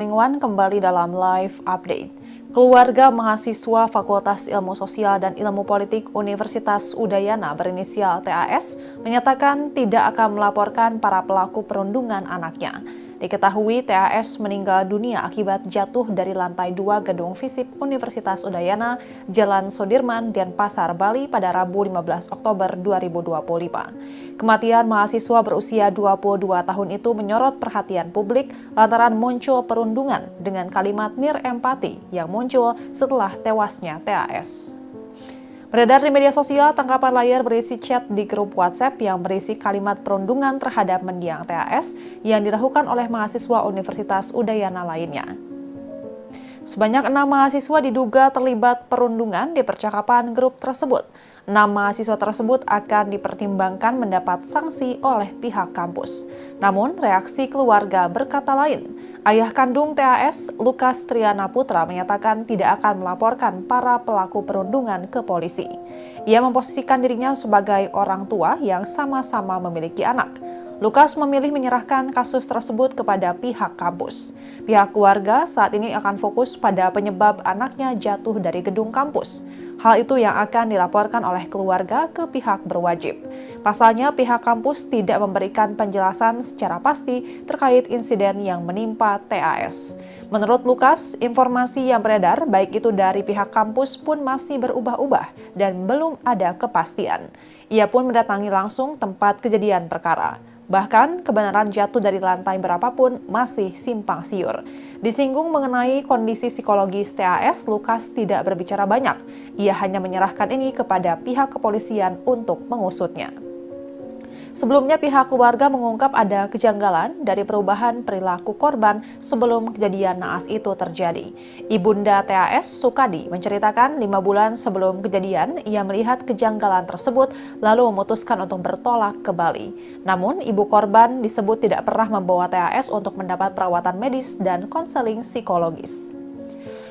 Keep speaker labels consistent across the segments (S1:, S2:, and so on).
S1: Lingkungan kembali dalam live update. Keluarga mahasiswa Fakultas Ilmu Sosial dan Ilmu Politik Universitas Udayana berinisial TAS menyatakan tidak akan melaporkan para pelaku perundungan anaknya. Diketahui TAS meninggal dunia akibat jatuh dari lantai 2 gedung FISIP Universitas Udayana, Jalan Sudirman, Denpasar, Bali pada Rabu 15 Oktober 2025. Kematian mahasiswa berusia 22 tahun itu menyorot perhatian publik lantaran muncul perundungan dengan kalimat nirempati yang muncul setelah tewasnya TAS. Beredar di media sosial tangkapan layar berisi chat di grup WhatsApp yang berisi kalimat perundungan terhadap mendiang TAS yang dilakukan oleh mahasiswa Universitas Udayana lainnya. Sebanyak 6 mahasiswa diduga terlibat perundungan di percakapan grup tersebut. 6 mahasiswa tersebut akan dipertimbangkan mendapat sanksi oleh pihak kampus. Namun, reaksi keluarga berkata lain. Ayah kandung TAS, Lukas Triana Putra, menyatakan tidak akan melaporkan para pelaku perundungan ke polisi. Ia memposisikan dirinya sebagai orang tua yang sama-sama memiliki anak. Lukas memilih menyerahkan kasus tersebut kepada pihak kampus. Pihak keluarga saat ini akan fokus pada penyebab anaknya jatuh dari gedung kampus. Hal itu yang akan dilaporkan oleh keluarga ke pihak berwajib. Pasalnya, pihak kampus tidak memberikan penjelasan secara pasti terkait insiden yang menimpa TAS. Menurut Lukas, informasi yang beredar baik itu dari pihak kampus pun masih berubah-ubah dan belum ada kepastian. Ia pun mendatangi langsung tempat kejadian perkara. Bahkan, kebenaran jatuh dari lantai berapapun masih simpang siur. Disinggung mengenai kondisi psikologis TAS, Lukas tidak berbicara banyak. Ia hanya menyerahkan ini kepada pihak kepolisian untuk mengusutnya. Sebelumnya pihak keluarga mengungkap ada kejanggalan dari perubahan perilaku korban sebelum kejadian naas itu terjadi. Ibunda TAS, Sukadi, menceritakan 5 bulan sebelum kejadian ia melihat kejanggalan tersebut lalu memutuskan untuk bertolak ke Bali. Namun ibu korban disebut tidak pernah membawa TAS untuk mendapat perawatan medis dan konseling psikologis.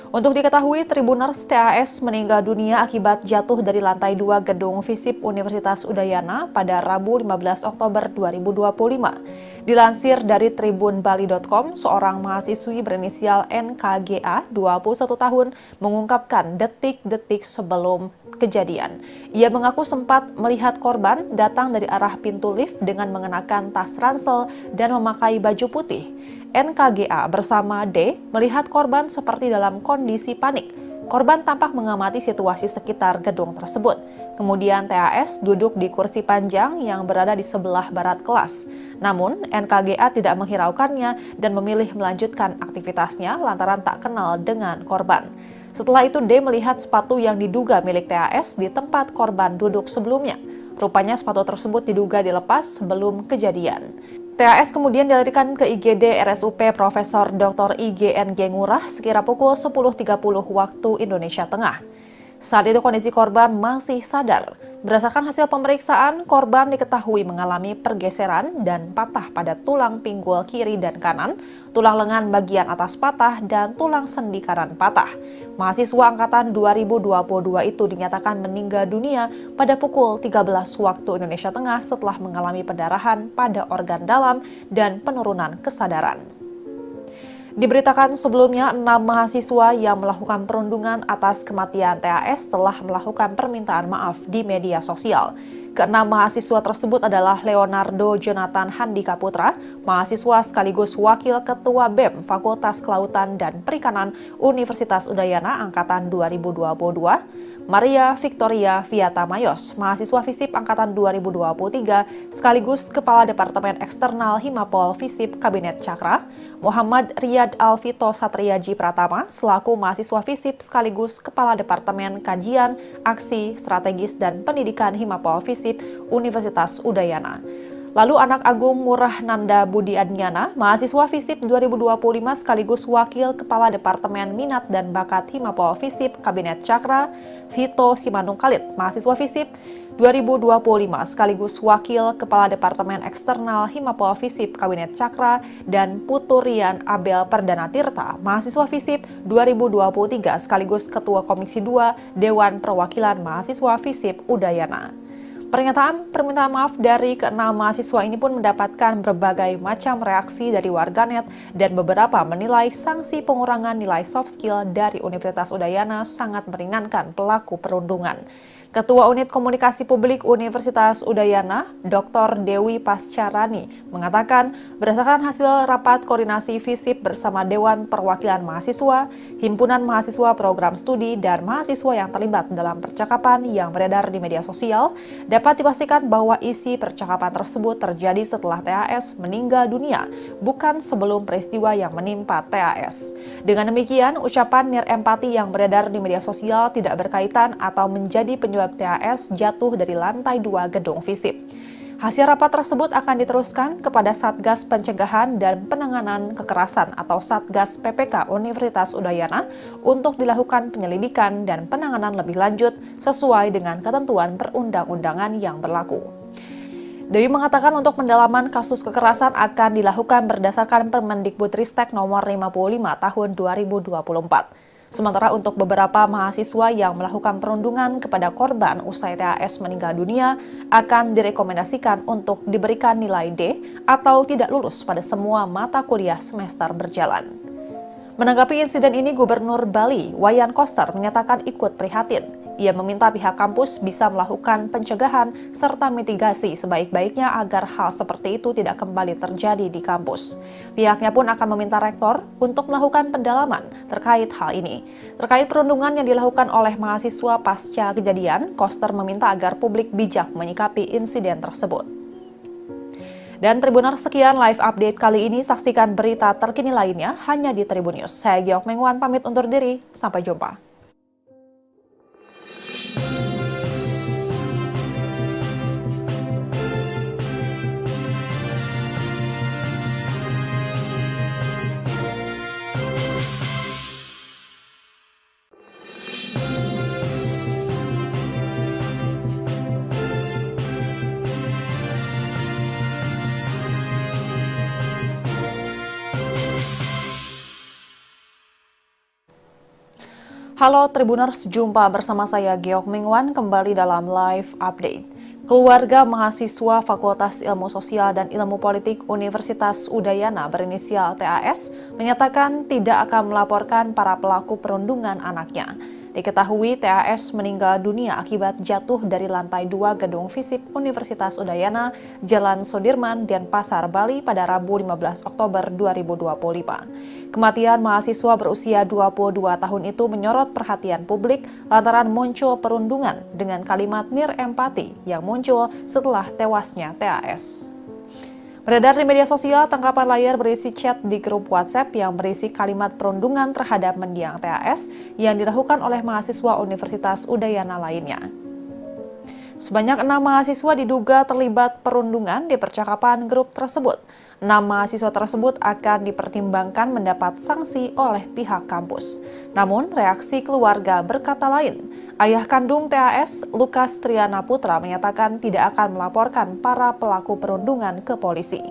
S1: Untuk diketahui, Tribuners TAS meninggal dunia akibat jatuh dari lantai 2 gedung FISIP Universitas Udayana pada Rabu 15 Oktober 2025. Dilansir dari tribunbali.com, seorang mahasiswi berinisial NKGA, 21 tahun, mengungkapkan detik-detik sebelum kejadian. Ia mengaku sempat melihat korban datang dari arah pintu lift dengan mengenakan tas ransel dan memakai baju putih. NKGA bersama D melihat korban seperti dalam kondisi panik. Korban tampak mengamati situasi sekitar gedung tersebut. Kemudian TAS duduk di kursi panjang yang berada di sebelah barat kelas. Namun NKGA tidak menghiraukannya dan memilih melanjutkan aktivitasnya lantaran tak kenal dengan korban. Setelah itu D melihat sepatu yang diduga milik TAS di tempat korban duduk sebelumnya. Rupanya sepatu tersebut diduga dilepas sebelum kejadian. TAS kemudian dilarikan ke IGD RSUP Profesor Dr. IGNG Ngurah sekira pukul 10.30 waktu Indonesia Tengah. Saat itu kondisi korban masih sadar. Berdasarkan hasil pemeriksaan, korban diketahui mengalami pergeseran dan patah pada tulang pinggul kiri dan kanan, tulang lengan bagian atas patah, dan tulang sendi kanan patah. Mahasiswa angkatan 2022 itu dinyatakan meninggal dunia pada pukul 13 waktu Indonesia Tengah setelah mengalami pendarahan pada organ dalam dan penurunan kesadaran. Diberitakan sebelumnya, 6 mahasiswa yang melakukan perundungan atas kematian TAS telah melakukan permintaan maaf di media sosial. Ke-6 mahasiswa tersebut adalah Leonardo Jonathan Handika Putra, mahasiswa sekaligus Wakil Ketua BEM Fakultas Kelautan dan Perikanan Universitas Udayana Angkatan 2022, Maria Victoria Viata Mayos, mahasiswa FISIP Angkatan 2023, sekaligus Kepala Departemen Eksternal Himapol FISIP Kabinet Cakra, Muhammad Riyad Alvito Satriaji Pratama, selaku mahasiswa FISIP sekaligus Kepala Departemen Kajian, Aksi, Strategis, dan Pendidikan Himapol FISIP Universitas Udayana. Lalu anak Agung Murah Nanda Budi Adnyana, mahasiswa FISIP 2025 sekaligus Wakil Kepala Departemen Minat dan Bakat Himapol FISIP Kabinet Cakra, Vito Simanung Khalid, mahasiswa FISIP 2025 sekaligus Wakil Kepala Departemen Eksternal Himapol FISIP Kabinet Cakra, dan Puturian Abel Perdana Tirta, mahasiswa FISIP 2023 sekaligus Ketua Komisi 2 Dewan Perwakilan Mahasiswa FISIP Udayana. Pernyataan permintaan maaf dari keenam mahasiswa ini pun mendapatkan berbagai macam reaksi dari warganet dan beberapa menilai sanksi pengurangan nilai soft skill dari Universitas Udayana sangat meringankan pelaku perundungan. Ketua Unit Komunikasi Publik Universitas Udayana, Dr. Dewi Pascarani, mengatakan berdasarkan hasil rapat koordinasi FISIP bersama Dewan Perwakilan Mahasiswa, Himpunan Mahasiswa Program Studi, dan mahasiswa yang terlibat dalam percakapan yang beredar di media sosial, dapat dipastikan bahwa isi percakapan tersebut terjadi setelah TAS meninggal dunia, bukan sebelum peristiwa yang menimpa TAS. Dengan demikian, ucapan nirempati yang beredar di media sosial tidak berkaitan atau menjadi penyebab TAS jatuh dari lantai 2 gedung FISIP. Hasil rapat tersebut akan diteruskan kepada Satgas Pencegahan dan Penanganan Kekerasan atau Satgas PPK Universitas Udayana untuk dilakukan penyelidikan dan penanganan lebih lanjut sesuai dengan ketentuan perundang-undangan yang berlaku. Dewi mengatakan untuk pendalaman kasus kekerasan akan dilakukan berdasarkan Permendikbudristek nomor 55 tahun 2024. Sementara untuk beberapa mahasiswa yang melakukan perundungan kepada korban usai TAS meninggal dunia akan direkomendasikan untuk diberikan nilai D atau tidak lulus pada semua mata kuliah semester berjalan. Menanggapi insiden ini, Gubernur Bali, Wayan Koster, menyatakan ikut prihatin. Ia meminta pihak kampus bisa melakukan pencegahan serta mitigasi sebaik-baiknya agar hal seperti itu tidak kembali terjadi di kampus. Pihaknya pun akan meminta rektor untuk melakukan pendalaman terkait hal ini. Terkait perundungan yang dilakukan oleh mahasiswa pasca kejadian, Koster meminta agar publik bijak menyikapi insiden tersebut. Dan Tribuners, sekian live update kali ini. Saksikan berita terkini lainnya hanya di Tribun News. Saya Giok Mengwan pamit undur diri. Sampai jumpa. Halo Tribuners, jumpa bersama saya Giok Mengwan kembali dalam live update. Keluarga mahasiswa Fakultas Ilmu Sosial dan Ilmu Politik Universitas Udayana berinisial TAS menyatakan tidak akan melaporkan para pelaku perundungan anaknya. Diketahui TAS meninggal dunia akibat jatuh dari lantai 2 gedung FISIP Universitas Udayana, Jalan Sudirman, Denpasar, Bali pada Rabu 15 Oktober 2025. Kematian mahasiswa berusia 22 tahun itu menyorot perhatian publik lantaran muncul perundungan dengan kalimat nirempati yang muncul setelah tewasnya TAS. Beredar di media sosial, tangkapan layar berisi chat di grup WhatsApp yang berisi kalimat perundungan terhadap mendiang TAS yang dilakukan oleh mahasiswa Universitas Udayana lainnya. Sebanyak 6 mahasiswa diduga terlibat perundungan di percakapan grup tersebut. 6 mahasiswa tersebut akan dipertimbangkan mendapat sanksi oleh pihak kampus. Namun, reaksi keluarga berkata lain. Ayah kandung TAS, Lukas Triana Putra, menyatakan tidak akan melaporkan para pelaku perundungan ke polisi.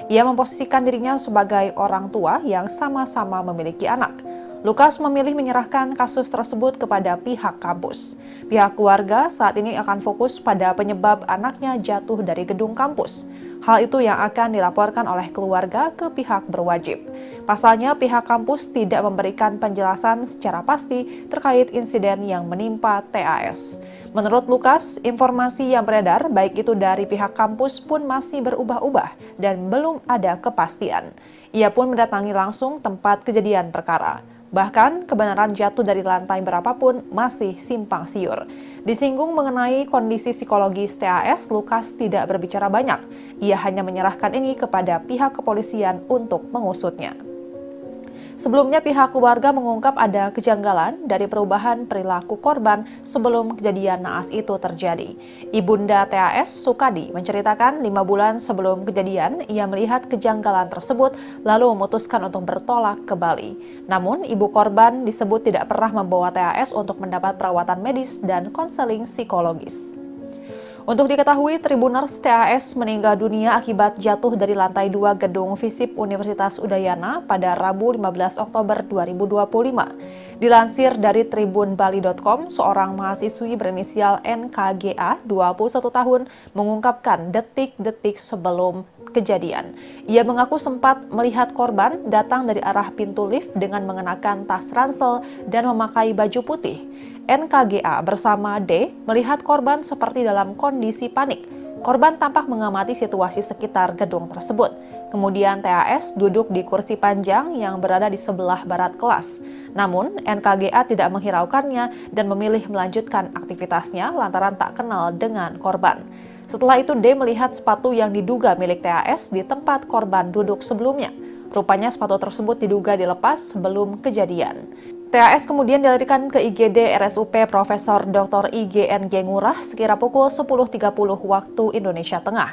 S1: Ia memposisikan dirinya sebagai orang tua yang sama-sama memiliki anak. Lukas memilih menyerahkan kasus tersebut kepada pihak kampus. Pihak keluarga saat ini akan fokus pada penyebab anaknya jatuh dari gedung kampus. Hal itu yang akan dilaporkan oleh keluarga ke pihak berwajib. Pasalnya, pihak kampus tidak memberikan penjelasan secara pasti terkait insiden yang menimpa TAS. Menurut Lukas, informasi yang beredar baik itu dari pihak kampus pun masih berubah-ubah dan belum ada kepastian. Ia pun mendatangi langsung tempat kejadian perkara. Bahkan, kebenaran jatuh dari lantai berapapun masih simpang siur. Disinggung mengenai kondisi psikologis TAS, Lukas tidak berbicara banyak. Ia hanya menyerahkan ini kepada pihak kepolisian untuk mengusutnya. Sebelumnya, pihak keluarga mengungkap ada kejanggalan dari perubahan perilaku korban sebelum kejadian naas itu terjadi. Ibunda TAS, Sukadi, menceritakan 5 bulan sebelum kejadian, ia melihat kejanggalan tersebut lalu memutuskan untuk bertolak ke Bali. Namun, ibu korban disebut tidak pernah membawa TAS untuk mendapat perawatan medis dan konseling psikologis. Untuk diketahui, Tribuners, TAS meninggal dunia akibat jatuh dari lantai 2 gedung FISIP Universitas Udayana pada Rabu 15 Oktober 2025. Dilansir dari tribunbali.com, seorang mahasiswi berinisial NKGA, 21 tahun, mengungkapkan detik-detik sebelum kejadian. Ia mengaku sempat melihat korban datang dari arah pintu lift dengan mengenakan tas ransel dan memakai baju putih. NKGA bersama D melihat korban seperti dalam kondisi panik. Korban tampak mengamati situasi sekitar gedung tersebut. Kemudian TAS duduk di kursi panjang yang berada di sebelah barat kelas. Namun, NKGA tidak menghiraukannya dan memilih melanjutkan aktivitasnya lantaran tak kenal dengan korban. Setelah itu, D melihat sepatu yang diduga milik TAS di tempat korban duduk sebelumnya. Rupanya sepatu tersebut diduga dilepas sebelum kejadian. TAS kemudian dilarikan ke IGD RSUP Profesor Dr. IGNG Ngurah sekira pukul 10.30 waktu Indonesia Tengah.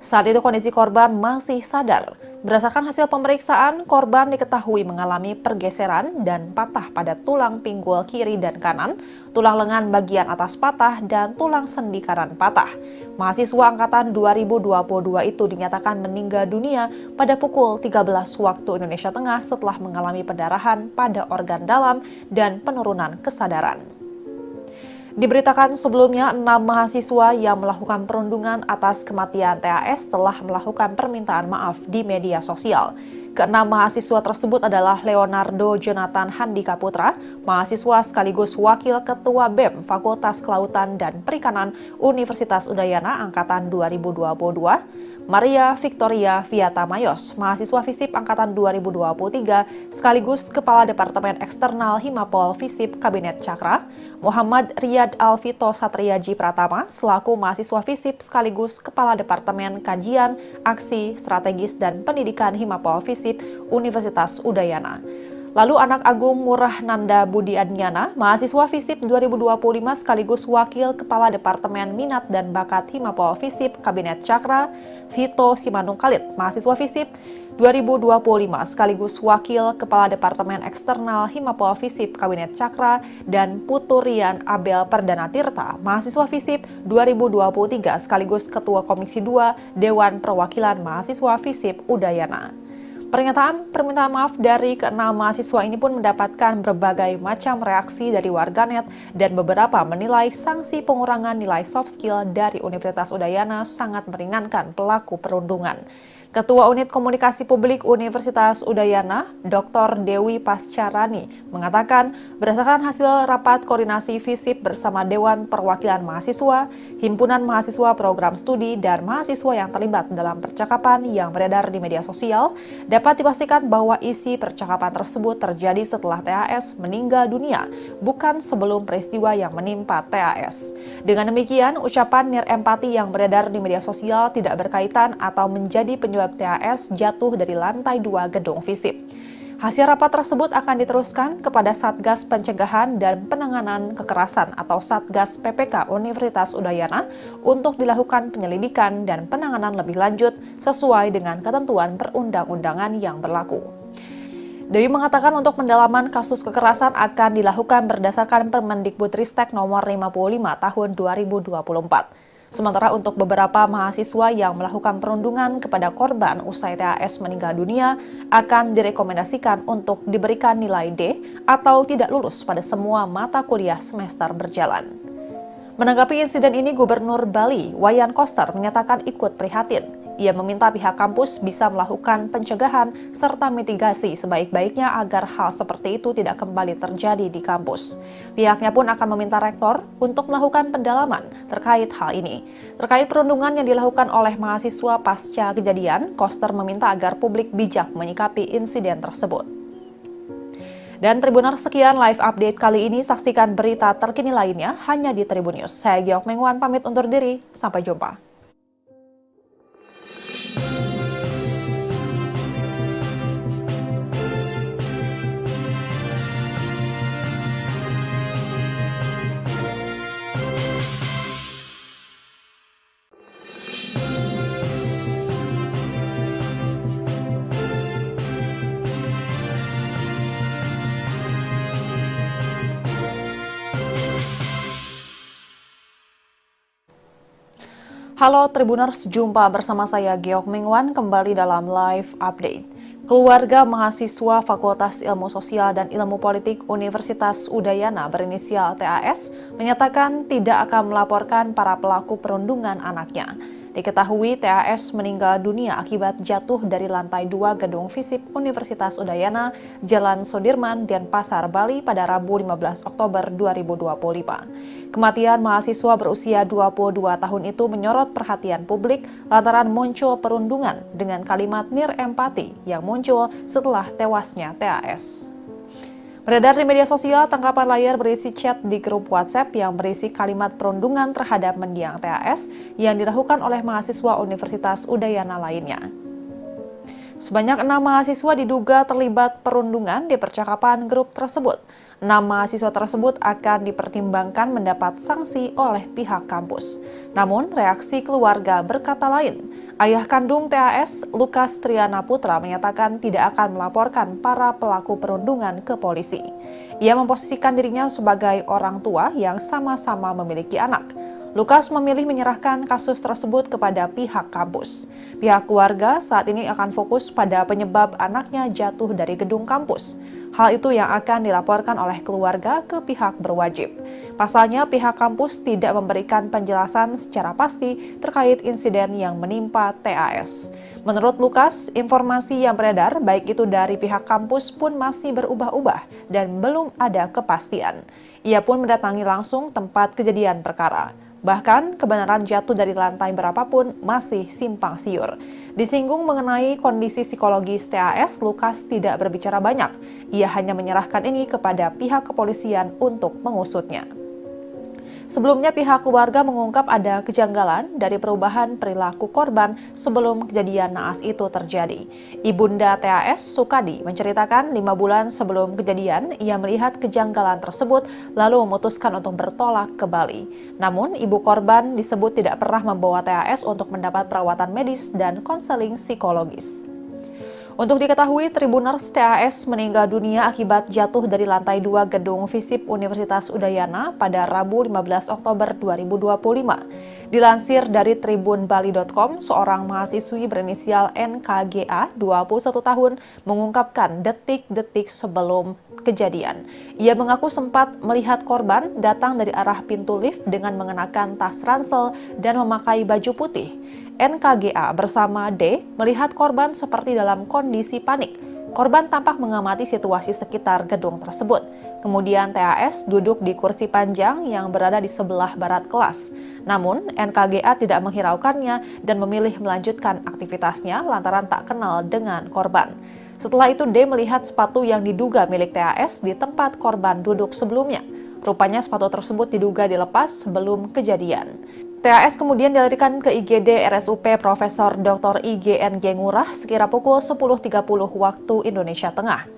S1: Saat itu kondisi korban masih sadar. Berdasarkan hasil pemeriksaan, korban diketahui mengalami pergeseran dan patah pada tulang pinggul kiri dan kanan, tulang lengan bagian atas patah, dan tulang sendi kanan patah. Mahasiswa angkatan 2022 itu dinyatakan meninggal dunia pada pukul 13 waktu Indonesia Tengah setelah mengalami pendarahan pada organ dalam dan penurunan kesadaran. Diberitakan sebelumnya, 6 mahasiswa yang melakukan perundungan atas kematian TAS telah melakukan permintaan maaf di media sosial. Keenam mahasiswa tersebut adalah Leonardo Jonathan Handika Putra, mahasiswa sekaligus Wakil Ketua BEM Fakultas Kelautan dan Perikanan Universitas Udayana Angkatan 2022, Maria Victoria Viata Mayos, mahasiswa FISIP Angkatan 2023, sekaligus Kepala Departemen Eksternal Himapol FISIP Kabinet Cakra, Muhammad Riyad Alvito Satriaji Pratama, selaku mahasiswa FISIP sekaligus Kepala Departemen Kajian, Aksi, Strategis, dan Pendidikan Himapol FISIP Universitas Udayana. Lalu anak Agung Murah Nanda Budi Adnyana, mahasiswa FISIP 2025 sekaligus Wakil Kepala Departemen Minat dan Bakat Himapol FISIP Kabinet Cakra, Vito Simanung Khalid, mahasiswa FISIP 2025 sekaligus Wakil Kepala Departemen Eksternal Himapol FISIP Kabinet Cakra, dan Puturian Abel Perdana Tirta, mahasiswa FISIP 2023 sekaligus Ketua Komisi 2 Dewan Perwakilan Mahasiswa FISIP Udayana. Pernyataan permintaan maaf dari keenam mahasiswa ini pun mendapatkan berbagai macam reaksi dari warganet dan beberapa menilai sanksi pengurangan nilai soft skill dari Universitas Udayana sangat meringankan pelaku perundungan. Ketua Unit Komunikasi Publik Universitas Udayana, Dr. Dewi Pascarani, mengatakan berdasarkan hasil rapat koordinasi FISIP bersama Dewan Perwakilan Mahasiswa, Himpunan Mahasiswa Program Studi, dan mahasiswa yang terlibat dalam percakapan yang beredar di media sosial, dapat dipastikan bahwa isi percakapan tersebut terjadi setelah TAS meninggal dunia, bukan sebelum peristiwa yang menimpa TAS. Dengan demikian, ucapan nirempati yang beredar di media sosial tidak berkaitan atau menjadi penyebab TAS jatuh dari lantai 2 gedung FISIP. Hasil rapat tersebut akan diteruskan kepada Satgas Pencegahan dan Penanganan Kekerasan atau Satgas PPK Universitas Udayana untuk dilakukan penyelidikan dan penanganan lebih lanjut sesuai dengan ketentuan perundang-undangan yang berlaku. Dewi mengatakan untuk pendalaman kasus kekerasan akan dilakukan berdasarkan Permendikbudristek nomor 55 tahun 2024. Sementara untuk beberapa mahasiswa yang melakukan perundungan kepada korban usai TAS meninggal dunia akan direkomendasikan untuk diberikan nilai D atau tidak lulus pada semua mata kuliah semester berjalan. Menanggapi insiden ini, Gubernur Bali, Wayan Koster, menyatakan ikut prihatin. Ia meminta pihak kampus bisa melakukan pencegahan serta mitigasi sebaik-baiknya agar hal seperti itu tidak kembali terjadi di kampus. Pihaknya pun akan meminta rektor untuk melakukan pendalaman terkait hal ini. Terkait perundungan yang dilakukan oleh mahasiswa pasca kejadian, Koster meminta agar publik bijak menyikapi insiden tersebut. Dan Tribuners, sekian live update kali ini. Saksikan berita terkini lainnya hanya di Tribun News. Saya Giok Mengwan pamit undur diri. Sampai jumpa. Halo Tribuners, jumpa bersama saya Giok Mengwan kembali dalam live update. Keluarga mahasiswa Fakultas Ilmu Sosial dan Ilmu Politik Universitas Udayana berinisial TAS menyatakan tidak akan melaporkan para pelaku perundungan anaknya. Diketahui TAS meninggal dunia akibat jatuh dari lantai 2 gedung FISIP Universitas Udayana, Jalan Sudirman, Denpasar, Bali pada Rabu 15 Oktober 2025. Kematian mahasiswa berusia 22 tahun itu menyorot perhatian publik lantaran muncul perundungan dengan kalimat nirempati yang muncul setelah tewasnya TAS. Beredar di media sosial tangkapan layar berisi chat di grup WhatsApp yang berisi kalimat perundungan terhadap mendiang TAS yang dilakukan oleh mahasiswa Universitas Udayana lainnya. Sebanyak 6 mahasiswa diduga terlibat perundungan di percakapan grup tersebut. 6 mahasiswa tersebut akan dipertimbangkan mendapat sanksi oleh pihak kampus. Namun, reaksi keluarga berkata lain. Ayah kandung TAS, Lukas Triana Putra, menyatakan tidak akan melaporkan para pelaku perundungan ke polisi. Ia memposisikan dirinya sebagai orang tua yang sama-sama memiliki anak. Lukas memilih menyerahkan kasus tersebut kepada pihak kampus. Pihak keluarga saat ini akan fokus pada penyebab anaknya jatuh dari gedung kampus. Hal itu yang akan dilaporkan oleh keluarga ke pihak berwajib. Pasalnya, pihak kampus tidak memberikan penjelasan secara pasti terkait insiden yang menimpa TAS. Menurut Lukas, informasi yang beredar baik itu dari pihak kampus pun masih berubah-ubah dan belum ada kepastian. Ia pun mendatangi langsung tempat kejadian perkara. Bahkan, kebenaran jatuh dari lantai berapapun masih simpang siur. Disinggung mengenai kondisi psikologis TAS, Lukas tidak berbicara banyak. Ia hanya menyerahkan ini kepada pihak kepolisian untuk mengusutnya. Sebelumnya pihak keluarga mengungkap ada kejanggalan dari perubahan perilaku korban sebelum kejadian naas itu terjadi. Ibunda TAS, Sukadi, menceritakan 5 bulan sebelum kejadian ia melihat kejanggalan tersebut lalu memutuskan untuk bertolak ke Bali. Namun ibu korban disebut tidak pernah membawa TAS untuk mendapat perawatan medis dan konseling psikologis. Untuk diketahui, Tribuners TAS meninggal dunia akibat jatuh dari lantai 2 gedung FISIP Universitas Udayana pada Rabu 15 Oktober 2025. Dilansir dari tribunbali.com, seorang mahasiswi berinisial NKGA, 21 tahun, mengungkapkan detik-detik sebelum kejadian. Ia mengaku sempat melihat korban datang dari arah pintu lift dengan mengenakan tas ransel dan memakai baju putih. NKGA bersama D melihat korban seperti dalam kondisi panik. Korban tampak mengamati situasi sekitar gedung tersebut. Kemudian TAS duduk di kursi panjang yang berada di sebelah barat kelas. Namun, NKGA tidak menghiraukannya dan memilih melanjutkan aktivitasnya lantaran tak kenal dengan korban. Setelah itu, D melihat sepatu yang diduga milik TAS di tempat korban duduk sebelumnya. Rupanya sepatu tersebut diduga dilepas sebelum kejadian. TAS kemudian dilarikan ke IGD RSUP Profesor Dr. IGNG Ngurah sekira pukul 10.30 waktu Indonesia Tengah.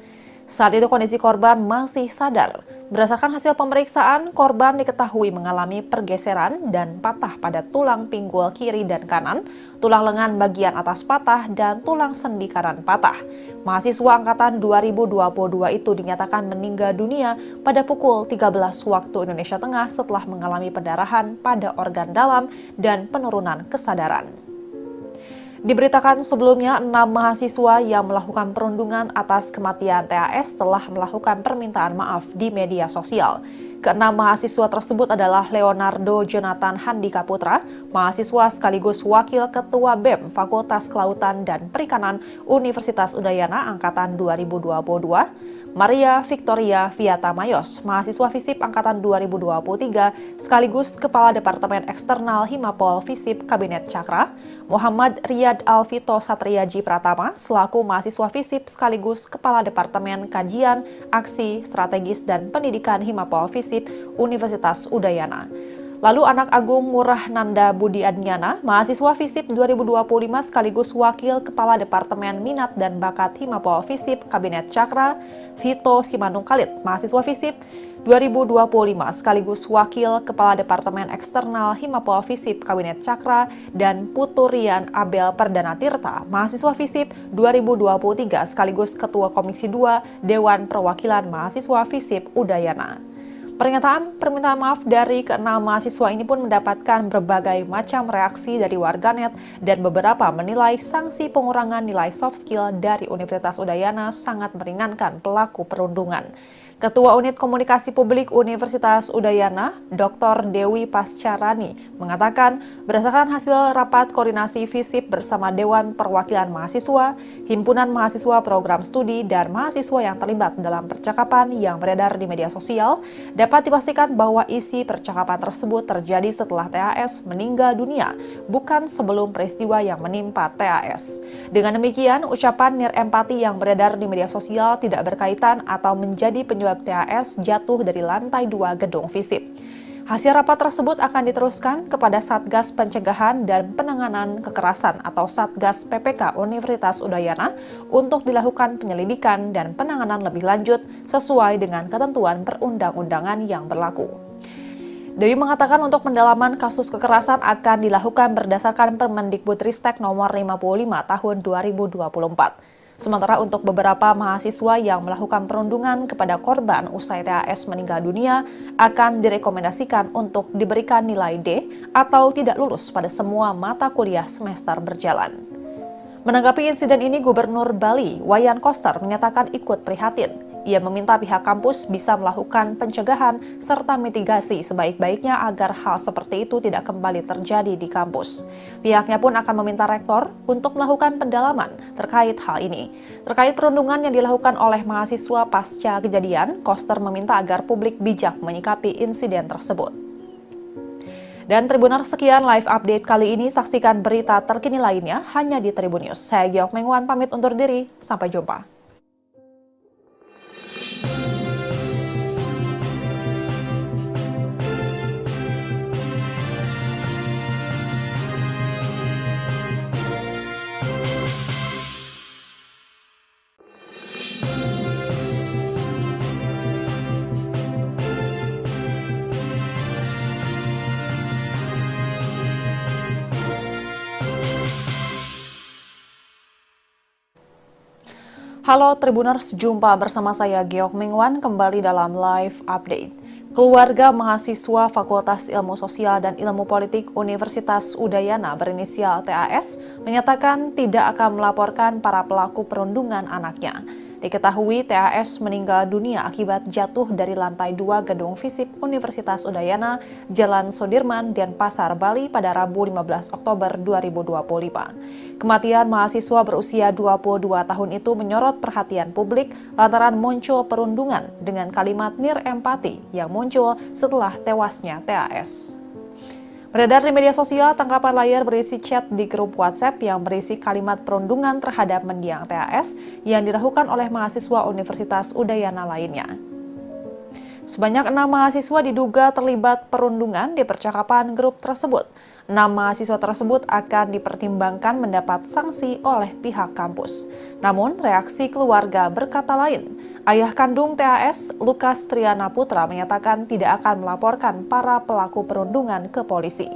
S1: Saat itu kondisi korban masih sadar. Berdasarkan hasil pemeriksaan, korban diketahui mengalami pergeseran dan patah pada tulang pinggul kiri dan kanan, tulang lengan bagian atas patah, dan tulang sendi kanan patah. Mahasiswa angkatan 2022 itu dinyatakan meninggal dunia pada pukul 13 waktu Indonesia Tengah setelah mengalami pendarahan pada organ dalam dan penurunan kesadaran. Diberitakan sebelumnya, 6 mahasiswa yang melakukan perundungan atas kematian TAS telah melakukan permintaan maaf di media sosial. Ke-6 mahasiswa tersebut adalah Leonardo Jonathan Handika Putra, mahasiswa sekaligus Wakil Ketua BEM Fakultas Kelautan dan Perikanan Universitas Udayana Angkatan 2022, Maria Victoria Viata Mayos, mahasiswa FISIP Angkatan 2023, sekaligus Kepala Departemen Eksternal Himapol FISIP Kabinet Cakra, Muhammad Riyad Alvito Satriaji Pratama, selaku mahasiswa FISIP sekaligus Kepala Departemen Kajian, Aksi, Strategis, dan Pendidikan Himapol FISIP Universitas Udayana. Lalu anak Agung Murah Nanda Budi Adnyana, mahasiswa FISIP 2025 sekaligus Wakil Kepala Departemen Minat dan Bakat Himapol FISIP Kabinet Cakra, Vito Simanung Khalid, mahasiswa FISIP 2025 sekaligus Wakil Kepala Departemen Eksternal Himapol FISIP Kabinet Cakra, dan Puturian Abel Perdana Tirta, mahasiswa FISIP 2023 sekaligus Ketua Komisi 2 Dewan Perwakilan Mahasiswa FISIP Udayana. Pernyataan permintaan maaf dari keenam mahasiswa ini pun mendapatkan berbagai macam reaksi dari warganet dan beberapa menilai sanksi pengurangan nilai soft skill dari Universitas Udayana sangat meringankan pelaku perundungan. Ketua Unit Komunikasi Publik Universitas Udayana, Dr. Dewi Pascarani, mengatakan berdasarkan hasil rapat koordinasi FISIP bersama Dewan Perwakilan Mahasiswa, Himpunan Mahasiswa Program Studi, dan mahasiswa yang terlibat dalam percakapan yang beredar di media sosial, dapat dipastikan bahwa isi percakapan tersebut terjadi setelah TAS meninggal dunia, bukan sebelum peristiwa yang menimpa TAS. Dengan demikian, ucapan nirempati yang beredar di media sosial tidak berkaitan atau menjadi penyebab TAS jatuh dari lantai 2 gedung FISIP. Hasil rapat tersebut akan diteruskan kepada Satgas Pencegahan dan Penanganan Kekerasan atau Satgas PPK Universitas Udayana untuk dilakukan penyelidikan dan penanganan lebih lanjut sesuai dengan ketentuan perundang-undangan yang berlaku. Dewi mengatakan untuk pendalaman kasus kekerasan akan dilakukan berdasarkan Permendikbudristek nomor 55 tahun 2024. Sementara untuk beberapa mahasiswa yang melakukan perundungan kepada korban usai TAS meninggal dunia akan direkomendasikan untuk diberikan nilai D atau tidak lulus pada semua mata kuliah semester berjalan. Menanggapi insiden ini, Gubernur Bali, Wayan Koster, menyatakan ikut prihatin. Ia meminta pihak kampus bisa melakukan pencegahan serta mitigasi sebaik-baiknya agar hal seperti itu tidak kembali terjadi di kampus. Pihaknya pun akan meminta rektor untuk melakukan pendalaman terkait hal ini. Terkait perundungan yang dilakukan oleh mahasiswa pasca kejadian, Koster meminta agar publik bijak menyikapi insiden tersebut. Dan Tribuners, sekian live update kali ini. Saksikan berita terkini lainnya hanya di Tribun News. Saya Giok Mengwan pamit undur diri. Sampai jumpa. Halo Tribuners, jumpa bersama saya Giok Mengwan kembali dalam live update. Keluarga mahasiswa Fakultas Ilmu Sosial dan Ilmu Politik Universitas Udayana berinisial TAS menyatakan tidak akan melaporkan para pelaku perundungan anaknya. Diketahui TAS meninggal dunia akibat jatuh dari lantai 2 gedung FISIP Universitas Udayana, Jalan Sudirman, Denpasar, Bali pada Rabu 15 Oktober 2025. Kematian mahasiswa berusia 22 tahun itu menyorot perhatian publik lantaran muncul perundungan dengan kalimat nirempati yang muncul setelah tewasnya TAS. Beredar di media sosial, tangkapan layar berisi chat di grup WhatsApp yang berisi kalimat perundungan terhadap mendiang TAS yang dilakukan oleh mahasiswa Universitas Udayana lainnya. Sebanyak 6 mahasiswa diduga terlibat perundungan di percakapan grup tersebut. 6 mahasiswa tersebut akan dipertimbangkan mendapat sanksi oleh pihak kampus. Namun, reaksi keluarga berkata lain. Ayah kandung TAS, Lukas Triana Putra, menyatakan tidak akan melaporkan para pelaku perundungan ke polisi.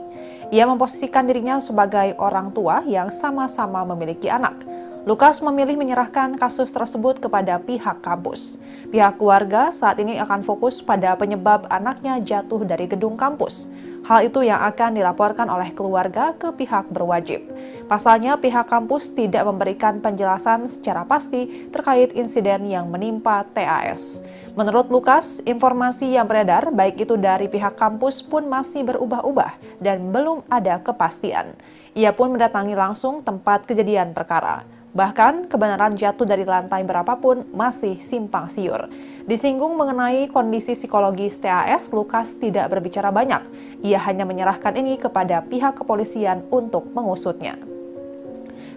S1: Ia memposisikan dirinya sebagai orang tua yang sama-sama memiliki anak. Lukas memilih menyerahkan kasus tersebut kepada pihak kampus. Pihak keluarga saat ini akan fokus pada penyebab anaknya jatuh dari gedung kampus. Hal itu yang akan dilaporkan oleh keluarga ke pihak berwajib. Pasalnya, pihak kampus tidak memberikan penjelasan secara pasti terkait insiden yang menimpa TAS. Menurut Lukas, informasi yang beredar baik itu dari pihak kampus pun masih berubah-ubah dan belum ada kepastian. Ia pun mendatangi langsung tempat kejadian perkara. Bahkan, kebenaran jatuh dari lantai berapapun masih simpang siur. Disinggung mengenai kondisi psikologis TAS, Lukas tidak berbicara banyak. Ia hanya menyerahkan ini kepada pihak kepolisian untuk mengusutnya.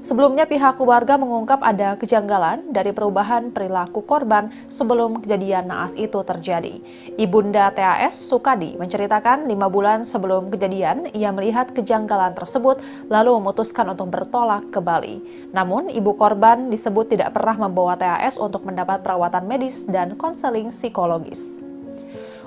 S1: Sebelumnya, pihak keluarga mengungkap ada kejanggalan dari perubahan perilaku korban sebelum kejadian naas itu terjadi. Ibunda TAS, Sukadi, menceritakan 5 bulan sebelum kejadian, ia melihat kejanggalan tersebut lalu memutuskan untuk bertolak ke Bali. Namun, ibu korban disebut tidak pernah membawa TAS untuk mendapat perawatan medis dan konseling psikologis.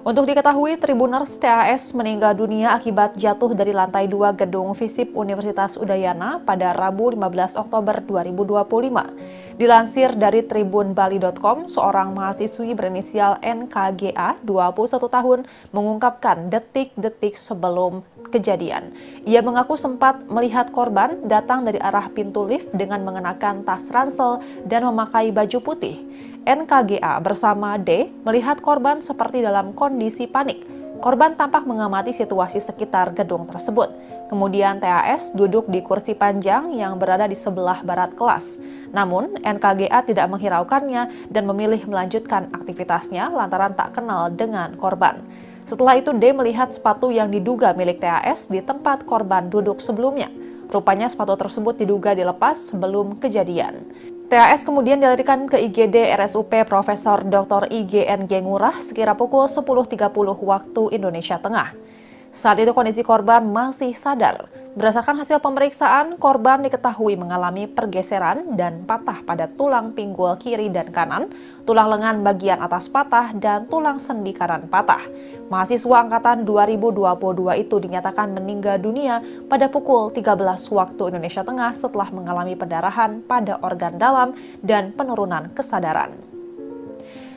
S1: Untuk diketahui, Tribuners, TAS meninggal dunia akibat jatuh dari lantai 2 gedung FISIP Universitas Udayana pada Rabu 15 Oktober 2025. Dilansir dari tribunbali.com, seorang mahasiswi berinisial NKGA, 21 tahun, mengungkapkan detik-detik sebelum kejadian. Ia mengaku sempat melihat korban datang dari arah pintu lift dengan mengenakan tas ransel dan memakai baju putih. NKGA bersama D melihat korban seperti dalam kondisi panik. Korban tampak mengamati situasi sekitar gedung tersebut. Kemudian TAS duduk di kursi panjang yang berada di sebelah barat kelas. Namun, NKGA tidak menghiraukannya dan memilih melanjutkan aktivitasnya lantaran tak kenal dengan korban. Setelah itu, D melihat sepatu yang diduga milik TAS di tempat korban duduk sebelumnya. Rupanya sepatu tersebut diduga dilepas sebelum kejadian. TAS kemudian dilarikan ke IGD RSUP Profesor Dr. IGNG Ngurah sekira pukul 10.30 waktu Indonesia Tengah. Saat itu kondisi korban masih sadar. Berdasarkan hasil pemeriksaan, korban diketahui mengalami pergeseran dan patah pada tulang pinggul kiri dan kanan, tulang lengan bagian atas patah, dan tulang sendi kanan patah. Mahasiswa angkatan 2022 itu dinyatakan meninggal dunia pada pukul 13 waktu Indonesia Tengah setelah mengalami pendarahan pada organ dalam dan penurunan kesadaran.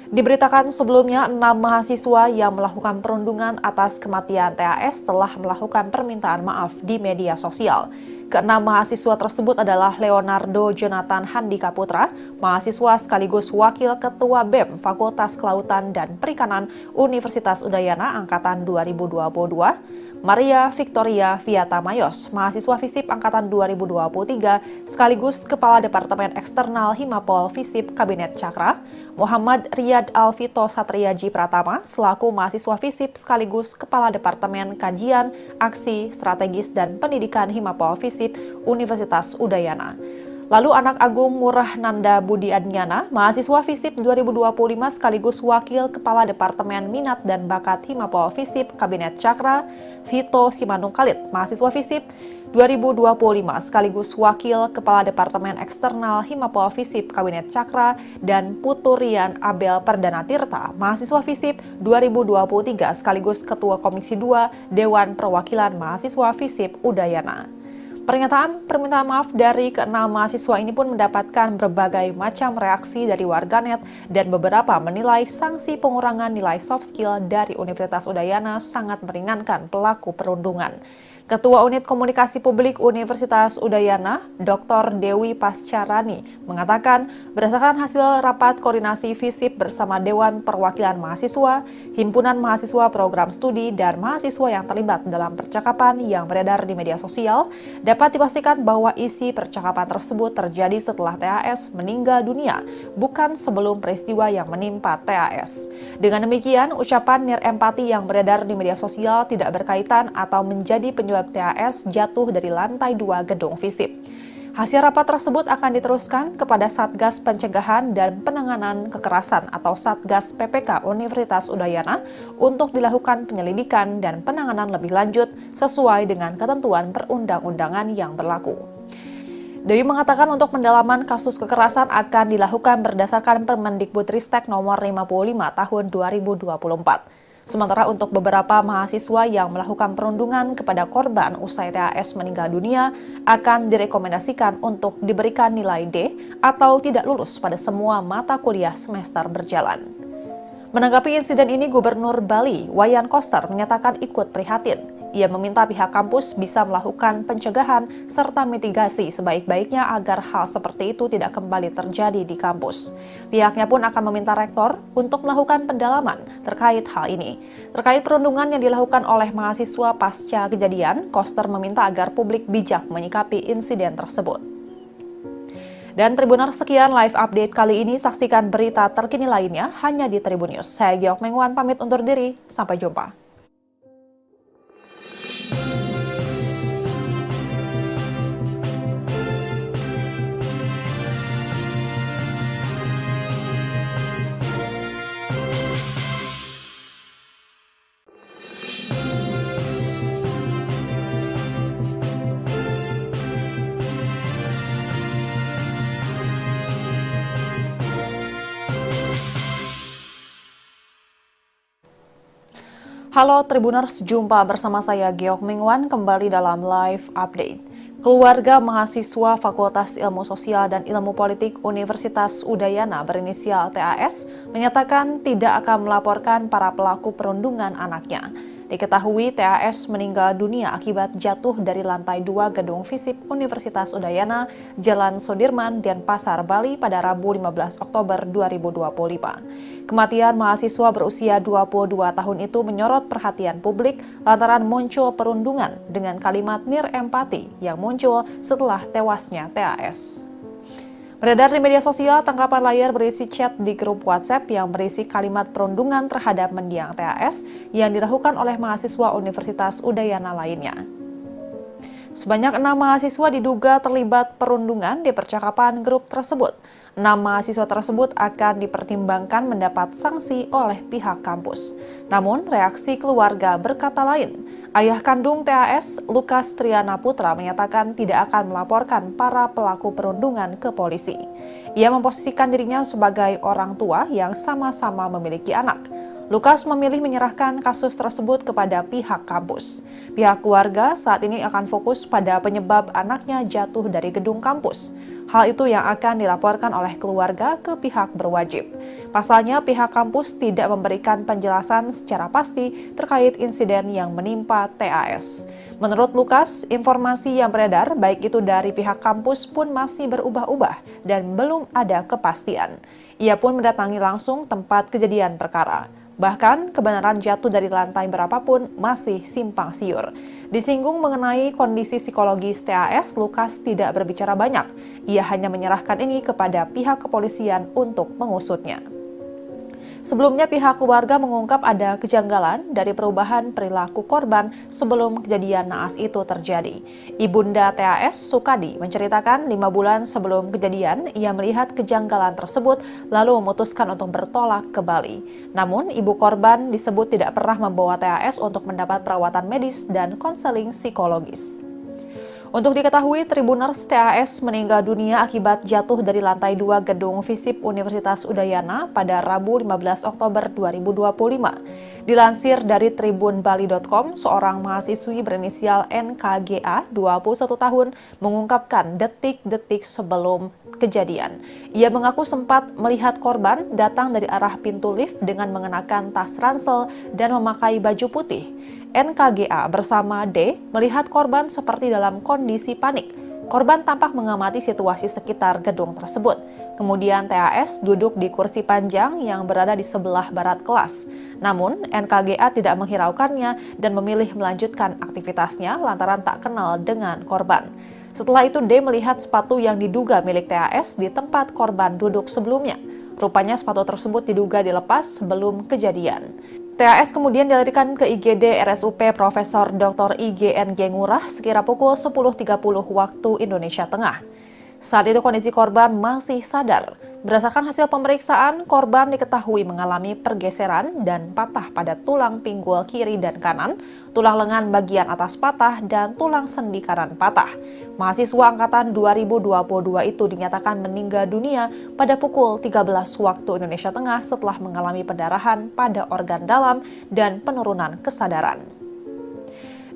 S1: Diberitakan sebelumnya, 6 mahasiswa yang melakukan perundungan atas kematian TAS telah melakukan permintaan maaf di media sosial. Keenam mahasiswa tersebut adalah Leonardo Jonathan Handika Putra, mahasiswa sekaligus Wakil Ketua BEM Fakultas Kelautan dan Perikanan Universitas Udayana Angkatan 2022, Maria Victoria Viata Mayos, mahasiswa FISIP Angkatan 2023, sekaligus Kepala Departemen Eksternal Himapol FISIP Kabinet Cakra, Muhammad Riyad Alvito Satriaji Pratama, selaku mahasiswa FISIP sekaligus Kepala Departemen Kajian, Aksi, Strategis, dan Pendidikan Himapol FISIP Universitas Udayana. Lalu anak Agung Murah Nanda Budi Adnyana, mahasiswa FISIP 2025 sekaligus Wakil Kepala Departemen Minat dan Bakat Himapol FISIP Kabinet Cakra, Vito Simanung Khalid, mahasiswa FISIP 2025 sekaligus Wakil Kepala Departemen Eksternal Himapol FISIP Kabinet Cakra, dan Puturian Abel Perdana Tirta, mahasiswa FISIP 2023 sekaligus Ketua Komisi 2 Dewan Perwakilan Mahasiswa FISIP Udayana. Pernyataan permintaan maaf dari keenam mahasiswa ini pun mendapatkan berbagai macam reaksi dari warganet dan beberapa menilai sanksi pengurangan nilai soft skill dari Universitas Udayana sangat meringankan pelaku perundungan. Ketua Unit Komunikasi Publik Universitas Udayana, Dr. Dewi Pascarani, mengatakan berdasarkan hasil rapat koordinasi FISIP bersama Dewan Perwakilan Mahasiswa, Himpunan Mahasiswa Program Studi, dan mahasiswa yang terlibat dalam percakapan yang beredar di media sosial, dapat dipastikan bahwa isi percakapan tersebut terjadi setelah TAS meninggal dunia, bukan sebelum peristiwa yang menimpa TAS. Dengan demikian, ucapan nirempati yang beredar di media sosial tidak berkaitan atau menjadi penyebab TAS jatuh dari lantai 2 gedung FISIP. Hasil rapat tersebut akan diteruskan kepada Satgas Pencegahan dan Penanganan Kekerasan atau Satgas PPK Universitas Udayana untuk dilakukan penyelidikan dan penanganan lebih lanjut sesuai dengan ketentuan perundang-undangan yang berlaku. Dewi mengatakan untuk pendalaman kasus kekerasan akan dilakukan berdasarkan Permendikbudristek nomor 55 tahun 2024. Sementara untuk beberapa mahasiswa yang melakukan perundungan kepada korban usai TAS meninggal dunia akan direkomendasikan untuk diberikan nilai D atau tidak lulus pada semua mata kuliah semester berjalan. Menanggapi insiden ini, Gubernur Bali, Wayan Koster, menyatakan ikut prihatin. Ia meminta pihak kampus bisa melakukan pencegahan serta mitigasi sebaik-baiknya agar hal seperti itu tidak kembali terjadi di kampus. Pihaknya pun akan meminta rektor untuk melakukan pendalaman terkait hal ini. Terkait perundungan yang dilakukan oleh mahasiswa pasca kejadian, Koster meminta agar publik bijak menyikapi insiden tersebut. Dan Tribuners, sekian live update kali ini. Saksikan berita terkini lainnya hanya di Tribun News. Saya Giok Mengwan pamit undur diri. Sampai jumpa. Halo Tribuners, jumpa bersama saya Giok Mingwan kembali dalam live update. Keluarga mahasiswa Fakultas Ilmu Sosial dan Ilmu Politik Universitas Udayana berinisial TAS menyatakan tidak akan melaporkan para pelaku perundungan anaknya. Diketahui TAS meninggal dunia akibat jatuh dari lantai 2 gedung FISIP Universitas Udayana, Jalan Sudirman, Denpasar, Bali pada Rabu 15 Oktober 2025. Kematian mahasiswa berusia 22 tahun itu menyorot perhatian publik lantaran muncul perundungan dengan kalimat nirempati yang muncul setelah tewasnya TAS. Beredar di media sosial tangkapan layar berisi chat di grup WhatsApp yang berisi kalimat perundungan terhadap mendiang TAS yang dilakukan oleh mahasiswa Universitas Udayana lainnya. Sebanyak 6 mahasiswa diduga terlibat perundungan di percakapan grup tersebut. 6 mahasiswa tersebut akan dipertimbangkan mendapat sanksi oleh pihak kampus. Namun, reaksi keluarga berkata lain. Ayah kandung TAS, Lukas Triana Putra, menyatakan tidak akan melaporkan para pelaku perundungan ke polisi. Ia memposisikan dirinya sebagai orang tua yang sama-sama memiliki anak. Lukas memilih menyerahkan kasus tersebut kepada pihak kampus. Pihak keluarga saat ini akan fokus pada penyebab anaknya jatuh dari gedung kampus. Hal itu yang akan dilaporkan oleh keluarga ke pihak berwajib. Pasalnya, pihak kampus tidak memberikan penjelasan secara pasti terkait insiden yang menimpa TAS. Menurut Lukas, informasi yang beredar baik itu dari pihak kampus pun masih berubah-ubah dan belum ada kepastian. Ia pun mendatangi langsung tempat kejadian perkara. Bahkan, kebenaran jatuh dari lantai berapapun masih simpang siur. Disinggung mengenai kondisi psikologis TAS, Lukas tidak berbicara banyak. Ia hanya menyerahkan ini kepada pihak kepolisian untuk mengusutnya. Sebelumnya pihak keluarga mengungkap ada kejanggalan dari perubahan perilaku korban sebelum kejadian naas itu terjadi. Ibunda TAS, Sukadi, menceritakan 5 bulan sebelum kejadian ia melihat kejanggalan tersebut lalu memutuskan untuk bertolak ke Bali. Namun ibu korban disebut tidak pernah membawa TAS untuk mendapat perawatan medis dan konseling psikologis. Untuk diketahui, Tribuners TAS meninggal dunia akibat jatuh dari lantai 2 gedung FISIP Universitas Udayana pada Rabu 15 Oktober 2025. Dilansir dari tribunbali.com, seorang mahasiswi berinisial NKGA, 21 tahun, mengungkapkan detik-detik sebelum kejadian. Ia mengaku sempat melihat korban datang dari arah pintu lift dengan mengenakan tas ransel dan memakai baju putih. NKGA bersama D melihat korban seperti dalam kondisi panik. Korban tampak mengamati situasi sekitar gedung tersebut. Kemudian TAS duduk di kursi panjang yang berada di sebelah barat kelas. Namun NKGA tidak menghiraukannya dan memilih melanjutkan aktivitasnya lantaran tak kenal dengan korban. Setelah itu D melihat sepatu yang diduga milik TAS di tempat korban duduk sebelumnya. Rupanya sepatu tersebut diduga dilepas sebelum kejadian. TAS kemudian dilarikan ke IGD RSUP Profesor Dr. IGNG Ngurah sekira pukul 10.30 waktu Indonesia Tengah. Saat itu kondisi korban masih sadar. Berdasarkan hasil pemeriksaan, korban diketahui mengalami pergeseran dan patah pada tulang pinggul kiri dan kanan, tulang lengan bagian atas patah, dan tulang sendi kanan patah. Mahasiswa angkatan 2022 itu dinyatakan meninggal dunia pada pukul 13 waktu Indonesia Tengah setelah mengalami pendarahan pada organ dalam dan penurunan kesadaran.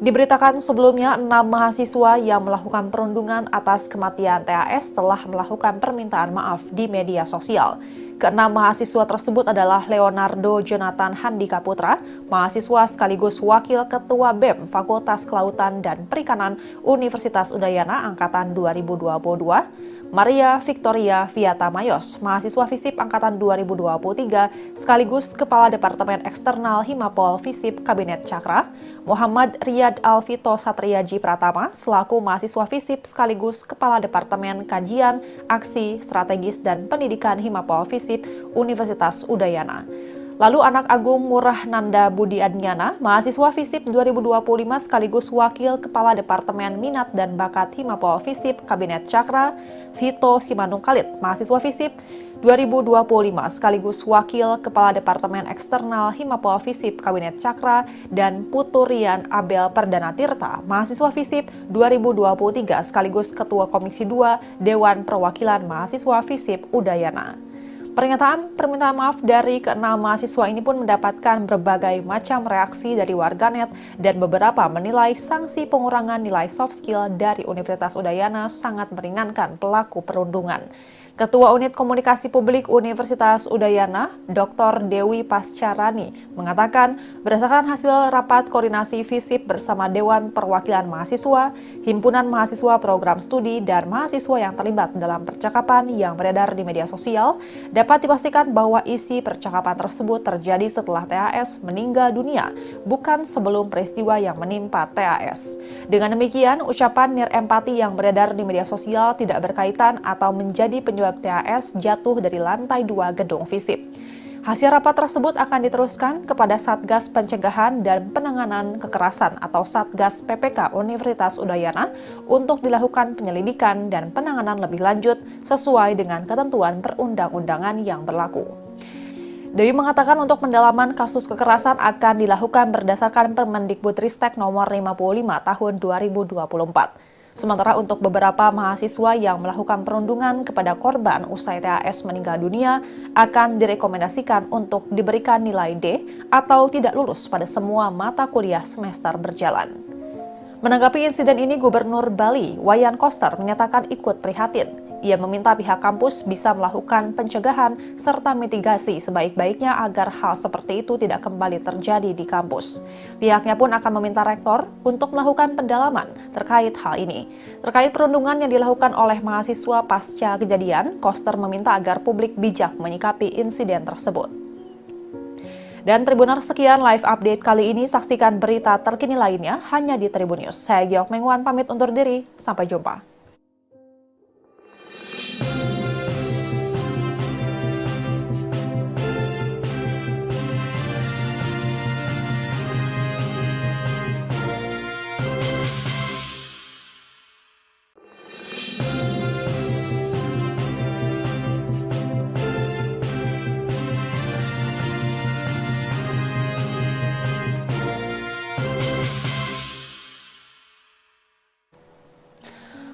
S1: Diberitakan sebelumnya, 6 mahasiswa yang melakukan perundungan atas kematian TAS telah melakukan permintaan maaf di media sosial. Ke-6 mahasiswa tersebut adalah Leonardo Jonathan Handika Putra, mahasiswa sekaligus Wakil Ketua BEM Fakultas Kelautan dan Perikanan Universitas Udayana Angkatan 2022, Maria Victoria Viata Mayos, mahasiswa FISIP Angkatan 2023, sekaligus Kepala Departemen Eksternal Himapol FISIP Kabinet Cakra, Muhammad Riyad Alvito Satriaji Pratama, selaku mahasiswa FISIP sekaligus Kepala Departemen Kajian, Aksi, Strategis, dan Pendidikan Himapol FISIP Universitas Udayana. Lalu anak Agung Murah Nanda Budi Adnyana, mahasiswa FISIP 2025 sekaligus Wakil Kepala Departemen Minat dan Bakat Himapol FISIP Kabinet Cakra, Vito Simanung Khalid, mahasiswa FISIP 2025 sekaligus Wakil Kepala Departemen Eksternal Himapol FISIP Kabinet Cakra, dan Putu Rian Abel Perdana Tirta, mahasiswa FISIP 2023 sekaligus Ketua Komisi 2 Dewan Perwakilan Mahasiswa FISIP Udayana. Pernyataan permintaan maaf dari keenam mahasiswa ini pun mendapatkan berbagai macam reaksi dari warganet dan beberapa menilai sanksi pengurangan nilai soft skill dari Universitas Udayana sangat meringankan pelaku perundungan. Ketua Unit Komunikasi Publik Universitas Udayana, Dr. Dewi Pascarani, mengatakan berdasarkan hasil rapat koordinasi FISIP bersama Dewan Perwakilan Mahasiswa, Himpunan Mahasiswa Program Studi, dan mahasiswa yang terlibat dalam percakapan yang beredar di media sosial, dapat dipastikan bahwa isi percakapan tersebut terjadi setelah TAS meninggal dunia, bukan sebelum peristiwa yang menimpa TAS. Dengan demikian, ucapan nirempati yang beredar di media sosial tidak berkaitan atau menjadi penyebab TAS jatuh dari lantai 2 gedung FISIP. Hasil rapat tersebut akan diteruskan kepada Satgas Pencegahan dan Penanganan Kekerasan atau Satgas PPK Universitas Udayana untuk dilakukan penyelidikan dan penanganan lebih lanjut sesuai dengan ketentuan perundang-undangan yang berlaku. Dewi mengatakan untuk pendalaman kasus kekerasan akan dilakukan berdasarkan Permendikbudristek nomor 55 tahun 2024. Sementara untuk beberapa mahasiswa yang melakukan perundungan kepada korban usai TAS meninggal dunia akan direkomendasikan untuk diberikan nilai D atau tidak lulus pada semua mata kuliah semester berjalan. Menanggapi insiden ini, Gubernur Bali, Wayan Koster, menyatakan ikut prihatin. Ia meminta pihak kampus bisa melakukan pencegahan serta mitigasi sebaik-baiknya agar hal seperti itu tidak kembali terjadi di kampus. Pihaknya pun akan meminta rektor untuk melakukan pendalaman terkait hal ini. Terkait perundungan yang dilakukan oleh mahasiswa pasca kejadian, Koster meminta agar publik bijak menyikapi insiden tersebut. Dan Tribuners, sekian live update kali ini. Saksikan berita terkini lainnya hanya di Tribun News. Saya Giok Mengwan pamit undur diri. Sampai jumpa.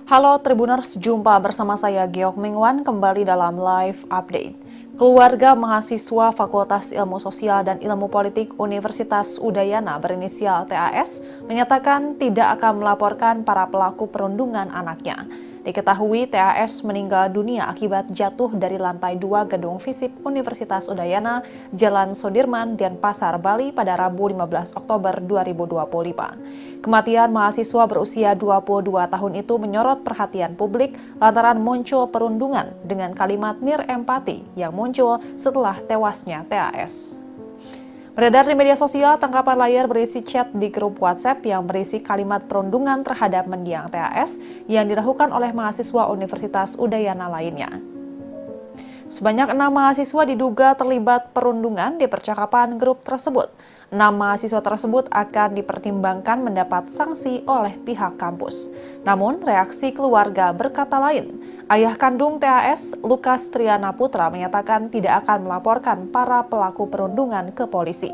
S1: Halo Tribuners, jumpa bersama saya Geok Mingwan kembali dalam live update. Keluarga mahasiswa Fakultas Ilmu Sosial dan Ilmu Politik Universitas Udayana berinisial TAS menyatakan tidak akan melaporkan para pelaku perundungan anaknya. Diketahui TAS meninggal dunia akibat jatuh dari lantai 2 gedung FISIP Universitas Udayana, Jalan Sudirman, Denpasar, Bali pada Rabu 15 Oktober 2025. Kematian mahasiswa berusia 22 tahun itu menyorot perhatian publik lantaran muncul perundungan dengan kalimat nirempati yang muncul setelah tewasnya TAS. Beredar di media sosial, tangkapan layar berisi chat di grup WhatsApp yang berisi kalimat perundungan terhadap mendiang TAS yang dilakukan oleh mahasiswa Universitas Udayana lainnya. Sebanyak 6 mahasiswa diduga terlibat perundungan di percakapan grup tersebut. 6 mahasiswa tersebut akan dipertimbangkan mendapat sanksi oleh pihak kampus. Namun, reaksi keluarga berkata lain. Ayah kandung TAS, Lukas Triana Putra, menyatakan tidak akan melaporkan para pelaku perundungan ke polisi.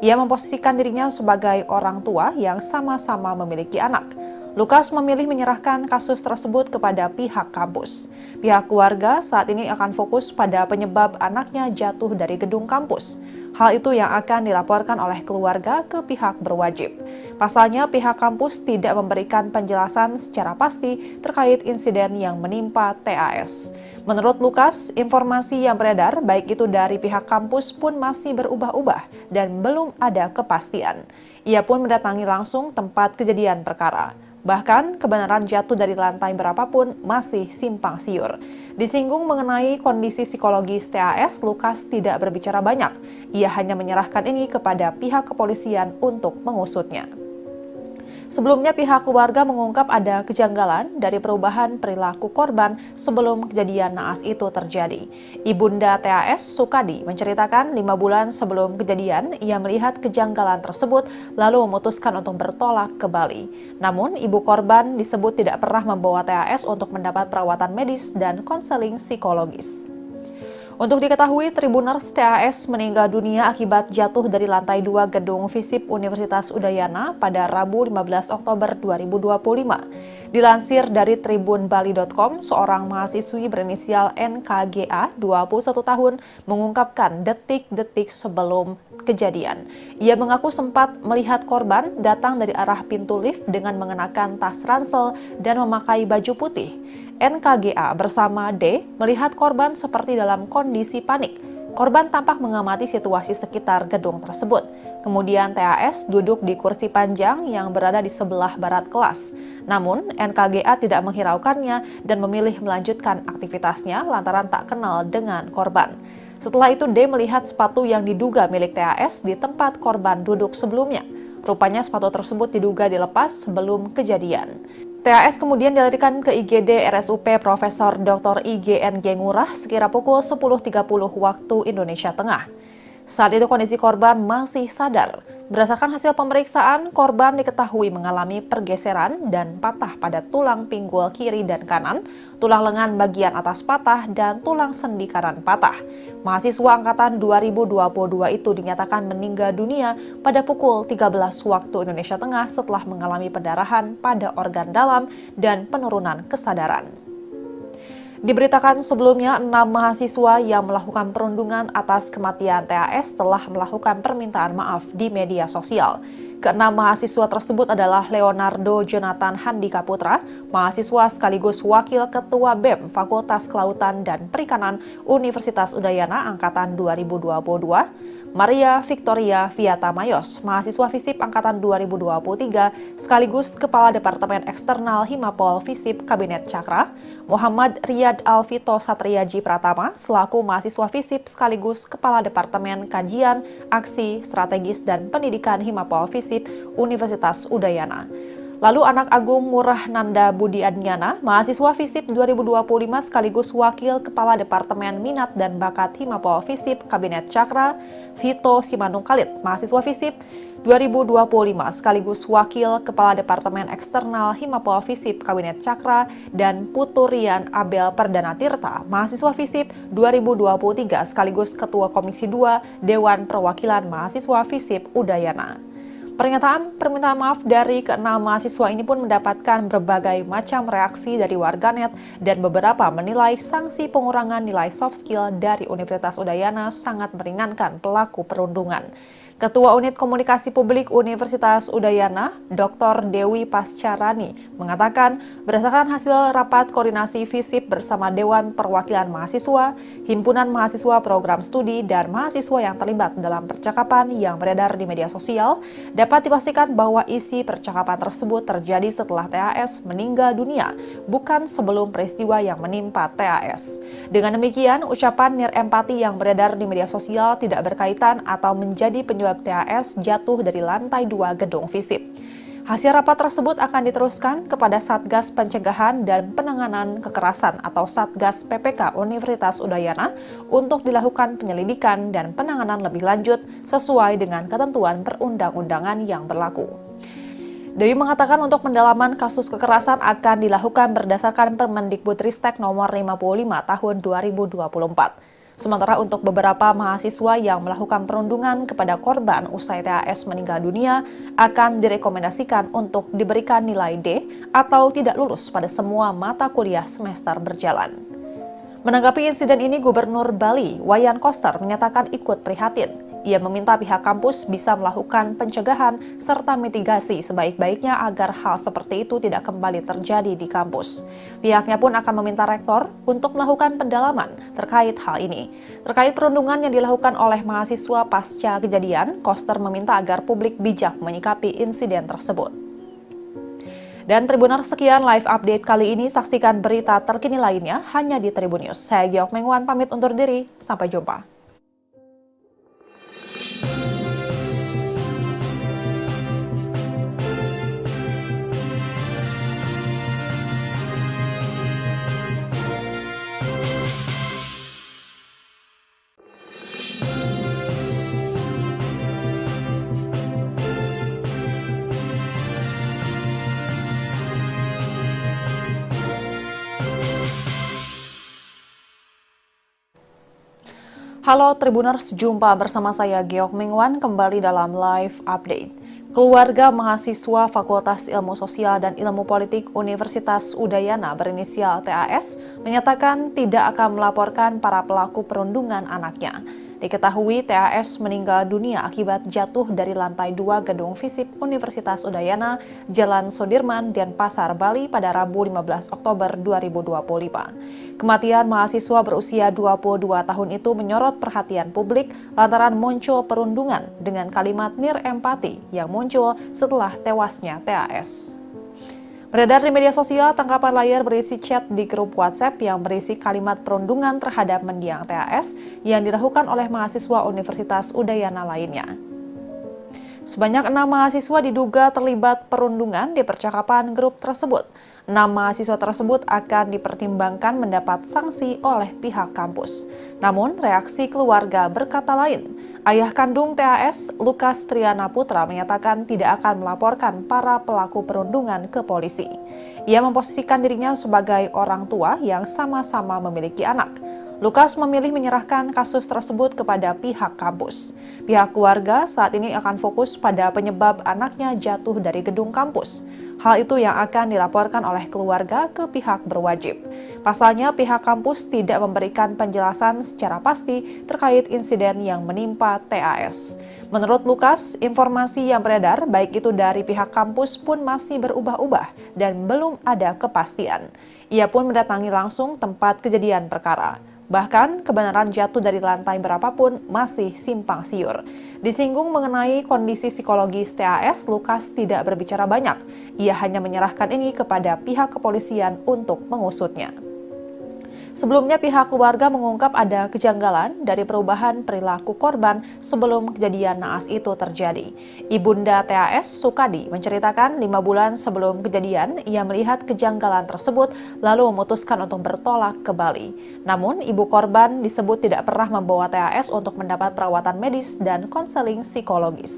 S1: Ia memposisikan dirinya sebagai orang tua yang sama-sama memiliki anak. Lukas memilih menyerahkan kasus tersebut kepada pihak kampus. Pihak keluarga saat ini akan fokus pada penyebab anaknya jatuh dari gedung kampus. Hal itu yang akan dilaporkan oleh keluarga ke pihak berwajib. Pasalnya, pihak kampus tidak memberikan penjelasan secara pasti terkait insiden yang menimpa TAS. Menurut Lukas, informasi yang beredar baik itu dari pihak kampus pun masih berubah-ubah dan belum ada kepastian. Ia pun mendatangi langsung tempat kejadian perkara. Bahkan, kebenaran jatuh dari lantai berapapun masih simpang siur. Disinggung mengenai kondisi psikologis TAS, Lukas tidak berbicara banyak. Ia hanya menyerahkan ini kepada pihak kepolisian untuk mengusutnya. Sebelumnya, pihak keluarga mengungkap ada kejanggalan dari perubahan perilaku korban sebelum kejadian naas itu terjadi. Ibunda TAS, Sukadi, menceritakan 5 bulan sebelum kejadian, ia melihat kejanggalan tersebut lalu memutuskan untuk bertolak ke Bali. Namun, ibu korban disebut tidak pernah membawa TAS untuk mendapat perawatan medis dan konseling psikologis. Untuk diketahui, Tribuners TAS meninggal dunia akibat jatuh dari lantai 2 gedung FISIP Universitas Udayana pada Rabu 15 Oktober 2025. Dilansir dari tribunbali.com, seorang mahasiswi berinisial NKGA, 21 tahun, mengungkapkan detik-detik sebelum kejadian. Ia mengaku sempat melihat korban datang dari arah pintu lift dengan mengenakan tas ransel dan memakai baju putih. NKGA bersama D melihat korban seperti dalam kondisi panik. Korban tampak mengamati situasi sekitar gedung tersebut. Kemudian TAS duduk di kursi panjang yang berada di sebelah barat kelas. Namun, NKGA tidak menghiraukannya dan memilih melanjutkan aktivitasnya lantaran tak kenal dengan korban. Setelah itu, D melihat sepatu yang diduga milik TAS di tempat korban duduk sebelumnya. Rupanya sepatu tersebut diduga dilepas sebelum kejadian. TAS kemudian dilarikan ke IGD RSUP Profesor Dr. IGNG Ngurah sekira pukul 10.30 waktu Indonesia Tengah. Saat itu kondisi korban masih sadar. Berdasarkan hasil pemeriksaan, korban diketahui mengalami pergeseran dan patah pada tulang pinggul kiri dan kanan, tulang lengan bagian atas patah, dan tulang sendi kanan patah. Mahasiswa angkatan 2022 itu dinyatakan meninggal dunia pada pukul 13 waktu Indonesia Tengah setelah mengalami pendarahan pada organ dalam dan penurunan kesadaran. Diberitakan sebelumnya, 6 mahasiswa yang melakukan perundungan atas kematian TAS telah melakukan permintaan maaf di media sosial. Keenam mahasiswa tersebut adalah Leonardo Jonathan Handika Putra, mahasiswa sekaligus Wakil Ketua BEM Fakultas Kelautan dan Perikanan Universitas Udayana Angkatan 2022, Maria Victoria Viata Mayos, mahasiswa FISIP Angkatan 2023, sekaligus Kepala Departemen Eksternal Himapol FISIP Kabinet Cakra, Muhammad Riyad Alvito Satriaji Pratama, selaku mahasiswa FISIP sekaligus Kepala Departemen Kajian, Aksi, Strategis, dan Pendidikan Himapol FISIP Universitas Udayana. Lalu anak Agung Murah Nanda Budi Adnyana, mahasiswa FISIP 2025 sekaligus Wakil Kepala Departemen Minat dan Bakat Himapol FISIP Kabinet Cakra, Vito Simanung Khalid, mahasiswa FISIP 2025 sekaligus Wakil Kepala Departemen Eksternal Himapol FISIP Kabinet Cakra, dan Puturian Abel Perdana Tirta, mahasiswa FISIP 2023 sekaligus Ketua Komisi 2 Dewan Perwakilan Mahasiswa FISIP Udayana. Pernyataan permintaan maaf dari keenam mahasiswa ini pun mendapatkan berbagai macam reaksi dari warganet dan beberapa menilai sanksi pengurangan nilai soft skill dari Universitas Udayana sangat meringankan pelaku perundungan. Ketua Unit Komunikasi Publik Universitas Udayana, Dr. Dewi Pascarani, mengatakan berdasarkan hasil rapat koordinasi FISIP bersama Dewan Perwakilan Mahasiswa, Himpunan Mahasiswa Program Studi, dan mahasiswa yang terlibat dalam percakapan yang beredar di media sosial, dapat dipastikan bahwa isi percakapan tersebut terjadi setelah TAS meninggal dunia, bukan sebelum peristiwa yang menimpa TAS. Dengan demikian, ucapan nirempati yang beredar di media sosial tidak berkaitan atau menjadi penyebab TAS jatuh dari lantai 2 gedung FISIP. Hasil rapat tersebut akan diteruskan kepada Satgas Pencegahan dan Penanganan Kekerasan atau Satgas PPK Universitas Udayana untuk dilakukan penyelidikan dan penanganan lebih lanjut sesuai dengan ketentuan perundang-undangan yang berlaku. Dewi mengatakan untuk pendalaman kasus kekerasan akan dilakukan berdasarkan Permendikbudristek nomor 55 tahun 2024. Sementara untuk beberapa mahasiswa yang melakukan perundungan kepada korban usai TAS meninggal dunia akan direkomendasikan untuk diberikan nilai D atau tidak lulus pada semua mata kuliah semester berjalan. Menanggapi insiden ini, Gubernur Bali, Wayan Koster, menyatakan ikut prihatin. Ia meminta pihak kampus bisa melakukan pencegahan serta mitigasi sebaik-baiknya agar hal seperti itu tidak kembali terjadi di kampus. Pihaknya pun akan meminta rektor untuk melakukan pendalaman terkait hal ini. Terkait perundungan yang dilakukan oleh mahasiswa pasca kejadian, Koster meminta agar publik bijak menyikapi insiden tersebut. Dan Tribuners, sekian live update kali ini. Saksikan berita terkini lainnya hanya di Tribun News. Saya Giok Mengwan pamit undur diri. Sampai jumpa. Halo Tribuners, jumpa bersama saya Geok Mingwan kembali dalam live update. Keluarga mahasiswa Fakultas Ilmu Sosial dan Ilmu Politik Universitas Udayana berinisial TAS menyatakan tidak akan melaporkan para pelaku perundungan anaknya. Diketahui TAS meninggal dunia akibat jatuh dari lantai 2 gedung FISIP Universitas Udayana, Jalan Sudirman, Denpasar, Bali pada Rabu 15 Oktober 2025. Kematian mahasiswa berusia 22 tahun itu menyorot perhatian publik lantaran muncul perundungan dengan kalimat nirempati yang muncul setelah tewasnya TAS. Beredar di media sosial tangkapan layar berisi chat di grup WhatsApp yang berisi kalimat perundungan terhadap mendiang TAS yang dilakukan oleh mahasiswa Universitas Udayana lainnya. Sebanyak 6 mahasiswa diduga terlibat perundungan di percakapan grup tersebut. 6 mahasiswa tersebut akan dipertimbangkan mendapat sanksi oleh pihak kampus. Namun, reaksi keluarga berkata lain. Ayah kandung TAS, Lukas Triana Putra, menyatakan tidak akan melaporkan para pelaku perundungan ke polisi. Ia memposisikan dirinya sebagai orang tua yang sama-sama memiliki anak. Lukas memilih menyerahkan kasus tersebut kepada pihak kampus. Pihak keluarga saat ini akan fokus pada penyebab anaknya jatuh dari gedung kampus. Hal itu yang akan dilaporkan oleh keluarga ke pihak berwajib. Pasalnya, pihak kampus tidak memberikan penjelasan secara pasti terkait insiden yang menimpa TAS. Menurut Lukas, informasi yang beredar baik itu dari pihak kampus pun masih berubah-ubah dan belum ada kepastian. Ia pun mendatangi langsung tempat kejadian perkara. Bahkan, kebenaran jatuh dari lantai berapapun masih simpang siur. Disinggung mengenai kondisi psikologis TAS, Lukas tidak berbicara banyak. Ia hanya menyerahkan ini kepada pihak kepolisian untuk mengusutnya. Sebelumnya pihak keluarga mengungkap ada kejanggalan dari perubahan perilaku korban sebelum kejadian naas itu terjadi. Ibunda TAS, Sukadi, menceritakan 5 bulan sebelum kejadian ia melihat kejanggalan tersebut lalu memutuskan untuk bertolak ke Bali. Namun ibu korban disebut tidak pernah membawa TAS untuk mendapat perawatan medis dan konseling psikologis.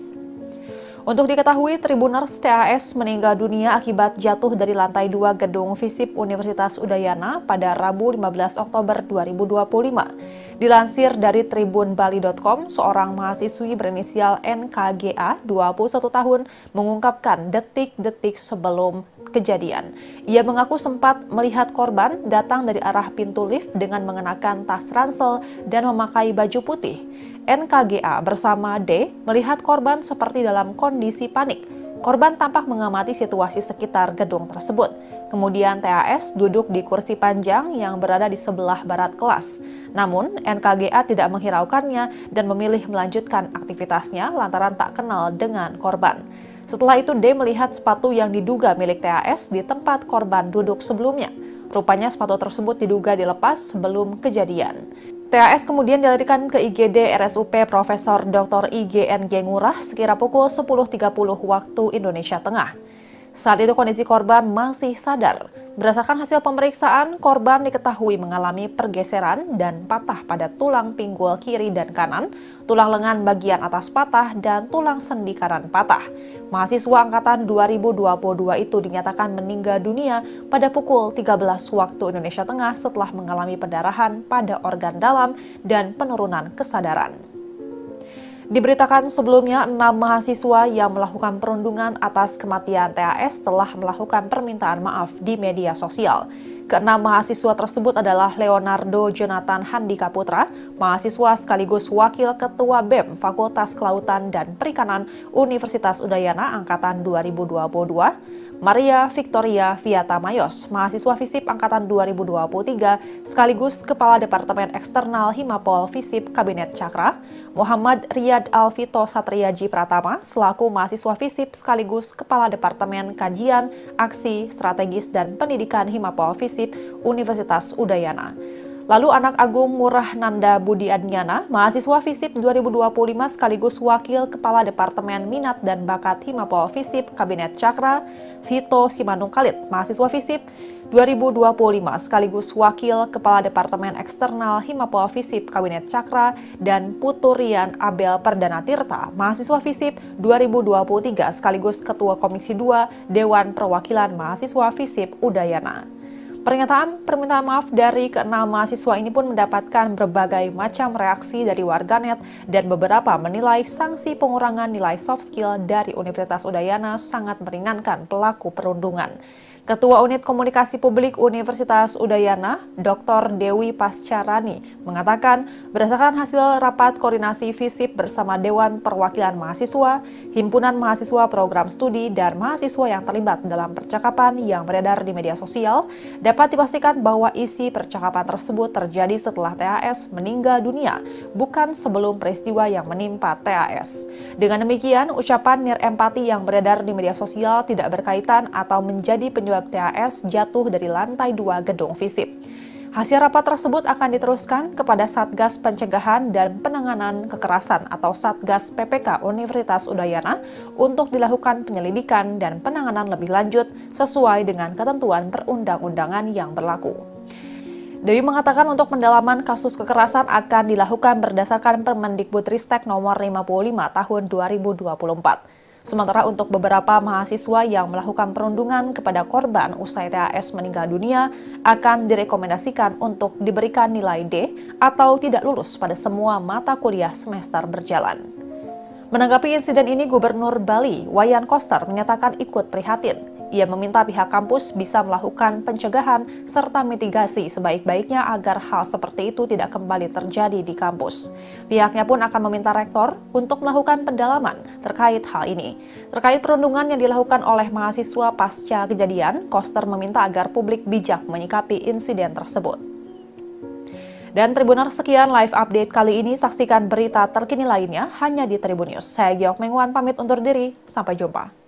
S1: Untuk diketahui, Tribuners, TAS meninggal dunia akibat jatuh dari lantai 2 gedung FISIP Universitas Udayana pada Rabu 15 Oktober 2025. Dilansir dari tribunbali.com, seorang mahasiswi berinisial NKGA, 21 tahun, mengungkapkan detik-detik sebelum kejadian. Ia mengaku sempat melihat korban datang dari arah pintu lift dengan mengenakan tas ransel dan memakai baju putih. NKGA bersama D melihat korban seperti dalam kondisi panik. Korban tampak mengamati situasi sekitar gedung tersebut. Kemudian TAS duduk di kursi panjang yang berada di sebelah barat kelas. Namun NKGA tidak menghiraukannya dan memilih melanjutkan aktivitasnya lantaran tak kenal dengan korban. Setelah itu D melihat sepatu yang diduga milik TAS di tempat korban duduk sebelumnya. Rupanya sepatu tersebut diduga dilepas sebelum kejadian. TAS kemudian dilarikan ke IGD RSUP Profesor Dr. IGNG Ngurah sekira pukul 10.30 waktu Indonesia Tengah. Saat itu kondisi korban masih sadar. Berdasarkan hasil pemeriksaan, korban diketahui mengalami pergeseran dan patah pada tulang pinggul kiri dan kanan, tulang lengan bagian atas patah, dan tulang sendi kanan patah. Mahasiswa angkatan 2022 itu dinyatakan meninggal dunia pada pukul 13 waktu Indonesia Tengah setelah mengalami pendarahan pada organ dalam dan penurunan kesadaran. Diberitakan sebelumnya, 6 mahasiswa yang melakukan perundungan atas kematian TAS telah melakukan permintaan maaf di media sosial. Ke-6 mahasiswa tersebut adalah Leonardo Jonathan Handika Putra, mahasiswa sekaligus Wakil Ketua BEM Fakultas Kelautan dan Perikanan Universitas Udayana Angkatan 2022, Maria Victoria Viata Mayos, mahasiswa FISIP Angkatan 2023, sekaligus Kepala Departemen Eksternal Himapol FISIP Kabinet Cakra, Muhammad Riyad Alvito Satriaji Pratama, selaku mahasiswa FISIP sekaligus Kepala Departemen Kajian, Aksi, Strategis, dan Pendidikan Himapol FISIP Universitas Udayana. Lalu anak Agung Murah Nanda Budi Adnyana, mahasiswa FISIP 2025 sekaligus Wakil Kepala Departemen Minat dan Bakat Himapol FISIP Kabinet Cakra, Vito Simanung Khalid, mahasiswa FISIP 2025 sekaligus Wakil Kepala Departemen Eksternal Himapol FISIP Kabinet Cakra, dan Puturian Abel Perdana Tirta, mahasiswa FISIP 2023 sekaligus Ketua Komisi 2 Dewan Perwakilan Mahasiswa FISIP Udayana. Pernyataan permintaan maaf dari keenam mahasiswa ini pun mendapatkan berbagai macam reaksi dari warganet dan beberapa menilai sanksi pengurangan nilai soft skill dari Universitas Udayana sangat meringankan pelaku perundungan. Ketua Unit Komunikasi Publik Universitas Udayana, Dr. Dewi Pascarani, mengatakan berdasarkan hasil rapat koordinasi FISIP bersama Dewan Perwakilan Mahasiswa, Himpunan Mahasiswa Program Studi, dan mahasiswa yang terlibat dalam percakapan yang beredar di media sosial, dapat dipastikan bahwa isi percakapan tersebut terjadi setelah TAS meninggal dunia, bukan sebelum peristiwa yang menimpa TAS. Dengan demikian, ucapan nirempati yang beredar di media sosial tidak berkaitan atau menjadi penyebab TAS jatuh dari lantai 2 gedung FISIP. Hasil rapat tersebut akan diteruskan kepada Satgas Pencegahan dan Penanganan Kekerasan atau Satgas PPK Universitas Udayana untuk dilakukan penyelidikan dan penanganan lebih lanjut sesuai dengan ketentuan perundang-undangan yang berlaku. Dewi mengatakan untuk pendalaman kasus kekerasan akan dilakukan berdasarkan Permendikbudristek nomor 55 tahun 2024. Sementara untuk beberapa mahasiswa yang melakukan perundungan kepada korban usai TAS meninggal dunia akan direkomendasikan untuk diberikan nilai D atau tidak lulus pada semua mata kuliah semester berjalan. Menanggapi insiden ini, Gubernur Bali, Wayan Koster, menyatakan ikut prihatin. Ia meminta pihak kampus bisa melakukan pencegahan serta mitigasi sebaik-baiknya agar hal seperti itu tidak kembali terjadi di kampus. Pihaknya pun akan meminta rektor untuk melakukan pendalaman terkait hal ini. Terkait perundungan yang dilakukan oleh mahasiswa pasca kejadian, Koster meminta agar publik bijak menyikapi insiden tersebut. Dan Tribuners, sekian live update kali ini. Saksikan berita terkini lainnya hanya di Tribun News. Saya Giok Mengwan pamit undur diri. Sampai jumpa.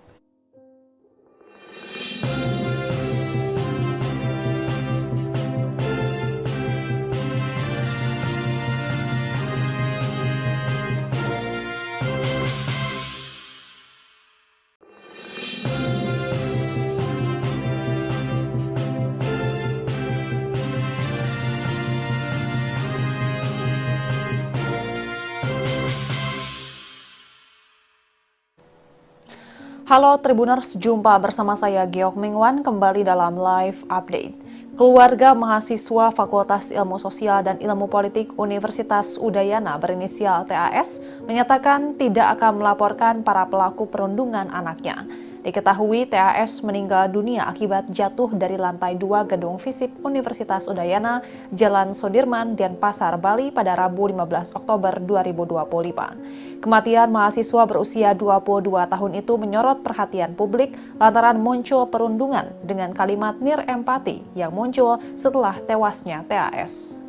S1: Halo Tribuners, jumpa bersama saya Giok Mengwan kembali dalam live update. Keluarga mahasiswa Fakultas Ilmu Sosial dan Ilmu Politik Universitas Udayana berinisial TAS menyatakan tidak akan melaporkan para pelaku perundungan anaknya. Diketahui TAS meninggal dunia akibat jatuh dari lantai 2 gedung FISIP Universitas Udayana, Jalan Sudirman, Denpasar, Bali pada Rabu 15 Oktober 2025. Kematian mahasiswa berusia 22 tahun itu menyorot perhatian publik lantaran muncul perundungan dengan kalimat nirempati yang muncul setelah tewasnya TAS.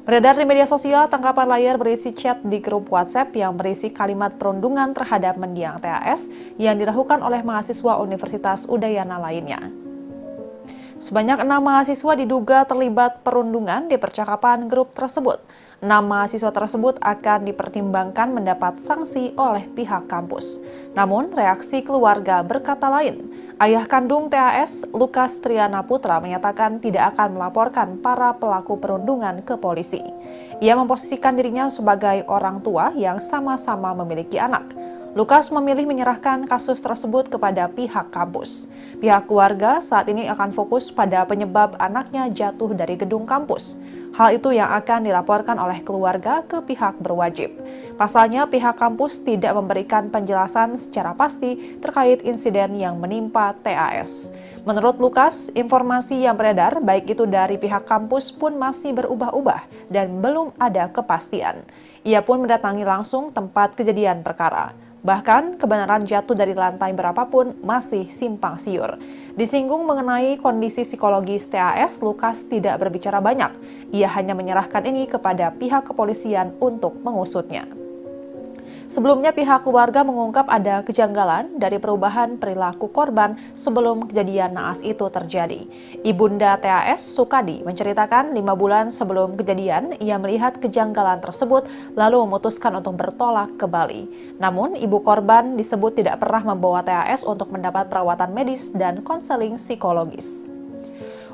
S1: Beredar di media sosial, tangkapan layar berisi chat di grup WhatsApp yang berisi kalimat perundungan terhadap mendiang TAS yang dilakukan oleh mahasiswa Universitas Udayana lainnya. Sebanyak 6 mahasiswa diduga terlibat perundungan di percakapan grup tersebut. 6 mahasiswa tersebut akan dipertimbangkan mendapat sanksi oleh pihak kampus. Namun, reaksi keluarga berkata lain. Ayah kandung TAS, Lukas Triana Putra, menyatakan tidak akan melaporkan para pelaku perundungan ke polisi. Ia memposisikan dirinya sebagai orang tua yang sama-sama memiliki anak. Lukas memilih menyerahkan kasus tersebut kepada pihak kampus. Pihak keluarga saat ini akan fokus pada penyebab anaknya jatuh dari gedung kampus. Hal itu yang akan dilaporkan oleh keluarga ke pihak berwajib. Pasalnya, pihak kampus tidak memberikan penjelasan secara pasti terkait insiden yang menimpa TAS. Menurut Lukas, informasi yang beredar baik itu dari pihak kampus pun masih berubah-ubah dan belum ada kepastian. Ia pun mendatangi langsung tempat kejadian perkara. Bahkan, kebenaran jatuh dari lantai berapapun masih simpang siur. Disinggung mengenai kondisi psikologis TAS, Lukas tidak berbicara banyak. Ia hanya menyerahkan ini kepada pihak kepolisian untuk mengusutnya. Sebelumnya, pihak keluarga mengungkap ada kejanggalan dari perubahan perilaku korban sebelum kejadian naas itu terjadi. Ibunda TAS, Sukadi, menceritakan 5 bulan sebelum kejadian, ia melihat kejanggalan tersebut lalu memutuskan untuk bertolak ke Bali. Namun, ibu korban disebut tidak pernah membawa TAS untuk mendapat perawatan medis dan konseling psikologis.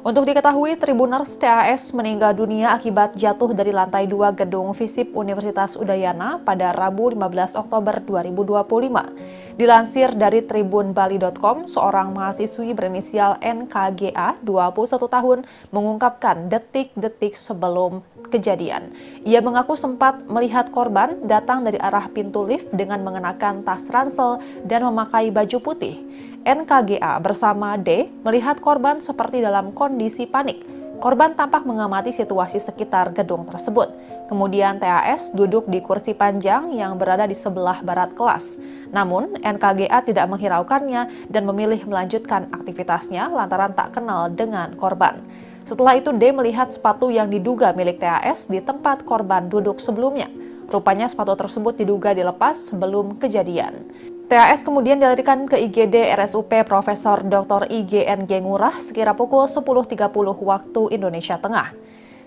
S1: Untuk diketahui, Tribuners, TAS meninggal dunia akibat jatuh dari lantai 2 gedung FISIP Universitas Udayana pada Rabu 15 Oktober 2025. Dilansir dari tribunbali.com, seorang mahasiswi berinisial NKGA, 21 tahun, mengungkapkan detik-detik sebelum kejadian. Ia mengaku sempat melihat korban datang dari arah pintu lift dengan mengenakan tas ransel dan memakai baju putih. NKGA bersama D melihat korban seperti dalam kondisi panik. Korban tampak mengamati situasi sekitar gedung tersebut. Kemudian TAS duduk di kursi panjang yang berada di sebelah barat kelas. Namun, NKGA tidak menghiraukannya dan memilih melanjutkan aktivitasnya lantaran tak kenal dengan korban. Setelah itu, D melihat sepatu yang diduga milik TAS di tempat korban duduk sebelumnya. Rupanya sepatu tersebut diduga dilepas sebelum kejadian. TAS kemudian dilarikan ke IGD RSUP Profesor Dr. IGNG Ngurah sekira pukul 10.30 waktu Indonesia Tengah.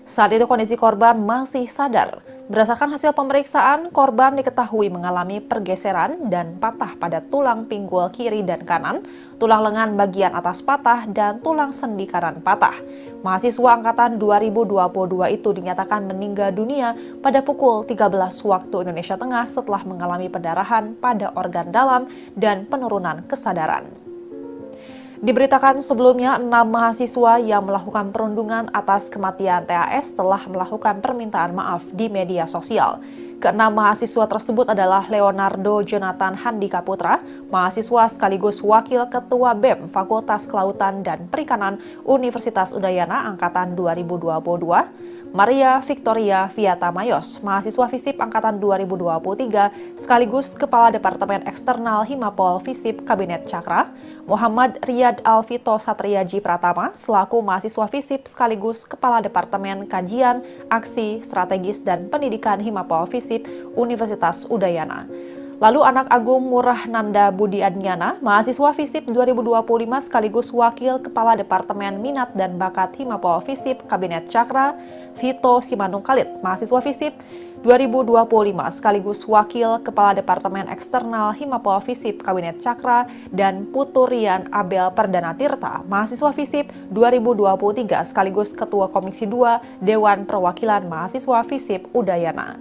S1: Saat itu kondisi korban masih sadar. Berdasarkan hasil pemeriksaan, korban diketahui mengalami pergeseran dan patah pada tulang pinggul kiri dan kanan, tulang lengan bagian atas patah, dan tulang sendi kanan patah. Mahasiswa angkatan 2022 itu dinyatakan meninggal dunia pada pukul 13 waktu Indonesia Tengah setelah mengalami pendarahan pada organ dalam dan penurunan kesadaran. Diberitakan sebelumnya, 6 mahasiswa yang melakukan perundungan atas kematian TAS telah melakukan permintaan maaf di media sosial. Keenam mahasiswa tersebut adalah Leonardo Jonathan Handika Putra, mahasiswa sekaligus Wakil Ketua BEM Fakultas Kelautan dan Perikanan Universitas Udayana Angkatan 2022, Maria Victoria Viata Mayos, mahasiswa FISIP Angkatan 2023, sekaligus Kepala Departemen Eksternal Himapol FISIP Kabinet Cakra, Muhammad Riyad Alvito Satriaji Pratama, selaku mahasiswa FISIP sekaligus Kepala Departemen Kajian, Aksi, Strategis, dan Pendidikan Himapol FISIP Universitas Udayana. Lalu anak Agung Murah Nanda Budi Adnyana, mahasiswa FISIP 2025 sekaligus Wakil Kepala Departemen Minat dan Bakat Himapol FISIP Kabinet Cakra, Vito Simanung Khalid, mahasiswa FISIP 2025 sekaligus Wakil Kepala Departemen Eksternal Himapol FISIP Kabinet Cakra, dan Puturian Abel Perdana Tirta, mahasiswa FISIP 2023 sekaligus Ketua Komisi 2 Dewan Perwakilan Mahasiswa FISIP Udayana.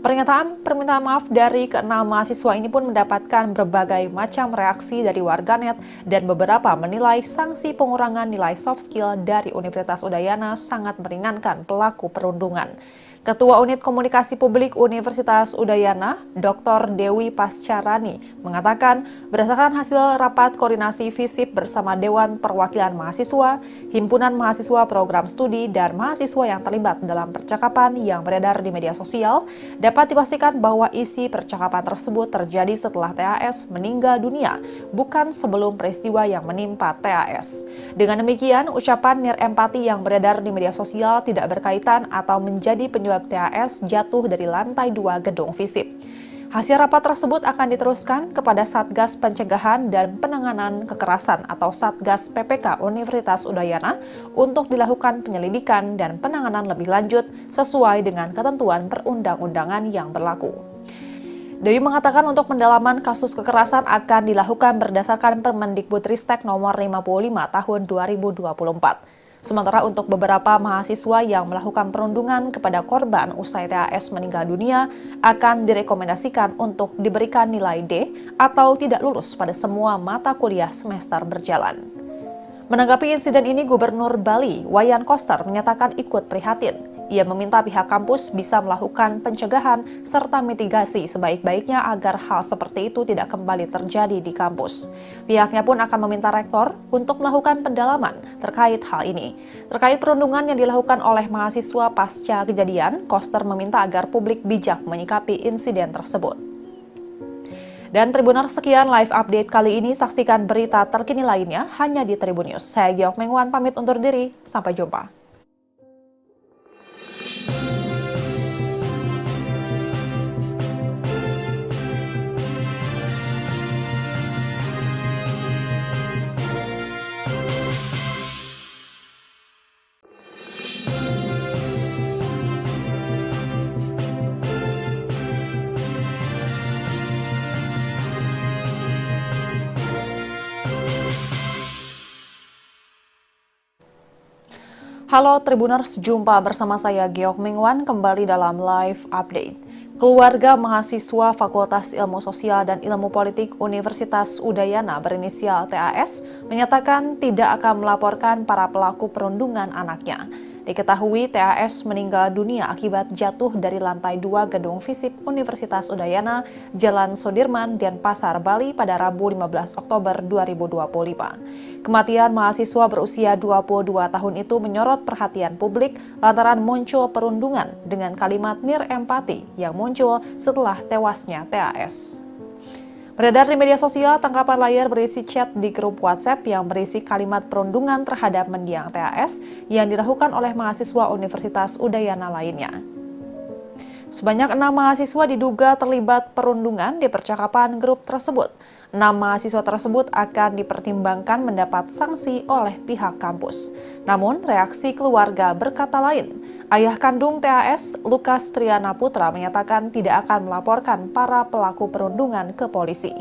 S1: Pernyataan permintaan maaf dari keenam mahasiswa ini pun mendapatkan berbagai macam reaksi dari warganet dan beberapa menilai sanksi pengurangan nilai soft skill dari Universitas Udayana sangat meringankan pelaku perundungan. Ketua Unit Komunikasi Publik Universitas Udayana, Dr. Dewi Pascarani, mengatakan berdasarkan hasil rapat koordinasi FISIP bersama Dewan Perwakilan Mahasiswa, Himpunan Mahasiswa Program Studi, dan mahasiswa yang terlibat dalam percakapan yang beredar di media sosial, dapat dipastikan bahwa isi percakapan tersebut terjadi setelah TAS meninggal dunia, bukan sebelum peristiwa yang menimpa TAS. Dengan demikian, ucapan nirempati yang beredar di media sosial tidak berkaitan atau menjadi penyebab TAS jatuh dari lantai 2 gedung FISIP. Hasil rapat tersebut akan diteruskan kepada Satgas Pencegahan dan Penanganan Kekerasan atau Satgas PPK Universitas Udayana untuk dilakukan penyelidikan dan penanganan lebih lanjut sesuai dengan ketentuan perundang-undangan yang berlaku. Dewi mengatakan untuk pendalaman kasus kekerasan akan dilakukan berdasarkan Permendikbudristek nomor 55 tahun 2024. Sementara untuk beberapa mahasiswa yang melakukan perundungan kepada korban usai TAS meninggal dunia akan direkomendasikan untuk diberikan nilai D atau tidak lulus pada semua mata kuliah semester berjalan. Menanggapi insiden ini, Gubernur Bali, Wayan Koster, menyatakan ikut prihatin. Ia meminta pihak kampus bisa melakukan pencegahan serta mitigasi sebaik-baiknya agar hal seperti itu tidak kembali terjadi di kampus. Pihaknya pun akan meminta rektor untuk melakukan pendalaman terkait hal ini. Terkait perundungan yang dilakukan oleh mahasiswa pasca kejadian, Koster meminta agar publik bijak menyikapi insiden tersebut. Dan Tribuners, sekian live update kali ini. Saksikan berita terkini lainnya hanya di Tribun News. Saya Giok Mengwan pamit undur diri. Sampai jumpa. Halo Tribuners, jumpa bersama saya Geok Mingwan kembali dalam live update. Keluarga mahasiswa Fakultas Ilmu Sosial dan Ilmu Politik Universitas Udayana berinisial TAS menyatakan tidak akan melaporkan para pelaku perundungan anaknya. Diketahui TAS meninggal dunia akibat jatuh dari lantai 2 gedung FISIP Universitas Udayana, Jalan Sudirman, Denpasar, Bali pada Rabu 15 Oktober 2025. Kematian mahasiswa berusia 22 tahun itu menyorot perhatian publik lantaran muncul perundungan dengan kalimat nirempati yang muncul setelah tewasnya TAS. Beredar di media sosial tangkapan layar berisi chat di grup WhatsApp yang berisi kalimat perundungan terhadap mendiang TAS yang dilakukan oleh mahasiswa Universitas Udayana lainnya. Sebanyak 6 mahasiswa diduga terlibat perundungan di percakapan grup tersebut. 6 mahasiswa tersebut akan dipertimbangkan mendapat sanksi oleh pihak kampus. Namun, reaksi keluarga berkata lain. Ayah kandung TAS, Lukas Triana Putra, menyatakan tidak akan melaporkan para pelaku perundungan ke polisi.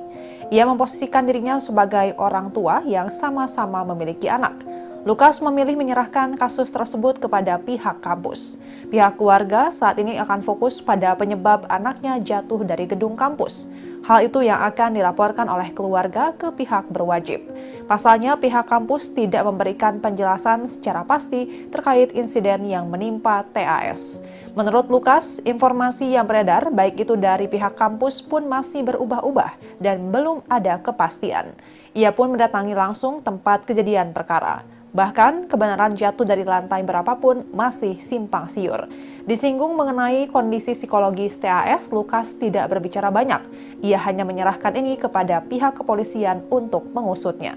S1: Ia memposisikan dirinya sebagai orang tua yang sama-sama memiliki anak. Lukas memilih menyerahkan kasus tersebut kepada pihak kampus. Pihak keluarga saat ini akan fokus pada penyebab anaknya jatuh dari gedung kampus. Hal itu yang akan dilaporkan oleh keluarga ke pihak berwajib. Pasalnya, pihak kampus tidak memberikan penjelasan secara pasti terkait insiden yang menimpa TAS. Menurut Lukas, informasi yang beredar baik itu dari pihak kampus pun masih berubah-ubah dan belum ada kepastian. Ia pun mendatangi langsung tempat kejadian perkara. Bahkan, kebenaran jatuh dari lantai berapapun masih simpang siur. Disinggung mengenai kondisi psikologis TAS, Lukas tidak berbicara banyak. Ia hanya menyerahkan ini kepada pihak kepolisian untuk mengusutnya.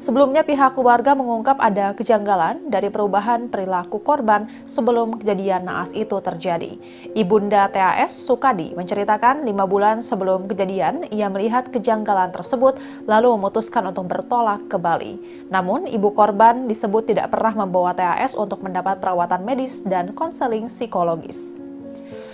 S1: Sebelumnya pihak keluarga mengungkap ada kejanggalan dari perubahan perilaku korban sebelum kejadian naas itu terjadi. Ibunda TAS, Sukadi, menceritakan 5 bulan sebelum kejadian ia melihat kejanggalan tersebut lalu memutuskan untuk bertolak ke Bali. Namun ibu korban disebut tidak pernah membawa TAS untuk mendapat perawatan medis dan konseling psikologis.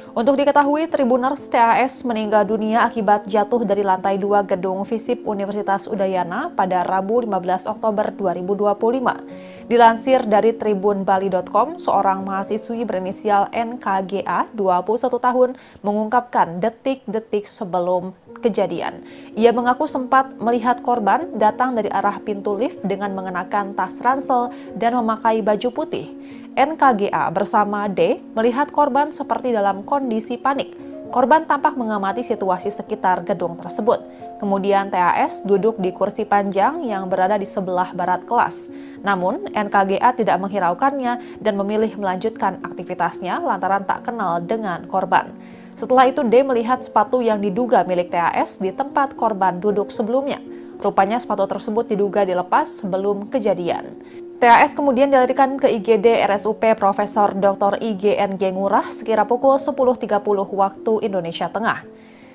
S1: Untuk diketahui, Tribuners TAS meninggal dunia akibat jatuh dari lantai 2 gedung FISIP Universitas Udayana pada Rabu 15 Oktober 2025. Dilansir dari tribunbali.com, seorang mahasiswi berinisial NKGA, 21 tahun, mengungkapkan detik-detik sebelum kejadian. Ia mengaku sempat melihat korban datang dari arah pintu lift dengan mengenakan tas ransel dan memakai baju putih. NKGA bersama D melihat korban seperti dalam kondisi panik. Korban tampak mengamati situasi sekitar gedung tersebut. Kemudian TAS duduk di kursi panjang yang berada di sebelah barat kelas. Namun NKGA tidak menghiraukannya dan memilih melanjutkan aktivitasnya lantaran tak kenal dengan korban. Setelah itu D melihat sepatu yang diduga milik TAS di tempat korban duduk sebelumnya. Rupanya sepatu tersebut diduga dilepas sebelum kejadian. TAS kemudian dilarikan ke IGD RSUP Profesor Dr. IGNG Ngurah sekira pukul 10.30 waktu Indonesia Tengah.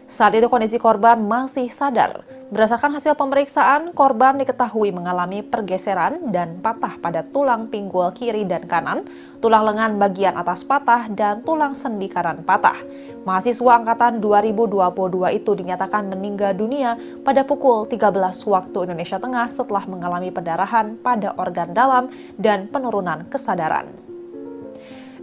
S1: Saat itu kondisi korban masih sadar. Berdasarkan hasil pemeriksaan, korban diketahui mengalami pergeseran dan patah pada tulang pinggul kiri dan kanan, tulang lengan bagian atas patah, dan tulang sendi kanan patah. Mahasiswa angkatan 2022 itu dinyatakan meninggal dunia pada pukul 13 waktu Indonesia Tengah setelah mengalami pendarahan pada organ dalam dan penurunan kesadaran.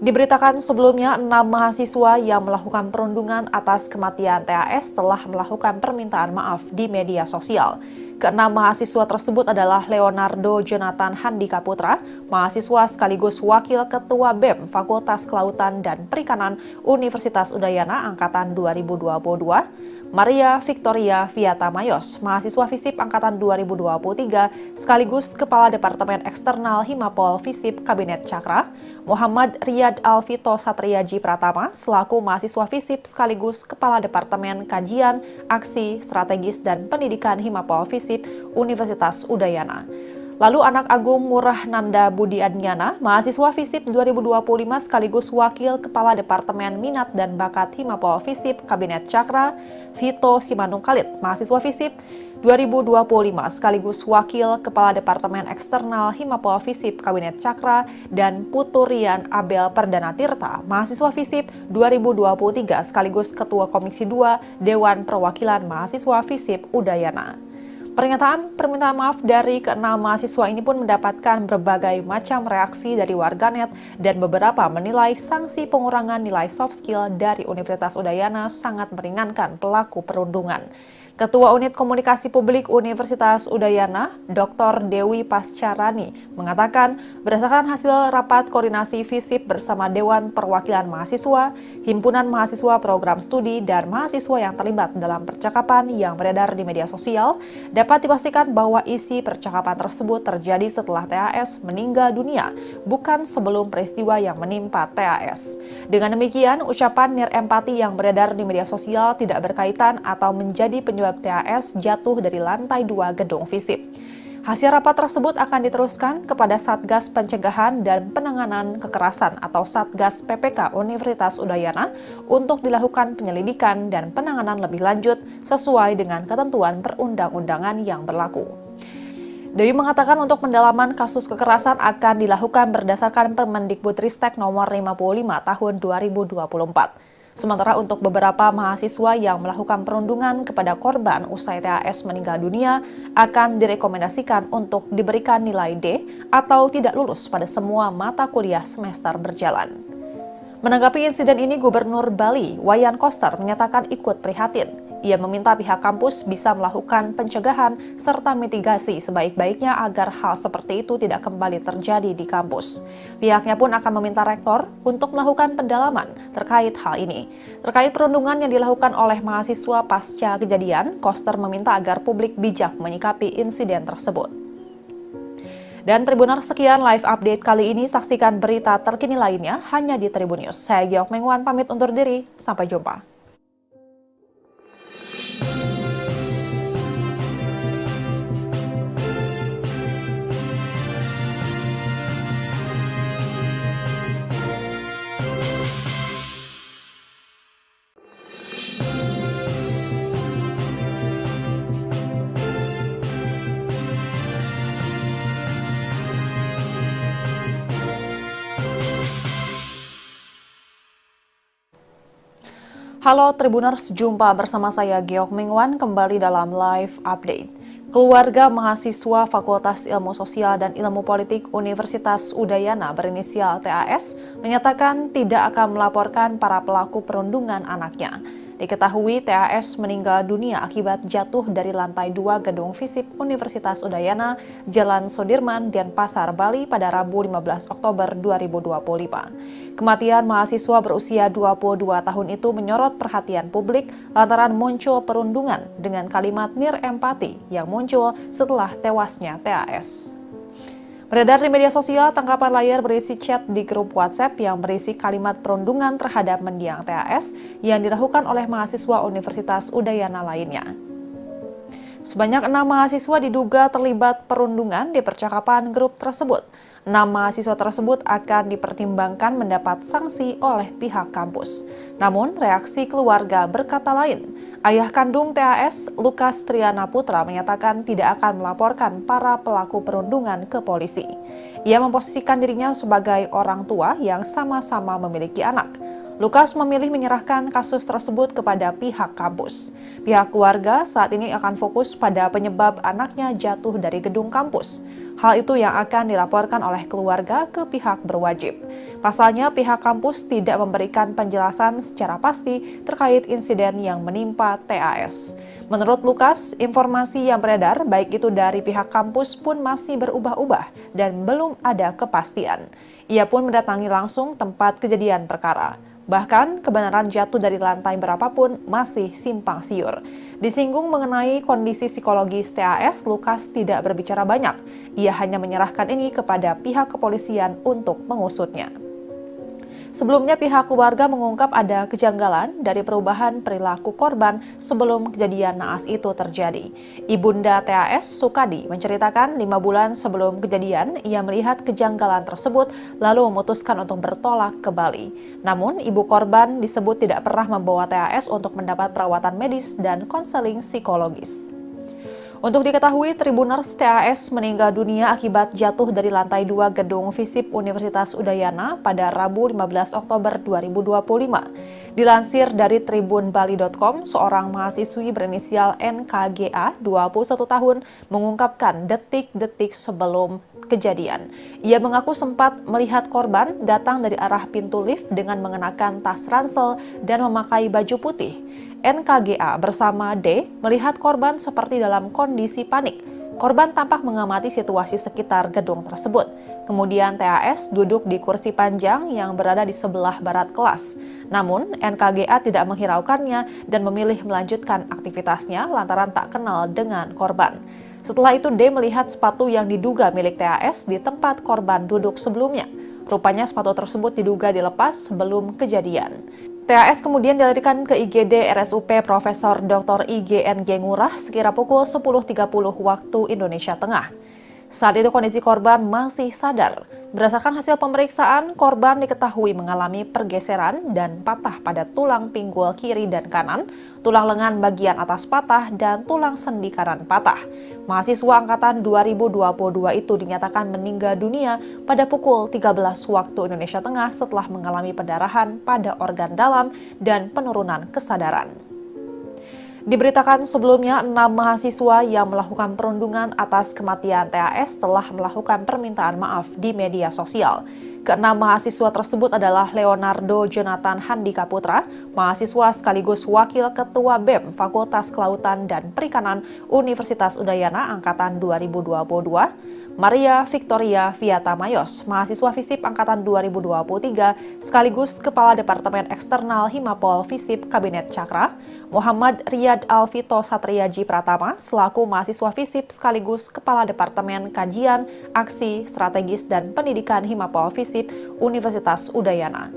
S1: Diberitakan sebelumnya, 6 mahasiswa yang melakukan perundungan atas kematian TAS telah melakukan permintaan maaf di media sosial. Ke-6 mahasiswa tersebut adalah Leonardo Jonathan Handika Putra, mahasiswa sekaligus Wakil Ketua BEM Fakultas Kelautan dan Perikanan Universitas Udayana Angkatan 2022, Maria Victoria Viata Mayos, mahasiswa FISIP Angkatan 2023, sekaligus Kepala Departemen Eksternal Himapol FISIP Kabinet Cakra, Muhammad Riyad Alvito Satriaji Pratama, selaku mahasiswa FISIP sekaligus Kepala Departemen Kajian, Aksi, Strategis, dan Pendidikan Himapol FISIP Universitas Udayana. Lalu anak Agung Murah Nanda Budi Adnyana, mahasiswa FISIP 2025 sekaligus Wakil Kepala Departemen Minat dan Bakat Himapol FISIP Kabinet Cakra, Vito Simanung Khalid, mahasiswa FISIP 2025 sekaligus Wakil Kepala Departemen Eksternal Himapol FISIP Kabinet Cakra, dan Putu Rian Abel Perdana Tirta, mahasiswa FISIP 2023 sekaligus Ketua Komisi 2 Dewan Perwakilan Mahasiswa FISIP Udayana. Pernyataan permintaan maaf dari keenam mahasiswa ini pun mendapatkan berbagai macam reaksi dari warganet dan beberapa menilai sanksi pengurangan nilai soft skill dari Universitas Udayana sangat meringankan pelaku perundungan. Ketua Unit Komunikasi Publik Universitas Udayana, Dr. Dewi Pascarani, mengatakan berdasarkan hasil rapat koordinasi FISIP bersama Dewan Perwakilan Mahasiswa, Himpunan Mahasiswa Program Studi, dan mahasiswa yang terlibat dalam percakapan yang beredar di media sosial, dapat dipastikan bahwa isi percakapan tersebut terjadi setelah TAS meninggal dunia, bukan sebelum peristiwa yang menimpa TAS. Dengan demikian, ucapan nirempati yang beredar di media sosial tidak berkaitan atau menjadi penyebab TAS jatuh dari lantai 2 gedung FISIP. Hasil rapat tersebut akan diteruskan kepada Satgas Pencegahan dan Penanganan Kekerasan atau Satgas PPK Universitas Udayana untuk dilakukan penyelidikan dan penanganan lebih lanjut sesuai dengan ketentuan perundang-undangan yang berlaku. Dewi mengatakan untuk pendalaman kasus kekerasan akan dilakukan berdasarkan Permendikbudristek nomor 55 tahun 2024. Sementara untuk beberapa mahasiswa yang melakukan perundungan kepada korban usai TAS meninggal dunia akan direkomendasikan untuk diberikan nilai D atau tidak lulus pada semua mata kuliah semester berjalan. Menanggapi insiden ini, Gubernur Bali, Wayan Koster, menyatakan ikut prihatin. Ia meminta pihak kampus bisa melakukan pencegahan serta mitigasi sebaik-baiknya agar hal seperti itu tidak kembali terjadi di kampus. Pihaknya pun akan meminta rektor untuk melakukan pendalaman terkait hal ini. Terkait perundungan yang dilakukan oleh mahasiswa pasca kejadian, Koster meminta agar publik bijak menyikapi insiden tersebut. Dan Tribuners, sekian live update kali ini. Saksikan berita terkini lainnya hanya di Tribun News. Saya Giok Mengwan pamit undur diri. Sampai jumpa. Halo Tribuners, jumpa bersama saya Giok Mengwan kembali dalam live update. Keluarga mahasiswa Fakultas Ilmu Sosial dan Ilmu Politik Universitas Udayana berinisial TAS menyatakan tidak akan melaporkan para pelaku perundungan anaknya. Diketahui TAS meninggal dunia akibat jatuh dari lantai 2 gedung FISIP Universitas Udayana, Jalan Sudirman, Denpasar, Bali pada Rabu 15 Oktober 2025. Kematian mahasiswa berusia 22 tahun itu menyorot perhatian publik lantaran muncul perundungan dengan kalimat nirempati yang muncul setelah tewasnya TAS. Beredar di media sosial, tangkapan layar berisi chat di grup WhatsApp yang berisi kalimat perundungan terhadap mendiang TAS yang dilakukan oleh mahasiswa Universitas Udayana lainnya. Sebanyak 6 mahasiswa diduga terlibat perundungan di percakapan grup tersebut. 6 mahasiswa tersebut akan dipertimbangkan mendapat sanksi oleh pihak kampus. Namun, reaksi keluarga berkata lain. Ayah kandung TAS, Lukas Triana Putra, menyatakan tidak akan melaporkan para pelaku perundungan ke polisi. Ia memposisikan dirinya sebagai orang tua yang sama-sama memiliki anak. Lukas memilih menyerahkan kasus tersebut kepada pihak kampus. Pihak keluarga saat ini akan fokus pada penyebab anaknya jatuh dari gedung kampus. Hal itu yang akan dilaporkan oleh keluarga ke pihak berwajib. Pasalnya, pihak kampus tidak memberikan penjelasan secara pasti terkait insiden yang menimpa TAS. Menurut Lukas, informasi yang beredar baik itu dari pihak kampus pun masih berubah-ubah dan belum ada kepastian. Ia pun mendatangi langsung tempat kejadian perkara. Bahkan, kebenaran jatuh dari lantai berapapun masih simpang siur. Disinggung mengenai kondisi psikologis TAS, Lukas tidak berbicara banyak. Ia hanya menyerahkan ini kepada pihak kepolisian untuk mengusutnya. Sebelumnya, pihak keluarga mengungkap ada kejanggalan dari perubahan perilaku korban sebelum kejadian naas itu terjadi. Ibunda TAS, Sukadi, menceritakan 5 bulan sebelum kejadian, ia melihat kejanggalan tersebut lalu memutuskan untuk bertolak ke Bali. Namun, ibu korban disebut tidak pernah membawa TAS untuk mendapat perawatan medis dan konseling psikologis. Untuk diketahui, Tribuners, TAS meninggal dunia akibat jatuh dari lantai 2 gedung FISIP Universitas Udayana pada Rabu 15 Oktober 2025. Dilansir dari tribunbali.com, seorang mahasiswi berinisial NKGA, 21 tahun, mengungkapkan detik-detik sebelum kejadian. Ia mengaku sempat melihat korban datang dari arah pintu lift dengan mengenakan tas ransel dan memakai baju putih. NKGA bersama D melihat korban seperti dalam kondisi panik. Korban tampak mengamati situasi sekitar gedung tersebut. Kemudian TAS duduk di kursi panjang yang berada di sebelah barat kelas. Namun, NKGA tidak menghiraukannya dan memilih melanjutkan aktivitasnya lantaran tak kenal dengan korban. Setelah itu, D melihat sepatu yang diduga milik TAS di tempat korban duduk sebelumnya. Rupanya sepatu tersebut diduga dilepas sebelum kejadian. TAS kemudian dilarikan ke IGD RSUP Profesor Dr. IGNG Ngurah sekira pukul 10.30 waktu Indonesia Tengah. Saat itu kondisi korban masih sadar. Berdasarkan hasil pemeriksaan, korban diketahui mengalami pergeseran dan patah pada tulang pinggul kiri dan kanan, tulang lengan bagian atas patah, dan tulang sendi kanan patah. Mahasiswa angkatan 2022 itu dinyatakan meninggal dunia pada pukul 13 waktu Indonesia Tengah setelah mengalami pendarahan pada organ dalam dan penurunan kesadaran. Diberitakan sebelumnya, 6 mahasiswa yang melakukan perundungan atas kematian TAS telah melakukan permintaan maaf di media sosial. Keenam mahasiswa tersebut adalah Leonardo Jonathan Handika Putra, mahasiswa sekaligus Wakil Ketua BEM Fakultas Kelautan dan Perikanan Universitas Udayana Angkatan 2022, Maria Victoria Viata Mayos, mahasiswa FISIP Angkatan 2023, sekaligus Kepala Departemen Eksternal Himapol FISIP Kabinet Cakra, Muhammad Riyad Alvito Satriaji Pratama, selaku mahasiswa FISIP sekaligus Kepala Departemen Kajian, Aksi, Strategis, dan Pendidikan Himapol FISIP Universitas Udayana.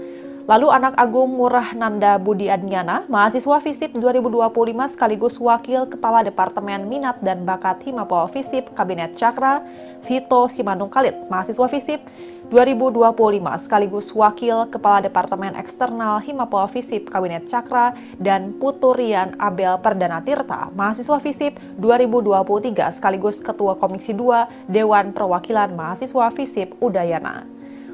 S1: Lalu anak Agung Murah Nanda Budi Adnyana, mahasiswa FISIP 2025 sekaligus Wakil Kepala Departemen Minat dan Bakat Himapol FISIP Kabinet Cakra, Vito Simanung Khalid, mahasiswa FISIP 2025 sekaligus Wakil Kepala Departemen Eksternal Himapol FISIP Kabinet Cakra, dan Puturian Abel Perdana Tirta, mahasiswa FISIP 2023 sekaligus Ketua Komisi 2 Dewan Perwakilan Mahasiswa FISIP Udayana.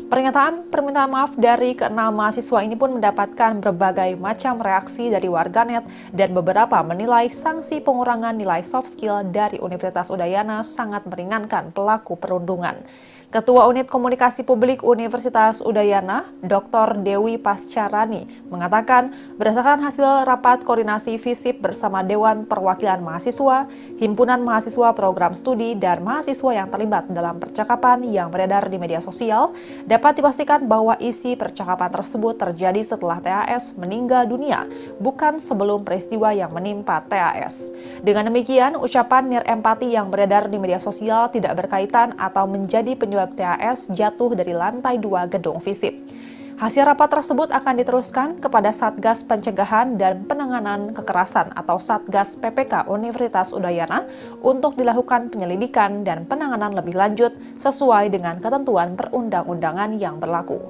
S1: Pernyataan permintaan maaf dari keenam mahasiswa ini pun mendapatkan berbagai macam reaksi dari warganet dan beberapa menilai sanksi pengurangan nilai soft skill dari Universitas Udayana sangat meringankan pelaku perundungan. Ketua Unit Komunikasi Publik Universitas Udayana, Dr. Dewi Pascarani, mengatakan berdasarkan hasil rapat koordinasi FISIP bersama Dewan Perwakilan Mahasiswa, Himpunan Mahasiswa Program Studi, dan mahasiswa yang terlibat dalam percakapan yang beredar di media sosial, dapat dipastikan bahwa isi percakapan tersebut terjadi setelah TAS meninggal dunia, bukan sebelum peristiwa yang menimpa TAS. Dengan demikian, ucapan nirempati yang beredar di media sosial tidak berkaitan atau menjadi penyebab TAS jatuh dari lantai 2 gedung FISIP. Hasil rapat tersebut akan diteruskan kepada Satgas Pencegahan dan Penanganan Kekerasan atau Satgas PPK Universitas Udayana untuk dilakukan penyelidikan dan penanganan lebih lanjut sesuai dengan ketentuan perundang-undangan yang berlaku.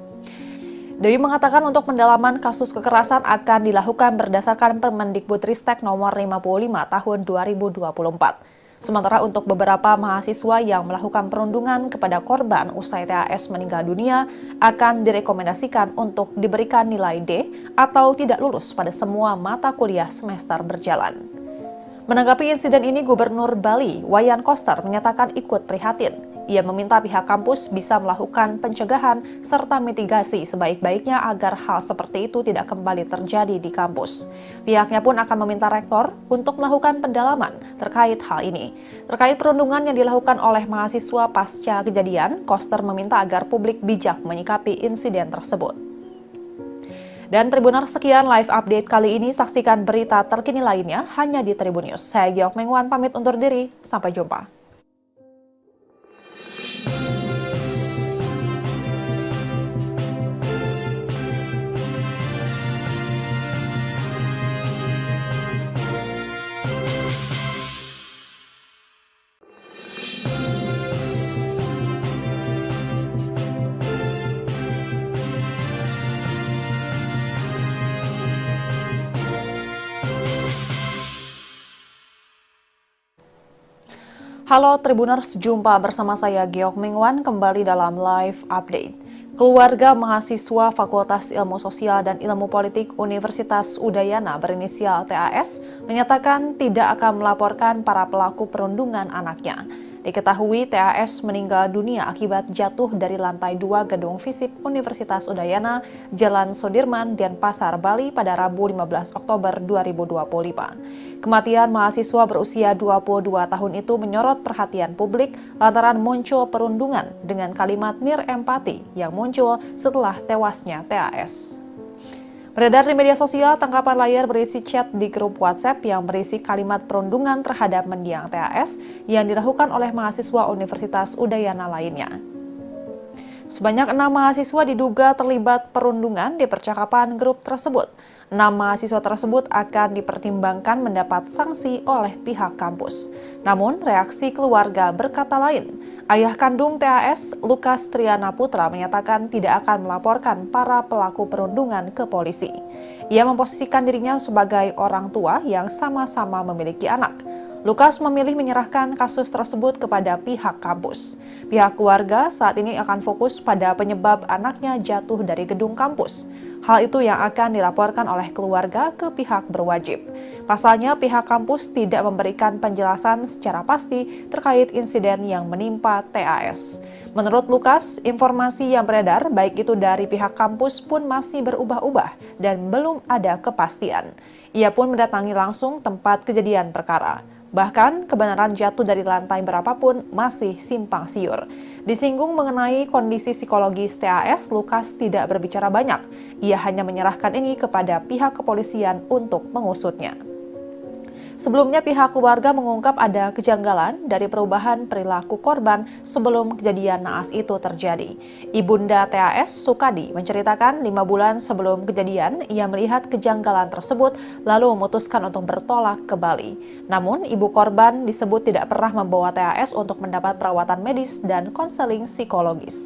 S1: Dewi mengatakan untuk pendalaman kasus kekerasan akan dilakukan berdasarkan Permendikbudristek nomor 55 tahun 2024. Sementara untuk beberapa mahasiswa yang melakukan perundungan kepada korban usai TAS meninggal dunia akan direkomendasikan untuk diberikan nilai D atau tidak lulus pada semua mata kuliah semester berjalan. Menanggapi insiden ini, Gubernur Bali, Wayan Koster, menyatakan ikut prihatin. Ia meminta pihak kampus bisa melakukan pencegahan serta mitigasi sebaik-baiknya agar hal seperti itu tidak kembali terjadi di kampus. Pihaknya pun akan meminta rektor untuk melakukan pendalaman terkait hal ini. Terkait perundungan yang dilakukan oleh mahasiswa pasca kejadian, Koster meminta agar publik bijak menyikapi insiden tersebut. Dan Tribuners, sekian live update kali ini. Saksikan berita terkini lainnya hanya di Tribun News. Saya Giok Mengwan pamit undur diri. Sampai jumpa. Halo Tribuners, jumpa bersama saya Giok Mengwan kembali dalam live update. Keluarga mahasiswa Fakultas Ilmu Sosial dan Ilmu Politik Universitas Udayana berinisial TAS menyatakan tidak akan melaporkan para pelaku perundungan anaknya. Diketahui TAS meninggal dunia akibat jatuh dari lantai 2 gedung FISIP Universitas Udayana, Jalan Sudirman, Denpasar, Bali pada Rabu 15 Oktober 2025. Kematian mahasiswa berusia 22 tahun itu menyorot perhatian publik lantaran muncul perundungan dengan kalimat nirempati yang muncul setelah tewasnya TAS. Beredar di media sosial tangkapan layar berisi chat di grup WhatsApp yang berisi kalimat perundungan terhadap mendiang TAS yang dilakukan oleh mahasiswa Universitas Udayana lainnya. Sebanyak 6 mahasiswa diduga terlibat perundungan di percakapan grup tersebut. 6 mahasiswa tersebut akan dipertimbangkan mendapat sanksi oleh pihak kampus. Namun, reaksi keluarga berkata lain. Ayah kandung TAS, Lukas Triana Putra, menyatakan tidak akan melaporkan para pelaku perundungan ke polisi. Ia memposisikan dirinya sebagai orang tua yang sama-sama memiliki anak. Lukas memilih menyerahkan kasus tersebut kepada pihak kampus. Pihak keluarga saat ini akan fokus pada penyebab anaknya jatuh dari gedung kampus. Hal itu yang akan dilaporkan oleh keluarga ke pihak berwajib. Pasalnya, pihak kampus tidak memberikan penjelasan secara pasti terkait insiden yang menimpa TAS. Menurut Lukas, informasi yang beredar baik itu dari pihak kampus pun masih berubah-ubah dan belum ada kepastian. Ia pun mendatangi langsung tempat kejadian perkara. Bahkan, kebenaran jatuh dari lantai berapapun masih simpang siur. Disinggung mengenai kondisi psikologis TAS, Lukas tidak berbicara banyak. Ia hanya menyerahkan ini kepada pihak kepolisian untuk mengusutnya. Sebelumnya pihak keluarga mengungkap ada kejanggalan dari perubahan perilaku korban sebelum kejadian naas itu terjadi. Ibunda TAS, Sukadi, menceritakan 5 bulan sebelum kejadian ia melihat kejanggalan tersebut lalu memutuskan untuk bertolak ke Bali. Namun ibu korban disebut tidak pernah membawa TAS untuk mendapat perawatan medis dan konseling psikologis.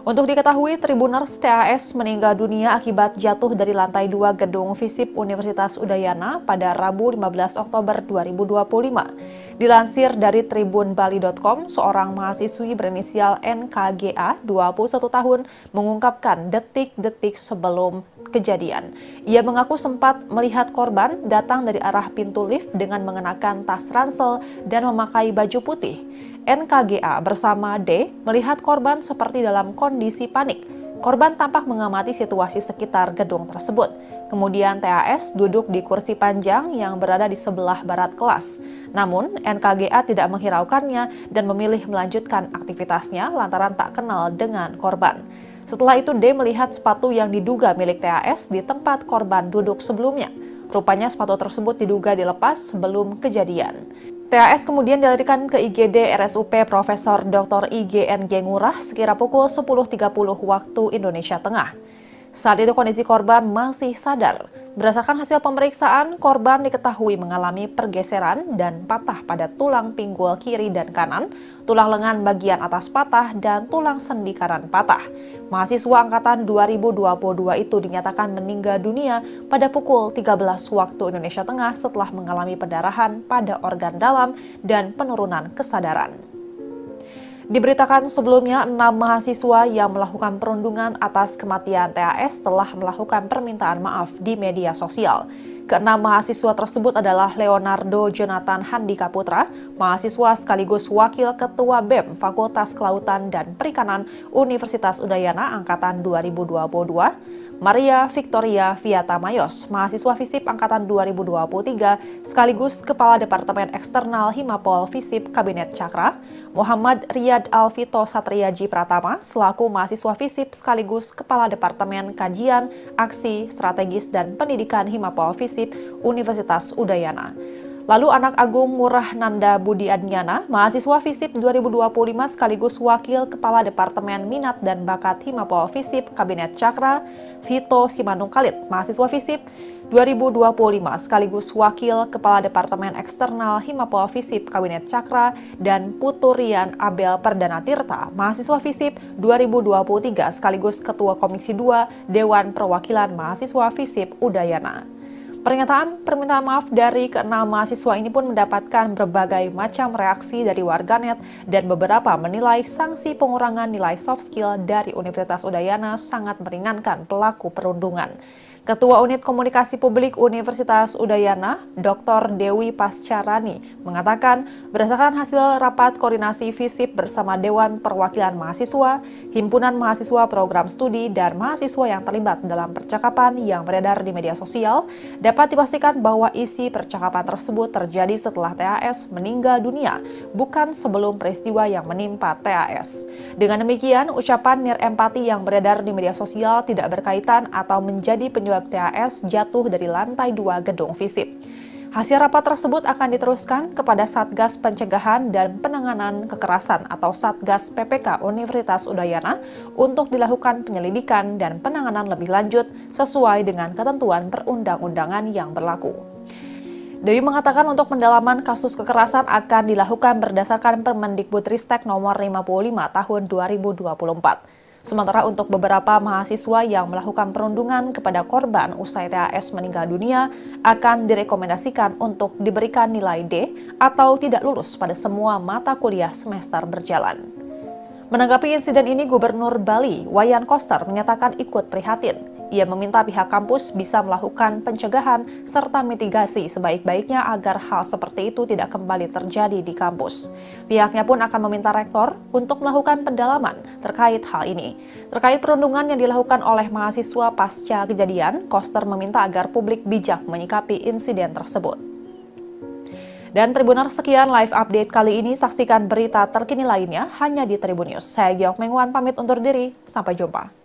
S1: Untuk diketahui, Tribuners TAS meninggal dunia akibat jatuh dari lantai 2 gedung FISIP Universitas Udayana pada Rabu 15 Oktober 2025. Dilansir dari tribunbali.com, seorang mahasiswi berinisial NKGA, 21 tahun, mengungkapkan detik-detik sebelum kejadian. Ia mengaku sempat melihat korban datang dari arah pintu lift dengan mengenakan tas ransel dan memakai baju putih. NKGA bersama D melihat korban seperti dalam kondisi panik. Korban tampak mengamati situasi sekitar gedung tersebut. Kemudian TAS duduk di kursi panjang yang berada di sebelah barat kelas. Namun NKGA tidak menghiraukannya dan memilih melanjutkan aktivitasnya lantaran tak kenal dengan korban. Setelah itu D melihat sepatu yang diduga milik TAS di tempat korban duduk sebelumnya. Rupanya sepatu tersebut diduga dilepas sebelum kejadian. TAS kemudian dilarikan ke IGD RSUP Profesor Dr. IGNG Ngurah sekira pukul 10.30 waktu Indonesia Tengah. Saat itu kondisi korban masih sadar. Berdasarkan hasil pemeriksaan, korban diketahui mengalami pergeseran dan patah pada tulang pinggul kiri dan kanan, tulang lengan bagian atas patah, dan tulang sendi kanan patah. Mahasiswa angkatan 2022 itu dinyatakan meninggal dunia pada pukul 13 waktu Indonesia Tengah setelah mengalami pendarahan pada organ dalam dan penurunan kesadaran. Diberitakan sebelumnya, 6 mahasiswa yang melakukan perundungan atas kematian TAS telah melakukan permintaan maaf di media sosial. Ke-6 mahasiswa tersebut adalah Leonardo Jonathan Handika Putra, mahasiswa sekaligus Wakil Ketua BEM Fakultas Kelautan dan Perikanan Universitas Udayana Angkatan 2022, Maria Victoria Viata Mayos, mahasiswa FISIP Angkatan 2023, sekaligus Kepala Departemen Eksternal Himapol FISIP Kabinet Cakra, Muhammad Riyad Alvito Satriaji Pratama, selaku mahasiswa FISIP sekaligus Kepala Departemen Kajian, Aksi, Strategis, dan Pendidikan Himapol FISIP Universitas Udayana. Lalu anak agung Murah Nanda Budi Adnyana, mahasiswa FISIP 2025 sekaligus Wakil Kepala Departemen Minat dan Bakat Himapol FISIP Kabinet Cakra, Vito Simanung Khalid, mahasiswa FISIP 2025 sekaligus Wakil Kepala Departemen Eksternal Himapol FISIP Kabinet Cakra, dan Puturian Abel Perdana Tirta, mahasiswa FISIP 2023 sekaligus Ketua Komisi 2 Dewan Perwakilan Mahasiswa FISIP Udayana. Pernyataan permintaan maaf dari keenam mahasiswa ini pun mendapatkan berbagai macam reaksi dari warganet dan beberapa menilai sanksi pengurangan nilai soft skill dari Universitas Udayana sangat meringankan pelaku perundungan. Ketua Unit Komunikasi Publik Universitas Udayana, Dr. Dewi Pascarani, mengatakan berdasarkan hasil rapat koordinasi FISIP bersama Dewan Perwakilan Mahasiswa, Himpunan Mahasiswa Program Studi, dan mahasiswa yang terlibat dalam percakapan yang beredar di media sosial, dapat dipastikan bahwa isi percakapan tersebut terjadi setelah TAS meninggal dunia, bukan sebelum peristiwa yang menimpa TAS. Dengan demikian, ucapan nirempati yang beredar di media sosial tidak berkaitan atau menjadi penyebab TAS jatuh dari lantai 2 gedung FISIP. Hasil rapat tersebut akan diteruskan kepada Satgas Pencegahan dan Penanganan Kekerasan atau Satgas PPK Universitas Udayana untuk dilakukan penyelidikan dan penanganan lebih lanjut sesuai dengan ketentuan perundang-undangan yang berlaku. Dewi mengatakan untuk pendalaman kasus kekerasan akan dilakukan berdasarkan Permendikbudristek nomor 55 tahun 2024. Sementara untuk beberapa mahasiswa yang melakukan perundungan kepada korban usai TAS meninggal dunia akan direkomendasikan untuk diberikan nilai D atau tidak lulus pada semua mata kuliah semester berjalan. Menanggapi insiden ini, Gubernur Bali, Wayan Koster, menyatakan ikut prihatin. Ia meminta pihak kampus bisa melakukan pencegahan serta mitigasi sebaik-baiknya agar hal seperti itu tidak kembali terjadi di kampus. Pihaknya pun akan meminta rektor untuk melakukan pendalaman terkait hal ini. Terkait perundungan yang dilakukan oleh mahasiswa pasca kejadian, Koster meminta agar publik bijak menyikapi insiden tersebut. Dan Tribuners, sekian live update kali ini. Saksikan berita terkini lainnya hanya di Tribun News. Saya Giok Mengwan pamit undur diri. Sampai jumpa.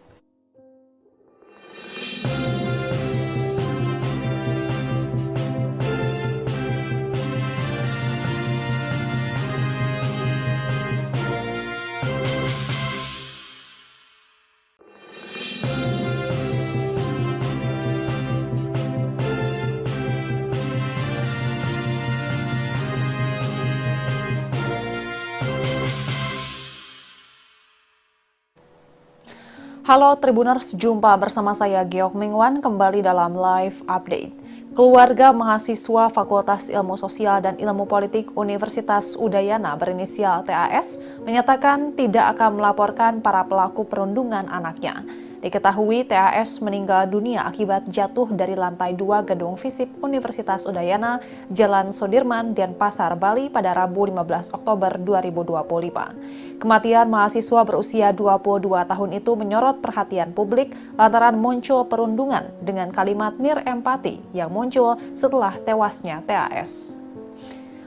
S1: Halo Tribuners, jumpa bersama saya Giok Mengwan kembali dalam live update. Keluarga mahasiswa Fakultas Ilmu Sosial dan Ilmu Politik Universitas Udayana berinisial TAS menyatakan tidak akan melaporkan para pelaku perundungan anaknya. Diketahui TAS meninggal dunia akibat jatuh dari lantai 2 gedung FISIP Universitas Udayana, Jalan Sudirman, Denpasar, Bali pada Rabu 15 Oktober 2025. Kematian mahasiswa berusia 22 tahun itu menyorot perhatian publik lantaran muncul perundungan dengan kalimat nirempati yang muncul setelah tewasnya TAS.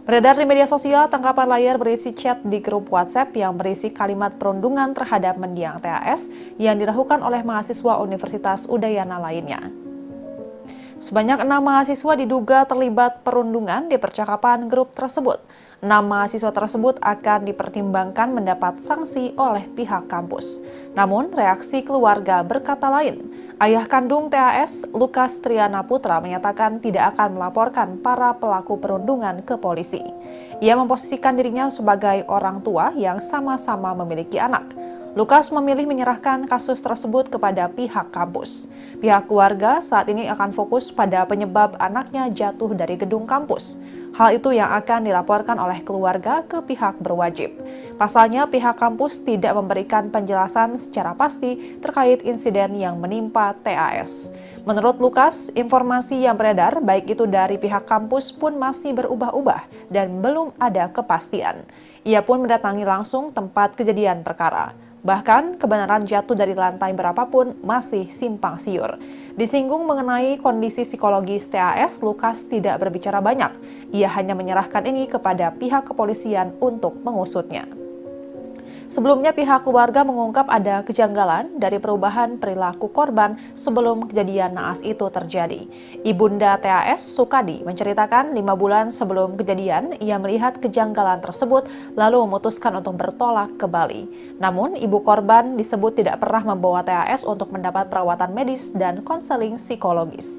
S1: Beredar di media sosial, tangkapan layar berisi chat di grup WhatsApp yang berisi kalimat perundungan terhadap mendiang TAS yang dilakukan oleh mahasiswa Universitas Udayana lainnya. Sebanyak 6 mahasiswa diduga terlibat perundungan di percakapan grup tersebut. 6 mahasiswa tersebut akan dipertimbangkan mendapat sanksi oleh pihak kampus. Namun, reaksi keluarga berkata lain. Ayah kandung TAS, Lukas Triana Putra, menyatakan tidak akan melaporkan para pelaku perundungan ke polisi. Ia memposisikan dirinya sebagai orang tua yang sama-sama memiliki anak. Lukas memilih menyerahkan kasus tersebut kepada pihak kampus. Pihak keluarga saat ini akan fokus pada penyebab anaknya jatuh dari gedung kampus. Hal itu yang akan dilaporkan oleh keluarga ke pihak berwajib. Pasalnya, pihak kampus tidak memberikan penjelasan secara pasti terkait insiden yang menimpa TAS. Menurut Lukas, informasi yang beredar baik itu dari pihak kampus pun masih berubah-ubah dan belum ada kepastian. Ia pun mendatangi langsung tempat kejadian perkara. Bahkan, kebenaran jatuh dari lantai berapapun masih simpang siur. Disinggung mengenai kondisi psikologis TAS, Lukas tidak berbicara banyak. Ia hanya menyerahkan ini kepada pihak kepolisian untuk mengusutnya. Sebelumnya, pihak keluarga mengungkap ada kejanggalan dari perubahan perilaku korban sebelum kejadian naas itu terjadi. Ibunda TAS, Sukadi, menceritakan 5 bulan sebelum kejadian, ia melihat kejanggalan tersebut lalu memutuskan untuk bertolak ke Bali. Namun, ibu korban disebut tidak pernah membawa TAS untuk mendapat perawatan medis dan konseling psikologis.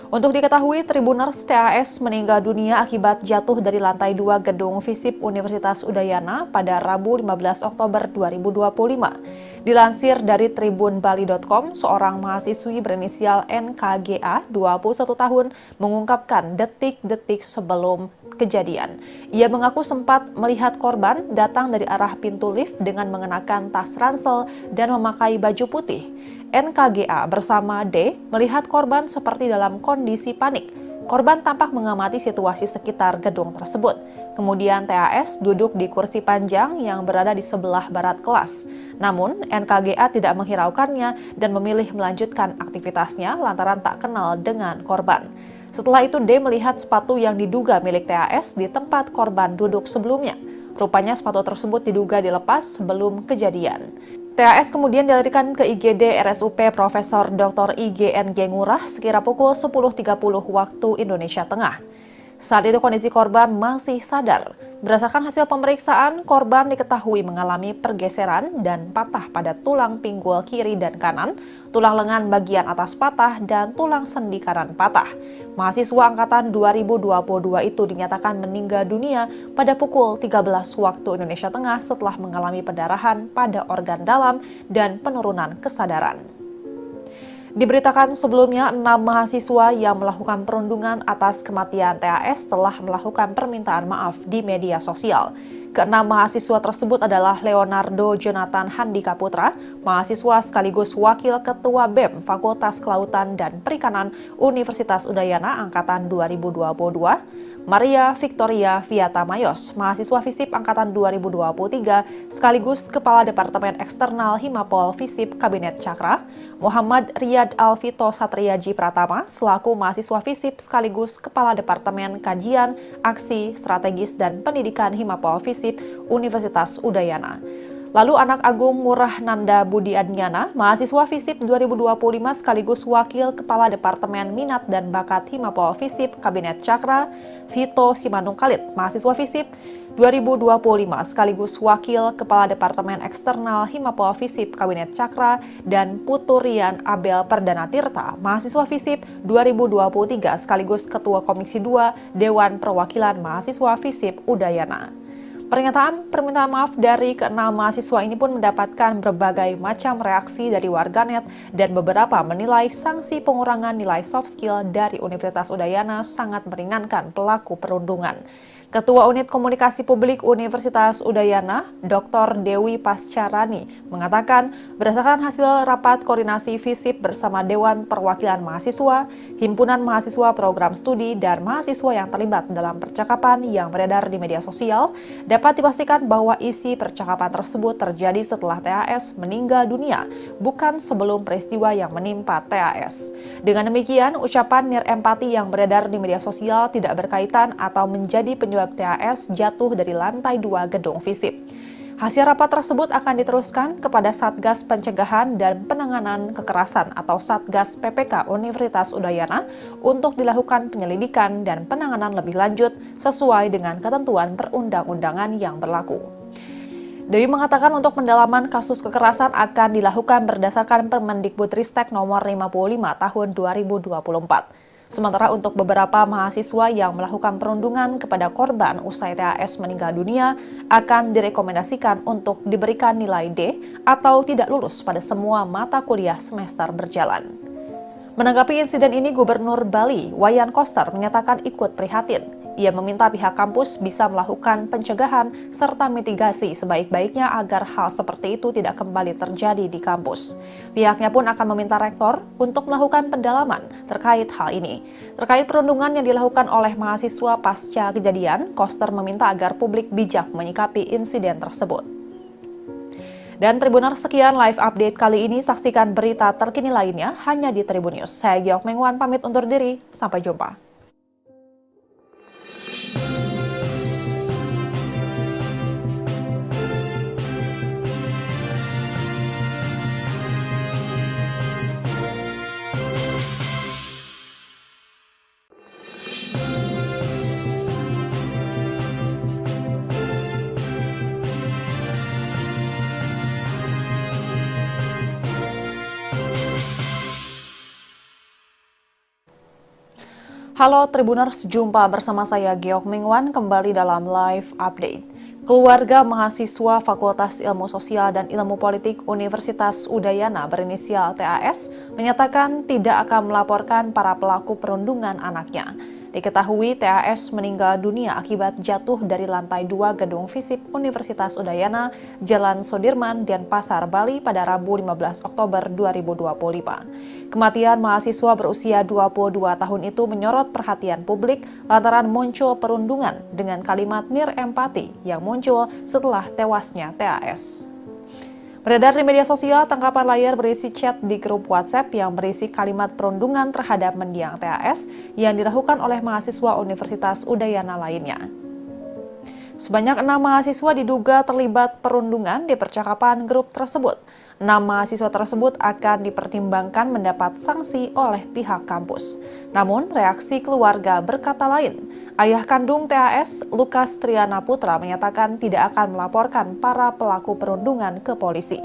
S1: Untuk diketahui, Tribuners TAS meninggal dunia akibat jatuh dari lantai 2 gedung FISIP Universitas Udayana pada Rabu 15 Oktober 2025. Dilansir dari tribunbali.com, seorang mahasiswi berinisial NKGA, 21 tahun, mengungkapkan detik-detik sebelum kejadian. Ia mengaku sempat melihat korban datang dari arah pintu lift dengan mengenakan tas ransel dan memakai baju putih. NKGA bersama D melihat korban seperti dalam kondisi panik. Korban tampak mengamati situasi sekitar gedung tersebut. Kemudian TAS duduk di kursi panjang yang berada di sebelah barat kelas. Namun, NKGA tidak menghiraukannya dan memilih melanjutkan aktivitasnya lantaran tak kenal dengan korban. Setelah itu, D melihat sepatu yang diduga milik TAS di tempat korban duduk sebelumnya. Rupanya sepatu tersebut diduga dilepas sebelum kejadian. TAS kemudian dilarikan ke IGD RSUP Profesor Dr. IGNG Ngurah sekira pukul 10.30 waktu Indonesia Tengah. Saat itu kondisi korban masih sadar. Berdasarkan hasil pemeriksaan, korban diketahui mengalami pergeseran dan patah pada tulang pinggul kiri dan kanan, tulang lengan bagian atas patah, dan tulang sendi kanan patah. Mahasiswa angkatan 2022 itu dinyatakan meninggal dunia pada pukul 13 waktu Indonesia Tengah setelah mengalami pendarahan pada organ dalam dan penurunan kesadaran. Diberitakan sebelumnya, 6 mahasiswa yang melakukan perundungan atas kematian TAS telah melakukan permintaan maaf di media sosial. Keenam mahasiswa tersebut adalah Leonardo Jonathan Handika Putra, mahasiswa sekaligus Wakil Ketua BEM Fakultas Kelautan dan Perikanan Universitas Udayana Angkatan 2022, Maria Victoria Viata Mayos, mahasiswa FISIP Angkatan 2023, sekaligus Kepala Departemen Eksternal Himapol FISIP Kabinet Cakra, Muhammad Riyad Alvito Satriaji Pratama, selaku mahasiswa FISIP sekaligus Kepala Departemen Kajian, Aksi, Strategis, dan Pendidikan Himapol FISIP Universitas Udayana. Lalu anak Agung Murah Nanda Budi Adnyana, mahasiswa FISIP 2025 sekaligus Wakil Kepala Departemen Minat dan Bakat Himapol FISIP Kabinet Cakra, Vito Simanung Khalid, mahasiswa FISIP 2025 sekaligus Wakil Kepala Departemen Eksternal Himapol FISIP Kabinet Cakra, dan Puturian Abel Perdana Tirta, mahasiswa FISIP 2023 sekaligus Ketua Komisi 2 Dewan Perwakilan Mahasiswa FISIP Udayana. Pernyataan permintaan maaf dari keenam mahasiswa ini pun mendapatkan berbagai macam reaksi dari warganet dan beberapa menilai sanksi pengurangan nilai soft skill dari Universitas Udayana sangat meringankan pelaku perundungan. Ketua Unit Komunikasi Publik Universitas Udayana, Dr. Dewi Pascarani, mengatakan berdasarkan hasil rapat koordinasi FISIP bersama Dewan Perwakilan Mahasiswa, Himpunan Mahasiswa Program Studi, dan mahasiswa yang terlibat dalam percakapan yang beredar di media sosial, dapat dipastikan bahwa isi percakapan tersebut terjadi setelah TAS meninggal dunia, bukan sebelum peristiwa yang menimpa TAS. Dengan demikian, ucapan nirempati yang beredar di media sosial tidak berkaitan atau menjadi penyebab TAS jatuh dari lantai 2 gedung FISIP. Hasil rapat tersebut akan diteruskan kepada Satgas Pencegahan dan Penanganan Kekerasan atau Satgas PPK Universitas Udayana untuk dilakukan penyelidikan dan penanganan lebih lanjut sesuai dengan ketentuan perundang-undangan yang berlaku. Dewi mengatakan untuk pendalaman kasus kekerasan akan dilakukan berdasarkan Permendikbudristek nomor 55 tahun 2024. Sementara untuk beberapa mahasiswa yang melakukan perundungan kepada korban usai TAS meninggal dunia akan direkomendasikan untuk diberikan nilai D atau tidak lulus pada semua mata kuliah semester berjalan. Menanggapi insiden ini, Gubernur Bali, Wayan Koster, menyatakan ikut prihatin. Ia meminta pihak kampus bisa melakukan pencegahan serta mitigasi sebaik-baiknya agar hal seperti itu tidak kembali terjadi di kampus. Pihaknya pun akan meminta rektor untuk melakukan pendalaman terkait hal ini. Terkait perundungan yang dilakukan oleh mahasiswa pasca kejadian, Koster meminta agar publik bijak menyikapi insiden tersebut. Dan Tribuners, sekian live update kali ini. Saksikan berita terkini lainnya hanya di Tribun News. Saya Giok Mengwan pamit undur diri. Sampai jumpa. Halo Tribuners, jumpa bersama saya Geok Mingwan kembali dalam live update. Keluarga mahasiswa Fakultas Ilmu Sosial dan Ilmu Politik Universitas Udayana berinisial TAS menyatakan tidak akan melaporkan para pelaku perundungan anaknya. Diketahui TAS meninggal dunia akibat jatuh dari lantai 2 gedung FISIP Universitas Udayana, Jalan Sudirman, Denpasar, Bali pada Rabu 15 Oktober 2025. Kematian mahasiswa berusia 22 tahun itu menyorot perhatian publik lantaran muncul perundungan dengan kalimat nir empati yang muncul setelah tewasnya TAS. Beredar di media sosial, tangkapan layar berisi chat di grup WhatsApp yang berisi kalimat perundungan terhadap mendiang TAS yang dilakukan oleh mahasiswa Universitas Udayana lainnya. Sebanyak 6 mahasiswa diduga terlibat perundungan di percakapan grup tersebut. 6 mahasiswa tersebut akan dipertimbangkan mendapat sanksi oleh pihak kampus. Namun, reaksi keluarga berkata lain. Ayah kandung TAS, Lukas Triana Putra, menyatakan tidak akan melaporkan para pelaku perundungan ke polisi.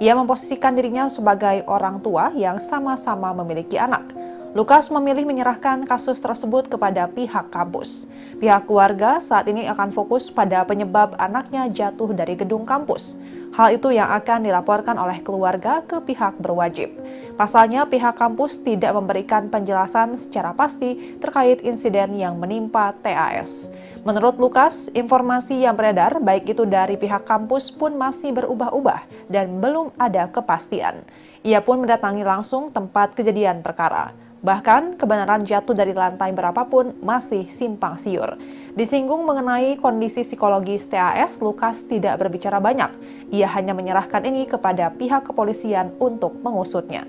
S1: Ia memposisikan dirinya sebagai orang tua yang sama-sama memiliki anak. Lukas memilih menyerahkan kasus tersebut kepada pihak kampus. Pihak keluarga saat ini akan fokus pada penyebab anaknya jatuh dari gedung kampus. Hal itu yang akan dilaporkan oleh keluarga ke pihak berwajib. Pasalnya, pihak kampus tidak memberikan penjelasan secara pasti terkait insiden yang menimpa TAS. Menurut Lukas, informasi yang beredar baik itu dari pihak kampus pun masih berubah-ubah dan belum ada kepastian. Ia pun mendatangi langsung tempat kejadian perkara. Bahkan, kebenaran jatuh dari lantai berapapun masih simpang siur. Disinggung mengenai kondisi psikologis TAS, Lukas tidak berbicara banyak. Ia hanya menyerahkan ini kepada pihak kepolisian untuk mengusutnya.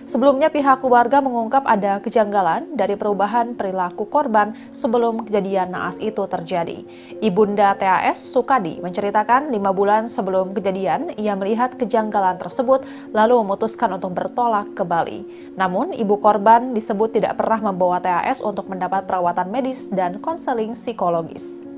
S1: Sebelumnya, pihak keluarga mengungkap ada kejanggalan dari perubahan perilaku korban sebelum kejadian naas itu terjadi. Ibunda TAS, Sukadi, menceritakan 5 bulan sebelum kejadian, ia melihat kejanggalan tersebut lalu memutuskan untuk bertolak ke Bali. Namun, ibu korban disebut tidak pernah membawa TAS untuk mendapat perawatan medis dan konseling psikologis.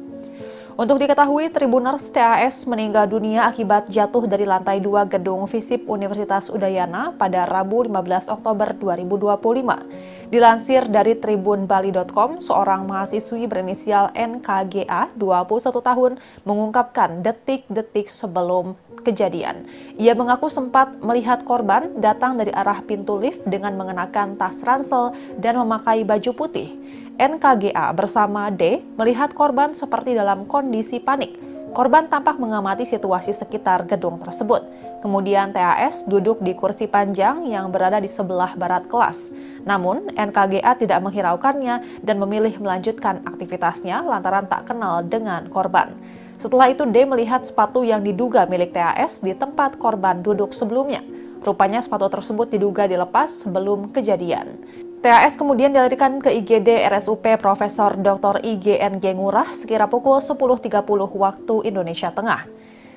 S1: Untuk diketahui, Tribuners, TAS meninggal dunia akibat jatuh dari lantai 2 gedung FISIP Universitas Udayana pada Rabu 15 Oktober 2025. Dilansir dari tribunbali.com, seorang mahasiswi berinisial NKGA, 21 tahun, mengungkapkan detik-detik sebelum kejadian. Ia mengaku sempat melihat korban datang dari arah pintu lift dengan mengenakan tas ransel dan memakai baju putih. NKGA bersama D melihat korban seperti dalam kondisi panik. Korban tampak mengamati situasi sekitar gedung tersebut. Kemudian TAS duduk di kursi panjang yang berada di sebelah barat kelas. Namun, NKGA tidak menghiraukannya dan memilih melanjutkan aktivitasnya lantaran tak kenal dengan korban. Setelah itu, D melihat sepatu yang diduga milik TAS di tempat korban duduk sebelumnya. Rupanya sepatu tersebut diduga dilepas sebelum kejadian. TAS kemudian dilarikan ke IGD RSUP Profesor Dr. IGNG Ngurah sekira pukul 10.30 waktu Indonesia Tengah.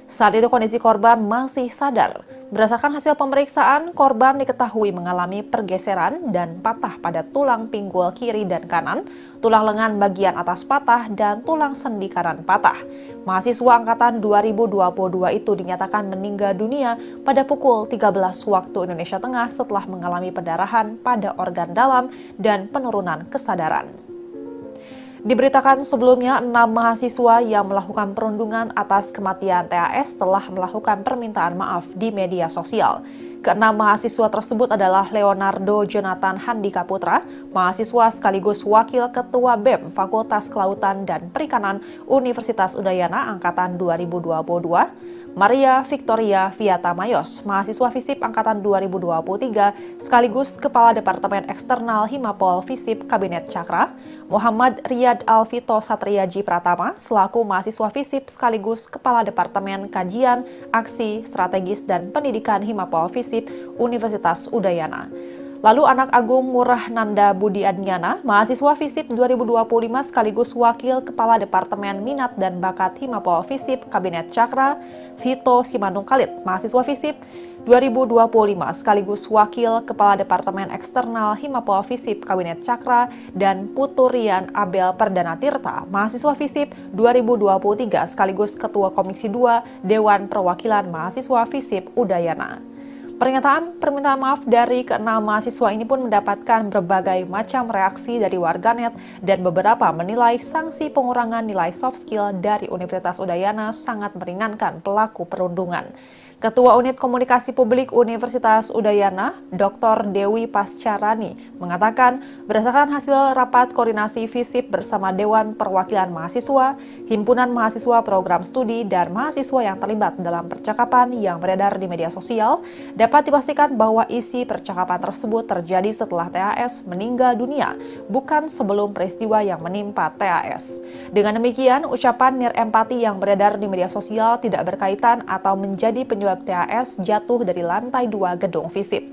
S1: Saat itu kondisi korban masih sadar. Berdasarkan hasil pemeriksaan, korban diketahui mengalami pergeseran dan patah pada tulang pinggul kiri dan kanan, tulang lengan bagian atas patah, dan tulang sendi kanan patah. Mahasiswa angkatan 2022 itu dinyatakan meninggal dunia pada pukul 13 waktu Indonesia Tengah setelah mengalami pendarahan pada organ dalam dan penurunan kesadaran. Diberitakan sebelumnya, 6 mahasiswa yang melakukan perundungan atas kematian TAS telah melakukan permintaan maaf di media sosial. Ke-6 mahasiswa tersebut adalah Leonardo Jonathan Handika Putra, mahasiswa sekaligus Wakil Ketua BEM Fakultas Kelautan dan Perikanan Universitas Udayana Angkatan 2022, Maria Victoria Viata Mayos, mahasiswa FISIP Angkatan 2023, sekaligus Kepala Departemen Eksternal Himapol FISIP Kabinet Cakra, Muhammad Riyad Alvito Satriaji Pratama, selaku mahasiswa FISIP sekaligus Kepala Departemen Kajian, Aksi, Strategis, dan Pendidikan Himapol FISIP Universitas Udayana. Lalu anak Agung Murah Nanda Budi Adnyana, mahasiswa FISIP 2025 sekaligus Wakil Kepala Departemen Minat dan Bakat Himapol FISIP Kabinet Cakra, Vito Simanung Khalid, mahasiswa FISIP 2025 sekaligus Wakil Kepala Departemen Eksternal Himapol FISIP Kabinet Cakra, dan Puturian Abel Perdana Tirta, mahasiswa FISIP 2023 sekaligus Ketua Komisi 2 Dewan Perwakilan Mahasiswa FISIP Udayana. Pernyataan permintaan maaf dari keenam mahasiswa ini pun mendapatkan berbagai macam reaksi dari warganet dan beberapa menilai sanksi pengurangan nilai soft skill dari Universitas Udayana sangat meringankan pelaku perundungan. Ketua Unit Komunikasi Publik Universitas Udayana, Dr. Dewi Pascarani, mengatakan berdasarkan hasil rapat koordinasi FISIP bersama Dewan Perwakilan Mahasiswa, Himpunan Mahasiswa Program Studi, dan mahasiswa yang terlibat dalam percakapan yang beredar di media sosial, dapat dipastikan bahwa isi percakapan tersebut terjadi setelah TAS meninggal dunia, bukan sebelum peristiwa yang menimpa TAS. Dengan demikian, ucapan nirempati yang beredar di media sosial tidak berkaitan atau menjadi penyebab TAS jatuh dari lantai 2 gedung FISIP.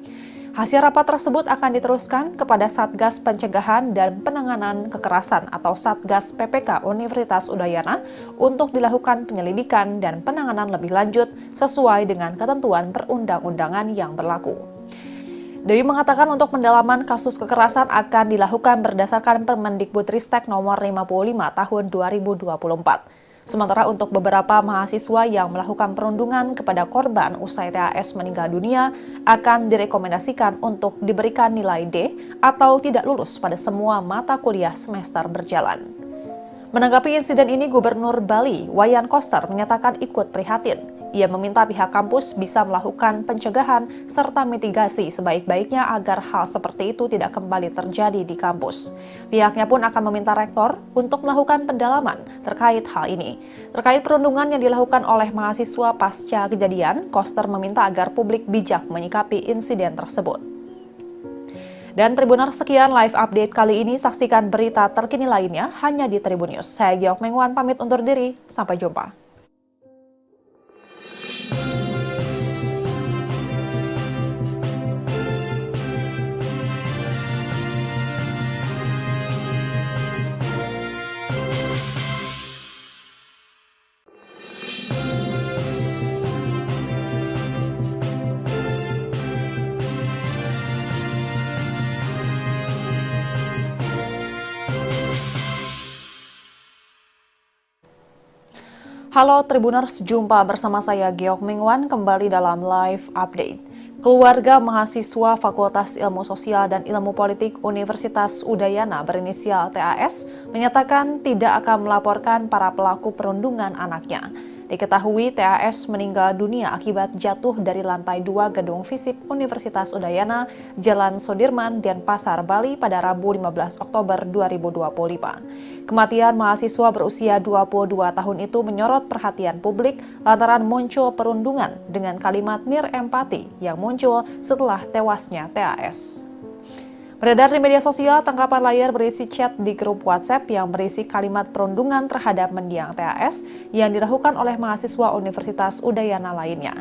S1: Hasil rapat tersebut akan diteruskan kepada Satgas Pencegahan dan Penanganan Kekerasan atau Satgas PPK Universitas Udayana untuk dilakukan penyelidikan dan penanganan lebih lanjut sesuai dengan ketentuan perundang-undangan yang berlaku. Dewi mengatakan untuk pendalaman kasus kekerasan akan dilakukan berdasarkan Permendikbudristek nomor 55 tahun 2024. Sementara untuk beberapa mahasiswa yang melakukan perundungan kepada korban usai TAS meninggal dunia akan direkomendasikan untuk diberikan nilai D atau tidak lulus pada semua mata kuliah semester berjalan. Menanggapi insiden ini, Gubernur Bali, Wayan Koster, menyatakan ikut prihatin. Ia meminta pihak kampus bisa melakukan pencegahan serta mitigasi sebaik-baiknya agar hal seperti itu tidak kembali terjadi di kampus. Pihaknya pun akan meminta rektor untuk melakukan pendalaman terkait hal ini. Terkait perundungan yang dilakukan oleh mahasiswa pasca kejadian, Koster meminta agar publik bijak menyikapi insiden tersebut. Dan Tribuners, sekian live update kali ini. Saksikan berita terkini lainnya hanya di Tribun News. Saya Giok Mengwan pamit undur diri. Sampai jumpa. Halo Tribuners, jumpa bersama saya Giok Mengwan kembali dalam live update. Keluarga mahasiswa Fakultas Ilmu Sosial dan Ilmu Politik Universitas Udayana berinisial TAS menyatakan tidak akan melaporkan para pelaku perundungan anaknya. Diketahui TAS meninggal dunia akibat jatuh dari lantai 2 gedung FISIP Universitas Udayana, Jalan Sudirman, Denpasar, Bali pada Rabu 15 Oktober 2025. Kematian mahasiswa berusia 22 tahun itu menyorot perhatian publik lantaran muncul perundungan dengan kalimat nirempati yang muncul setelah tewasnya TAS. Beredar di media sosial, tangkapan layar berisi chat di grup WhatsApp yang berisi kalimat perundungan terhadap mendiang TAS yang dilakukan oleh mahasiswa Universitas Udayana lainnya.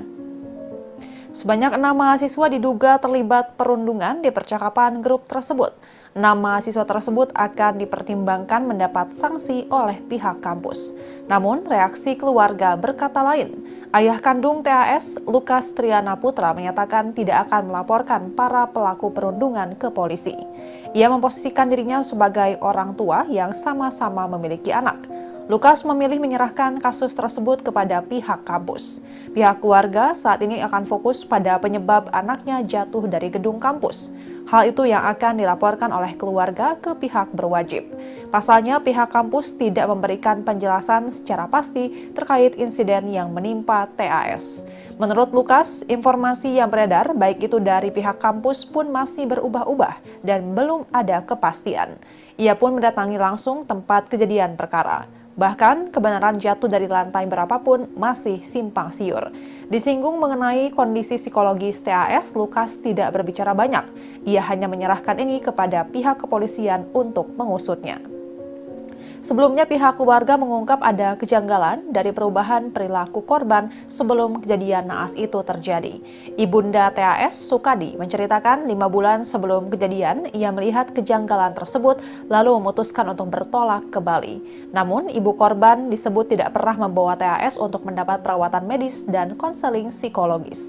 S1: Sebanyak 6 mahasiswa diduga terlibat perundungan di percakapan grup tersebut. 6 mahasiswa tersebut akan dipertimbangkan mendapat sanksi oleh pihak kampus. Namun, reaksi keluarga berkata lain. Ayah kandung TAS, Lukas Triana Putra, menyatakan tidak akan melaporkan para pelaku perundungan ke polisi. Ia memposisikan dirinya sebagai orang tua yang sama-sama memiliki anak. Lukas memilih menyerahkan kasus tersebut kepada pihak kampus. Pihak keluarga saat ini akan fokus pada penyebab anaknya jatuh dari gedung kampus. Hal itu yang akan dilaporkan oleh keluarga ke pihak berwajib. Pasalnya, pihak kampus tidak memberikan penjelasan secara pasti terkait insiden yang menimpa TAS. Menurut Lukas, informasi yang beredar baik itu dari pihak kampus pun masih berubah-ubah dan belum ada kepastian. Ia pun mendatangi langsung tempat kejadian perkara. Bahkan, kebenaran jatuh dari lantai berapapun masih simpang siur. Disinggung mengenai kondisi psikologis TAS, Lukas tidak berbicara banyak. Ia hanya menyerahkan ini kepada pihak kepolisian untuk mengusutnya. Sebelumnya, pihak keluarga mengungkap ada kejanggalan dari perubahan perilaku korban sebelum kejadian naas itu terjadi. Ibunda TAS, Sukadi, menceritakan 5 bulan sebelum kejadian, ia melihat kejanggalan tersebut lalu memutuskan untuk bertolak ke Bali. Namun, ibu korban disebut tidak pernah membawa TAS untuk mendapat perawatan medis dan konseling psikologis.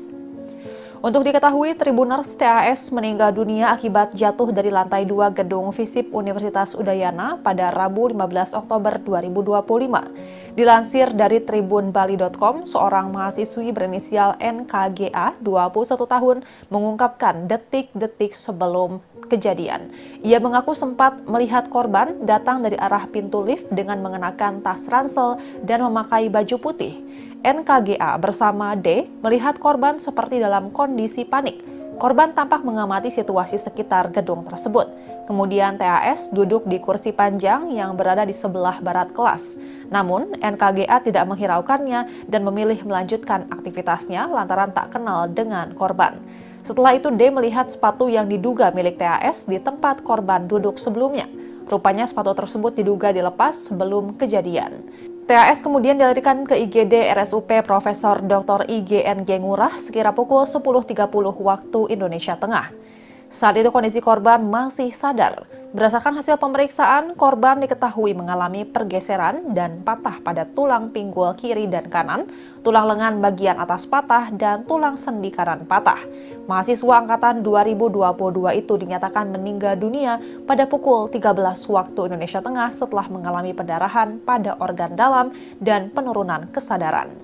S1: Untuk diketahui, Tribuners, TAS meninggal dunia akibat jatuh dari lantai 2 gedung FISIP Universitas Udayana pada Rabu 15 Oktober 2025. Dilansir dari tribunbali.com, seorang mahasiswi berinisial NKGA, 21 tahun, mengungkapkan detik-detik sebelum kejadian. Ia mengaku sempat melihat korban datang dari arah pintu lift dengan mengenakan tas ransel dan memakai baju putih. NKGA bersama D melihat korban seperti dalam kondisi panik. Korban tampak mengamati situasi sekitar gedung tersebut. Kemudian TAS duduk di kursi panjang yang berada di sebelah barat kelas. Namun, NKGA tidak menghiraukannya dan memilih melanjutkan aktivitasnya lantaran tak kenal dengan korban. Setelah itu, D melihat sepatu yang diduga milik TAS di tempat korban duduk sebelumnya. Rupanya sepatu tersebut diduga dilepas sebelum kejadian. TAS kemudian dilarikan ke IGD RSUP Profesor Dr. IGNG Ngurah sekira pukul 10.30 waktu Indonesia Tengah. Saat itu kondisi korban masih sadar. Berdasarkan hasil pemeriksaan, korban diketahui mengalami pergeseran dan patah pada tulang pinggul kiri dan kanan, tulang lengan bagian atas patah, dan tulang sendi kanan patah. Mahasiswa angkatan 2022 itu dinyatakan meninggal dunia pada pukul 13 waktu Indonesia Tengah setelah mengalami pendarahan pada organ dalam dan penurunan kesadaran.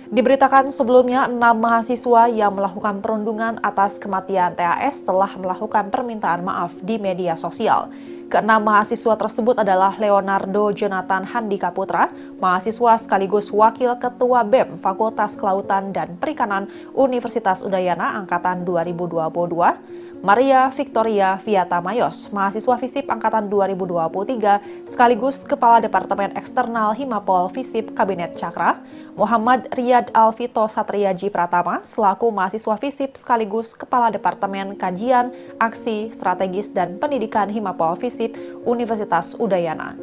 S1: Diberitakan sebelumnya, 6 mahasiswa yang melakukan perundungan atas kematian TAS telah melakukan permintaan maaf di media sosial. Keenam mahasiswa tersebut adalah Leonardo Jonathan Handika Putra, mahasiswa sekaligus Wakil Ketua BEM Fakultas Kelautan dan Perikanan Universitas Udayana Angkatan 2022, Maria Victoria Viata Mayos, mahasiswa FISIP Angkatan 2023, sekaligus Kepala Departemen Eksternal Himapol FISIP Kabinet Cakra, Muhammad Riyad Alvito Satriaji Pratama, selaku mahasiswa FISIP sekaligus Kepala Departemen Kajian, Aksi, Strategis, dan Pendidikan Himapol FISIP Universitas Udayana.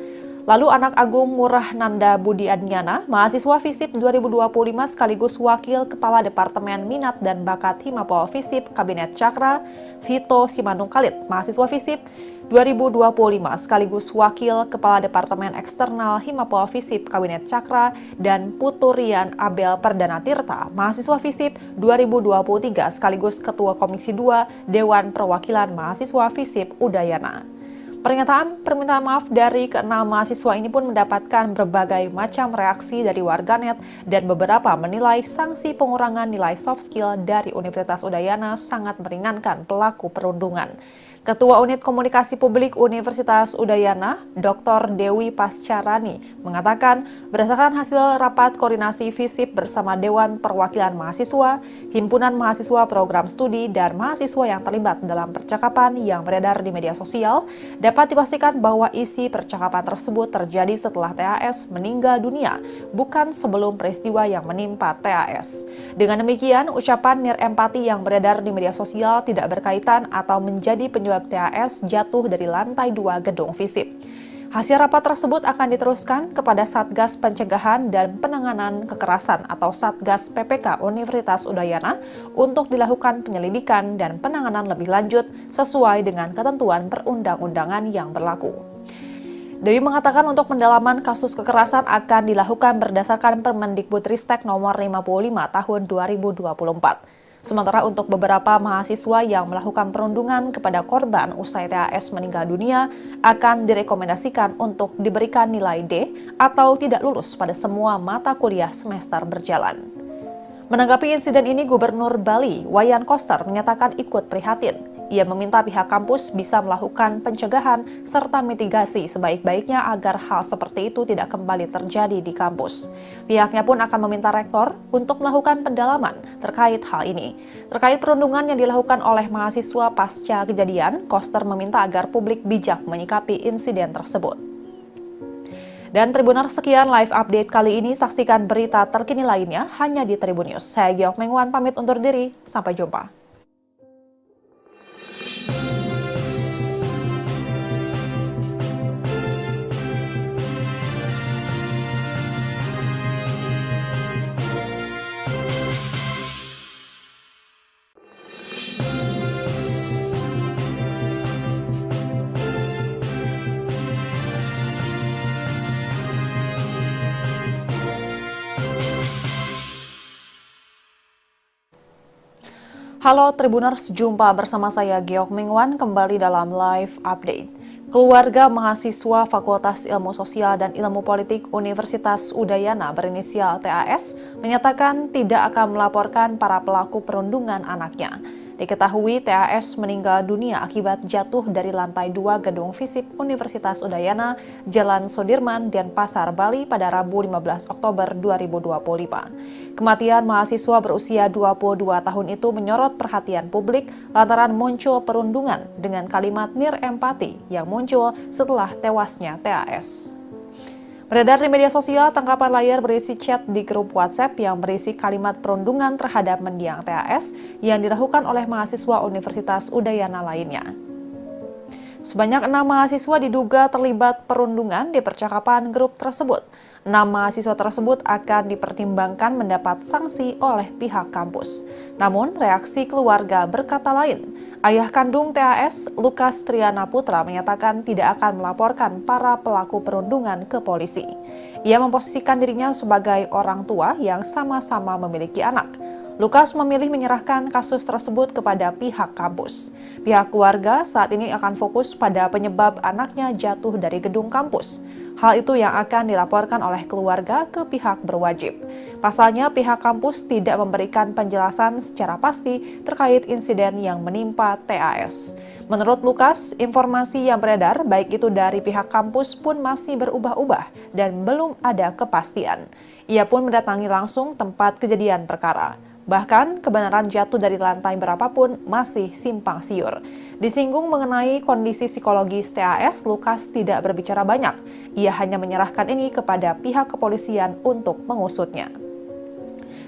S1: Lalu anak Agung Murah Nanda Budi Adnyana, mahasiswa FISIP 2025 sekaligus Wakil Kepala Departemen Minat dan Bakat Himapol FISIP Kabinet Cakra, Vito Simanung Khalid, mahasiswa FISIP 2025 sekaligus Wakil Kepala Departemen Eksternal Himapol FISIP Kabinet Cakra, dan Puturian Abel Perdana Tirta, mahasiswa FISIP 2023 sekaligus Ketua Komisi 2 Dewan Perwakilan Mahasiswa FISIP Udayana. Pernyataan permintaan maaf dari keenam mahasiswa ini pun mendapatkan berbagai macam reaksi dari warganet dan beberapa menilai sanksi pengurangan nilai soft skill dari Universitas Udayana sangat meringankan pelaku perundungan. Ketua Unit Komunikasi Publik Universitas Udayana, Dr. Dewi Pascarani, mengatakan berdasarkan hasil rapat koordinasi FISIP bersama Dewan Perwakilan Mahasiswa, Himpunan Mahasiswa Program Studi, dan mahasiswa yang terlibat dalam percakapan yang beredar di media sosial, dapat dipastikan bahwa isi percakapan tersebut terjadi setelah TAS meninggal dunia, bukan sebelum peristiwa yang menimpa TAS. Dengan demikian, ucapan nirempati yang beredar di media sosial tidak berkaitan atau menjadi penyebab TAS jatuh dari lantai 2 gedung FISIP. Hasil rapat tersebut akan diteruskan kepada Satgas Pencegahan dan Penanganan Kekerasan atau Satgas PPK Universitas Udayana untuk dilakukan penyelidikan dan penanganan lebih lanjut sesuai dengan ketentuan perundang-undangan yang berlaku. Dewi mengatakan untuk pendalaman kasus kekerasan akan dilakukan berdasarkan Permendikbudristek nomor 55 tahun 2024. Sementara untuk beberapa mahasiswa yang melakukan perundungan kepada korban usai TAS meninggal dunia akan direkomendasikan untuk diberikan nilai D atau tidak lulus pada semua mata kuliah semester berjalan. Menanggapi insiden ini, Gubernur Bali, Wayan Koster, menyatakan ikut prihatin. Ia meminta pihak kampus bisa melakukan pencegahan serta mitigasi sebaik-baiknya agar hal seperti itu tidak kembali terjadi di kampus. Pihaknya pun akan meminta rektor untuk melakukan pendalaman terkait hal ini. Terkait perundungan yang dilakukan oleh mahasiswa pasca kejadian, Koster meminta agar publik bijak menyikapi insiden tersebut. Dan Tribuners, sekian live update kali ini. Saksikan berita terkini lainnya hanya di Tribun News. Saya Geok Mengwan pamit undur diri. Sampai jumpa. Halo Tribuners, jumpa bersama saya Geok Mengwan kembali dalam live update. Keluarga mahasiswa Fakultas Ilmu Sosial dan Ilmu Politik Universitas Udayana berinisial TAS menyatakan tidak akan melaporkan para pelaku perundungan anaknya. Diketahui TAS meninggal dunia akibat jatuh dari lantai 2 gedung FISIP Universitas Udayana, Jalan Sudirman, Denpasar, Bali pada Rabu 15 Oktober 2025. Kematian mahasiswa berusia 22 tahun itu menyorot perhatian publik lantaran muncul perundungan dengan kalimat nirempati yang muncul setelah tewasnya TAS. Beredar di media sosial tangkapan layar berisi chat di grup WhatsApp yang berisi kalimat perundungan terhadap mendiang TAS yang dilakukan oleh mahasiswa Universitas Udayana lainnya. Sebanyak 6 mahasiswa diduga terlibat perundungan di percakapan grup tersebut. 6 mahasiswa tersebut akan dipertimbangkan mendapat sanksi oleh pihak kampus. Namun, reaksi keluarga berkata lain. Ayah kandung TAS, Lukas Triana Putra, menyatakan tidak akan melaporkan para pelaku perundungan ke polisi. Ia memposisikan dirinya sebagai orang tua yang sama-sama memiliki anak. Lukas memilih menyerahkan kasus tersebut kepada pihak kampus. Pihak keluarga saat ini akan fokus pada penyebab anaknya jatuh dari gedung kampus. Hal itu yang akan dilaporkan oleh keluarga ke pihak berwajib. Pasalnya, pihak kampus tidak memberikan penjelasan secara pasti terkait insiden yang menimpa TAS. Menurut Lukas, informasi yang beredar baik itu dari pihak kampus pun masih berubah-ubah dan belum ada kepastian. Ia pun mendatangi langsung tempat kejadian perkara. Bahkan, kebenaran jatuh dari lantai berapapun masih simpang siur. Disinggung mengenai kondisi psikologis TAS, Lukas tidak berbicara banyak. Ia hanya menyerahkan ini kepada pihak kepolisian untuk mengusutnya.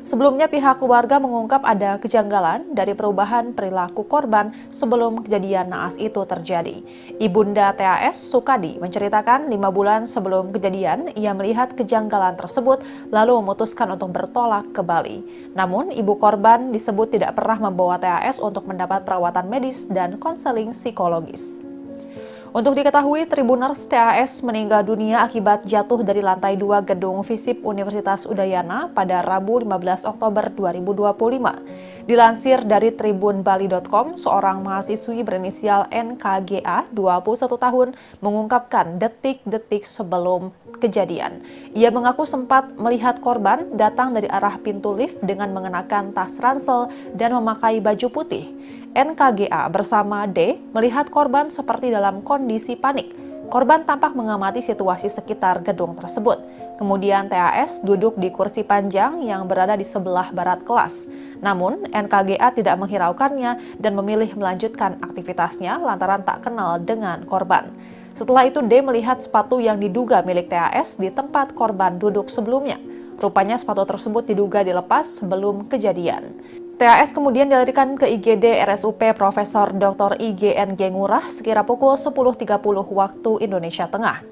S1: Sebelumnya pihak keluarga mengungkap ada kejanggalan dari perubahan perilaku korban sebelum kejadian naas itu terjadi. Ibunda TAS, Sukadi, menceritakan 5 bulan sebelum kejadian ia melihat kejanggalan tersebut lalu memutuskan untuk bertolak ke Bali. Namun ibu korban disebut tidak pernah membawa TAS untuk mendapat perawatan medis dan konseling psikologis. Untuk diketahui, Tribuners TAS meninggal dunia akibat jatuh dari lantai 2 gedung FISIP Universitas Udayana pada Rabu 15 Oktober 2025. Dilansir dari tribunbali.com, seorang mahasiswi berinisial NKGA, 21 tahun, mengungkapkan detik-detik sebelum kejadian. Ia mengaku sempat melihat korban datang dari arah pintu lift dengan mengenakan tas ransel dan memakai baju putih. NKGA bersama D melihat korban seperti dalam kondisi panik. Korban tampak mengamati situasi sekitar gedung tersebut. Kemudian TAS duduk di kursi panjang yang berada di sebelah barat kelas. Namun NKGA tidak menghiraukannya dan memilih melanjutkan aktivitasnya lantaran tak kenal dengan korban. Setelah itu D melihat sepatu yang diduga milik TAS di tempat korban duduk sebelumnya. Rupanya sepatu tersebut diduga dilepas sebelum kejadian. TAS kemudian dilarikan ke IGD RSUP Profesor Dr. IGNG Ngurah sekira pukul 10.30 waktu Indonesia Tengah.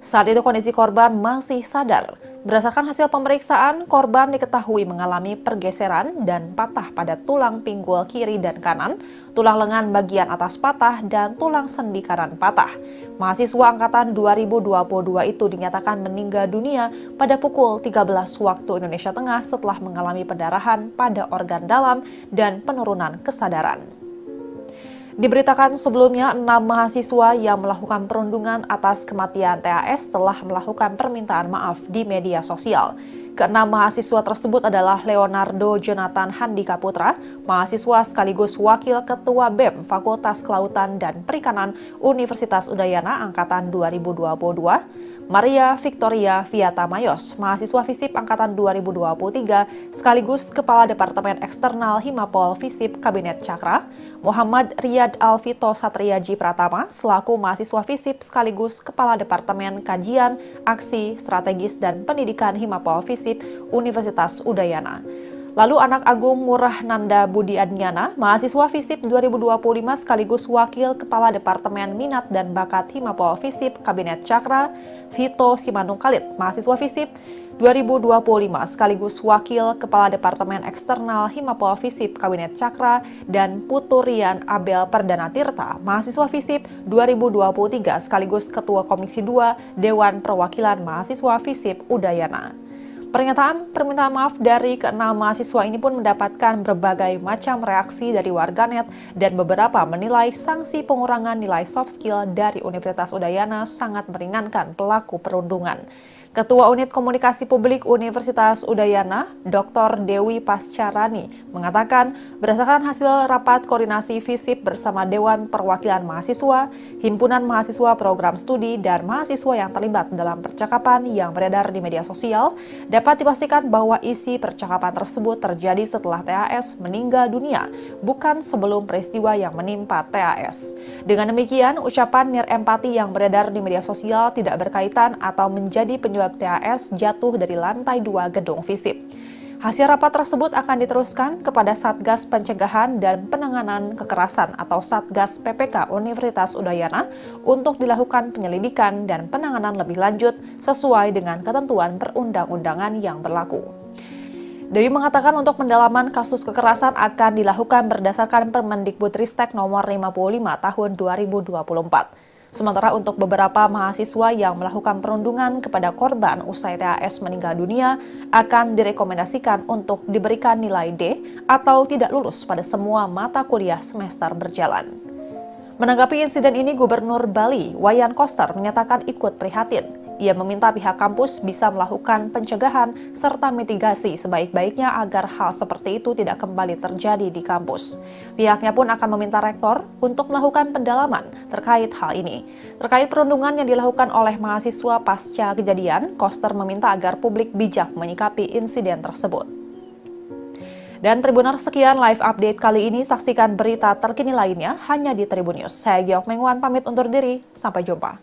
S1: Saat itu kondisi korban masih sadar. Berdasarkan hasil pemeriksaan, korban diketahui mengalami pergeseran dan patah pada tulang pinggul kiri dan kanan, tulang lengan bagian atas patah, dan tulang sendi kanan patah. Mahasiswa angkatan 2022 itu dinyatakan meninggal dunia pada pukul 13 waktu Indonesia Tengah setelah mengalami pendarahan pada organ dalam dan penurunan kesadaran. Diberitakan sebelumnya, 6 mahasiswa yang melakukan perundungan atas kematian TAS telah melakukan permintaan maaf di media sosial. Ke-6 mahasiswa tersebut adalah Leonardo Jonathan Handika Putra, mahasiswa sekaligus wakil ketua BEM Fakultas Kelautan dan Perikanan Universitas Udayana Angkatan 2022, Maria Victoria Viata Mayos, mahasiswa FISIP Angkatan 2023, sekaligus Kepala Departemen Eksternal Himapol FISIP Kabinet Cakra, Muhammad Riyad Alvito Satriaji Pratama, selaku mahasiswa FISIP sekaligus Kepala Departemen Kajian, Aksi, Strategis, dan Pendidikan Himapol FISIP Universitas Udayana. Lalu anak Agung Ngurah Nanda Budi Adnyana, mahasiswa FISIP 2025 sekaligus Wakil Kepala Departemen Minat dan Bakat Himapol FISIP Kabinet Cakra, Vito Simanung Khalid, mahasiswa FISIP 2025 sekaligus Wakil Kepala Departemen Eksternal Himapol FISIP Kabinet Cakra, dan Puturian Abel Perdana Tirta, mahasiswa FISIP 2023 sekaligus Ketua Komisi 2 Dewan Perwakilan Mahasiswa FISIP Udayana. Pernyataan permintaan maaf dari keenam mahasiswa ini pun mendapatkan berbagai macam reaksi dari warganet dan beberapa menilai sanksi pengurangan nilai soft skill dari Universitas Udayana sangat meringankan pelaku perundungan. Ketua Unit Komunikasi Publik Universitas Udayana, Dr. Dewi Pascarani, mengatakan berdasarkan hasil rapat koordinasi FISIP bersama Dewan Perwakilan Mahasiswa, Himpunan Mahasiswa Program Studi, dan mahasiswa yang terlibat dalam percakapan yang beredar di media sosial, dapat dipastikan bahwa isi percakapan tersebut terjadi setelah TAS meninggal dunia, bukan sebelum peristiwa yang menimpa TAS. Dengan demikian, ucapan nirempati yang beredar di media sosial tidak berkaitan atau menjadi penyebab TAS jatuh dari lantai 2 gedung FISIP. Hasil rapat tersebut akan diteruskan kepada Satgas Pencegahan dan Penanganan Kekerasan atau Satgas PPK Universitas Udayana untuk dilakukan penyelidikan dan penanganan lebih lanjut sesuai dengan ketentuan perundang-undangan yang berlaku. Dewi mengatakan untuk pendalaman kasus kekerasan akan dilakukan berdasarkan Permendikbudristek nomor 55 tahun 2024. Sementara untuk beberapa mahasiswa yang melakukan perundungan kepada korban usai TAS meninggal dunia akan direkomendasikan untuk diberikan nilai D atau tidak lulus pada semua mata kuliah semester berjalan. Menanggapi insiden ini, Gubernur Bali, Wayan Koster, menyatakan ikut prihatin. Ia meminta pihak kampus bisa melakukan pencegahan serta mitigasi sebaik-baiknya agar hal seperti itu tidak kembali terjadi di kampus. Pihaknya pun akan meminta rektor untuk melakukan pendalaman terkait hal ini. Terkait perundungan yang dilakukan oleh mahasiswa pasca kejadian, Koster meminta agar publik bijak menyikapi insiden tersebut. Dan Tribuners, sekian live update kali ini. Saksikan berita terkini lainnya hanya di Tribun News. Saya Giok Mengwan pamit undur diri. Sampai jumpa.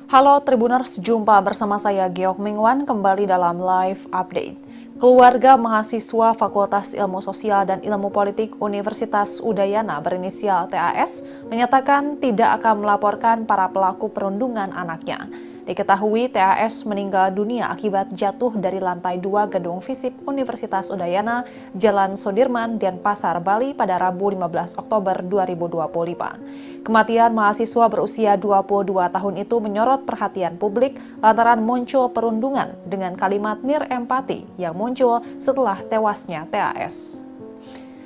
S1: Halo Tribuners, jumpa bersama saya Giok Mengwan kembali dalam live update. Keluarga mahasiswa Fakultas Ilmu Sosial dan Ilmu Politik Universitas Udayana berinisial TAS menyatakan tidak akan melaporkan para pelaku perundungan anaknya. Diketahui TAS meninggal dunia akibat jatuh dari lantai 2 gedung FISIP Universitas Udayana, Jalan Sudirman, Denpasar, Bali pada Rabu 15 Oktober 2025. Kematian mahasiswa berusia 22 tahun itu menyorot perhatian publik lantaran muncul perundungan dengan kalimat nirempati yang muncul setelah tewasnya TAS.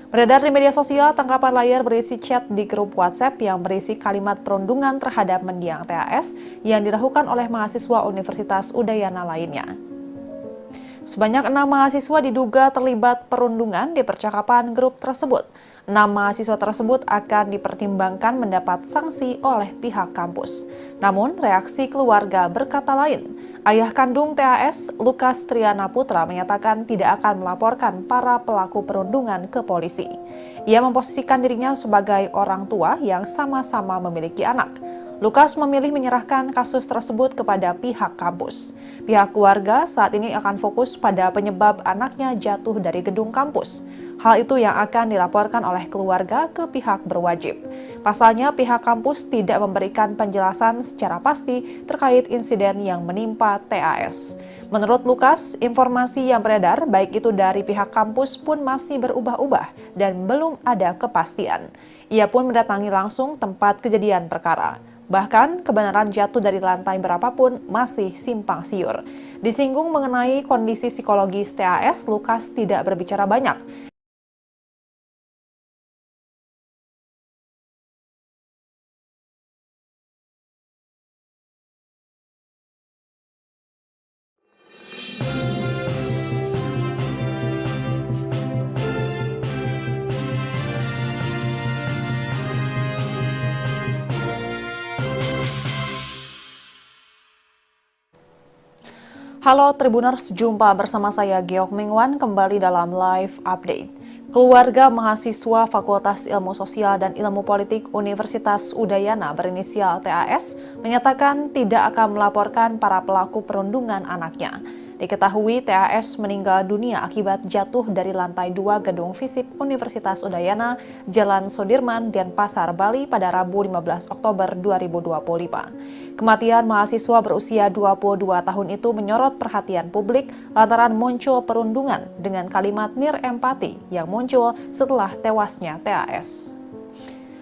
S1: Beredar di media sosial, tangkapan layar berisi chat di grup WhatsApp yang berisi kalimat perundungan terhadap mendiang TAS yang dilakukan oleh mahasiswa Universitas Udayana lainnya. Sebanyak 6 mahasiswa diduga terlibat perundungan di percakapan grup tersebut. 6 mahasiswa tersebut akan dipertimbangkan mendapat sanksi oleh pihak kampus. Namun, reaksi keluarga berkata lain. Ayah kandung TAS, Lukas Triana Putra, menyatakan tidak akan melaporkan para pelaku perundungan ke polisi. Ia memposisikan dirinya sebagai orang tua yang sama-sama memiliki anak. Lukas memilih menyerahkan kasus tersebut kepada pihak kampus. Pihak keluarga saat ini akan fokus pada penyebab anaknya jatuh dari gedung kampus. Hal itu yang akan dilaporkan oleh keluarga ke pihak berwajib. Pasalnya, pihak kampus tidak memberikan penjelasan secara pasti terkait insiden yang menimpa TAS. Menurut Lukas, informasi yang beredar baik itu dari pihak kampus pun masih berubah-ubah dan belum ada kepastian. Ia pun mendatangi langsung tempat kejadian perkara. Bahkan, kebenaran jatuh dari lantai berapapun masih simpang siur. Disinggung mengenai kondisi psikologis TAS, Lukas tidak berbicara banyak. Halo Tribuners, jumpa bersama saya Giok Mengwan kembali dalam live update. Keluarga mahasiswa Fakultas Ilmu Sosial dan Ilmu Politik Universitas Udayana berinisial TAS menyatakan tidak akan melaporkan para pelaku perundungan anaknya. Diketahui TAS meninggal dunia akibat jatuh dari lantai 2 gedung FISIP Universitas Udayana, Jalan Sudirman, Denpasar, Bali pada Rabu 15 Oktober 2025. Kematian mahasiswa berusia 22 tahun itu menyorot perhatian publik lantaran muncul perundungan dengan kalimat nirempati yang muncul setelah tewasnya TAS.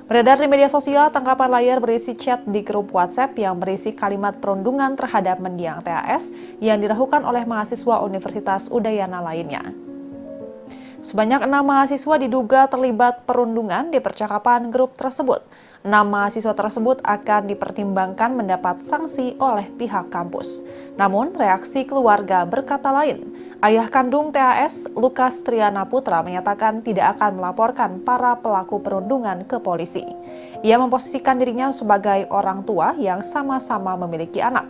S1: Beredar di media sosial tangkapan layar berisi chat di grup WhatsApp yang berisi kalimat perundungan terhadap mendiang TAS yang dilakukan oleh mahasiswa Universitas Udayana lainnya. Sebanyak 6 mahasiswa diduga terlibat perundungan di percakapan grup tersebut. 6 mahasiswa tersebut akan dipertimbangkan mendapat sanksi oleh pihak kampus. Namun, reaksi keluarga berkata lain. Ayah kandung TAS, Lukas Triana Putra, menyatakan tidak akan melaporkan para pelaku perundungan ke polisi. Ia memposisikan dirinya sebagai orang tua yang sama-sama memiliki anak.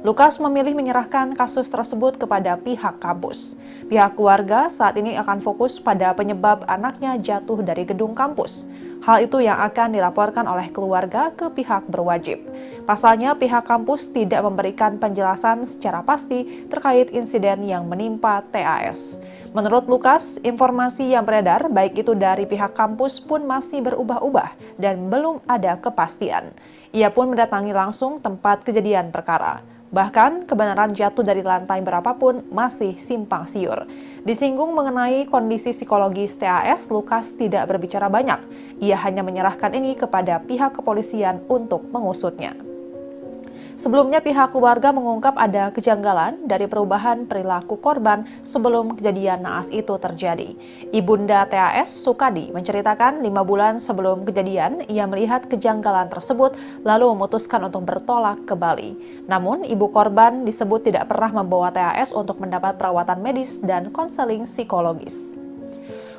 S1: Lukas memilih menyerahkan kasus tersebut kepada pihak kampus. Pihak keluarga saat ini akan fokus pada penyebab anaknya jatuh dari gedung kampus. Hal itu yang akan dilaporkan oleh keluarga ke pihak berwajib. Pasalnya, pihak kampus tidak memberikan penjelasan secara pasti terkait insiden yang menimpa TAS. Menurut Lukas, informasi yang beredar baik itu dari pihak kampus pun masih berubah-ubah dan belum ada kepastian. Ia pun mendatangi langsung tempat kejadian perkara. Bahkan, kebenaran jatuh dari lantai berapapun masih simpang siur. Disinggung mengenai kondisi psikologis TAS, Lukas tidak berbicara banyak. Ia hanya menyerahkan ini kepada pihak kepolisian untuk mengusutnya. Sebelumnya pihak keluarga mengungkap ada kejanggalan dari perubahan perilaku korban sebelum kejadian naas itu terjadi. Ibunda TAS, Sukadi, menceritakan 5 bulan sebelum kejadian ia melihat kejanggalan tersebut lalu memutuskan untuk bertolak ke Bali. Namun ibu korban disebut tidak pernah membawa TAS untuk mendapat perawatan medis dan konseling psikologis.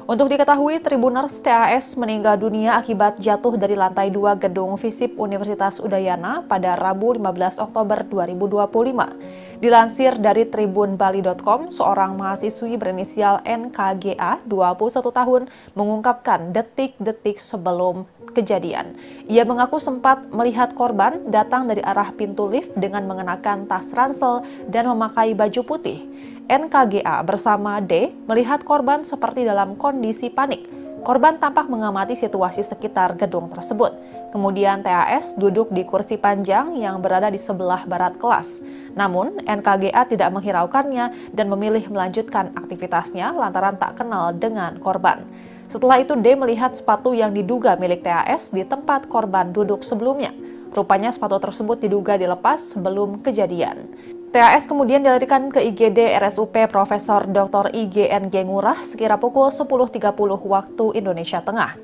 S1: Untuk diketahui, Tribuners TAS meninggal dunia akibat jatuh dari lantai 2 gedung FISIP Universitas Udayana pada Rabu 15 Oktober 2025. Dilansir dari tribunbali.com, seorang mahasiswi berinisial NKGA, 21 tahun, mengungkapkan detik-detik sebelum kejadian. Ia mengaku sempat melihat korban datang dari arah pintu lift dengan mengenakan tas ransel dan memakai baju putih. NKGA bersama D melihat korban seperti dalam kondisi panik. Korban tampak mengamati situasi sekitar gedung tersebut. Kemudian TAS duduk di kursi panjang yang berada di sebelah barat kelas. Namun, NKGA tidak menghiraukannya dan memilih melanjutkan aktivitasnya lantaran tak kenal dengan korban. Setelah itu, D melihat sepatu yang diduga milik TAS di tempat korban duduk sebelumnya. Rupanya sepatu tersebut diduga dilepas sebelum kejadian. TAS kemudian dilarikan ke IGD RSUP Profesor Dr. IGNG Ngurah sekira pukul 10.30 waktu Indonesia Tengah.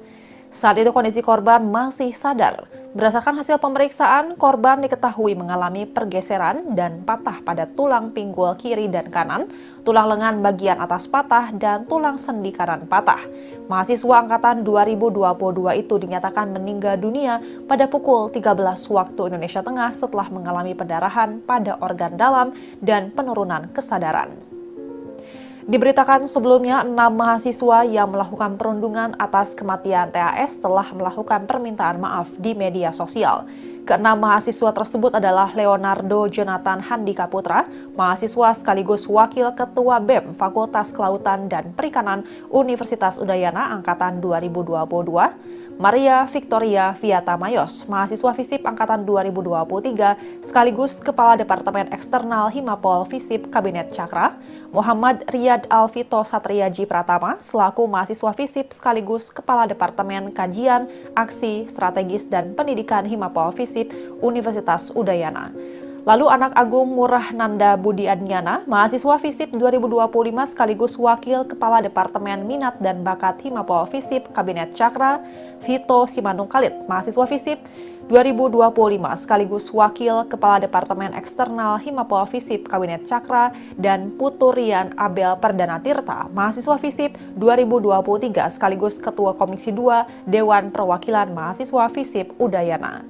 S1: Saat itu kondisi korban masih sadar. Berdasarkan hasil pemeriksaan, korban diketahui mengalami pergeseran dan patah pada tulang pinggul kiri dan kanan, tulang lengan bagian atas patah, dan tulang sendi kanan patah. Mahasiswa angkatan 2022 itu dinyatakan meninggal dunia pada pukul 13 waktu Indonesia Tengah setelah mengalami pendarahan pada organ dalam dan penurunan kesadaran. Diberitakan sebelumnya, 6 mahasiswa yang melakukan perundungan atas kematian TAS telah melakukan permintaan maaf di media sosial. Ke-6 mahasiswa tersebut adalah Leonardo Jonathan Handika Putra, mahasiswa sekaligus Wakil Ketua BEM Fakultas Kelautan dan Perikanan Universitas Udayana Angkatan 2022, Maria Victoria Viata Mayos, mahasiswa FISIP Angkatan 2023, sekaligus Kepala Departemen Eksternal Himapol FISIP Kabinet Cakra, Muhammad Riyad Alvito Satriaji Pratama, selaku mahasiswa FISIP sekaligus Kepala Departemen Kajian, Aksi, Strategis, dan Pendidikan Himapol FISIP Universitas Udayana. Lalu anak Agung Murah Nanda Budi Adnyana, mahasiswa FISIP 2025 sekaligus Wakil Kepala Departemen Minat dan Bakat Himapol FISIP Kabinet Cakra, Vito Simanung Khalid, mahasiswa FISIP 2025 sekaligus Wakil Kepala Departemen Eksternal Himapol FISIP Kabinet Cakra, dan Puturian Abel Perdana Tirta, mahasiswa FISIP 2023 sekaligus Ketua Komisi 2 Dewan Perwakilan Mahasiswa FISIP Udayana.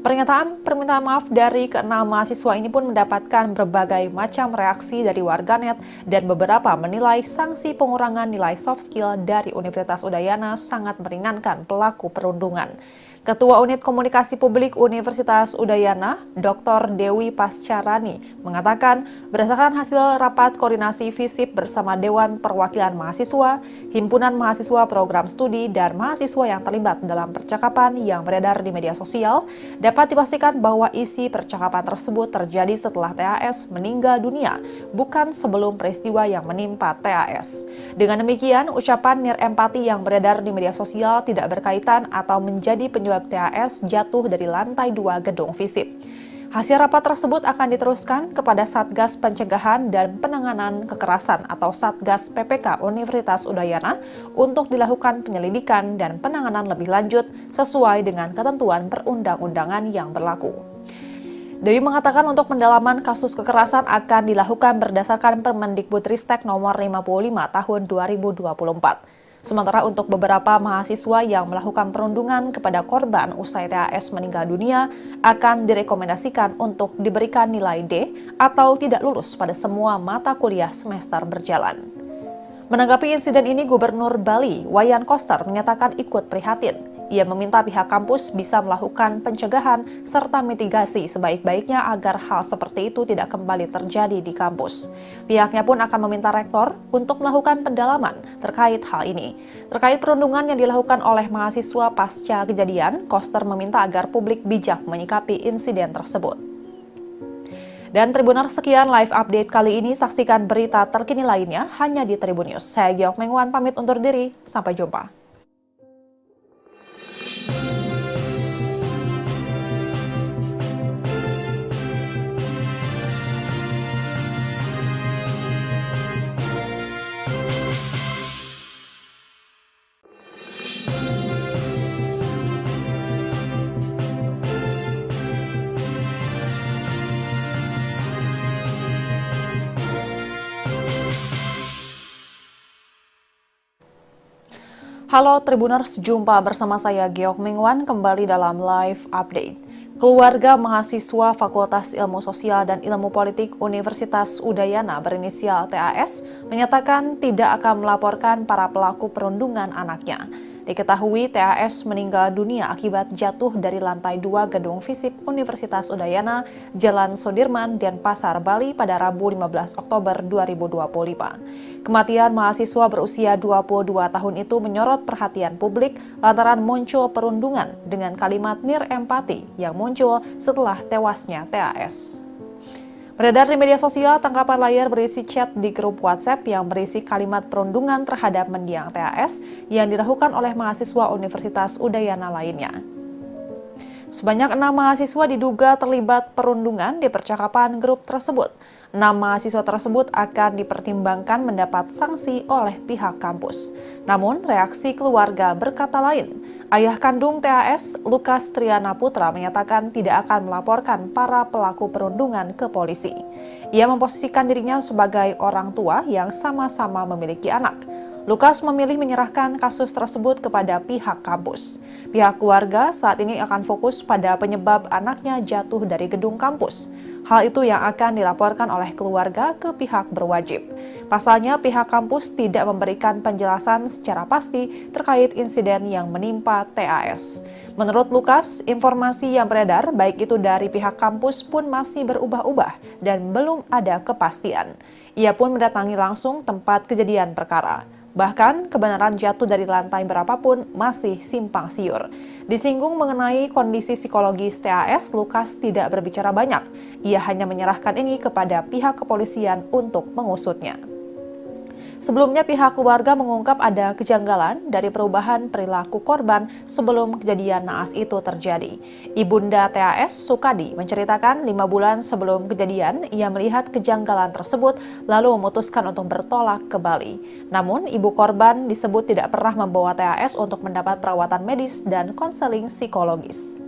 S1: Pernyataan permintaan maaf dari ke-6 mahasiswa ini pun mendapatkan berbagai macam reaksi dari warganet dan beberapa menilai sanksi pengurangan nilai soft skill dari Universitas Udayana sangat meringankan pelaku perundungan. Ketua Unit Komunikasi Publik Universitas Udayana, Dr. Dewi Pascarani, mengatakan berdasarkan hasil rapat koordinasi FISIP bersama Dewan Perwakilan Mahasiswa, Himpunan Mahasiswa Program Studi, dan mahasiswa yang terlibat dalam percakapan yang beredar di media sosial, dapat dipastikan bahwa isi percakapan tersebut terjadi setelah TAS meninggal dunia, bukan sebelum peristiwa yang menimpa TAS. Dengan demikian, ucapan nirempati yang beredar di media sosial tidak berkaitan atau menjadi penyebab TAS jatuh dari lantai 2 gedung FISIP. Hasil rapat tersebut akan diteruskan kepada Satgas Pencegahan dan Penanganan Kekerasan atau Satgas PPK Universitas Udayana untuk dilakukan penyelidikan dan penanganan lebih lanjut sesuai dengan ketentuan perundang-undangan yang berlaku. Dewi mengatakan untuk pendalaman kasus kekerasan akan dilakukan berdasarkan Permendikbudristek nomor 55 tahun 2024. Sementara untuk beberapa mahasiswa yang melakukan perundungan kepada korban usai TAS meninggal dunia akan direkomendasikan untuk diberikan nilai D atau tidak lulus pada semua mata kuliah semester berjalan. Menanggapi insiden ini, Gubernur Bali, Wayan Koster, menyatakan ikut prihatin. Ia meminta pihak kampus bisa melakukan pencegahan serta mitigasi sebaik-baiknya agar hal seperti itu tidak kembali terjadi di kampus. Pihaknya pun akan meminta rektor untuk melakukan pendalaman terkait hal ini. Terkait perundungan yang dilakukan oleh mahasiswa pasca kejadian, Koster meminta agar publik bijak menyikapi insiden tersebut. Dan Tribuners, sekian live update kali ini. Saksikan berita terkini lainnya hanya di Tribun News. Saya Giok Mengwan pamit undur diri. Sampai jumpa. Halo Tribuners, jumpa bersama saya Giok Mengwan kembali dalam live update. Keluarga mahasiswa Fakultas Ilmu Sosial dan Ilmu Politik Universitas Udayana berinisial TAS menyatakan tidak akan melaporkan para pelaku perundungan anaknya. Diketahui TAS meninggal dunia akibat jatuh dari lantai 2 gedung FISIP Universitas Udayana, Jalan Sudirman, Denpasar, Bali pada Rabu 15 Oktober 2025. Kematian mahasiswa berusia 22 tahun itu menyorot perhatian publik lantaran muncul perundungan dengan kalimat nirempati yang muncul setelah tewasnya TAS. Beredar di media sosial, tangkapan layar berisi chat di grup WhatsApp yang berisi kalimat perundungan terhadap mendiang TAS yang dilakukan oleh mahasiswa Universitas Udayana lainnya. Sebanyak 6 mahasiswa diduga terlibat perundungan di percakapan grup tersebut. 6 mahasiswa tersebut akan dipertimbangkan mendapat sanksi oleh pihak kampus. Namun, reaksi keluarga berkata lain. Ayah kandung TAS, Lukas Triana Putra, menyatakan tidak akan melaporkan para pelaku perundungan ke polisi. Ia memposisikan dirinya sebagai orang tua yang sama-sama memiliki anak. Lukas memilih menyerahkan kasus tersebut kepada pihak kampus. Pihak keluarga saat ini akan fokus pada penyebab anaknya jatuh dari gedung kampus. Hal itu yang akan dilaporkan oleh keluarga ke pihak berwajib. Pasalnya, pihak kampus tidak memberikan penjelasan secara pasti terkait insiden yang menimpa TAS. Menurut Lukas, informasi yang beredar baik itu dari pihak kampus pun masih berubah-ubah dan belum ada kepastian. Ia pun mendatangi langsung tempat kejadian perkara. Bahkan, kebenaran jatuh dari lantai berapapun masih simpang siur. Disinggung mengenai kondisi psikologis TAS, Lukas tidak berbicara banyak. Ia hanya menyerahkan ini kepada pihak kepolisian untuk mengusutnya. Sebelumnya, pihak keluarga mengungkap ada kejanggalan dari perubahan perilaku korban sebelum kejadian naas itu terjadi. Ibunda TAS, Sukadi, menceritakan 5 bulan sebelum kejadian, ia melihat kejanggalan tersebut lalu memutuskan untuk bertolak ke Bali. Namun, ibu korban disebut tidak pernah membawa TAS untuk mendapat perawatan medis dan konseling psikologis.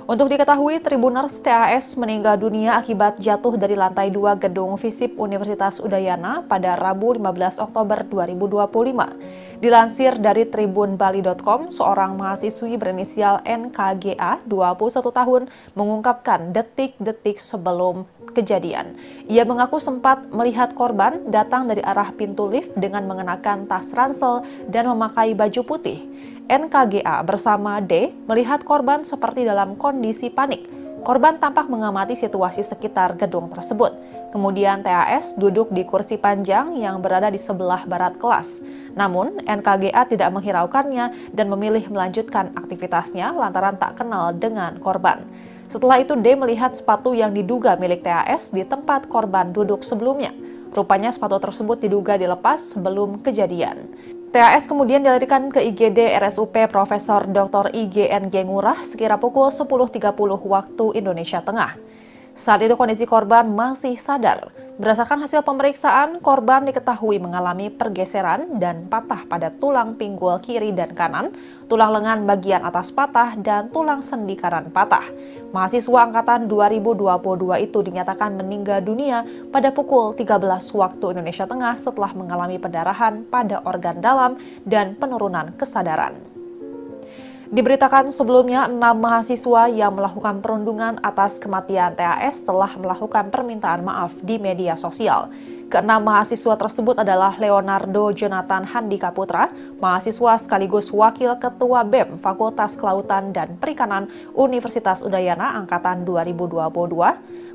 S1: Untuk diketahui, Tribuners, TAS meninggal dunia akibat jatuh dari lantai 2 gedung FISIP Universitas Udayana pada Rabu 15 Oktober 2025. Dilansir dari tribunbali.com, seorang mahasiswi berinisial NKGA, 21 tahun, mengungkapkan detik-detik sebelum kejadian. Ia mengaku sempat melihat korban datang dari arah pintu lift dengan mengenakan tas ransel dan memakai baju putih. NKGA bersama D melihat korban seperti dalam kondisi panik. Korban tampak mengamati situasi sekitar gedung tersebut. Kemudian TAS duduk di kursi panjang yang berada di sebelah barat kelas. Namun, NKGA tidak menghiraukannya dan memilih melanjutkan aktivitasnya lantaran tak kenal dengan korban. Setelah itu, D melihat sepatu yang diduga milik TAS di tempat korban duduk sebelumnya. Rupanya sepatu tersebut diduga dilepas sebelum kejadian. TAS kemudian dilarikan ke IGD RSUP Profesor Dr. IGNG Ngurah sekira pukul 10.30 waktu Indonesia Tengah. Saat itu kondisi korban masih sadar. Berdasarkan hasil pemeriksaan, korban diketahui mengalami pergeseran dan patah pada tulang pinggul kiri dan kanan, tulang lengan bagian atas patah, dan tulang sendi kanan patah. Mahasiswa angkatan 2022 itu dinyatakan meninggal dunia pada pukul 13 waktu Indonesia Tengah setelah mengalami pendarahan pada organ dalam dan penurunan kesadaran. Diberitakan sebelumnya, 6 mahasiswa yang melakukan perundungan atas kematian TAS telah melakukan permintaan maaf di media sosial. Keenam mahasiswa tersebut adalah Leonardo Jonathan Handika Putra, mahasiswa sekaligus Wakil Ketua BEM Fakultas Kelautan dan Perikanan Universitas Udayana Angkatan 2022,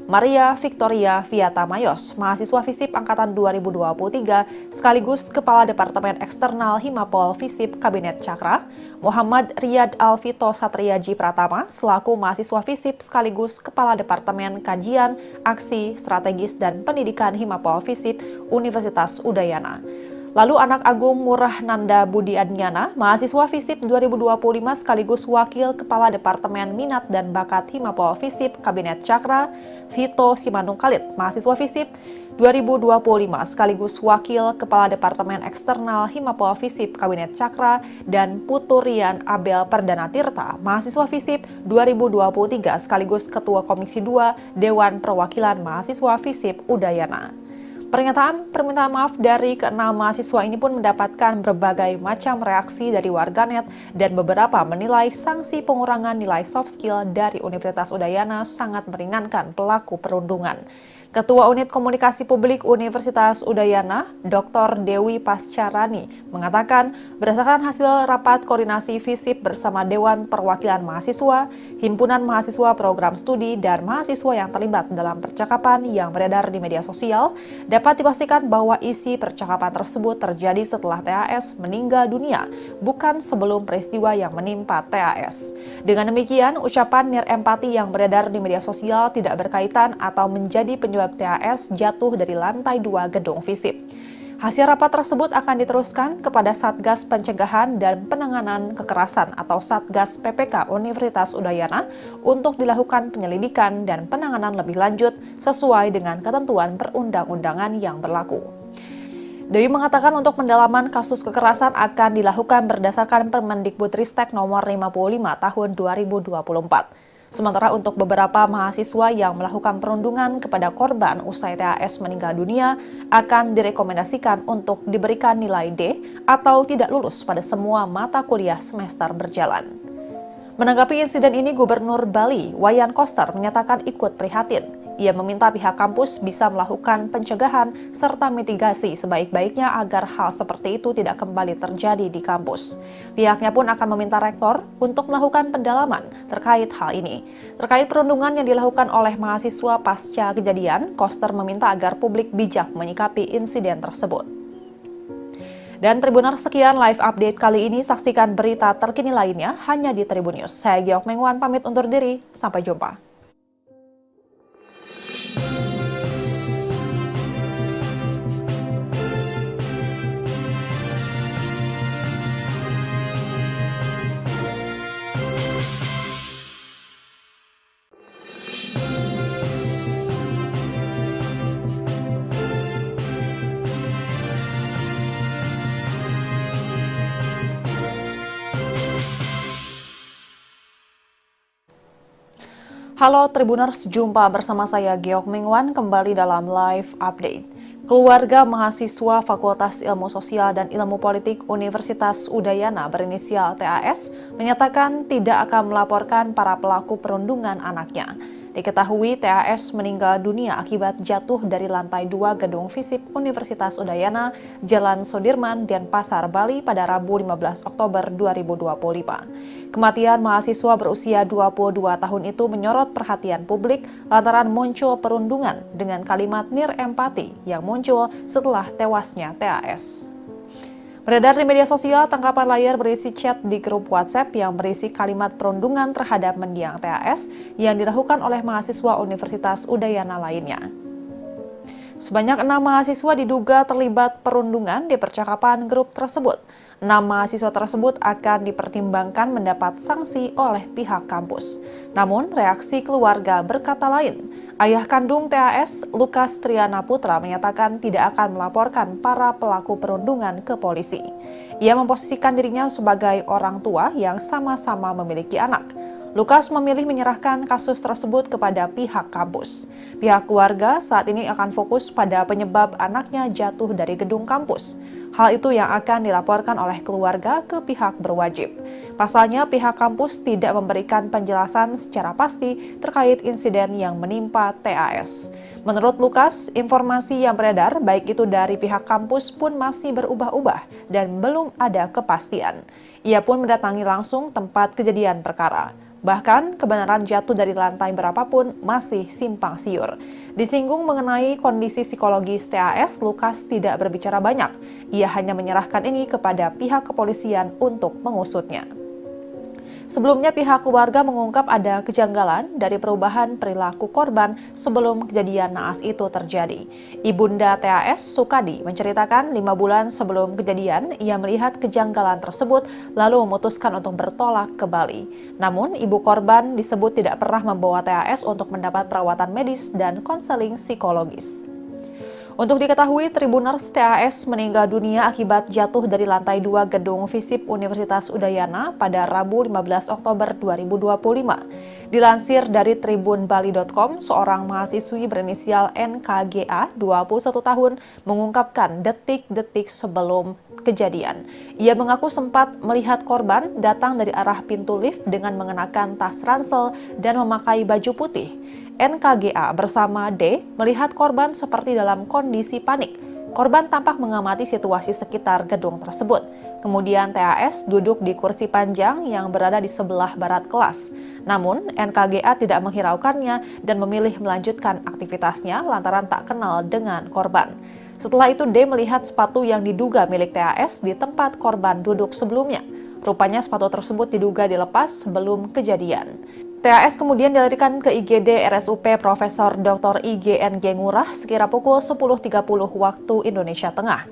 S1: Maria Victoria Viata Mayos, mahasiswa FISIP Angkatan 2023, sekaligus Kepala Departemen Eksternal Himapol FISIP Kabinet Cakra, Muhammad Riyad Alvito Satriaji Pratama, selaku mahasiswa FISIP sekaligus Kepala Departemen Kajian, Aksi, Strategis, dan Pendidikan Himapol FISIP Universitas Udayana. Lalu anak Agung Murah Nanda Budi Adnyana, mahasiswa FISIP 2025 sekaligus Wakil Kepala Departemen Minat dan Bakat Himapol FISIP Kabinet Cakra, Vito Simanung Khalid, mahasiswa FISIP 2025 sekaligus Wakil Kepala Departemen Eksternal Himapol FISIP Kabinet Cakra, dan Puturian Abel Perdana Tirta, mahasiswa FISIP 2023 sekaligus Ketua Komisi 2 Dewan Perwakilan Mahasiswa FISIP Udayana. Pernyataan permintaan maaf dari keenam mahasiswa ini pun mendapatkan berbagai macam reaksi dari warganet dan beberapa menilai sanksi pengurangan nilai soft skill dari Universitas Udayana sangat meringankan pelaku perundungan. Ketua Unit Komunikasi Publik Universitas Udayana, Dr. Dewi Pascarani, mengatakan berdasarkan hasil rapat koordinasi FISIP bersama Dewan Perwakilan Mahasiswa, Himpunan Mahasiswa Program Studi, dan mahasiswa yang terlibat dalam percakapan yang beredar di media sosial, dapat dipastikan bahwa isi percakapan tersebut terjadi setelah TAS meninggal dunia, bukan sebelum peristiwa yang menimpa TAS. Dengan demikian, ucapan nirempati yang beredar di media sosial tidak berkaitan atau menjadi penyebab TAS jatuh dari lantai 2 gedung FISIP. Hasil rapat tersebut akan diteruskan kepada Satgas Pencegahan dan Penanganan Kekerasan atau Satgas PPK Universitas Udayana untuk dilakukan penyelidikan dan penanganan lebih lanjut sesuai dengan ketentuan perundang-undangan yang berlaku. Dewi mengatakan untuk pendalaman kasus kekerasan akan dilakukan berdasarkan Permendikbudristek nomor 55 tahun 2024. Sementara untuk beberapa mahasiswa yang melakukan perundungan kepada korban usai TAS meninggal dunia akan direkomendasikan untuk diberikan nilai D atau tidak lulus pada semua mata kuliah semester berjalan. Menanggapi insiden ini, Gubernur Bali, Wayan Koster, menyatakan ikut prihatin. Ia meminta pihak kampus bisa melakukan pencegahan serta mitigasi sebaik-baiknya agar hal seperti itu tidak kembali terjadi di kampus. Pihaknya pun akan meminta rektor untuk melakukan pendalaman terkait hal ini. Terkait perundungan yang dilakukan oleh mahasiswa pasca kejadian, Koster meminta agar publik bijak menyikapi insiden tersebut. Dan Tribuners, sekian live update kali ini. Saksikan berita terkini lainnya hanya di Tribun News. Saya Giok Mengwan pamit undur diri. Sampai jumpa. Halo Tribuners, jumpa bersama saya Giok Mengwan kembali dalam live update. Keluarga mahasiswa Fakultas Ilmu Sosial dan Ilmu Politik Universitas Udayana berinisial TAS menyatakan tidak akan melaporkan para pelaku perundungan anaknya. Diketahui TAS meninggal dunia akibat jatuh dari lantai 2 gedung FISIP Universitas Udayana, Jalan Sudirman, Denpasar, Bali pada Rabu 15 Oktober 2025. Kematian mahasiswa berusia 22 tahun itu menyorot perhatian publik lantaran muncul perundungan dengan kalimat nirempati yang muncul setelah tewasnya TAS. Beredar di media sosial tangkapan layar berisi chat di grup WhatsApp yang berisi kalimat perundungan terhadap mendiang TAS yang dilakukan oleh mahasiswa Universitas Udayana lainnya. Sebanyak 6 mahasiswa diduga terlibat perundungan di percakapan grup tersebut. 6 mahasiswa tersebut akan dipertimbangkan mendapat sanksi oleh pihak kampus. Namun, reaksi keluarga berkata lain. Ayah kandung TAS, Lukas Triana Putra, menyatakan tidak akan melaporkan para pelaku perundungan ke polisi. Ia memposisikan dirinya sebagai orang tua yang sama-sama memiliki anak. Lukas memilih menyerahkan kasus tersebut kepada pihak kampus. Pihak keluarga saat ini akan fokus pada penyebab anaknya jatuh dari gedung kampus. Hal itu yang akan dilaporkan oleh keluarga ke pihak berwajib. Pasalnya, pihak kampus tidak memberikan penjelasan secara pasti terkait insiden yang menimpa TAS. Menurut Lukas, informasi yang beredar baik itu dari pihak kampus pun masih berubah-ubah dan belum ada kepastian. Ia pun mendatangi langsung tempat kejadian perkara. Bahkan, kebenaran jatuh dari lantai berapapun masih simpang siur. Disinggung mengenai kondisi psikologis TAS, Lukas tidak berbicara banyak. Ia hanya menyerahkan ini kepada pihak kepolisian untuk mengusutnya. Sebelumnya pihak keluarga mengungkap ada kejanggalan dari perubahan perilaku korban sebelum kejadian naas itu terjadi. Ibunda TAS, Sukadi, menceritakan 5 bulan sebelum kejadian ia melihat kejanggalan tersebut lalu memutuskan untuk bertolak ke Bali. Namun ibu korban disebut tidak pernah membawa TAS untuk mendapat perawatan medis dan konseling psikologis. Untuk diketahui, Tribuners TAS meninggal dunia akibat jatuh dari lantai 2 gedung FISIP Universitas Udayana pada Rabu 15 Oktober 2025. Dilansir dari tribunbali.com, seorang mahasiswi berinisial NKGA, 21 tahun, mengungkapkan detik-detik sebelum kejadian. Ia mengaku sempat melihat korban datang dari arah pintu lift dengan mengenakan tas ransel dan memakai baju putih. NKGA bersama D melihat korban seperti dalam kondisi panik. Korban tampak mengamati situasi sekitar gedung tersebut. Kemudian TAS duduk di kursi panjang yang berada di sebelah barat kelas. Namun NKGA tidak menghiraukannya dan memilih melanjutkan aktivitasnya lantaran tak kenal dengan korban. Setelah itu D melihat sepatu yang diduga milik TAS di tempat korban duduk sebelumnya. Rupanya sepatu tersebut diduga dilepas sebelum kejadian. TAS kemudian dilarikan ke IGD RSUP Profesor Dr. IGNG Ngurah sekira pukul 10.30 waktu Indonesia Tengah.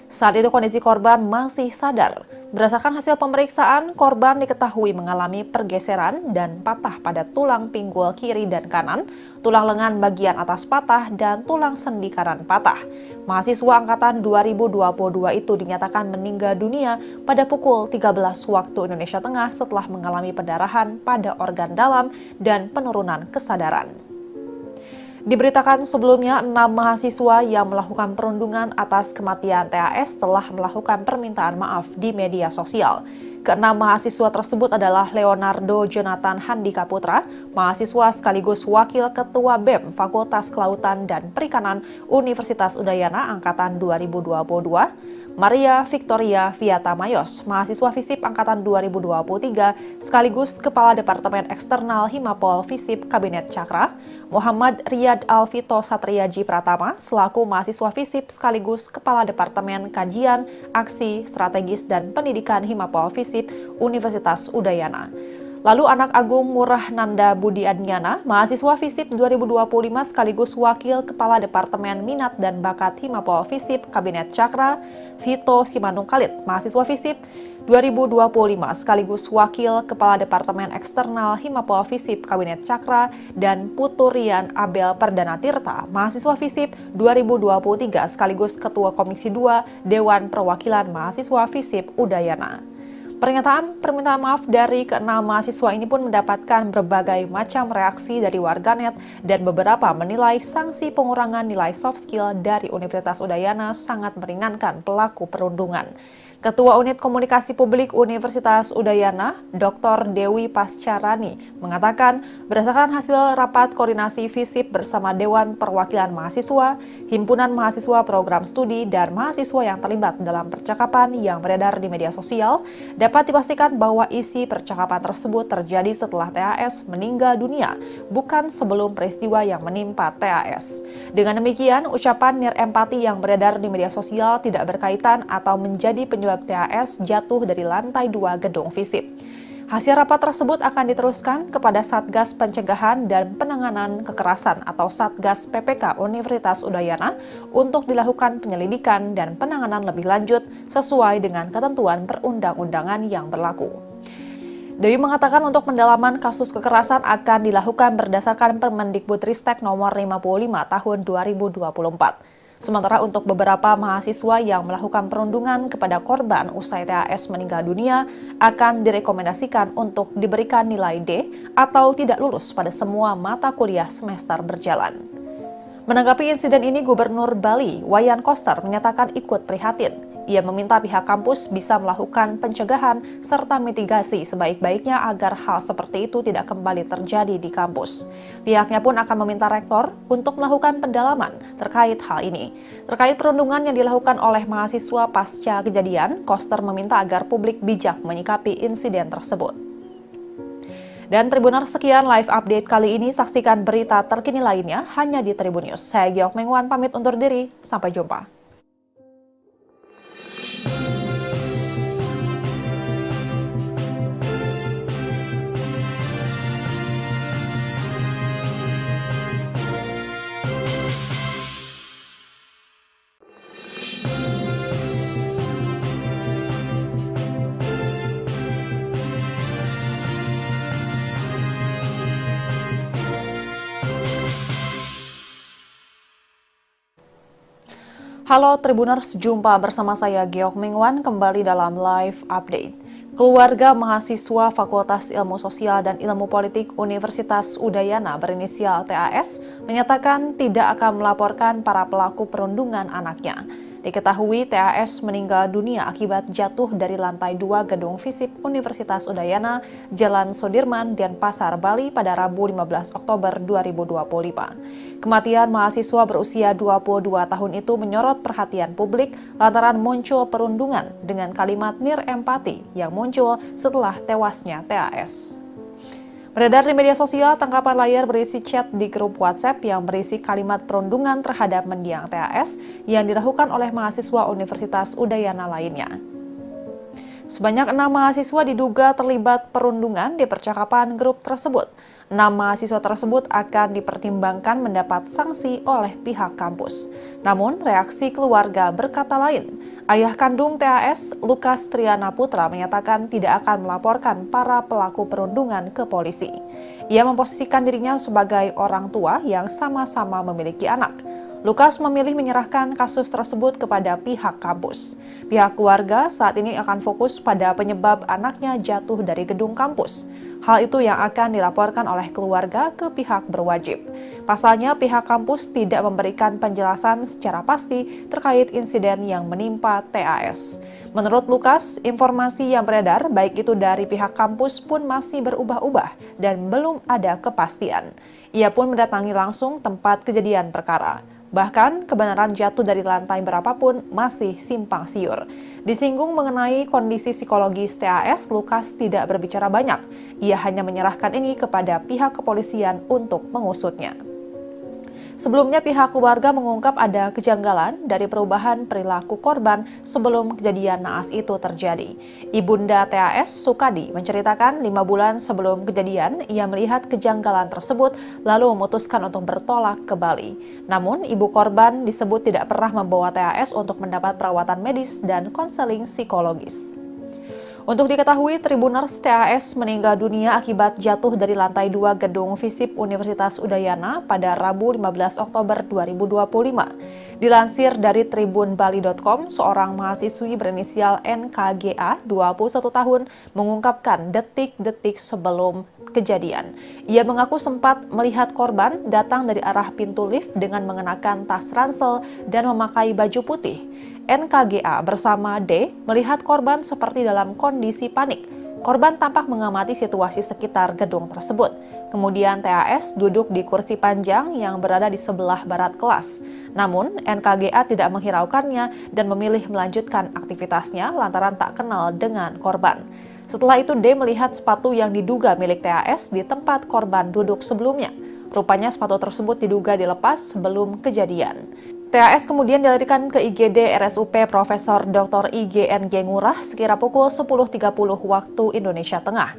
S1: Saat itu kondisi korban masih sadar. Berdasarkan hasil pemeriksaan, korban diketahui mengalami pergeseran dan patah pada tulang pinggul kiri dan kanan, tulang lengan bagian atas patah, dan tulang sendi kanan patah. Mahasiswa angkatan 2022 itu dinyatakan meninggal dunia pada pukul 13 waktu Indonesia Tengah setelah mengalami pendarahan pada organ dalam dan penurunan kesadaran. Diberitakan sebelumnya, 6 mahasiswa yang melakukan perundungan atas kematian TAS telah melakukan permintaan maaf di media sosial. Ke-6 mahasiswa tersebut adalah Leonardo Jonathan Handika Putra, mahasiswa sekaligus Wakil Ketua BEM Fakultas Kelautan dan Perikanan Universitas Udayana Angkatan 2022, Maria Victoria Viata Mayos, mahasiswa FISIP Angkatan 2023, sekaligus Kepala Departemen Eksternal Himapol FISIP Kabinet Cakra, Muhammad Riyad Alvito Satriaji Pratama, selaku mahasiswa FISIP sekaligus Kepala Departemen Kajian, Aksi, Strategis, dan Pendidikan Himapol FISIP Universitas Udayana. Lalu anak Agung Murah Nanda Budi Adnyana, mahasiswa FISIP 2025 sekaligus Wakil Kepala Departemen Minat dan Bakat Himapol FISIP Kabinet Cakra, Vito Simanung Khalid, mahasiswa FISIP 2025 sekaligus Wakil Kepala Departemen Eksternal Himapol FISIP Kabinet Cakra, dan Puturian Abel Perdana Tirta, mahasiswa FISIP 2023 sekaligus Ketua Komisi 2 Dewan Perwakilan Mahasiswa FISIP Udayana. Pernyataan permintaan maaf dari keenam mahasiswa ini pun mendapatkan berbagai macam reaksi dari warganet dan beberapa menilai sanksi pengurangan nilai soft skill dari Universitas Udayana sangat meringankan pelaku perundungan. Ketua Unit Komunikasi Publik Universitas Udayana, Dr. Dewi Pascarani, mengatakan berdasarkan hasil rapat koordinasi FISIP bersama Dewan Perwakilan Mahasiswa, Himpunan Mahasiswa Program Studi, dan mahasiswa yang terlibat dalam percakapan yang beredar di media sosial, dapat dipastikan bahwa isi percakapan tersebut terjadi setelah TAS meninggal dunia, bukan sebelum peristiwa yang menimpa TAS. Dengan demikian, ucapan nirempati yang beredar di media sosial tidak berkaitan atau menjadi penyebab TAS jatuh dari lantai 2 gedung FISIP. Hasil rapat tersebut akan diteruskan kepada Satgas Pencegahan dan Penanganan Kekerasan atau Satgas PPK Universitas Udayana untuk dilakukan penyelidikan dan penanganan lebih lanjut sesuai dengan ketentuan perundang-undangan yang berlaku. Dewi mengatakan untuk pendalaman kasus kekerasan akan dilakukan berdasarkan Permendikbudristek nomor 55 tahun 2024. Sementara untuk beberapa mahasiswa yang melakukan perundungan kepada korban usai TAS meninggal dunia akan direkomendasikan untuk diberikan nilai D atau tidak lulus pada semua mata kuliah semester berjalan. Menanggapi insiden ini, Gubernur Bali, Wayan Koster, menyatakan ikut prihatin. Ia meminta pihak kampus bisa melakukan pencegahan serta mitigasi sebaik-baiknya agar hal seperti itu tidak kembali terjadi di kampus. Pihaknya pun akan meminta rektor untuk melakukan pendalaman terkait hal ini. Terkait perundungan yang dilakukan oleh mahasiswa pasca kejadian, Koster meminta agar publik bijak menyikapi insiden tersebut. Dan Tribuners, sekian live update kali ini. Saksikan berita terkini lainnya hanya di Tribun News. Saya Giok Mengwan pamit undur diri. Sampai jumpa. Halo Tribuners, jumpa bersama saya Giok Mengwan kembali dalam live update. Keluarga mahasiswa Fakultas Ilmu Sosial dan Ilmu Politik Universitas Udayana berinisial TAS menyatakan tidak akan melaporkan para pelaku perundungan anaknya. Diketahui TAS meninggal dunia akibat jatuh dari lantai 2 gedung FISIP Universitas Udayana, Jalan Sudirman, Denpasar, Bali pada Rabu 15 Oktober 2025. Kematian mahasiswa berusia 22 tahun itu menyorot perhatian publik lantaran muncul perundungan dengan kalimat nirempati yang muncul setelah tewasnya TAS. Beredar di media sosial, tangkapan layar berisi chat di grup WhatsApp yang berisi kalimat perundungan terhadap mendiang TAS yang dilakukan oleh mahasiswa Universitas Udayana lainnya. Sebanyak 6 mahasiswa diduga terlibat perundungan di percakapan grup tersebut. 6 mahasiswa tersebut akan dipertimbangkan mendapat sanksi oleh pihak kampus. Namun, reaksi keluarga berkata lain. Ayah kandung TAS, Lukas Triana Putra, menyatakan tidak akan melaporkan para pelaku perundungan ke polisi. Ia memposisikan dirinya sebagai orang tua yang sama-sama memiliki anak. Lukas memilih menyerahkan kasus tersebut kepada pihak kampus. Pihak keluarga saat ini akan fokus pada penyebab anaknya jatuh dari gedung kampus. Hal itu yang akan dilaporkan oleh keluarga ke pihak berwajib. Pasalnya, pihak kampus tidak memberikan penjelasan secara pasti terkait insiden yang menimpa TAS. Menurut Lukas, informasi yang beredar baik itu dari pihak kampus pun masih berubah-ubah dan belum ada kepastian. Ia pun mendatangi langsung tempat kejadian perkara. Bahkan, kebenaran jatuh dari lantai berapapun masih simpang siur. Disinggung mengenai kondisi psikologis TAS, Lukas tidak berbicara banyak. Ia hanya menyerahkan ini kepada pihak kepolisian untuk mengusutnya. Sebelumnya, pihak keluarga mengungkap ada kejanggalan dari perubahan perilaku korban sebelum kejadian naas itu terjadi. Ibunda TAS, Sukadi, menceritakan 5 bulan sebelum kejadian, ia melihat kejanggalan tersebut lalu memutuskan untuk bertolak ke Bali. Namun, ibu korban disebut tidak pernah membawa TAS untuk mendapat perawatan medis dan konseling psikologis. Untuk diketahui, Tribuners TAS meninggal dunia akibat jatuh dari lantai 2 gedung FISIP Universitas Udayana pada Rabu 15 Oktober 2025. Dilansir dari tribunbali.com, seorang mahasiswi berinisial NKGA, 21 tahun, mengungkapkan detik-detik sebelum kejadian. Ia mengaku sempat melihat korban datang dari arah pintu lift dengan mengenakan tas ransel dan memakai baju putih. NKGA bersama D melihat korban seperti dalam kondisi panik. Korban tampak mengamati situasi sekitar gedung tersebut. Kemudian TAS duduk di kursi panjang yang berada di sebelah barat kelas. Namun, NKGA tidak menghiraukannya dan memilih melanjutkan aktivitasnya lantaran tak kenal dengan korban. Setelah itu, D melihat sepatu yang diduga milik TAS di tempat korban duduk sebelumnya. Rupanya sepatu tersebut diduga dilepas sebelum kejadian. TAS kemudian dilarikan ke IGD RSUP Profesor Dr. IGNG Ngurah sekira pukul 10.30 waktu Indonesia Tengah.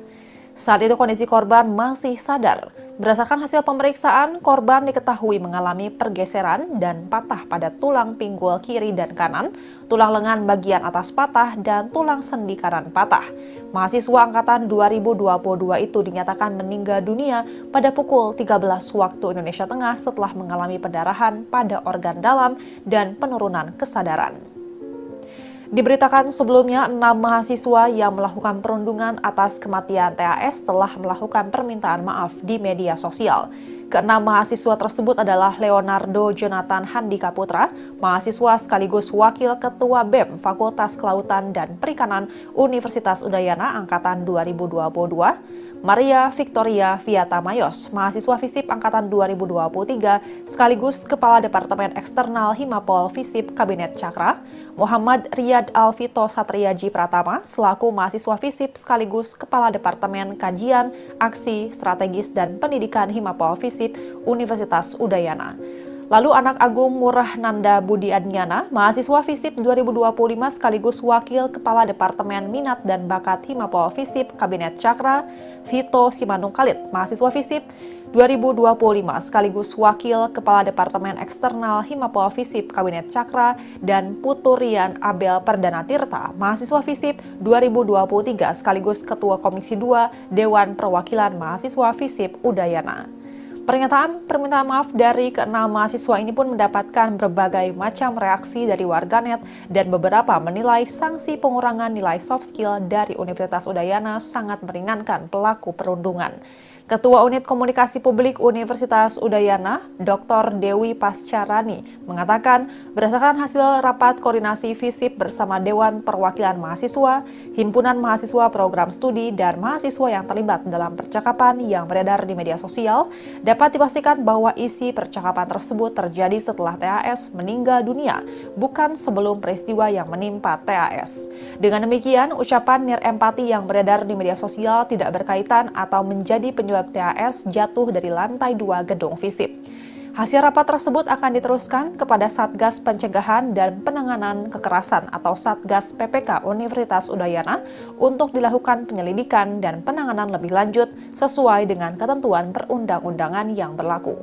S1: Saat itu kondisi korban masih sadar. Berdasarkan hasil pemeriksaan, korban diketahui mengalami pergeseran dan patah pada tulang pinggul kiri dan kanan, tulang lengan bagian atas patah, dan tulang sendi kanan patah. Mahasiswa angkatan 2022 itu dinyatakan meninggal dunia pada pukul 13 waktu Indonesia Tengah setelah mengalami pendarahan pada organ dalam dan penurunan kesadaran. Diberitakan sebelumnya, 6 mahasiswa yang melakukan perundungan atas kematian TAS telah melakukan permintaan maaf di media sosial. Keenam mahasiswa tersebut adalah Leonardo Jonathan Handika Putra, mahasiswa sekaligus Wakil Ketua BEM Fakultas Kelautan dan Perikanan Universitas Udayana Angkatan 2022, Maria Victoria Viata Mayos, mahasiswa FISIP Angkatan 2023, sekaligus Kepala Departemen Eksternal Himapol FISIP Kabinet Cakra, Muhammad Riyad Alvito Satriaji Pratama, selaku mahasiswa FISIP sekaligus Kepala Departemen Kajian, Aksi, Strategis, dan Pendidikan Himapol FISIP Universitas Udayana. Lalu anak Agung Murah Nanda Budi Adnyana, mahasiswa FISIP 2025 sekaligus Wakil Kepala Departemen Minat dan Bakat Himapol FISIP Kabinet Cakra, Vito Simanung Khalid, mahasiswa FISIP 2025 sekaligus Wakil Kepala Departemen Eksternal Himapol FISIP Kabinet Cakra, dan Puturian Abel Perdana Tirta, mahasiswa FISIP 2023 sekaligus Ketua Komisi 2 Dewan Perwakilan Mahasiswa FISIP Udayana. Pernyataan permintaan maaf dari keenam mahasiswa ini pun mendapatkan berbagai macam reaksi dari warganet dan beberapa menilai sanksi pengurangan nilai soft skill dari Universitas Udayana sangat meringankan pelaku perundungan. Ketua Unit Komunikasi Publik Universitas Udayana, Dr. Dewi Pascarani, mengatakan berdasarkan hasil rapat koordinasi FISIP bersama Dewan Perwakilan Mahasiswa, Himpunan Mahasiswa Program Studi, dan mahasiswa yang terlibat dalam percakapan yang beredar di media sosial, dapat dipastikan bahwa isi percakapan tersebut terjadi setelah TAS meninggal dunia, bukan sebelum peristiwa yang menimpa TAS. Dengan demikian, ucapan nirempati yang beredar di media sosial tidak berkaitan atau menjadi penyebab TAS jatuh dari lantai 2 gedung FISIP. Hasil rapat tersebut akan diteruskan kepada Satgas Pencegahan dan Penanganan Kekerasan atau Satgas PPK Universitas Udayana untuk dilakukan penyelidikan dan penanganan lebih lanjut sesuai dengan ketentuan perundang-undangan yang berlaku.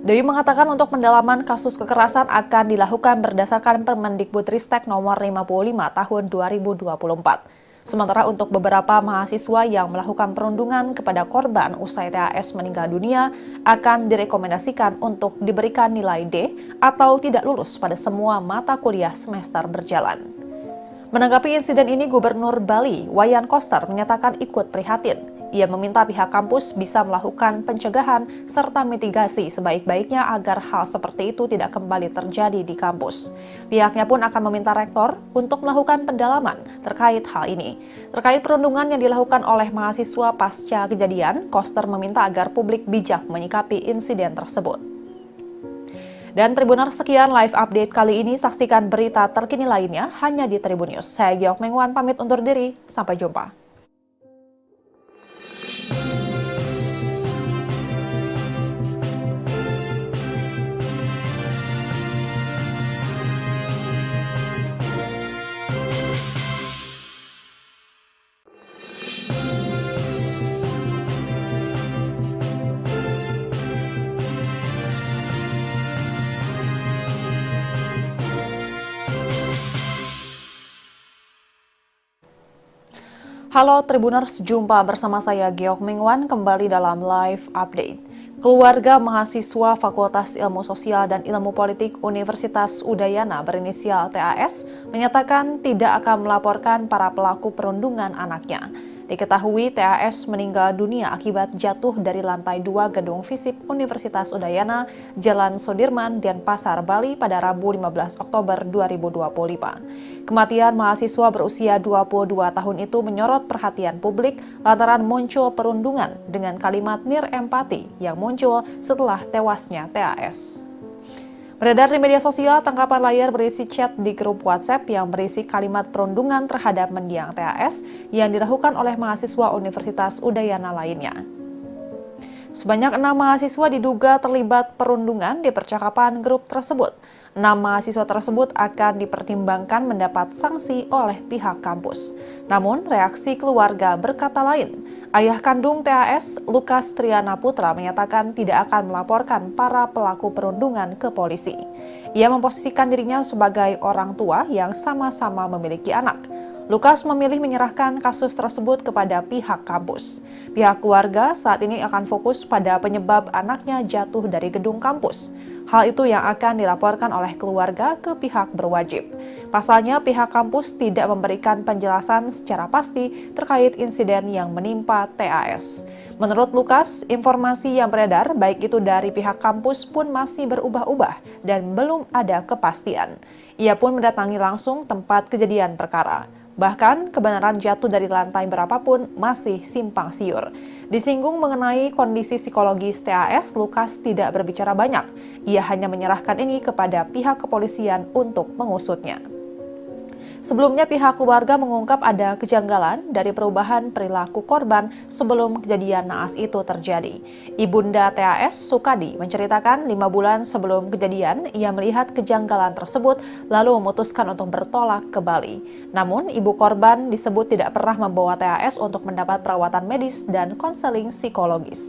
S1: Dewi mengatakan untuk pendalaman kasus kekerasan akan dilakukan berdasarkan Permendikbudristek nomor 55 tahun 2024. Sementara untuk beberapa mahasiswa yang melakukan perundungan kepada korban usai TAS meninggal dunia akan direkomendasikan untuk diberikan nilai D atau tidak lulus pada semua mata kuliah semester berjalan. Menanggapi insiden ini, Gubernur Bali, Wayan Koster, menyatakan ikut prihatin. Ia meminta pihak kampus bisa melakukan pencegahan serta mitigasi sebaik-baiknya agar hal seperti itu tidak kembali terjadi di kampus. Pihaknya pun akan meminta rektor untuk melakukan pendalaman terkait hal ini. Terkait perundungan yang dilakukan oleh mahasiswa pasca kejadian, Koster meminta agar publik bijak menyikapi insiden tersebut. Dan Tribuners, sekian live update kali ini. Saksikan berita terkini lainnya hanya di Tribun News. Saya Giok Mengwan pamit undur diri. Sampai jumpa. Halo Tribuners, jumpa bersama saya Geok Mingwan kembali dalam live update. Keluarga mahasiswa Fakultas Ilmu Sosial dan Ilmu Politik Universitas Udayana berinisial TAS menyatakan tidak akan melaporkan para pelaku perundungan anaknya. Diketahui TAS meninggal dunia akibat jatuh dari lantai 2 gedung FISIP Universitas Udayana, Jalan Sudirman, Denpasar, Bali pada Rabu 15 Oktober 2025. Kematian mahasiswa berusia 22 tahun itu menyorot perhatian publik lantaran muncul perundungan dengan kalimat nirempati yang muncul setelah tewasnya TAS. Beredar di media sosial tangkapan layar berisi chat di grup WhatsApp yang berisi kalimat perundungan terhadap mendiang TAS yang dilakukan oleh mahasiswa Universitas Udayana lainnya. Sebanyak 6 mahasiswa diduga terlibat perundungan di percakapan grup tersebut. 6 mahasiswa tersebut akan dipertimbangkan mendapat sanksi oleh pihak kampus. Namun, reaksi keluarga berkata lain. Ayah kandung TAS, Lukas Triana Putra, menyatakan tidak akan melaporkan para pelaku perundungan ke polisi. Ia memposisikan dirinya sebagai orang tua yang sama-sama memiliki anak. Lukas memilih menyerahkan kasus tersebut kepada pihak kampus. Pihak keluarga saat ini akan fokus pada penyebab anaknya jatuh dari gedung kampus. Hal itu yang akan dilaporkan oleh keluarga ke pihak berwajib. Pasalnya, pihak kampus tidak memberikan penjelasan secara pasti terkait insiden yang menimpa TAS. Menurut Lukas, informasi yang beredar baik itu dari pihak kampus pun masih berubah-ubah dan belum ada kepastian. Ia pun mendatangi langsung tempat kejadian perkara. Bahkan, kebenaran jatuh dari lantai berapapun masih simpang siur. Disinggung mengenai kondisi psikologis TAS, Lukas tidak berbicara banyak. Ia hanya menyerahkan ini kepada pihak kepolisian untuk mengusutnya. Sebelumnya pihak keluarga mengungkap ada kejanggalan dari perubahan perilaku korban sebelum kejadian naas itu terjadi. Ibunda TAS, Sukadi, menceritakan 5 bulan sebelum kejadian ia melihat kejanggalan tersebut lalu memutuskan untuk bertolak ke Bali. Namun ibu korban disebut tidak pernah membawa TAS untuk mendapat perawatan medis dan konseling psikologis.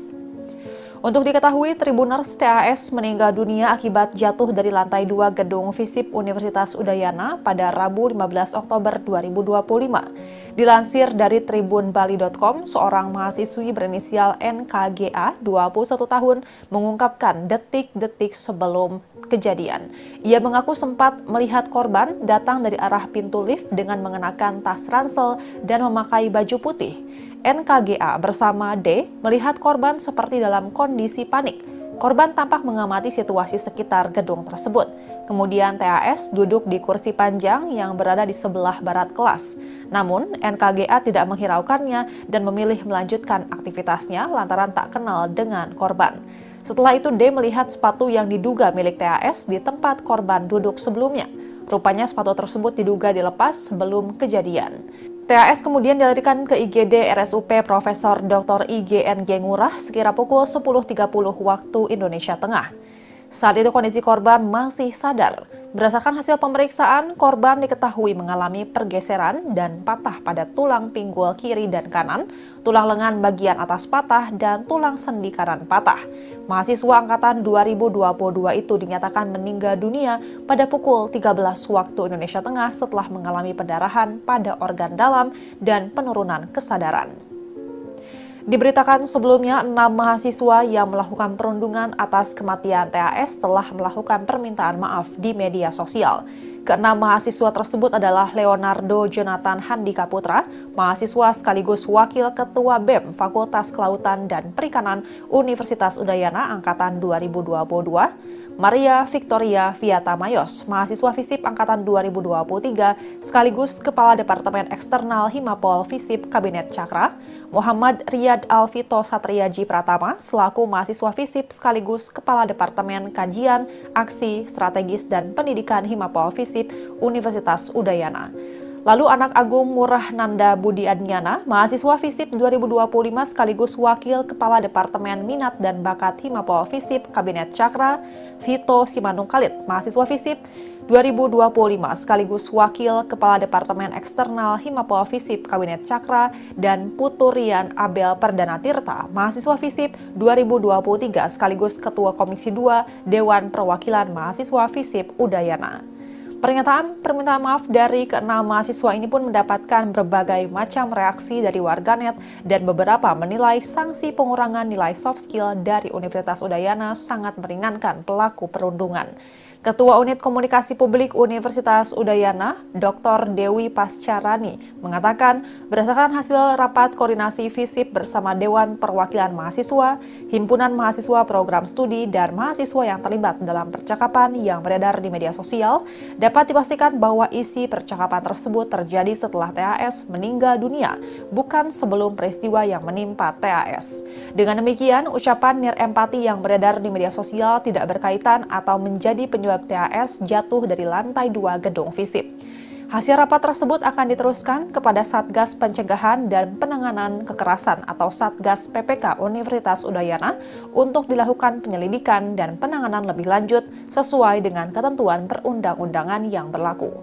S1: Untuk diketahui, Tribuners, TAS meninggal dunia akibat jatuh dari lantai 2 gedung FISIP Universitas Udayana pada Rabu 15 Oktober 2025. Dilansir dari tribunbali.com, seorang mahasiswi berinisial NKGA, 21 tahun, mengungkapkan detik-detik sebelum kejadian. Ia mengaku sempat melihat korban datang dari arah pintu lift dengan mengenakan tas ransel dan memakai baju putih. NKGA bersama D melihat korban seperti dalam kondisi panik. Korban tampak mengamati situasi sekitar gedung tersebut. Kemudian TAS duduk di kursi panjang yang berada di sebelah barat kelas. Namun NKGA tidak menghiraukannya dan memilih melanjutkan aktivitasnya lantaran tak kenal dengan korban. Setelah itu D melihat sepatu yang diduga milik TAS di tempat korban duduk sebelumnya. Rupanya sepatu tersebut diduga dilepas sebelum kejadian. TAS kemudian dilarikan ke IGD RSUP Profesor Dr. IGNG Ngurah sekira pukul 10.30 waktu Indonesia Tengah. Saat itu kondisi korban masih sadar. Berdasarkan hasil pemeriksaan, korban diketahui mengalami pergeseran dan patah pada tulang pinggul kiri dan kanan, tulang lengan bagian atas patah, dan tulang sendi kanan patah. Mahasiswa angkatan 2022 itu dinyatakan meninggal dunia pada pukul 13 waktu Indonesia Tengah setelah mengalami pendarahan pada organ dalam dan penurunan kesadaran. Diberitakan sebelumnya, 6 mahasiswa yang melakukan perundungan atas kematian TAS telah melakukan permintaan maaf di media sosial. Ke-6 mahasiswa tersebut adalah Leonardo Jonathan Handika Putra, mahasiswa sekaligus Wakil Ketua BEM Fakultas Kelautan dan Perikanan Universitas Udayana Angkatan 2022, Maria Victoria Viata Mayos, mahasiswa FISIP Angkatan 2023, sekaligus Kepala Departemen Eksternal Himapol FISIP Kabinet Cakra, Muhammad Riyad Alvito Satriaji Pratama, selaku mahasiswa FISIP sekaligus Kepala Departemen Kajian, Aksi, Strategis, dan Pendidikan Himapol FISIP Universitas Udayana. Lalu anak Agung Murah Nanda Budi Adnyana, mahasiswa FISIP 2025 sekaligus Wakil Kepala Departemen Minat dan Bakat Himapol FISIP Kabinet Cakra, Vito Simanung Khalid, mahasiswa FISIP 2025 sekaligus Wakil Kepala Departemen Eksternal Himapol FISIP Kabinet Cakra, dan Puturian Abel Perdana Tirta, mahasiswa FISIP 2023 sekaligus Ketua Komisi 2 Dewan Perwakilan Mahasiswa FISIP Udayana. Pernyataan permintaan maaf dari keenam mahasiswa ini pun mendapatkan berbagai macam reaksi dari warganet dan beberapa menilai sanksi pengurangan nilai soft skill dari Universitas Udayana sangat meringankan pelaku perundungan. Ketua Unit Komunikasi Publik Universitas Udayana, Dr. Dewi Pascarani, mengatakan berdasarkan hasil rapat koordinasi FISIP bersama Dewan Perwakilan Mahasiswa, Himpunan Mahasiswa Program Studi, dan mahasiswa yang terlibat dalam percakapan yang beredar di media sosial, dapat dipastikan bahwa isi percakapan tersebut terjadi setelah TAS meninggal dunia, bukan sebelum peristiwa yang menimpa TAS. Dengan demikian, ucapan nirempati yang beredar di media sosial tidak berkaitan atau menjadi penyebab TAS jatuh dari lantai 2 gedung FISIP. Hasil rapat tersebut akan diteruskan kepada Satgas Pencegahan dan Penanganan Kekerasan atau Satgas PPK Universitas Udayana untuk dilakukan penyelidikan dan penanganan lebih lanjut sesuai dengan ketentuan perundang-undangan yang berlaku.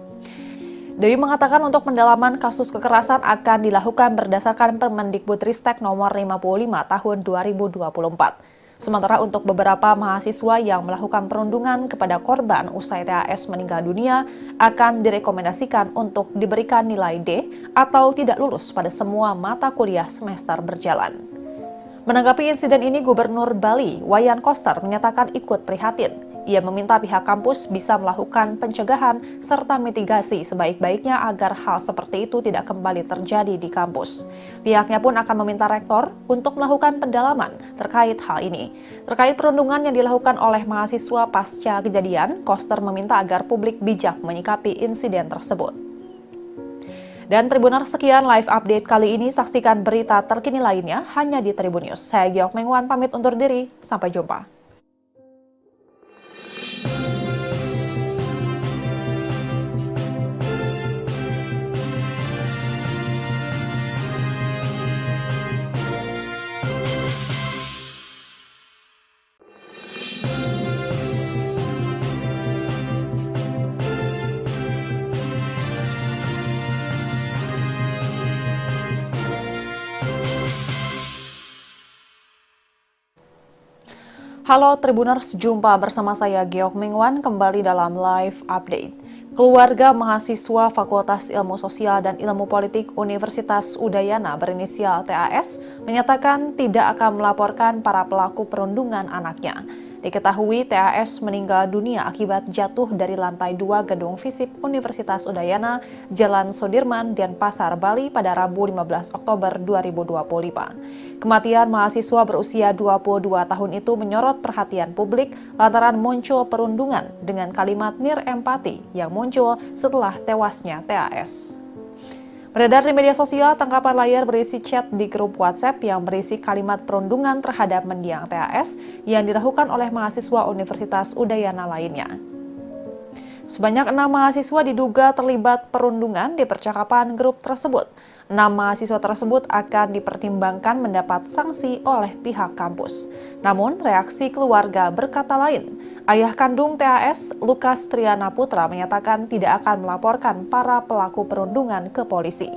S1: Dewi mengatakan untuk pendalaman kasus kekerasan akan dilakukan berdasarkan Permendikbudristek nomor 55 tahun 2024. Sementara untuk beberapa mahasiswa yang melakukan perundungan kepada korban usai TAS meninggal dunia akan direkomendasikan untuk diberikan nilai D atau tidak lulus pada semua mata kuliah semester berjalan. Menanggapi insiden ini, Gubernur Bali, Wayan Koster, menyatakan ikut prihatin. Ia meminta pihak kampus bisa melakukan pencegahan serta mitigasi sebaik-baiknya agar hal seperti itu tidak kembali terjadi di kampus. Pihaknya pun akan meminta rektor untuk melakukan pendalaman terkait hal ini. Terkait perundungan yang dilakukan oleh mahasiswa pasca kejadian, Koster meminta agar publik bijak menyikapi insiden tersebut. Dan Tribuners, sekian live update kali ini. Saksikan berita terkini lainnya hanya di Tribun News. Saya Giok Mengwan pamit undur diri. Sampai jumpa. Halo Tribuners, jumpa bersama saya Geok Mengwan kembali dalam live update. Keluarga mahasiswa Fakultas Ilmu Sosial dan Ilmu Politik Universitas Udayana berinisial TAS menyatakan tidak akan melaporkan para pelaku perundungan anaknya. Diketahui TAS meninggal dunia akibat jatuh dari lantai 2 gedung FISIP Universitas Udayana, Jalan Sudirman, Denpasar, Bali pada Rabu 15 Oktober 2025. Kematian mahasiswa berusia 22 tahun itu menyorot perhatian publik lantaran muncul perundungan dengan kalimat nirempati yang muncul setelah tewasnya TAS. Beredar di media sosial, tangkapan layar berisi chat di grup WhatsApp yang berisi kalimat perundungan terhadap mendiang TAS yang dilakukan oleh mahasiswa Universitas Udayana lainnya. Sebanyak 6 mahasiswa diduga terlibat perundungan di percakapan grup tersebut. 6 mahasiswa tersebut akan dipertimbangkan mendapat sanksi oleh pihak kampus. Namun, reaksi keluarga berkata lain. Ayah kandung TAS, Lukas Triana Putra, menyatakan tidak akan melaporkan para pelaku perundungan ke polisi.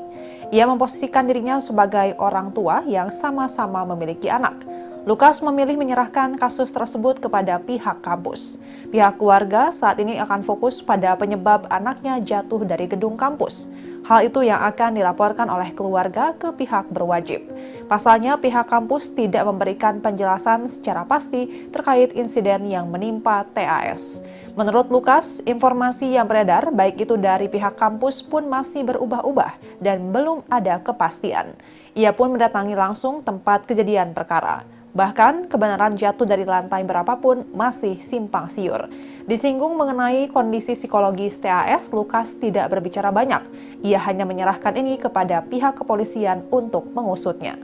S1: Ia memposisikan dirinya sebagai orang tua yang sama-sama memiliki anak. Lukas memilih menyerahkan kasus tersebut kepada pihak kampus. Pihak keluarga saat ini akan fokus pada penyebab anaknya jatuh dari gedung kampus. Hal itu yang akan dilaporkan oleh keluarga ke pihak berwajib. Pasalnya, pihak kampus tidak memberikan penjelasan secara pasti terkait insiden yang menimpa TAS. Menurut Lukas, informasi yang beredar baik itu dari pihak kampus pun masih berubah-ubah dan belum ada kepastian. Ia pun mendatangi langsung tempat kejadian perkara. Bahkan, kebenaran jatuh dari lantai berapapun masih simpang siur. Disinggung mengenai kondisi psikologis TAS, Lukas tidak berbicara banyak. Ia hanya menyerahkan ini kepada pihak kepolisian untuk mengusutnya.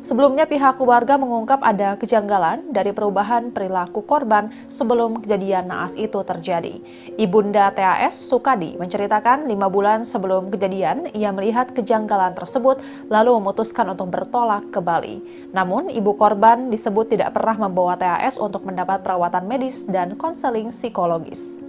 S1: Sebelumnya, pihak keluarga mengungkap ada kejanggalan dari perubahan perilaku korban sebelum kejadian naas itu terjadi. Ibunda TAS, Sukadi, menceritakan 5 bulan sebelum kejadian, ia melihat kejanggalan tersebut lalu memutuskan untuk bertolak ke Bali. Namun, ibu korban disebut tidak pernah membawa TAS untuk mendapat perawatan medis dan konseling psikologis.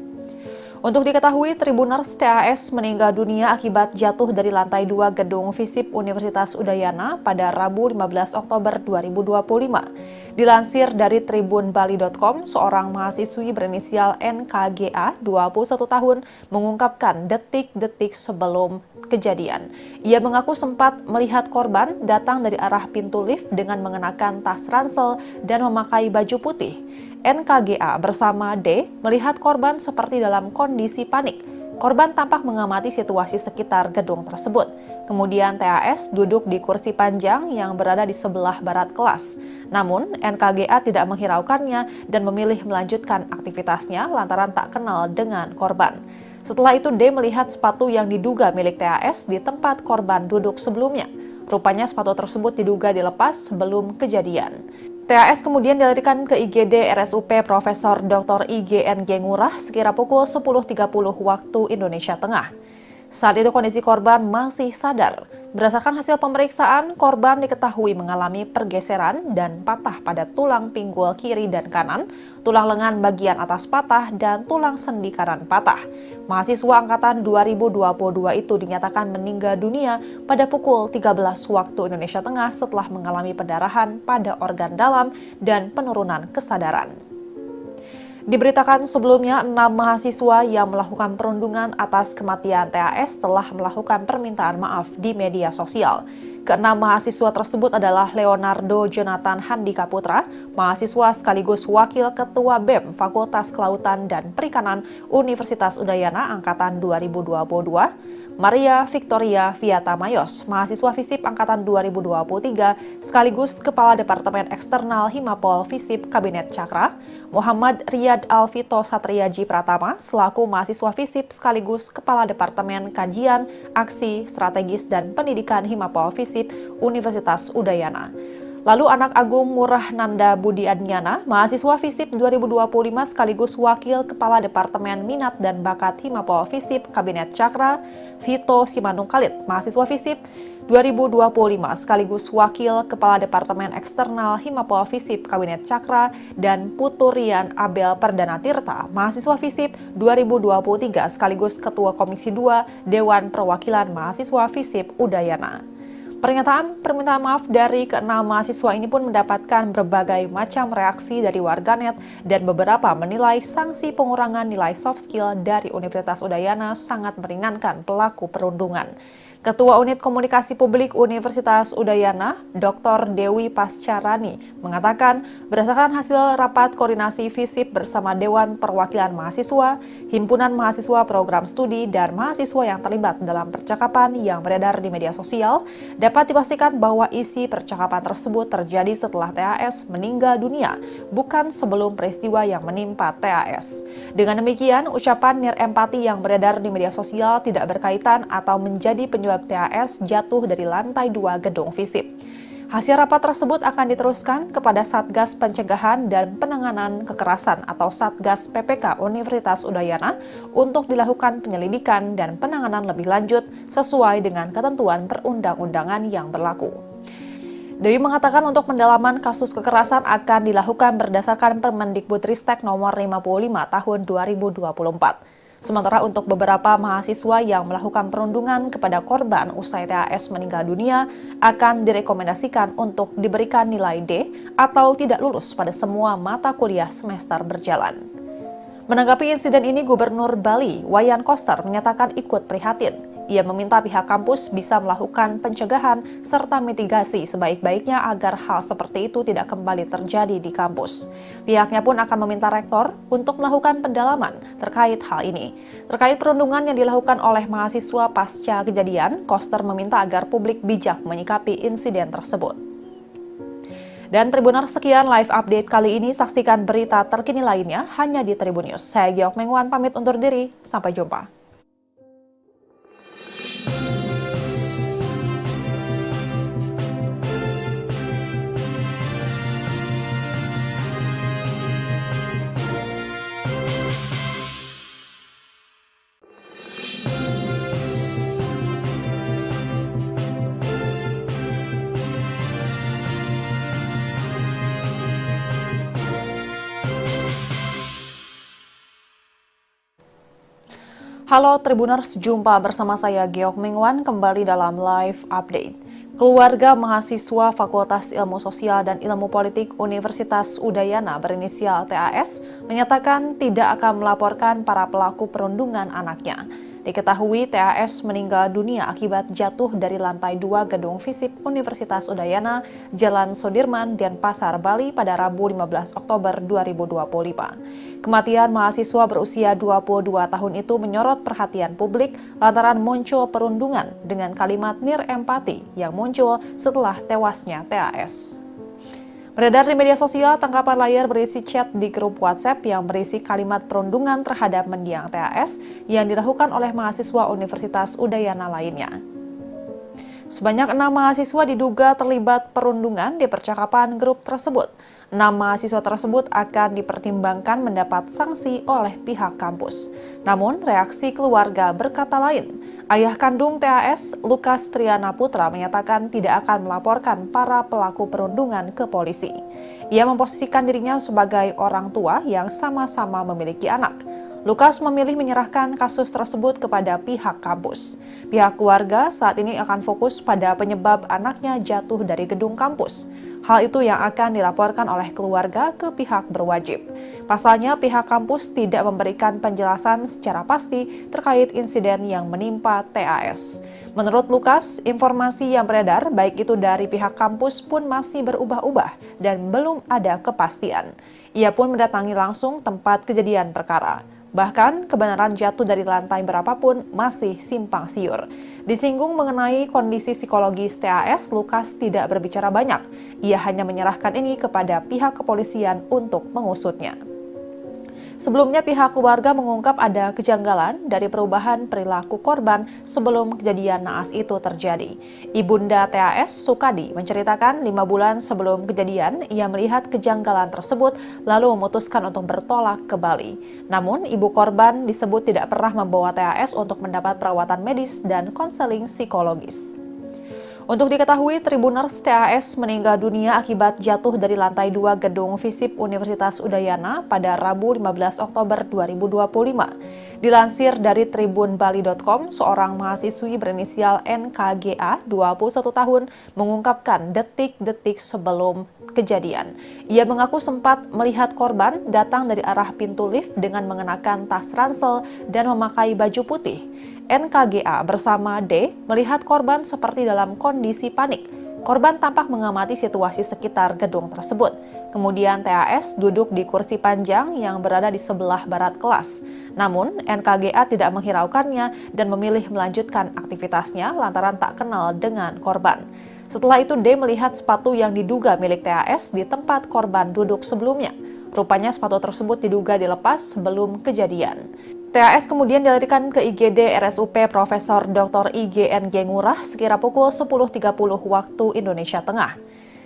S1: Untuk diketahui, Tribuners TAS meninggal dunia akibat jatuh dari lantai 2 gedung FISIP Universitas Udayana pada Rabu 15 Oktober 2025. Dilansir dari tribunbali.com, seorang mahasiswi berinisial NKGA, 21 tahun, mengungkapkan detik-detik sebelum kejadian. Ia mengaku sempat melihat korban datang dari arah pintu lift dengan mengenakan tas ransel dan memakai baju putih. NKGA bersama D melihat korban seperti dalam kondisi panik. Korban tampak mengamati situasi sekitar gedung tersebut. Kemudian TAS duduk di kursi panjang yang berada di sebelah barat kelas. Namun, NKGA tidak menghiraukannya dan memilih melanjutkan aktivitasnya lantaran tak kenal dengan korban. Setelah itu, D melihat sepatu yang diduga milik TAS di tempat korban duduk sebelumnya. Rupanya sepatu tersebut diduga dilepas sebelum kejadian. TAS kemudian dilarikan ke IGD RSUP Profesor Dr. IGNG Ngurah sekira pukul 10.30 waktu Indonesia Tengah. Saat itu kondisi korban masih sadar. Berdasarkan hasil pemeriksaan, korban diketahui mengalami pergeseran dan patah pada tulang pinggul kiri dan kanan, tulang lengan bagian atas patah, dan tulang sendi kanan patah. Mahasiswa angkatan 2022 itu dinyatakan meninggal dunia pada pukul 13 waktu Indonesia Tengah setelah mengalami pendarahan pada organ dalam dan penurunan kesadaran. Diberitakan sebelumnya, 6 mahasiswa yang melakukan perundungan atas kematian TAS telah melakukan permintaan maaf di media sosial. Keenam mahasiswa tersebut adalah Leonardo Jonathan Handika Putra, mahasiswa sekaligus Wakil Ketua BEM Fakultas Kelautan dan Perikanan Universitas Udayana Angkatan 2022, Maria Victoria Viata Mayos, mahasiswa FISIP Angkatan 2023, sekaligus Kepala Departemen Eksternal Himapol FISIP Kabinet Cakra, Muhammad Riyad Alvito Satriaji Pratama, selaku mahasiswa FISIP sekaligus Kepala Departemen Kajian, Aksi, Strategis, dan Pendidikan Himapol FISIP Universitas Udayana. Lalu anak Agung Murah Nanda Budi Adnyana, mahasiswa FISIP 2025 sekaligus Wakil Kepala Departemen Minat dan Bakat Himapol FISIP Kabinet Cakra, Vito Simanung Khalid, mahasiswa FISIP 2025 sekaligus Wakil Kepala Departemen Eksternal Himapol FISIP Kabinet Cakra, dan Puturian Abel Perdana Tirta, mahasiswa FISIP 2023 sekaligus Ketua Komisi 2 Dewan Perwakilan Mahasiswa FISIP Udayana. Pernyataan permintaan maaf dari keenam mahasiswa ini pun mendapatkan berbagai macam reaksi dari warganet dan beberapa menilai sanksi pengurangan nilai soft skill dari Universitas Udayana sangat meringankan pelaku perundungan. Ketua Unit Komunikasi Publik Universitas Udayana, Dr. Dewi Pascarani, mengatakan berdasarkan hasil rapat koordinasi FISIP bersama Dewan Perwakilan Mahasiswa, Himpunan Mahasiswa Program Studi, dan mahasiswa yang terlibat dalam percakapan yang beredar di media sosial, dapat dipastikan bahwa isi percakapan tersebut terjadi setelah TAS meninggal dunia, bukan sebelum peristiwa yang menimpa TAS. Dengan demikian, ucapan nirempati yang beredar di media sosial tidak berkaitan atau menjadi penyebab TAS jatuh dari lantai 2 gedung FISIP. Hasil rapat tersebut akan diteruskan kepada Satgas Pencegahan dan Penanganan Kekerasan atau Satgas PPK Universitas Udayana untuk dilakukan penyelidikan dan penanganan lebih lanjut sesuai dengan ketentuan perundang-undangan yang berlaku. Dewi mengatakan untuk pendalaman kasus kekerasan akan dilakukan berdasarkan Permendikbudristek nomor 55 tahun 2024. Sementara untuk beberapa mahasiswa yang melakukan perundungan kepada korban usai TAS meninggal dunia akan direkomendasikan untuk diberikan nilai D atau tidak lulus pada semua mata kuliah semester berjalan. Menanggapi insiden ini, Gubernur Bali, Wayan Koster, menyatakan ikut prihatin. Ia meminta pihak kampus bisa melakukan pencegahan serta mitigasi sebaik-baiknya agar hal seperti itu tidak kembali terjadi di kampus. Pihaknya pun akan meminta rektor untuk melakukan pendalaman terkait hal ini. Terkait perundungan yang dilakukan oleh mahasiswa pasca kejadian, Koster meminta agar publik bijak menyikapi insiden tersebut. Dan Tribuners, sekian live update kali ini. Saksikan berita terkini lainnya hanya di Tribun News. Saya Giok Mengwan pamit undur diri. Sampai jumpa. Halo Tribuners, jumpa bersama saya Geok Mingwan kembali dalam live update. Keluarga mahasiswa Fakultas Ilmu Sosial dan Ilmu Politik Universitas Udayana berinisial TAS menyatakan tidak akan melaporkan para pelaku perundungan anaknya. Diketahui TAS meninggal dunia akibat jatuh dari lantai 2 gedung FISIP Universitas Udayana, Jalan Sudirman, Denpasar, Bali pada Rabu 15 Oktober 2025. Kematian mahasiswa berusia 22 tahun itu menyorot perhatian publik lantaran muncul perundungan dengan kalimat nirempati yang muncul setelah tewasnya TAS. Beredar di media sosial tangkapan layar berisi chat di grup WhatsApp yang berisi kalimat perundungan terhadap mendiang TAS yang dilakukan oleh mahasiswa Universitas Udayana lainnya. Sebanyak 6 mahasiswa diduga terlibat perundungan di percakapan grup tersebut. 6 mahasiswa tersebut akan dipertimbangkan mendapat sanksi oleh pihak kampus. Namun, reaksi keluarga berkata lain. Ayah kandung TAS, Lukas Triana Putra, menyatakan tidak akan melaporkan para pelaku perundungan ke polisi. Ia memposisikan dirinya sebagai orang tua yang sama-sama memiliki anak. Lukas memilih menyerahkan kasus tersebut kepada pihak kampus. Pihak keluarga saat ini akan fokus pada penyebab anaknya jatuh dari gedung kampus. Hal itu yang akan dilaporkan oleh keluarga ke pihak berwajib. Pasalnya, pihak kampus tidak memberikan penjelasan secara pasti terkait insiden yang menimpa TAS. Menurut Lukas, informasi yang beredar baik itu dari pihak kampus pun masih berubah-ubah dan belum ada kepastian. Ia pun mendatangi langsung tempat kejadian perkara. Bahkan, kebenaran jatuh dari lantai berapapun masih simpang siur. Disinggung mengenai kondisi psikologis TAS, Lukas tidak berbicara banyak. Ia hanya menyerahkan ini kepada pihak kepolisian untuk mengusutnya. Sebelumnya pihak keluarga mengungkap ada kejanggalan dari perubahan perilaku korban sebelum kejadian naas itu terjadi. Ibunda TAS, Sukadi, menceritakan 5 bulan sebelum kejadian ia melihat kejanggalan tersebut lalu memutuskan untuk bertolak ke Bali. Namun ibu korban disebut tidak pernah membawa TAS untuk mendapat perawatan medis dan konseling psikologis. Untuk diketahui, Tribuners, TAS meninggal dunia akibat jatuh dari lantai 2 gedung FISIP Universitas Udayana pada Rabu 15 Oktober 2025. Dilansir dari tribunbali.com, seorang mahasiswi berinisial NKGA, 21 tahun, mengungkapkan detik-detik sebelum kejadian. Ia mengaku sempat melihat korban datang dari arah pintu lift dengan mengenakan tas ransel dan memakai baju putih. NKGA bersama D melihat korban seperti dalam kondisi panik. Korban tampak mengamati situasi sekitar gedung tersebut. Kemudian TAS duduk di kursi panjang yang berada di sebelah barat kelas. Namun NKGA tidak menghiraukannya dan memilih melanjutkan aktivitasnya lantaran tak kenal dengan korban. Setelah itu D melihat sepatu yang diduga milik TAS di tempat korban duduk sebelumnya. Rupanya sepatu tersebut diduga dilepas sebelum kejadian. TAS kemudian dilarikan ke IGD RSUP Profesor Dr. IGNG Ngurah sekira pukul 10.30 waktu Indonesia Tengah.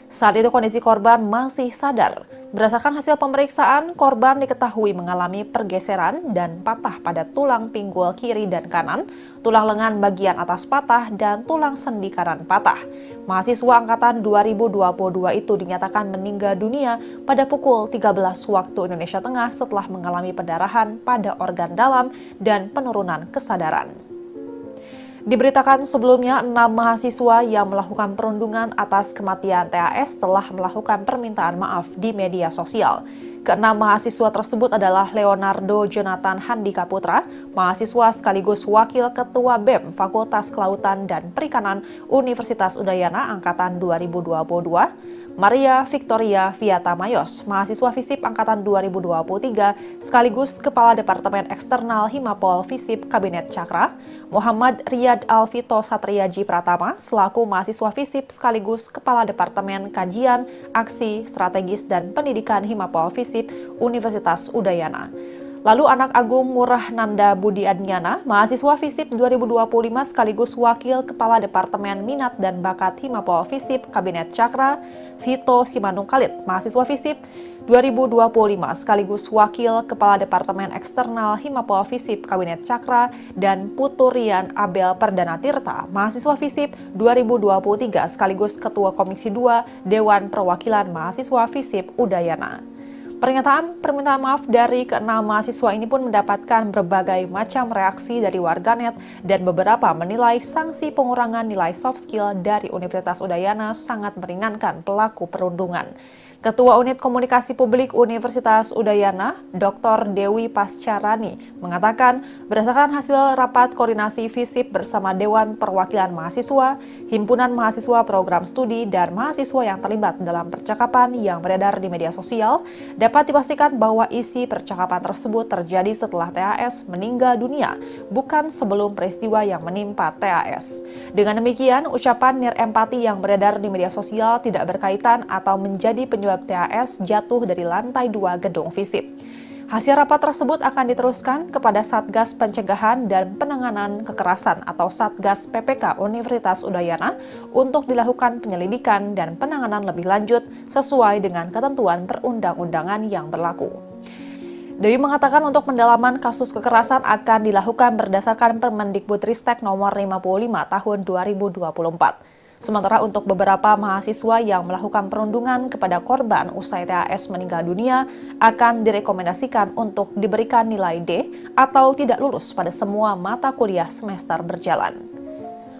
S1: Saat itu kondisi korban masih sadar. Berdasarkan hasil pemeriksaan, korban diketahui mengalami pergeseran dan patah pada tulang pinggul kiri dan kanan, tulang lengan bagian atas patah, dan tulang sendi kanan patah. Mahasiswa angkatan 2022 itu dinyatakan meninggal dunia pada pukul 13 waktu Indonesia Tengah setelah mengalami pendarahan pada organ dalam dan penurunan kesadaran. Diberitakan sebelumnya, 6 mahasiswa yang melakukan perundungan atas kematian TAS telah melakukan permintaan maaf di media sosial. Ke-6 mahasiswa tersebut adalah Leonardo Jonathan Handika Putra, mahasiswa sekaligus Wakil Ketua BEM Fakultas Kelautan dan Perikanan Universitas Udayana Angkatan 2022, Maria Victoria Viata Mayos, mahasiswa FISIP Angkatan 2023, sekaligus Kepala Departemen Eksternal Himapol FISIP Kabinet Cakra, Muhammad Riyad Alvito Satriaji Pratama, selaku mahasiswa FISIP sekaligus Kepala Departemen Kajian, Aksi, Strategis, dan Pendidikan Himapol FISIP Universitas Udayana. Lalu anak Agung Murah Nanda Budi Adnyana, mahasiswa FISIP 2025 sekaligus Wakil Kepala Departemen Minat dan Bakat Himapol FISIP Kabinet Cakra, Vito Simanung Khalid, mahasiswa FISIP 2025 sekaligus Wakil Kepala Departemen Eksternal Himapol FISIP Kabinet Cakra, dan Putu Rian Abel Perdana Tirta, mahasiswa FISIP 2023 sekaligus Ketua Komisi 2 Dewan Perwakilan Mahasiswa FISIP Udayana. Pernyataan permintaan maaf dari keenam mahasiswa ini pun mendapatkan berbagai macam reaksi dari warganet dan beberapa menilai sanksi pengurangan nilai soft skill dari Universitas Udayana sangat meringankan pelaku perundungan. Ketua Unit Komunikasi Publik Universitas Udayana, Dr. Dewi Pascarani, mengatakan berdasarkan hasil rapat koordinasi FISIP bersama Dewan Perwakilan Mahasiswa, Himpunan Mahasiswa Program Studi, dan mahasiswa yang terlibat dalam percakapan yang beredar di media sosial, dapat dipastikan bahwa isi percakapan tersebut terjadi setelah TAS meninggal dunia, bukan sebelum peristiwa yang menimpa TAS. Dengan demikian, ucapan nirempati yang beredar di media sosial tidak berkaitan atau menjadi penyebab TAS jatuh dari lantai 2 gedung FISIP. Hasil rapat tersebut akan diteruskan kepada Satgas Pencegahan dan Penanganan Kekerasan atau Satgas PPK Universitas Udayana untuk dilakukan penyelidikan dan penanganan lebih lanjut sesuai dengan ketentuan perundang-undangan yang berlaku. Dewi mengatakan untuk pendalaman kasus kekerasan akan dilakukan berdasarkan Permendikbudristek nomor 55 tahun 2024. Sementara untuk beberapa mahasiswa yang melakukan perundungan kepada korban usai TAS meninggal dunia akan direkomendasikan untuk diberikan nilai D atau tidak lulus pada semua mata kuliah semester berjalan.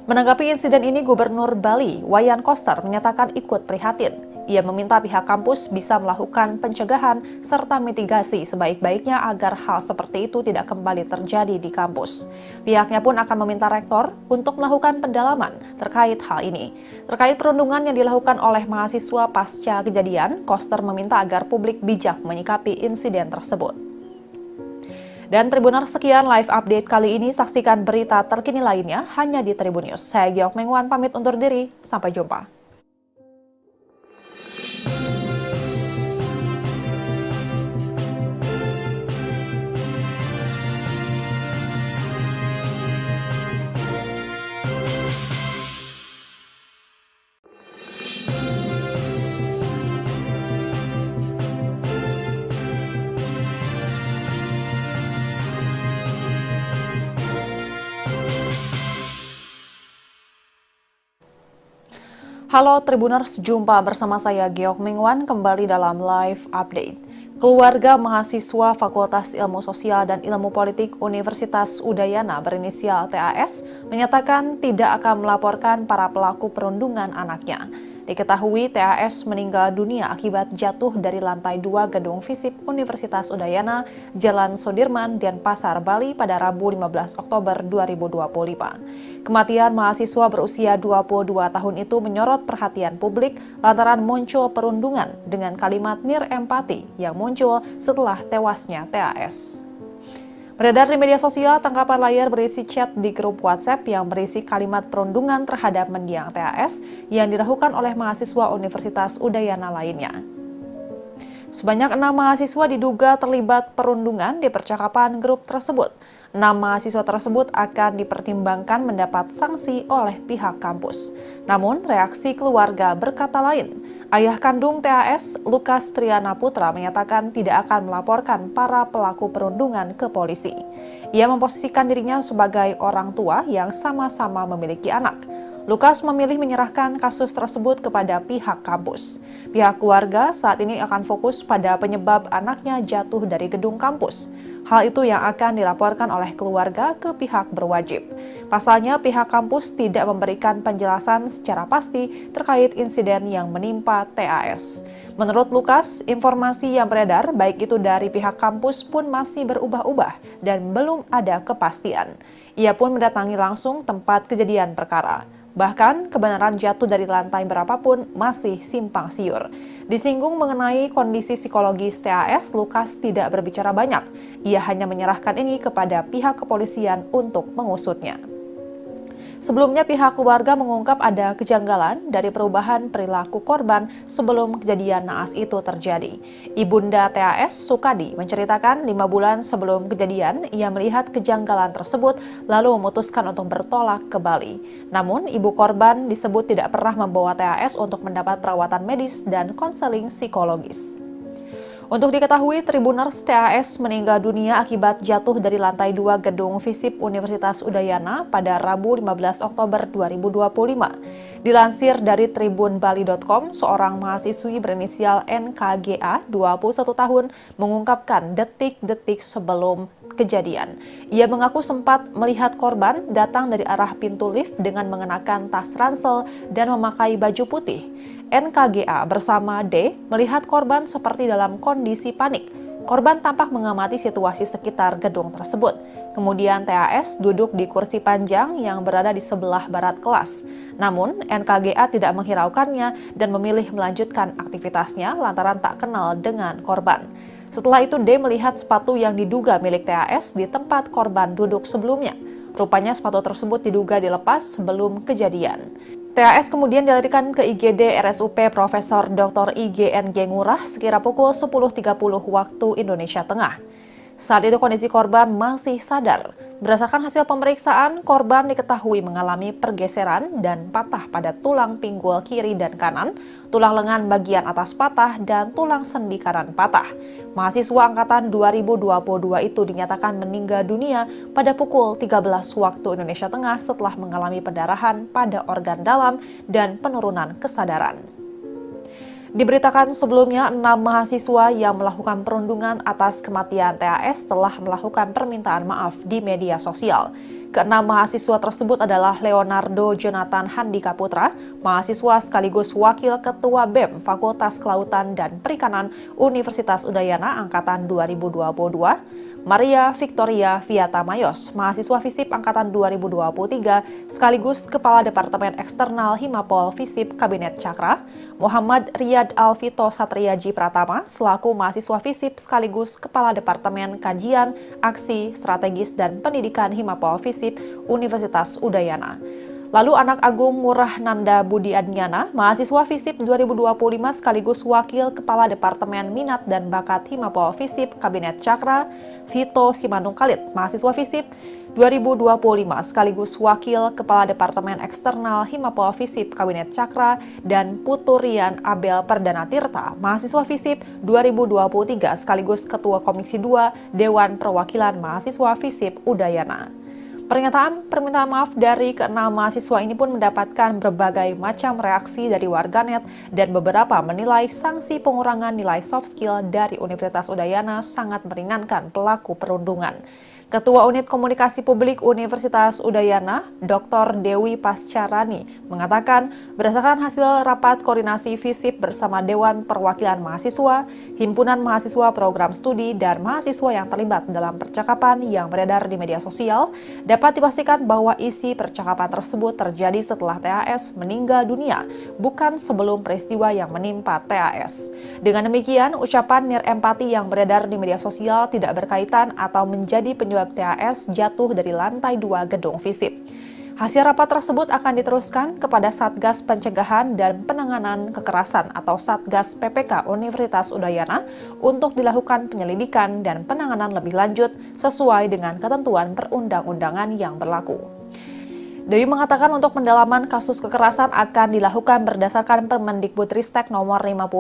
S1: Menanggapi insiden ini, Gubernur Bali, Wayan Koster, menyatakan ikut prihatin. Ia meminta pihak kampus bisa melakukan pencegahan serta mitigasi sebaik-baiknya agar hal seperti itu tidak kembali terjadi di kampus. Pihaknya pun akan meminta rektor untuk melakukan pendalaman terkait hal ini. Terkait perundungan yang dilakukan oleh mahasiswa pasca kejadian, Koster meminta agar publik bijak menyikapi insiden tersebut. Dan Tribuners, sekian live update kali ini. Saksikan berita terkini lainnya hanya di Tribun News. Saya Giok Mengwan pamit undur diri. Sampai jumpa. Halo Tribuners, jumpa bersama saya Giok Mengwan kembali dalam live update. Keluarga mahasiswa Fakultas Ilmu Sosial dan Ilmu Politik Universitas Udayana berinisial TAS menyatakan tidak akan melaporkan para pelaku perundungan anaknya. Diketahui TAS meninggal dunia akibat jatuh dari lantai 2 gedung FISIP Universitas Udayana, Jalan Sudirman, Denpasar, Bali pada Rabu 15 Oktober 2025. Kematian mahasiswa berusia 22 tahun itu menyorot perhatian publik lantaran muncul perundungan dengan kalimat nirempati yang muncul setelah tewasnya TAS. Beredar di media sosial, tangkapan layar berisi chat di grup WhatsApp yang berisi kalimat perundungan terhadap mendiang TAS yang dilakukan oleh mahasiswa Universitas Udayana lainnya. Sebanyak 6 mahasiswa diduga terlibat perundungan di percakapan grup tersebut. 6 mahasiswa tersebut akan dipertimbangkan mendapat sanksi oleh pihak kampus. Namun, reaksi keluarga berkata lain. Ayah kandung TAS, Lukas Triana Putra, menyatakan tidak akan melaporkan para pelaku perundungan ke polisi. Ia memposisikan dirinya sebagai orang tua yang sama-sama memiliki anak. Lukas memilih menyerahkan kasus tersebut kepada pihak kampus. Pihak keluarga saat ini akan fokus pada penyebab anaknya jatuh dari gedung kampus. Hal itu yang akan dilaporkan oleh keluarga ke pihak berwajib. Pasalnya, pihak kampus tidak memberikan penjelasan secara pasti terkait insiden yang menimpa TAS. Menurut Lukas, informasi yang beredar baik itu dari pihak kampus pun masih berubah-ubah dan belum ada kepastian. Ia pun mendatangi langsung tempat kejadian perkara. Bahkan, kebenaran jatuh dari lantai berapapun masih simpang siur. Disinggung mengenai kondisi psikologis TAS, Lukas tidak berbicara banyak. Ia hanya menyerahkan ini kepada pihak kepolisian untuk mengusutnya. Sebelumnya, pihak keluarga mengungkap ada kejanggalan dari perubahan perilaku korban sebelum kejadian naas itu terjadi. Ibunda TAS, Sukadi, menceritakan 5 bulan sebelum kejadian, ia melihat kejanggalan tersebut lalu memutuskan untuk bertolak ke Bali. Namun, ibu korban disebut tidak pernah membawa TAS untuk mendapat perawatan medis dan konseling psikologis. Untuk diketahui, Tribuners, TAS meninggal dunia akibat jatuh dari lantai 2 gedung FISIP Universitas Udayana pada Rabu 15 Oktober 2025. Dilansir dari tribunbali.com, seorang mahasiswi berinisial NKGA, 21 tahun, mengungkapkan detik-detik sebelum kejadian. Ia mengaku sempat melihat korban datang dari arah pintu lift dengan mengenakan tas ransel dan memakai baju putih. NKGA bersama D melihat korban seperti dalam kondisi panik. Korban tampak mengamati situasi sekitar gedung tersebut. Kemudian TAS duduk di kursi panjang yang berada di sebelah barat kelas. Namun, NKGA tidak menghiraukannya dan memilih melanjutkan aktivitasnya lantaran tak kenal dengan korban. Setelah itu, D melihat sepatu yang diduga milik TAS di tempat korban duduk sebelumnya. Rupanya sepatu tersebut diduga dilepas sebelum kejadian. TAS kemudian dilarikan ke IGD RSUP Profesor Dr. IGNG Ngurah sekira pukul 10.30 waktu Indonesia Tengah. Saat itu kondisi korban masih sadar. Berdasarkan hasil pemeriksaan, korban diketahui mengalami pergeseran dan patah pada tulang pinggul kiri dan kanan, tulang lengan bagian atas patah, dan tulang sendi kanan patah. Mahasiswa angkatan 2022 itu dinyatakan meninggal dunia pada pukul 13 waktu Indonesia Tengah setelah mengalami pendarahan pada organ dalam dan penurunan kesadaran. Diberitakan sebelumnya, 6 mahasiswa yang melakukan perundungan atas kematian TAS telah melakukan permintaan maaf di media sosial. Keenam mahasiswa tersebut adalah Leonardo Jonathan Handika Putra, mahasiswa sekaligus Wakil Ketua BEM Fakultas Kelautan dan Perikanan Universitas Udayana Angkatan 2022, Maria Victoria Viata Mayos, mahasiswa FISIP Angkatan 2023, sekaligus Kepala Departemen Eksternal Himapol FISIP Kabinet Cakra, Muhammad Riyad Alvito Satriaji Pratama, selaku mahasiswa FISIP sekaligus Kepala Departemen Kajian, Aksi, Strategis, dan Pendidikan Himapol FISIP Universitas Udayana. Lalu anak Agung Murah Nanda Budi Adnyana, mahasiswa FISIP 2025 sekaligus Wakil Kepala Departemen Minat dan Bakat Himapol FISIP Kabinet Cakra, Vito Simanung Khalid, mahasiswa FISIP 2025 sekaligus Wakil Kepala Departemen Eksternal Himapol FISIP Kabinet Cakra, dan Puturian Abel Perdana Tirta, mahasiswa FISIP 2023 sekaligus Ketua Komisi 2 Dewan Perwakilan Mahasiswa FISIP Udayana. Pernyataan permintaan maaf dari keenam mahasiswa ini pun mendapatkan berbagai macam reaksi dari warganet dan beberapa menilai sanksi pengurangan nilai soft skill dari Universitas Udayana sangat meringankan pelaku perundungan. Ketua Unit Komunikasi Publik Universitas Udayana, Dr. Dewi Pascarani, mengatakan berdasarkan hasil rapat koordinasi FISIP bersama Dewan Perwakilan Mahasiswa, Himpunan Mahasiswa Program Studi, dan mahasiswa yang terlibat dalam percakapan yang beredar di media sosial, dapat dipastikan bahwa isi percakapan tersebut terjadi setelah TAS meninggal dunia, bukan sebelum peristiwa yang menimpa TAS. Dengan demikian, ucapan nirempati yang beredar di media sosial tidak berkaitan atau menjadi penyebab TAS jatuh dari lantai 2 gedung FISIP. Hasil rapat tersebut akan diteruskan kepada Satgas Pencegahan dan Penanganan Kekerasan atau Satgas PPK Universitas Udayana untuk dilakukan penyelidikan dan penanganan lebih lanjut sesuai dengan ketentuan perundang-undangan yang berlaku. Dewi mengatakan untuk pendalaman kasus kekerasan akan dilakukan berdasarkan Permendikbudristek nomor 55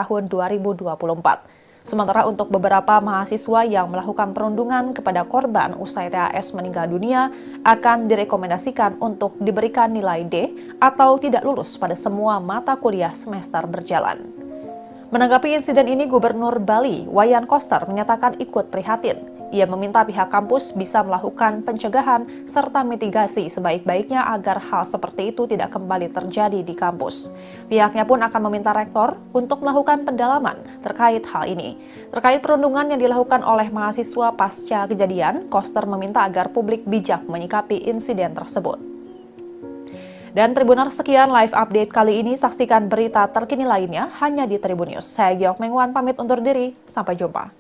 S1: tahun 2024. Sementara untuk beberapa mahasiswa yang melakukan perundungan kepada korban usai TAS meninggal dunia akan direkomendasikan untuk diberikan nilai D atau tidak lulus pada semua mata kuliah semester berjalan. Menanggapi insiden ini, Gubernur Bali, Wayan Koster, menyatakan ikut prihatin. Ia meminta pihak kampus bisa melakukan pencegahan serta mitigasi sebaik-baiknya agar hal seperti itu tidak kembali terjadi di kampus. Pihaknya pun akan meminta rektor untuk melakukan pendalaman terkait hal ini. Terkait perundungan yang dilakukan oleh mahasiswa pasca kejadian, Koster meminta agar publik bijak menyikapi insiden tersebut. Dan Tribuners, sekian live update kali ini. Saksikan berita terkini lainnya hanya di Tribun News. Saya Giok Mengwan pamit undur diri. Sampai jumpa.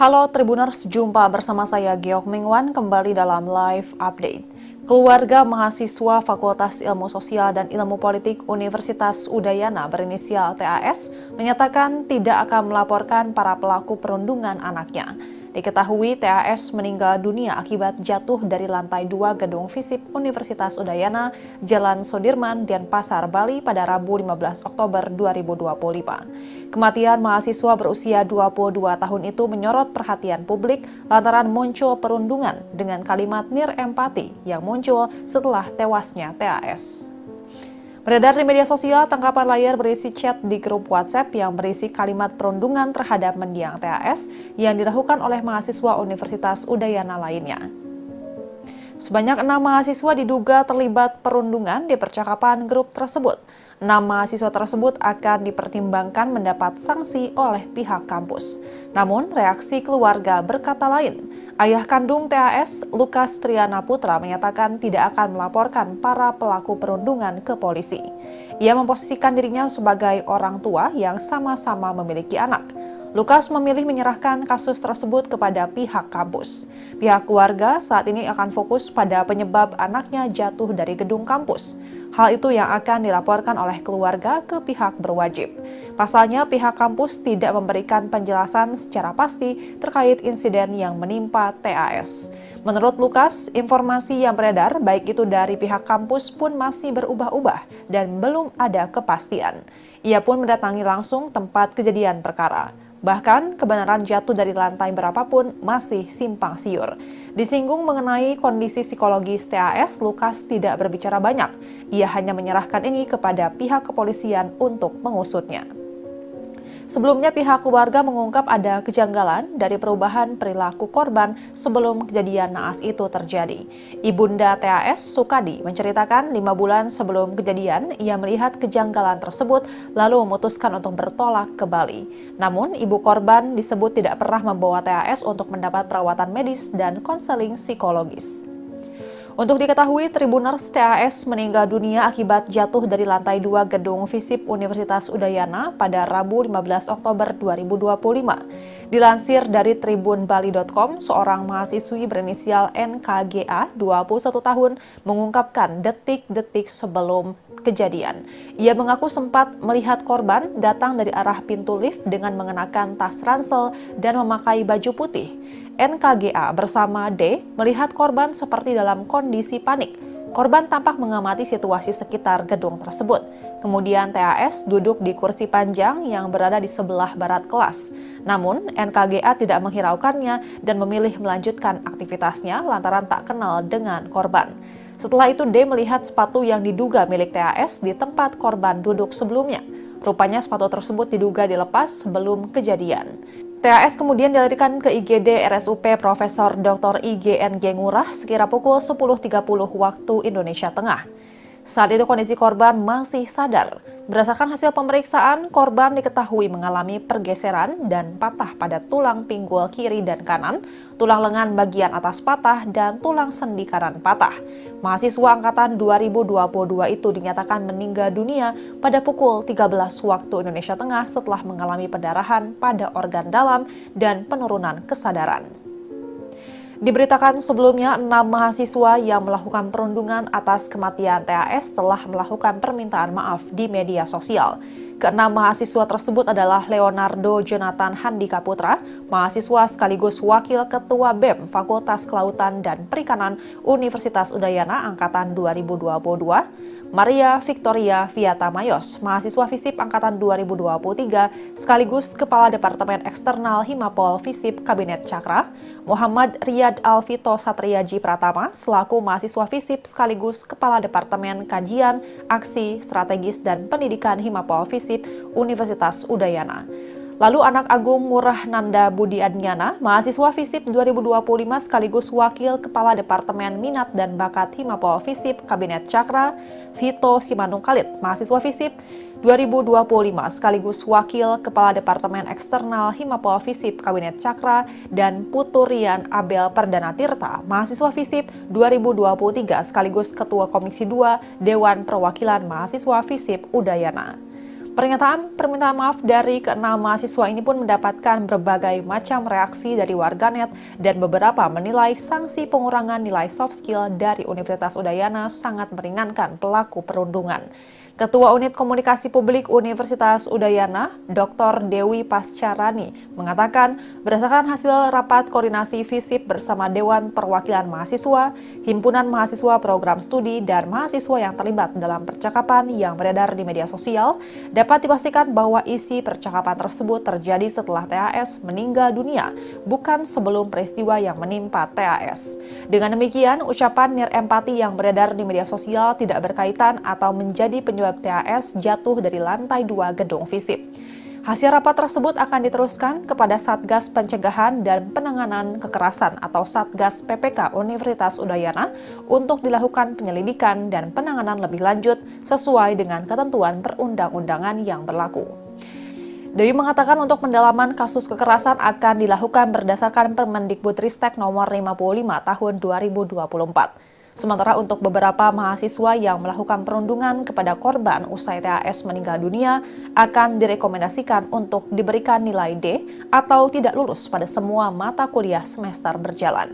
S1: Halo Tribuners, jumpa bersama saya Geok Mengwan kembali dalam live update. Keluarga mahasiswa Fakultas Ilmu Sosial dan Ilmu Politik Universitas Udayana berinisial TAS menyatakan tidak akan melaporkan para pelaku perundungan anaknya. Diketahui TAS meninggal dunia akibat jatuh dari lantai 2 gedung FISIP Universitas Udayana, Jalan Sudirman, Denpasar, Bali pada Rabu 15 Oktober 2025. Kematian mahasiswa berusia 22 tahun itu menyorot perhatian publik lantaran muncul perundungan dengan kalimat nirempati yang muncul setelah tewasnya TAS. Beredar di media sosial tangkapan layar berisi chat di grup WhatsApp yang berisi kalimat perundungan terhadap mendiang TAS yang dilakukan oleh mahasiswa Universitas Udayana lainnya. Sebanyak 6 mahasiswa diduga terlibat perundungan di percakapan grup tersebut. 6 mahasiswa tersebut akan dipertimbangkan mendapat sanksi oleh pihak kampus. Namun, reaksi keluarga berkata lain. Ayah kandung TAS, Lukas Triana Putra, menyatakan tidak akan melaporkan para pelaku perundungan ke polisi. Ia memposisikan dirinya sebagai orang tua yang sama-sama memiliki anak. Lukas memilih menyerahkan kasus tersebut kepada pihak kampus. Pihak keluarga saat ini akan fokus pada penyebab anaknya jatuh dari gedung kampus. Hal itu yang akan dilaporkan oleh keluarga ke pihak berwajib. Pasalnya, pihak kampus tidak memberikan penjelasan secara pasti terkait insiden yang menimpa TAS. Menurut Lukas, informasi yang beredar baik itu dari pihak kampus pun masih berubah-ubah dan belum ada kepastian. Ia pun mendatangi langsung tempat kejadian perkara. Bahkan, kebenaran jatuh dari lantai berapapun masih simpang siur. Disinggung mengenai kondisi psikologis TAS, Lukas tidak berbicara banyak. Ia hanya menyerahkan ini kepada pihak kepolisian untuk mengusutnya. Sebelumnya pihak keluarga mengungkap ada kejanggalan dari perubahan perilaku korban sebelum kejadian naas itu terjadi. Ibunda TAS, Sukadi, menceritakan 5 bulan sebelum kejadian ia melihat kejanggalan tersebut lalu memutuskan untuk bertolak ke Bali. Namun ibu korban disebut tidak pernah membawa TAS untuk mendapat perawatan medis dan konseling psikologis. Untuk diketahui, Tribuners TAS meninggal dunia akibat jatuh dari lantai 2 gedung FISIP Universitas Udayana pada Rabu 15 Oktober 2025. Dilansir dari tribunbali.com, seorang mahasiswi berinisial NKGA, 21 tahun, mengungkapkan detik-detik sebelum kejadian. Ia mengaku sempat melihat korban datang dari arah pintu lift dengan mengenakan tas ransel dan memakai baju putih. NKGA bersama D melihat korban seperti dalam kondisi panik. Korban tampak mengamati situasi sekitar gedung tersebut. Kemudian TAS duduk di kursi panjang yang berada di sebelah barat kelas. Namun NKGA tidak menghiraukannya dan memilih melanjutkan aktivitasnya lantaran tak kenal dengan korban. Setelah itu D melihat sepatu yang diduga milik TAS di tempat korban duduk sebelumnya. Rupanya sepatu tersebut diduga dilepas sebelum kejadian. TAS kemudian dilarikan ke IGD RSUP Profesor Dr. IGNG Ngurah sekira pukul 10.30 waktu Indonesia Tengah. Saat itu kondisi korban masih sadar. Berdasarkan hasil pemeriksaan, korban diketahui mengalami pergeseran dan patah pada tulang pinggul kiri dan kanan, tulang lengan bagian atas patah, dan tulang sendi kanan patah. Mahasiswa angkatan 2022 itu dinyatakan meninggal dunia pada pukul 13 waktu Indonesia Tengah setelah mengalami pendarahan pada organ dalam dan penurunan kesadaran. Diberitakan sebelumnya, 6 mahasiswa yang melakukan perundungan atas kematian TAS telah melakukan permintaan maaf di media sosial. Ke-6 mahasiswa tersebut adalah Leonardo Jonathan Handika Putra, mahasiswa sekaligus Wakil Ketua BEM Fakultas Kelautan dan Perikanan Universitas Udayana Angkatan 2022, Maria Victoria Viata Mayos, mahasiswa FISIP Angkatan 2023, sekaligus Kepala Departemen Eksternal Himapol FISIP Kabinet Cakra, Muhammad Riyad Alvito Satriaji Pratama, selaku mahasiswa FISIP sekaligus Kepala Departemen Kajian, Aksi, Strategis, dan Pendidikan Himapol FISIP Universitas Udayana. Lalu anak Agung Murah Nanda Budi Adnyana, mahasiswa FISIP 2025 sekaligus Wakil Kepala Departemen Minat dan Bakat Himapol FISIP Kabinet Cakra, Vito Simanung Khalid, mahasiswa FISIP 2025 sekaligus Wakil Kepala Departemen Eksternal Himapol FISIP Kabinet Cakra, dan Puturian Abel Perdana Tirta, mahasiswa FISIP 2023 sekaligus Ketua Komisi 2 Dewan Perwakilan Mahasiswa FISIP Udayana. Pernyataan permintaan maaf dari keenam mahasiswa ini pun mendapatkan berbagai macam reaksi dari warganet dan beberapa menilai sanksi pengurangan nilai soft skill dari Universitas Udayana sangat meringankan pelaku perundungan. Ketua Unit Komunikasi Publik Universitas Udayana, Dr. Dewi Pascarani, mengatakan berdasarkan hasil rapat koordinasi FISIP bersama Dewan Perwakilan Mahasiswa, Himpunan Mahasiswa Program Studi, dan mahasiswa yang terlibat dalam percakapan yang beredar di media sosial, dapat dipastikan bahwa isi percakapan tersebut terjadi setelah TAS meninggal dunia, bukan sebelum peristiwa yang menimpa TAS. Dengan demikian, ucapan nirempati yang beredar di media sosial tidak berkaitan atau menjadi penyebab TAS jatuh dari lantai 2 gedung FISIP. Hasil rapat tersebut akan diteruskan kepada Satgas Pencegahan dan Penanganan Kekerasan atau Satgas PPK Universitas Udayana untuk dilakukan penyelidikan dan penanganan lebih lanjut sesuai dengan ketentuan perundang-undangan yang berlaku. Dewi mengatakan untuk pendalaman kasus kekerasan akan dilakukan berdasarkan Permendikbudristek nomor 55 tahun 2024. Sementara untuk beberapa mahasiswa yang melakukan perundungan kepada korban usai TAS meninggal dunia akan direkomendasikan untuk diberikan nilai D atau tidak lulus pada semua mata kuliah semester berjalan.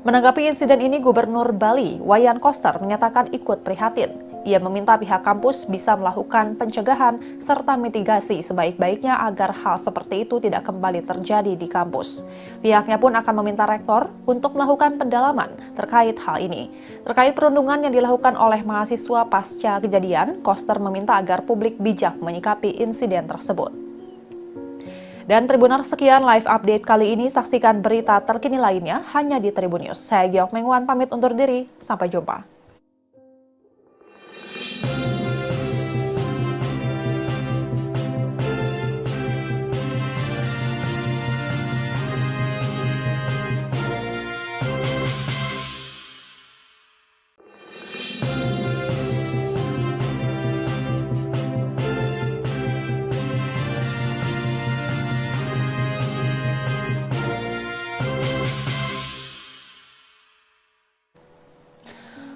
S1: Menanggapi insiden ini, Gubernur Bali, Wayan Koster, menyatakan ikut prihatin. Ia meminta pihak kampus bisa melakukan pencegahan serta mitigasi sebaik-baiknya agar hal seperti itu tidak kembali terjadi di kampus. Pihaknya pun akan meminta rektor untuk melakukan pendalaman terkait hal ini. Terkait perundungan yang dilakukan oleh mahasiswa pasca kejadian, Koster meminta agar publik bijak menyikapi insiden tersebut. Dan Tribuners, sekian live update kali ini. Saksikan berita terkini lainnya hanya di Tribun News. Saya Giok Mengwan pamit undur diri. Sampai jumpa.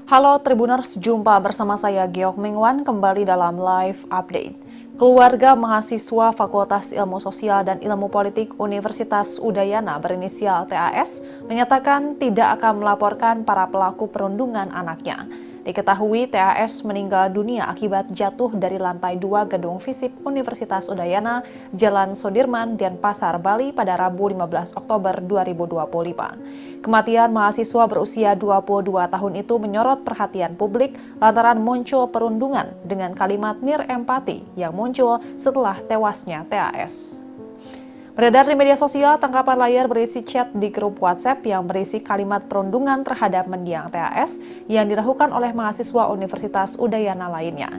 S1: Halo Tribuners, jumpa bersama saya Giok Mengwan kembali dalam live update. Keluarga mahasiswa Fakultas Ilmu Sosial dan Ilmu Politik Universitas Udayana berinisial TAS menyatakan tidak akan melaporkan para pelaku perundungan anaknya. Diketahui TAS meninggal dunia akibat jatuh dari lantai 2 gedung FISIP Universitas Udayana, Jalan Sudirman, Denpasar, Bali pada Rabu 15 Oktober 2025. Kematian mahasiswa berusia 22 tahun itu menyorot perhatian publik lantaran muncul perundungan dengan kalimat nirempati yang muncul setelah tewasnya TAS. Beredar di media sosial, tangkapan layar berisi chat di grup WhatsApp yang berisi kalimat perundungan terhadap mendiang TAS yang dilakukan oleh mahasiswa Universitas Udayana lainnya.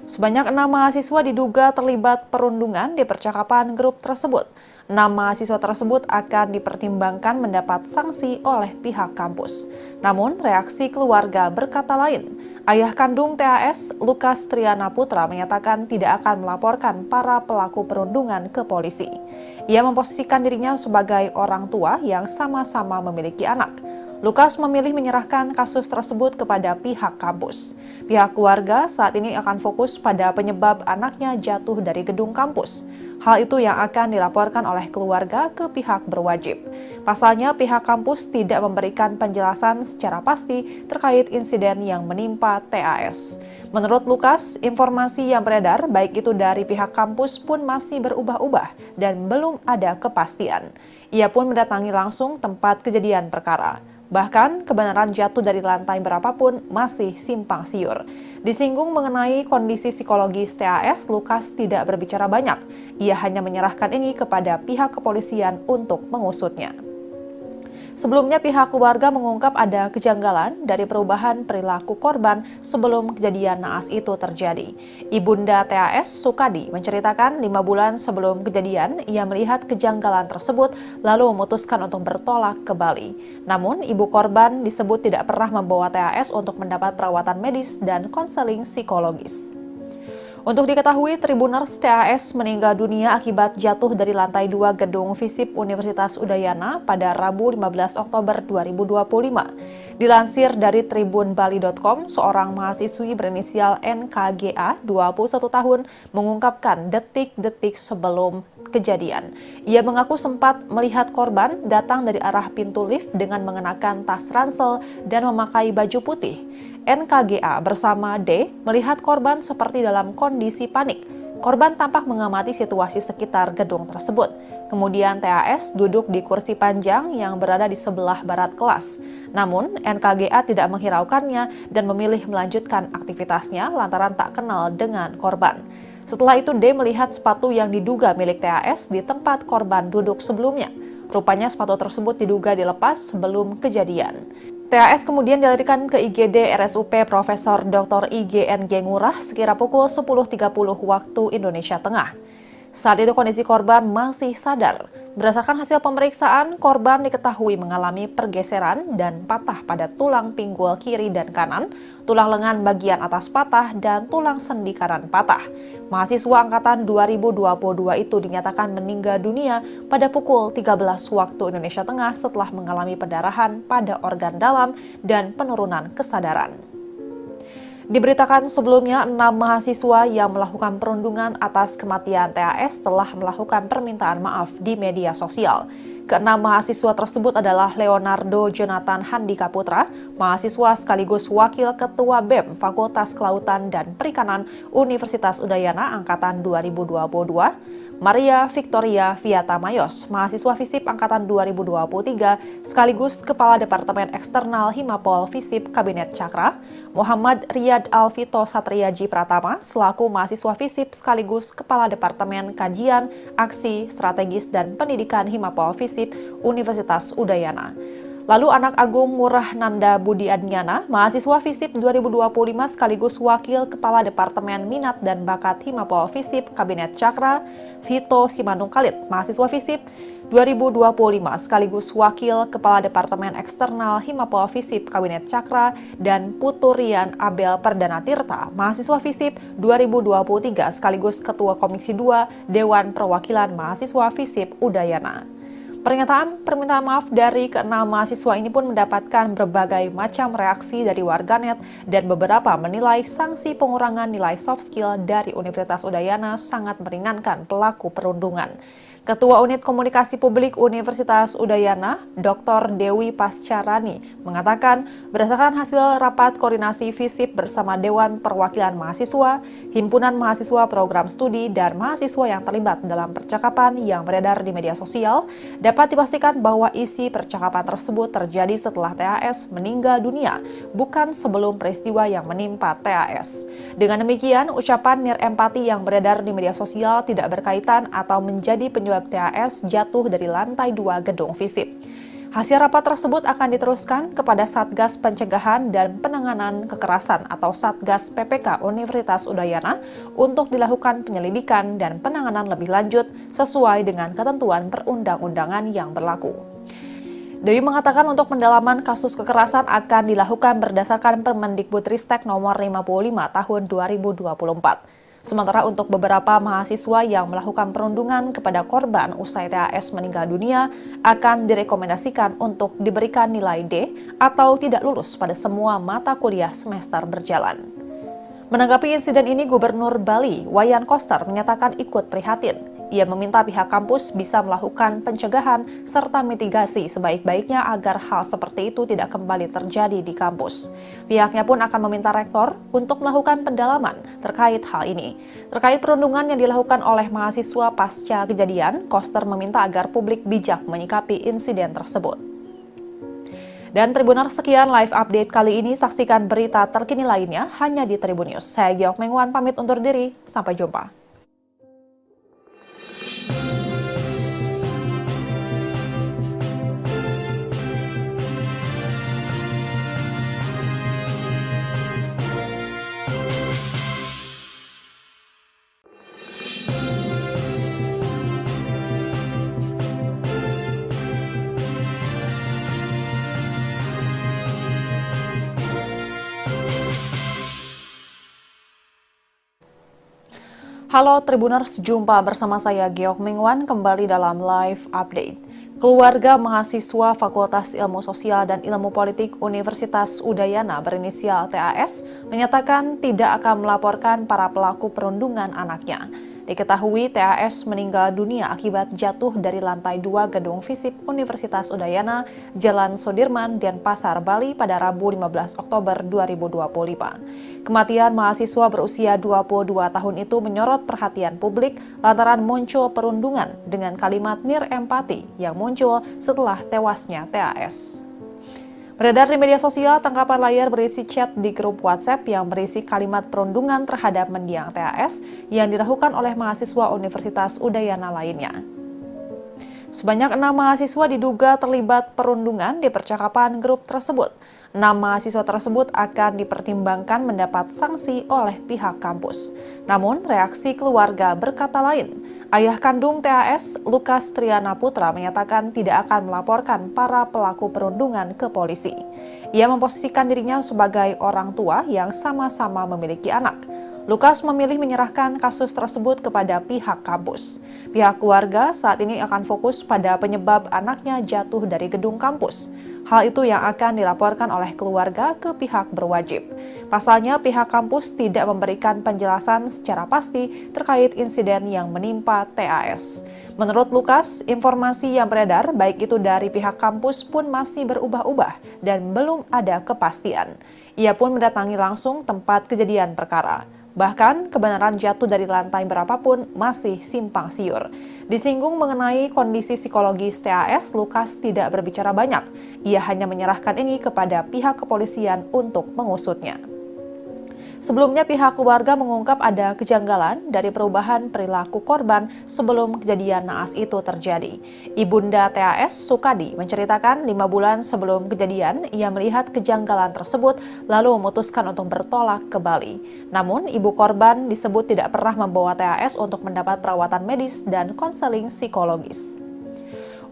S1: Sebanyak 6 mahasiswa diduga terlibat perundungan di percakapan grup tersebut. 6 mahasiswa tersebut akan dipertimbangkan mendapat sanksi oleh pihak kampus. Namun, reaksi keluarga berkata lain. Ayah kandung TAS, Lukas Triana Putra, menyatakan tidak akan melaporkan para pelaku perundungan ke polisi. Ia memposisikan dirinya sebagai orang tua yang sama-sama memiliki anak. Lukas memilih menyerahkan kasus tersebut kepada pihak kampus. Pihak keluarga saat ini akan fokus pada penyebab anaknya jatuh dari gedung kampus. Hal itu yang akan dilaporkan oleh keluarga ke pihak berwajib. Pasalnya, pihak kampus tidak memberikan penjelasan secara pasti terkait insiden yang menimpa TAS. Menurut Lukas, informasi yang beredar baik itu dari pihak kampus pun masih berubah-ubah dan belum ada kepastian. Ia pun mendatangi langsung tempat kejadian perkara. Bahkan, kebenaran jatuh dari lantai berapapun masih simpang siur. Disinggung mengenai kondisi psikologis TAS, Lukas tidak berbicara banyak. Ia hanya menyerahkan ini kepada pihak kepolisian untuk mengusutnya. Sebelumnya, pihak keluarga mengungkap ada kejanggalan dari perubahan perilaku korban sebelum kejadian naas itu terjadi. Ibunda TAS, Sukadi, menceritakan 5 bulan sebelum kejadian, ia melihat kejanggalan tersebut lalu memutuskan untuk bertolak ke Bali. Namun, ibu korban disebut tidak pernah membawa TAS untuk mendapat perawatan medis dan konseling psikologis. Untuk diketahui, Tribuners TAS meninggal dunia akibat jatuh dari lantai 2 gedung FISIP Universitas Udayana pada Rabu 15 Oktober 2025. Dilansir dari tribunbali.com, seorang mahasiswi berinisial NKGA, 21 tahun, mengungkapkan detik-detik sebelum kejadian. Ia mengaku sempat melihat korban datang dari arah pintu lift dengan mengenakan tas ransel dan memakai baju putih. NKGA bersama D melihat korban seperti dalam kondisi panik. Korban tampak mengamati situasi sekitar gedung tersebut. Kemudian TAS duduk di kursi panjang yang berada di sebelah barat kelas. Namun, NKGA tidak menghiraukannya dan memilih melanjutkan aktivitasnya lantaran tak kenal dengan korban. Setelah itu, D melihat sepatu yang diduga milik TAS di tempat korban duduk sebelumnya. Rupanya sepatu tersebut diduga dilepas sebelum kejadian. TAS kemudian dilarikan ke IGD RSUP Profesor Dr. IGNG Ngurah sekira pukul 10.30 waktu Indonesia Tengah. Saat itu kondisi korban masih sadar. Berdasarkan hasil pemeriksaan, korban diketahui mengalami pergeseran dan patah pada tulang pinggul kiri dan kanan, tulang lengan bagian atas patah, dan tulang sendi kanan patah. Mahasiswa angkatan 2022 itu dinyatakan meninggal dunia pada pukul 13 waktu Indonesia Tengah setelah mengalami pendarahan pada organ dalam dan penurunan kesadaran. Diberitakan sebelumnya, 6 mahasiswa yang melakukan perundungan atas kematian TAS telah melakukan permintaan maaf di media sosial. Keenam mahasiswa tersebut adalah Leonardo Jonathan Handika Putra, mahasiswa sekaligus Wakil Ketua BEM Fakultas Kelautan dan Perikanan Universitas Udayana Angkatan 2022, Maria Victoria Viata Mayos, mahasiswa FISIP Angkatan 2023, sekaligus Kepala Departemen Eksternal Himapol FISIP Kabinet Cakra, Muhammad Riyad Alvito Satriaji Pratama, selaku mahasiswa FISIP sekaligus Kepala Departemen Kajian, Aksi, Strategis, dan Pendidikan Himapol FISIP Universitas Udayana. Lalu anak Agung Murah Nanda Budi Adnyana, mahasiswa FISIP 2025 sekaligus Wakil Kepala Departemen Minat dan Bakat Himapol FISIP Kabinet Cakra, Vito Simanung Khalid, mahasiswa FISIP 2025 sekaligus Wakil Kepala Departemen Eksternal Himapol FISIP Kabinet Cakra, dan Puturian Abel Perdana Tirta, mahasiswa FISIP 2023 sekaligus Ketua Komisi 2 Dewan Perwakilan Mahasiswa FISIP Udayana. Pernyataan permintaan maaf dari keenam mahasiswa ini pun mendapatkan berbagai macam reaksi dari warganet dan beberapa menilai sanksi pengurangan nilai soft skill dari Universitas Udayana sangat meringankan pelaku perundungan. Ketua Unit Komunikasi Publik Universitas Udayana, Dr. Dewi Pascarani, mengatakan berdasarkan hasil rapat koordinasi FISIP bersama Dewan Perwakilan Mahasiswa, Himpunan Mahasiswa Program Studi, dan mahasiswa yang terlibat dalam percakapan yang beredar di media sosial, dapat dipastikan bahwa isi percakapan tersebut terjadi setelah TAS meninggal dunia, bukan sebelum peristiwa yang menimpa TAS. Dengan demikian, ucapan nirempati yang beredar di media sosial tidak berkaitan atau menjadi penyebab TAS jatuh dari lantai 2 gedung FISIP. Hasil rapat tersebut akan diteruskan kepada Satgas Pencegahan dan Penanganan Kekerasan atau Satgas PPK Universitas Udayana untuk dilakukan penyelidikan dan penanganan lebih lanjut sesuai dengan ketentuan perundang-undangan yang berlaku. Dewi mengatakan untuk pendalaman kasus kekerasan akan dilakukan berdasarkan Permendikbudristek nomor 55 tahun 2024. Sementara untuk beberapa mahasiswa yang melakukan perundungan kepada korban usai TAS meninggal dunia akan direkomendasikan untuk diberikan nilai D atau tidak lulus pada semua mata kuliah semester berjalan. Menanggapi insiden ini, Gubernur Bali, Wayan Koster, menyatakan ikut prihatin. Ia meminta pihak kampus bisa melakukan pencegahan serta mitigasi sebaik-baiknya agar hal seperti itu tidak kembali terjadi di kampus. Pihaknya pun akan meminta rektor untuk melakukan pendalaman terkait hal ini. Terkait perundungan yang dilakukan oleh mahasiswa pasca kejadian, Koster meminta agar publik bijak menyikapi insiden tersebut. Dan Tribuners, sekian live update kali ini. Saksikan berita terkini lainnya hanya di Tribun News. Saya Giok Mengwan pamit undur diri. Sampai jumpa. Halo Tribuners, jumpa bersama saya Geok Mingwan kembali dalam live update. Keluarga mahasiswa Fakultas Ilmu Sosial dan Ilmu Politik Universitas Udayana berinisial TAS menyatakan tidak akan melaporkan para pelaku perundungan anaknya. Diketahui TAS meninggal dunia akibat jatuh dari lantai 2 gedung FISIP Universitas Udayana, Jalan Sudirman, Denpasar, Bali pada Rabu 15 Oktober 2025. Kematian mahasiswa berusia 22 tahun itu menyorot perhatian publik lantaran muncul perundungan dengan kalimat nir empati yang muncul setelah tewasnya TAS. Beredar di media sosial, tangkapan layar berisi chat di grup WhatsApp yang berisi kalimat perundungan terhadap mendiang TAS yang dilakukan oleh mahasiswa Universitas Udayana lainnya. Sebanyak 6 mahasiswa diduga terlibat perundungan di percakapan grup tersebut. 6 mahasiswa tersebut akan dipertimbangkan mendapat sanksi oleh pihak kampus. Namun, reaksi keluarga berkata lain. Ayah kandung TAS, Lukas Triana Putra, menyatakan tidak akan melaporkan para pelaku perundungan ke polisi. Ia memposisikan dirinya sebagai orang tua yang sama-sama memiliki anak. Lukas memilih menyerahkan kasus tersebut kepada pihak kampus. Pihak keluarga saat ini akan fokus pada penyebab anaknya jatuh dari gedung kampus. Hal itu yang akan dilaporkan oleh keluarga ke pihak berwajib. Pasalnya, pihak kampus tidak memberikan penjelasan secara pasti terkait insiden yang menimpa TAS. Menurut Lukas, informasi yang beredar baik itu dari pihak kampus pun masih berubah-ubah dan belum ada kepastian. Ia pun mendatangi langsung tempat kejadian perkara. Bahkan, kebenaran jatuh dari lantai berapapun masih simpang siur. Disinggung mengenai kondisi psikologis TAS, Lukas tidak berbicara banyak. Ia hanya menyerahkan ini kepada pihak kepolisian untuk mengusutnya. Sebelumnya, pihak keluarga mengungkap ada kejanggalan dari perubahan perilaku korban sebelum kejadian naas itu terjadi. Ibunda TAS, Sukadi, menceritakan 5 bulan sebelum kejadian, ia melihat kejanggalan tersebut lalu memutuskan untuk bertolak ke Bali. Namun, ibu korban disebut tidak pernah membawa TAS untuk mendapat perawatan medis dan konseling psikologis.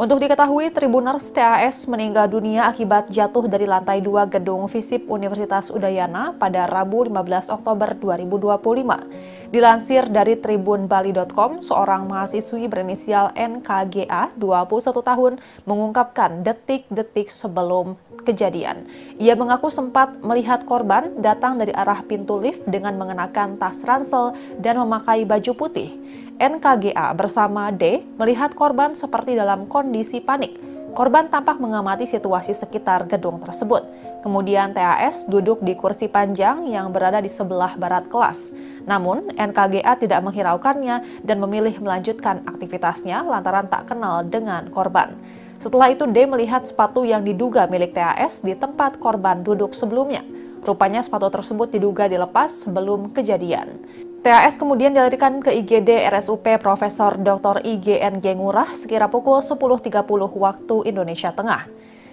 S1: Untuk diketahui, Tribuners, TAS meninggal dunia akibat jatuh dari lantai 2 gedung FISIP Universitas Udayana pada Rabu 15 Oktober 2025. Dilansir dari tribunbali.com, seorang mahasiswi berinisial NKGA, 21 tahun, mengungkapkan detik-detik sebelum kejadian. Ia mengaku sempat melihat korban datang dari arah pintu lift dengan mengenakan tas ransel dan memakai baju putih. NKGA bersama D melihat korban seperti dalam kondisi panik. Korban tampak mengamati situasi sekitar gedung tersebut. Kemudian TAS duduk di kursi panjang yang berada di sebelah barat kelas. Namun, NKGA tidak menghiraukannya dan memilih melanjutkan aktivitasnya lantaran tak kenal dengan korban. Setelah itu, D melihat sepatu yang diduga milik TAS di tempat korban duduk sebelumnya. Rupanya sepatu tersebut diduga dilepas sebelum kejadian. TAS kemudian dilarikan ke IGD RSUP Profesor Dr. IGNG Ngurah sekira pukul 10.30 waktu Indonesia Tengah.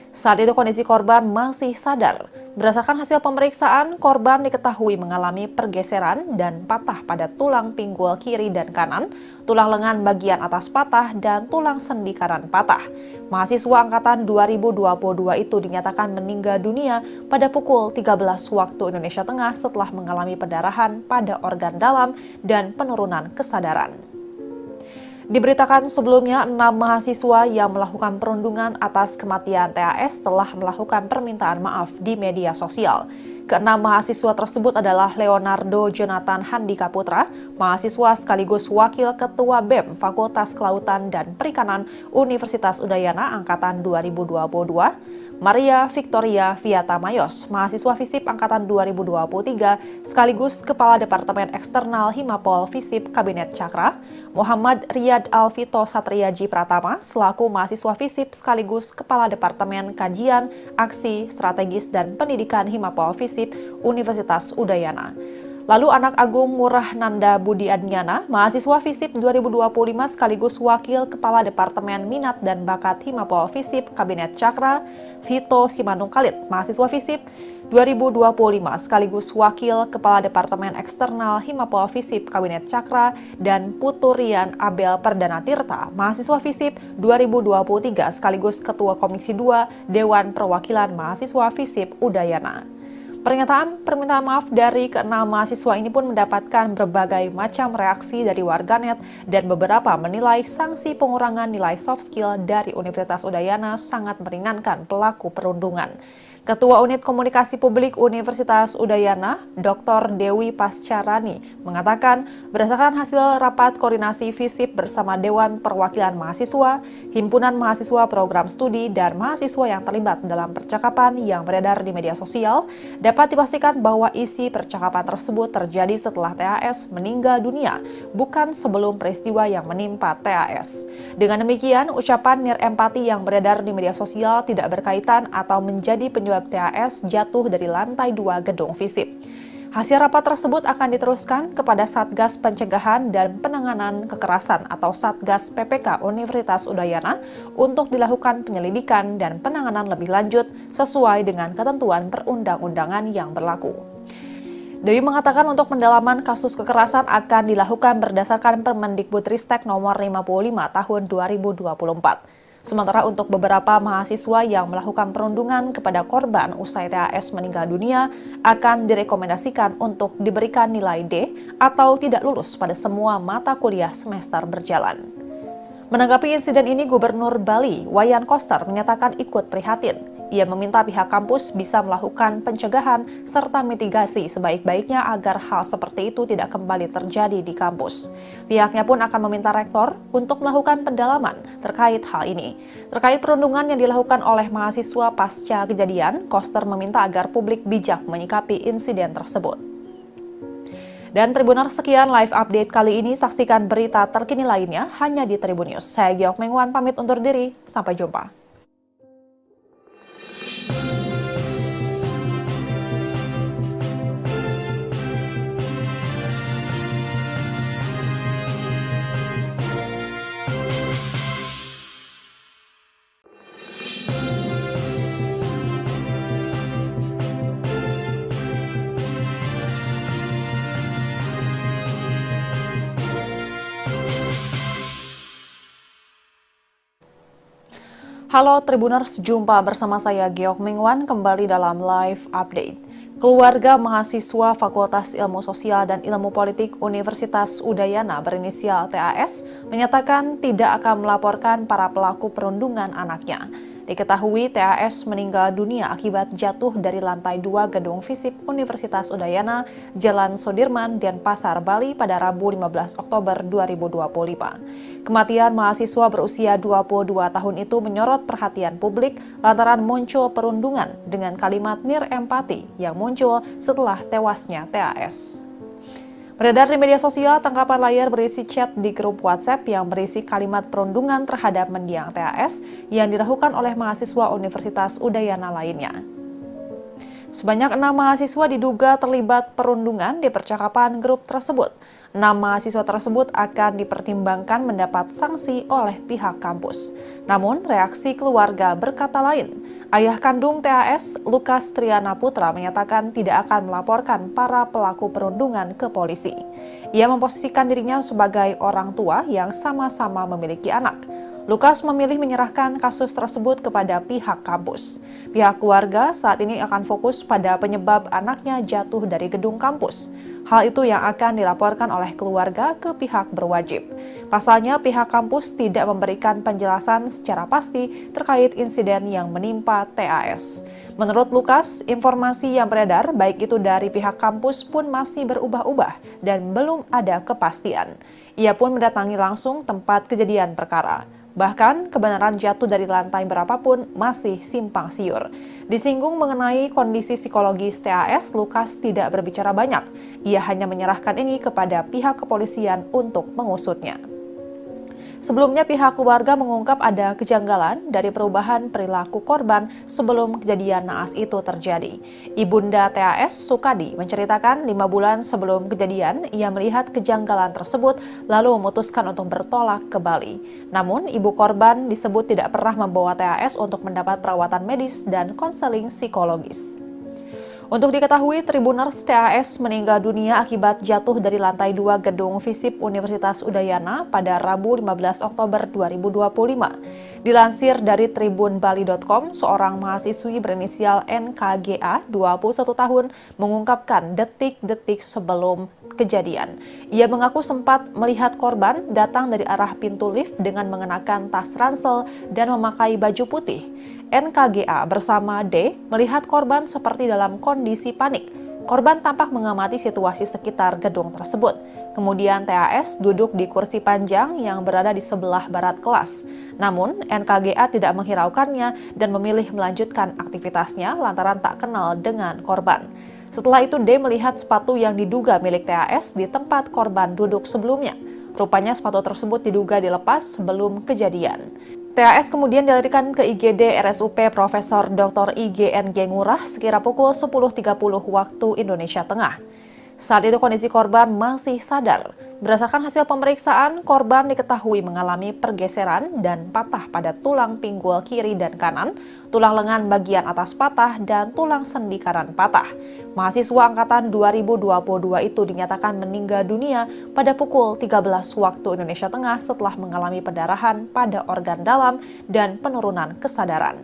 S1: Saat itu kondisi korban masih sadar. Berdasarkan hasil pemeriksaan, korban diketahui mengalami pergeseran dan patah pada tulang pinggul kiri dan kanan, tulang lengan bagian atas patah, dan tulang sendi kanan patah. Mahasiswa angkatan 2022 itu dinyatakan meninggal dunia pada pukul 13 waktu Indonesia Tengah setelah mengalami pendarahan pada organ dalam dan penurunan kesadaran. Diberitakan sebelumnya, 6 mahasiswa yang melakukan perundungan atas kematian TAS telah melakukan permintaan maaf di media sosial. Ke-6 mahasiswa tersebut adalah Leonardo Jonathan Handika Putra, mahasiswa sekaligus Wakil Ketua BEM Fakultas Kelautan dan Perikanan Universitas Udayana Angkatan 2022, Maria Victoria Viata Mayos, mahasiswa FISIP Angkatan 2023, sekaligus Kepala Departemen Eksternal Himapol FISIP Kabinet Cakra, Muhammad Riyad Alvito Satriaji Pratama, selaku mahasiswa FISIP sekaligus Kepala Departemen Kajian, Aksi, Strategis, dan Pendidikan Himapol FISIP Universitas Udayana. Lalu anak Agung Murah Nanda Budi Adnyana, mahasiswa FISIP 2025 sekaligus Wakil Kepala Departemen Minat dan Bakat Himapol FISIP Kabinet Cakra, Vito Simanung Khalid, mahasiswa FISIP 2025 sekaligus Wakil Kepala Departemen Eksternal Himapol FISIP Kabinet Cakra, dan Puturian Abel Perdana Tirta, mahasiswa FISIP 2023 sekaligus Ketua Komisi 2 Dewan Perwakilan Mahasiswa FISIP Udayana. Pernyataan permintaan maaf dari keenam mahasiswa ini pun mendapatkan berbagai macam reaksi dari warganet dan beberapa menilai sanksi pengurangan nilai soft skill dari Universitas Udayana sangat meringankan pelaku perundungan. Ketua Unit Komunikasi Publik Universitas Udayana, Dr. Dewi Pascarani, mengatakan berdasarkan hasil rapat koordinasi FISIP bersama Dewan Perwakilan Mahasiswa, Himpunan Mahasiswa Program Studi, dan mahasiswa yang terlibat dalam percakapan yang beredar di media sosial, dapat dipastikan bahwa isi percakapan tersebut terjadi setelah TAS meninggal dunia, bukan sebelum peristiwa yang menimpa TAS. Dengan demikian, ucapan nirempati yang beredar di media sosial tidak berkaitan atau menjadi penyebab TAS jatuh dari lantai 2 gedung FISIP. Hasil rapat tersebut akan diteruskan kepada Satgas Pencegahan dan Penanganan Kekerasan atau Satgas PPK Universitas Udayana untuk dilakukan penyelidikan dan penanganan lebih lanjut sesuai dengan ketentuan perundang-undangan yang berlaku. Dewi mengatakan untuk pendalaman kasus kekerasan akan dilakukan berdasarkan Permendikbudristek nomor 55 tahun 2024. Sementara untuk beberapa mahasiswa yang melakukan perundungan kepada korban usai TAS meninggal dunia akan direkomendasikan untuk diberikan nilai D atau tidak lulus pada semua mata kuliah semester berjalan. Menanggapi insiden ini, Gubernur Bali, Wayan Koster, menyatakan ikut prihatin. Ia meminta pihak kampus bisa melakukan pencegahan serta mitigasi sebaik-baiknya agar hal seperti itu tidak kembali terjadi di kampus. Pihaknya pun akan meminta rektor untuk melakukan pendalaman terkait hal ini. Terkait perundungan yang dilakukan oleh mahasiswa pasca kejadian, Koster meminta agar publik bijak menyikapi insiden tersebut. Dan Tribuners, sekian live update kali ini. Saksikan berita terkini lainnya hanya di Tribun News. Saya Giok Mengwan pamit undur diri. Sampai jumpa. Halo Tribuners, jumpa bersama saya Giok Mengwan kembali dalam live update. Keluarga mahasiswa Fakultas Ilmu Sosial dan Ilmu Politik Universitas Udayana berinisial TAS menyatakan tidak akan melaporkan para pelaku perundungan anaknya. Diketahui TAS meninggal dunia akibat jatuh dari lantai 2 gedung FISIP Universitas Udayana, Jalan Sudirman, Denpasar, Bali pada Rabu 15 Oktober 2025. Kematian mahasiswa berusia 22 tahun itu menyorot perhatian publik lantaran muncul perundungan dengan kalimat nirempati yang muncul setelah tewasnya TAS. Beredar di media sosial, tangkapan layar berisi chat di grup WhatsApp yang berisi kalimat perundungan terhadap mendiang TAS yang dilakukan oleh mahasiswa Universitas Udayana lainnya. Sebanyak 6 mahasiswa diduga terlibat perundungan di percakapan grup tersebut. 6 mahasiswa tersebut akan dipertimbangkan mendapat sanksi oleh pihak kampus. Namun, reaksi keluarga berkata lain. Ayah kandung TAS, Lukas Triana Putra, menyatakan tidak akan melaporkan para pelaku perundungan ke polisi. Ia memposisikan dirinya sebagai orang tua yang sama-sama memiliki anak. Lukas memilih menyerahkan kasus tersebut kepada pihak kampus. Pihak keluarga saat ini akan fokus pada penyebab anaknya jatuh dari gedung kampus. Hal itu yang akan dilaporkan oleh keluarga ke pihak berwajib. Pasalnya, pihak kampus tidak memberikan penjelasan secara pasti terkait insiden yang menimpa TAS. Menurut Lukas, informasi yang beredar baik itu dari pihak kampus pun masih berubah-ubah dan belum ada kepastian. Ia pun mendatangi langsung tempat kejadian perkara. Bahkan, kebenaran jatuh dari lantai berapapun masih simpang siur. Disinggung mengenai kondisi psikologis TAS, Lukas tidak berbicara banyak. Ia hanya menyerahkan ini kepada pihak kepolisian untuk mengusutnya. Sebelumnya, pihak keluarga mengungkap ada kejanggalan dari perubahan perilaku korban sebelum kejadian naas itu terjadi. Ibunda TAS, Sukadi, menceritakan 5 bulan sebelum kejadian, ia melihat kejanggalan tersebut lalu memutuskan untuk bertolak ke Bali. Namun, ibu korban disebut tidak pernah membawa TAS untuk mendapat perawatan medis dan konseling psikologis. Untuk diketahui, Tribuners TAS meninggal dunia akibat jatuh dari lantai 2 gedung FISIP Universitas Udayana pada Rabu 15 Oktober 2025. Dilansir dari tribunbali.com, seorang mahasiswi berinisial NKGA, 21 tahun, mengungkapkan detik-detik sebelum kejadian. Ia mengaku sempat melihat korban datang dari arah pintu lift dengan mengenakan tas ransel dan memakai baju putih. NKGA bersama D melihat korban seperti dalam kondisi panik. Korban tampak mengamati situasi sekitar gedung tersebut. Kemudian TAS duduk di kursi panjang yang berada di sebelah barat kelas. Namun, NKGA tidak menghiraukannya dan memilih melanjutkan aktivitasnya lantaran tak kenal dengan korban. Setelah itu, D melihat sepatu yang diduga milik TAS di tempat korban duduk sebelumnya. Rupanya sepatu tersebut diduga dilepas sebelum kejadian. TAS kemudian dilarikan ke IGD RSUP Profesor Dr. IGNG Ngurah sekira pukul 10.30 waktu Indonesia Tengah. Saat itu kondisi korban masih sadar. Berdasarkan hasil pemeriksaan, korban diketahui mengalami pergeseran dan patah pada tulang pinggul kiri dan kanan, tulang lengan bagian atas patah, dan tulang sendi kanan patah. Mahasiswa angkatan 2022 itu dinyatakan meninggal dunia pada pukul 13 waktu Indonesia Tengah setelah mengalami pendarahan pada organ dalam dan penurunan kesadaran.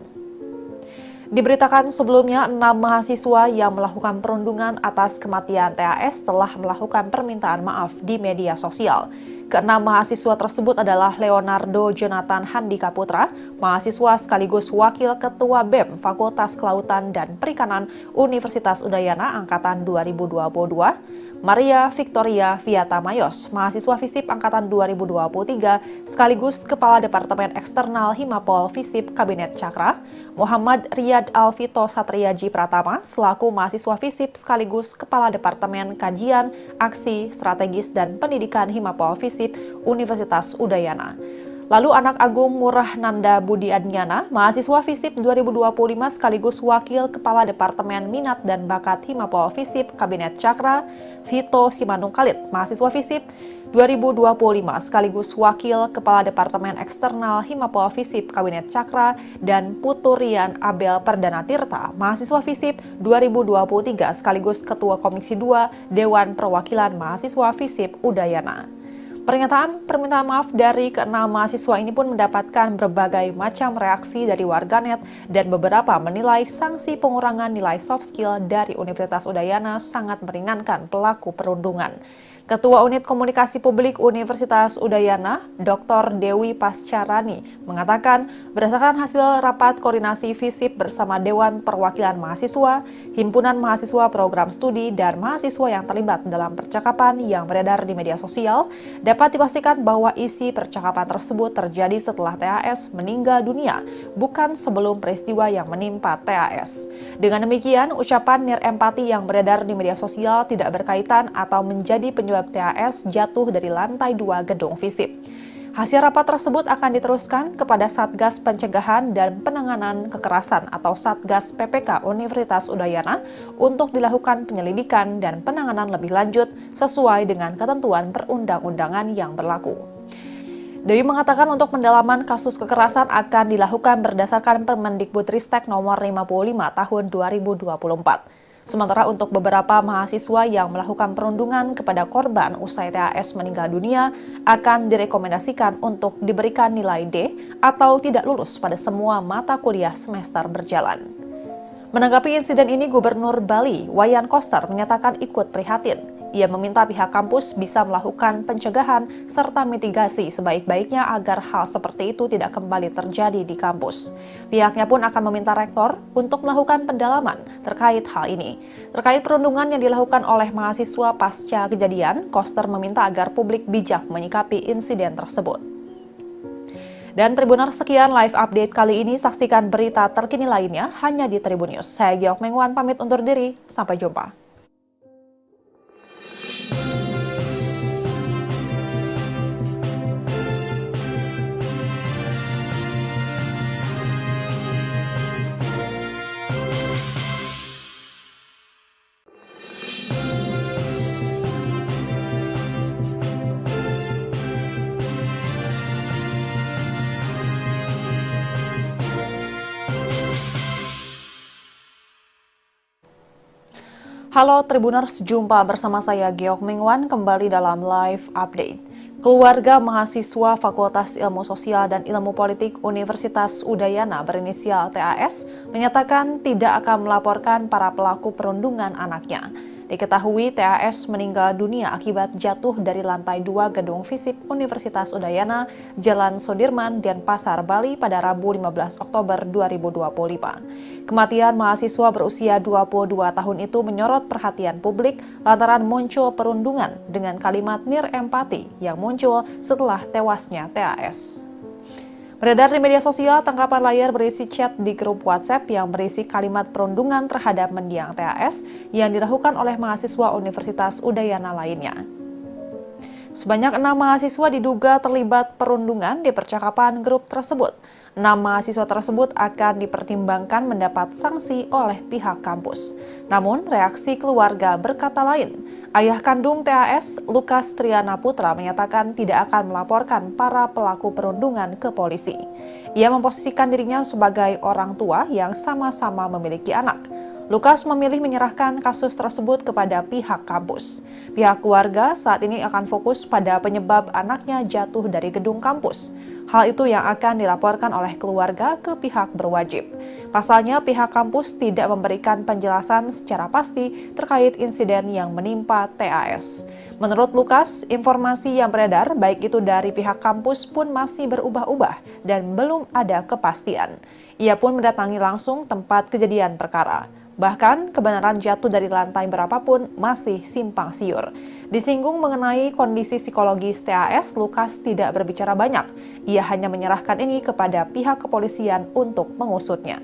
S1: Diberitakan sebelumnya, 6 mahasiswa yang melakukan perundungan atas kematian TAS telah melakukan permintaan maaf di media sosial. Keenam mahasiswa tersebut adalah Leonardo Jonathan Handika Putra, mahasiswa sekaligus Wakil Ketua BEM Fakultas Kelautan dan Perikanan Universitas Udayana Angkatan 2022, Maria Victoria Viata Mayos, mahasiswa FISIP Angkatan 2023, sekaligus Kepala Departemen Eksternal Himapol FISIP Kabinet Cakra, Muhammad Riyad Alvito Satriaji Pratama, selaku mahasiswa FISIP sekaligus Kepala Departemen Kajian, Aksi, Strategis, dan Pendidikan Himapol FISIP Universitas Udayana. Lalu anak Agung Murah Nanda Budi Adnyana, mahasiswa FISIP 2025 sekaligus Wakil Kepala Departemen Minat dan Bakat Himapol FISIP Kabinet Cakra, Vito Simanung Khalid, mahasiswa FISIP 2025 sekaligus Wakil Kepala Departemen Eksternal Himapol FISIP Kabinet Cakra, dan Puturian Abel Perdana Tirta, mahasiswa FISIP 2023 sekaligus Ketua Komisi 2 Dewan Perwakilan Mahasiswa FISIP Udayana. Pernyataan permintaan maaf dari keenam mahasiswa ini pun mendapatkan berbagai macam reaksi dari warganet dan beberapa menilai sanksi pengurangan nilai soft skill dari Universitas Udayana sangat meringankan pelaku perundungan. Ketua Unit Komunikasi Publik Universitas Udayana, Dr. Dewi Pascarani, mengatakan berdasarkan hasil rapat koordinasi FISIP bersama Dewan Perwakilan Mahasiswa, Himpunan Mahasiswa Program Studi, dan mahasiswa yang terlibat dalam percakapan yang beredar di media sosial, dapat dipastikan bahwa isi percakapan tersebut terjadi setelah TAS meninggal dunia, bukan sebelum peristiwa yang menimpa TAS. Dengan demikian, ucapan nirempati yang beredar di media sosial tidak berkaitan atau menjadi penyebab TAS jatuh dari lantai 2 gedung FISIP. Hasil rapat tersebut akan diteruskan kepada Satgas Pencegahan dan Penanganan Kekerasan atau Satgas PPK Universitas Udayana untuk dilakukan penyelidikan dan penanganan lebih lanjut sesuai dengan ketentuan perundang-undangan yang berlaku. Dewi mengatakan untuk pendalaman kasus kekerasan akan dilakukan berdasarkan Permendikbudristek nomor 55 tahun 2024. Sementara untuk beberapa mahasiswa yang melakukan perundungan kepada korban usai TAS meninggal dunia akan direkomendasikan untuk diberikan nilai D atau tidak lulus pada semua mata kuliah semester berjalan. Menanggapi insiden ini, Gubernur Bali, Wayan Koster, menyatakan ikut prihatin. Ia meminta pihak kampus bisa melakukan pencegahan serta mitigasi sebaik-baiknya agar hal seperti itu tidak kembali terjadi di kampus. Pihaknya pun akan meminta rektor untuk melakukan pendalaman terkait hal ini. Terkait perundungan yang dilakukan oleh mahasiswa pasca kejadian, Koster meminta agar publik bijak menyikapi insiden tersebut. Dan Tribuners, sekian live update kali ini. Saksikan berita terkini lainnya hanya di Tribun News. Saya Giok Mengwan pamit undur diri. Sampai jumpa. Halo Tribuners, jumpa bersama saya Geok Mingwan kembali dalam live update. Keluarga mahasiswa Fakultas Ilmu Sosial dan Ilmu Politik Universitas Udayana berinisial TAS menyatakan tidak akan melaporkan para pelaku perundungan anaknya. Diketahui TAS meninggal dunia akibat jatuh dari lantai 2 gedung FISIP Universitas Udayana, Jalan Sudirman, Denpasar, Bali pada Rabu 15 Oktober 2025. Kematian mahasiswa berusia 22 tahun itu menyorot perhatian publik lantaran muncul perundungan dengan kalimat nirempati yang muncul setelah tewasnya TAS. Beredar di media sosial, tangkapan layar berisi chat di grup WhatsApp yang berisi kalimat perundungan terhadap mendiang TAS yang dilakukan oleh mahasiswa Universitas Udayana lainnya. Sebanyak 6 mahasiswa diduga terlibat perundungan di percakapan grup tersebut. 6 mahasiswa tersebut akan dipertimbangkan mendapat sanksi oleh pihak kampus. Namun, reaksi keluarga berkata lain. Ayah kandung TAS, Lukas Triana Putra, menyatakan tidak akan melaporkan para pelaku perundungan ke polisi. Ia memposisikan dirinya sebagai orang tua yang sama-sama memiliki anak. Lukas memilih menyerahkan kasus tersebut kepada pihak kampus. Pihak keluarga saat ini akan fokus pada penyebab anaknya jatuh dari gedung kampus. Hal itu yang akan dilaporkan oleh keluarga ke pihak berwajib. Pasalnya, pihak kampus tidak memberikan penjelasan secara pasti terkait insiden yang menimpa TAS. Menurut Lukas, informasi yang beredar baik itu dari pihak kampus pun masih berubah-ubah dan belum ada kepastian. Ia pun mendatangi langsung tempat kejadian perkara. Bahkan, kebenaran jatuh dari lantai berapapun masih simpang siur. Disinggung mengenai kondisi psikologis TAS, Lukas tidak berbicara banyak. Ia hanya menyerahkan ini kepada pihak kepolisian untuk mengusutnya.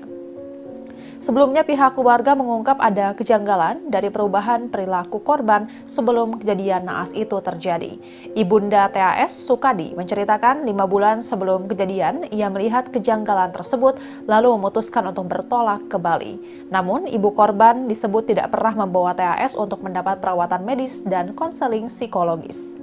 S1: Sebelumnya, pihak keluarga mengungkap ada kejanggalan dari perubahan perilaku korban sebelum kejadian naas itu terjadi. Ibunda TAS, Sukadi, menceritakan 5 bulan sebelum kejadian, ia melihat kejanggalan tersebut lalu memutuskan untuk bertolak ke Bali. Namun, ibu korban disebut tidak pernah membawa TAS untuk mendapat perawatan medis dan konseling psikologis.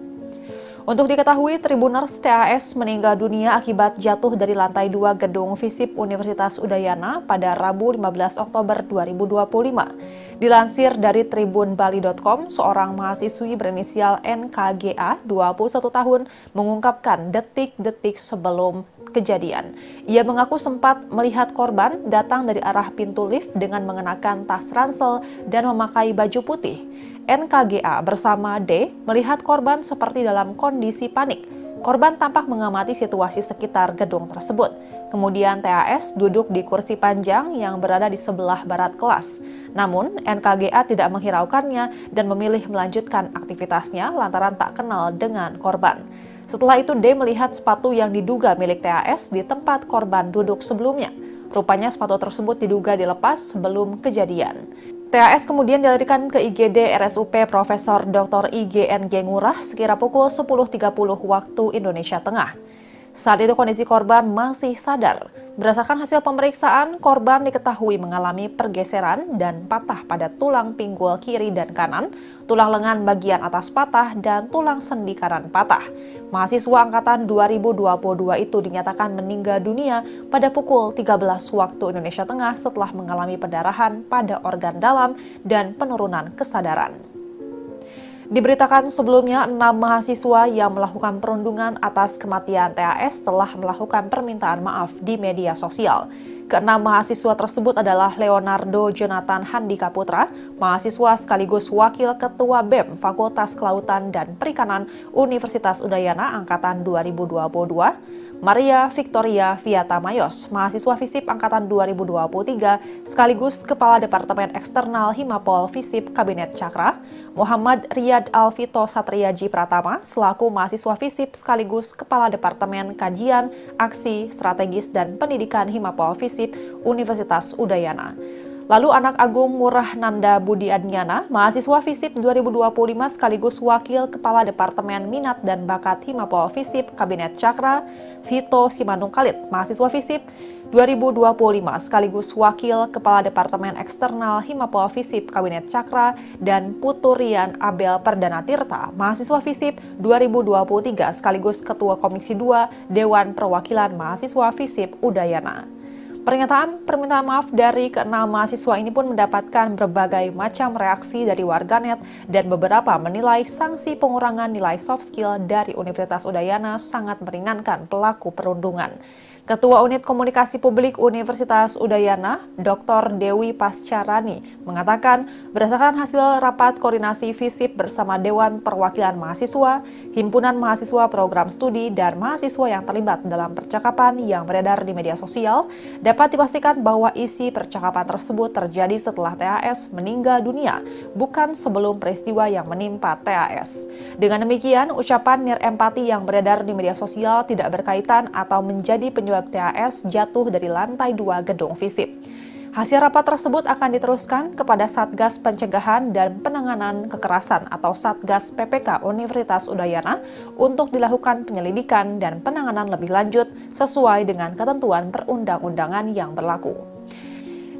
S1: Untuk diketahui, Tribuners, TAS meninggal dunia akibat jatuh dari lantai 2 gedung FISIP Universitas Udayana pada Rabu 15 Oktober 2025. Dilansir dari tribunbali.com, seorang mahasiswi berinisial NKGA, 21 tahun, mengungkapkan detik-detik sebelum kejadian. Ia mengaku sempat melihat korban datang dari arah pintu lift dengan mengenakan tas ransel dan memakai baju putih. NKGA bersama D melihat korban seperti dalam kondisi panik. Korban tampak mengamati situasi sekitar gedung tersebut. Kemudian TAS duduk di kursi panjang yang berada di sebelah barat kelas. Namun, NKGA tidak menghiraukannya dan memilih melanjutkan aktivitasnya lantaran tak kenal dengan korban. Setelah itu, D melihat sepatu yang diduga milik TAS di tempat korban duduk sebelumnya. Rupanya sepatu tersebut diduga dilepas sebelum kejadian. TAS kemudian dilarikan ke IGD RSUP Profesor Dr. IGNG Ngurah sekira pukul 10.30 waktu Indonesia Tengah. Saat itu kondisi korban masih sadar. Berdasarkan hasil pemeriksaan, korban diketahui mengalami pergeseran dan patah pada tulang pinggul kiri dan kanan, tulang lengan bagian atas patah, dan tulang sendi kanan patah. Mahasiswa angkatan 2022 itu dinyatakan meninggal dunia pada pukul 13 waktu Indonesia Tengah setelah mengalami pendarahan pada organ dalam dan penurunan kesadaran. Diberitakan sebelumnya, 6 mahasiswa yang melakukan perundungan atas kematian TAS telah melakukan permintaan maaf di media sosial. Ke-6 mahasiswa tersebut adalah Leonardo Jonathan Handika Putra, mahasiswa sekaligus Wakil Ketua BEM Fakultas Kelautan dan Perikanan Universitas Udayana Angkatan 2022, Maria Victoria Viata Mayos, mahasiswa FISIP Angkatan 2023, sekaligus Kepala Departemen Eksternal Himapol FISIP Kabinet Cakra, Muhammad Riyad Alvito Satriaji Pratama, selaku mahasiswa FISIP sekaligus Kepala Departemen Kajian, Aksi, Strategis, dan Pendidikan Himapol FISIP Universitas Udayana. Lalu anak Agung Murah Nanda Budi Adnyana, mahasiswa FISIP 2025 sekaligus Wakil Kepala Departemen Minat dan Bakat Himapol FISIP Kabinet Cakra, Vito Simanung Khalid, mahasiswa FISIP 2025 sekaligus Wakil Kepala Departemen Eksternal Himapol FISIP Kabinet Cakra, dan Puturian Abel Perdana Tirta, mahasiswa FISIP 2023 sekaligus Ketua Komisi 2 Dewan Perwakilan Mahasiswa FISIP Udayana. Pernyataan permintaan maaf dari keenam mahasiswa ini pun mendapatkan berbagai macam reaksi dari warganet dan beberapa menilai sanksi pengurangan nilai soft skill dari Universitas Udayana sangat meringankan pelaku perundungan. Ketua Unit Komunikasi Publik Universitas Udayana, Dr. Dewi Pascarani, mengatakan berdasarkan hasil rapat koordinasi FISIP bersama Dewan Perwakilan Mahasiswa, Himpunan Mahasiswa Program Studi, dan mahasiswa yang terlibat dalam percakapan yang beredar di media sosial, dapat dipastikan bahwa isi percakapan tersebut terjadi setelah TAS meninggal dunia, bukan sebelum peristiwa yang menimpa TAS. Dengan demikian, ucapan nirempati yang beredar di media sosial tidak berkaitan atau menjadi penyebab TAS jatuh dari lantai 2 gedung FISIP. Hasil rapat tersebut akan diteruskan kepada Satgas Pencegahan dan Penanganan Kekerasan atau Satgas PPK Universitas Udayana untuk dilakukan penyelidikan dan penanganan lebih lanjut sesuai dengan ketentuan perundang-undangan yang berlaku.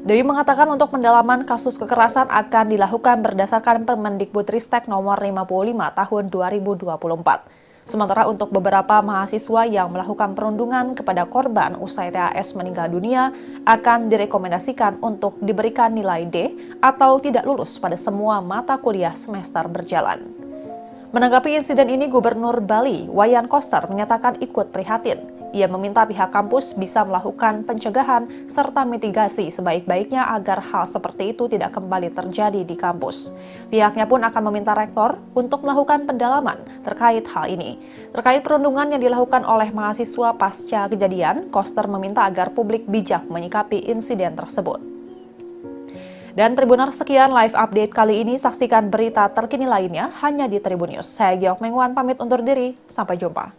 S1: Dewi mengatakan untuk pendalaman kasus kekerasan akan dilakukan berdasarkan Permendikbudristek nomor 55 tahun 2024. Sementara untuk beberapa mahasiswa yang melakukan perundungan kepada korban usai TAS meninggal dunia akan direkomendasikan untuk diberikan nilai D atau tidak lulus pada semua mata kuliah semester berjalan. Menanggapi insiden ini, Gubernur Bali, Wayan Koster, menyatakan ikut prihatin. Ia meminta pihak kampus bisa melakukan pencegahan serta mitigasi sebaik-baiknya agar hal seperti itu tidak kembali terjadi di kampus. Pihaknya pun akan meminta rektor untuk melakukan pendalaman terkait hal ini. Terkait perundungan yang dilakukan oleh mahasiswa pasca kejadian, Koster meminta agar publik bijak menyikapi insiden tersebut. Dan Tribuners, sekian live update kali ini. Saksikan berita terkini lainnya hanya di Tribun News. Saya Giok Mengwan pamit undur diri. Sampai jumpa.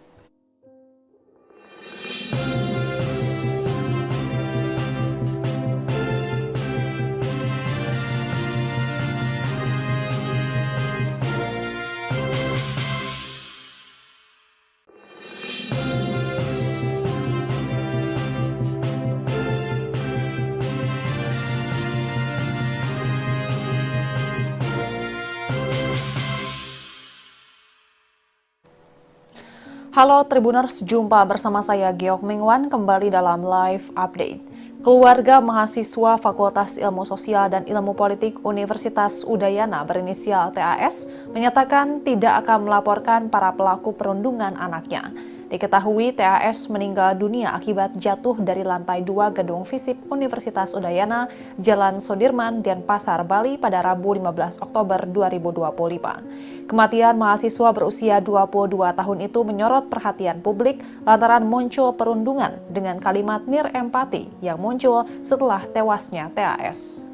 S1: Halo Tribuners, jumpa bersama saya Giok Mengwan kembali dalam live update. Keluarga mahasiswa Fakultas Ilmu Sosial dan Ilmu Politik Universitas Udayana berinisial TAS menyatakan tidak akan melaporkan para pelaku perundungan anaknya. Diketahui TAS meninggal dunia akibat jatuh dari lantai 2 gedung FISIP Universitas Udayana, Jalan Sudirman, Denpasar, Bali pada Rabu 15 Oktober 2025. Kematian mahasiswa berusia 22 tahun itu menyorot perhatian publik lantaran muncul perundungan dengan kalimat nirempati yang muncul setelah tewasnya TAS.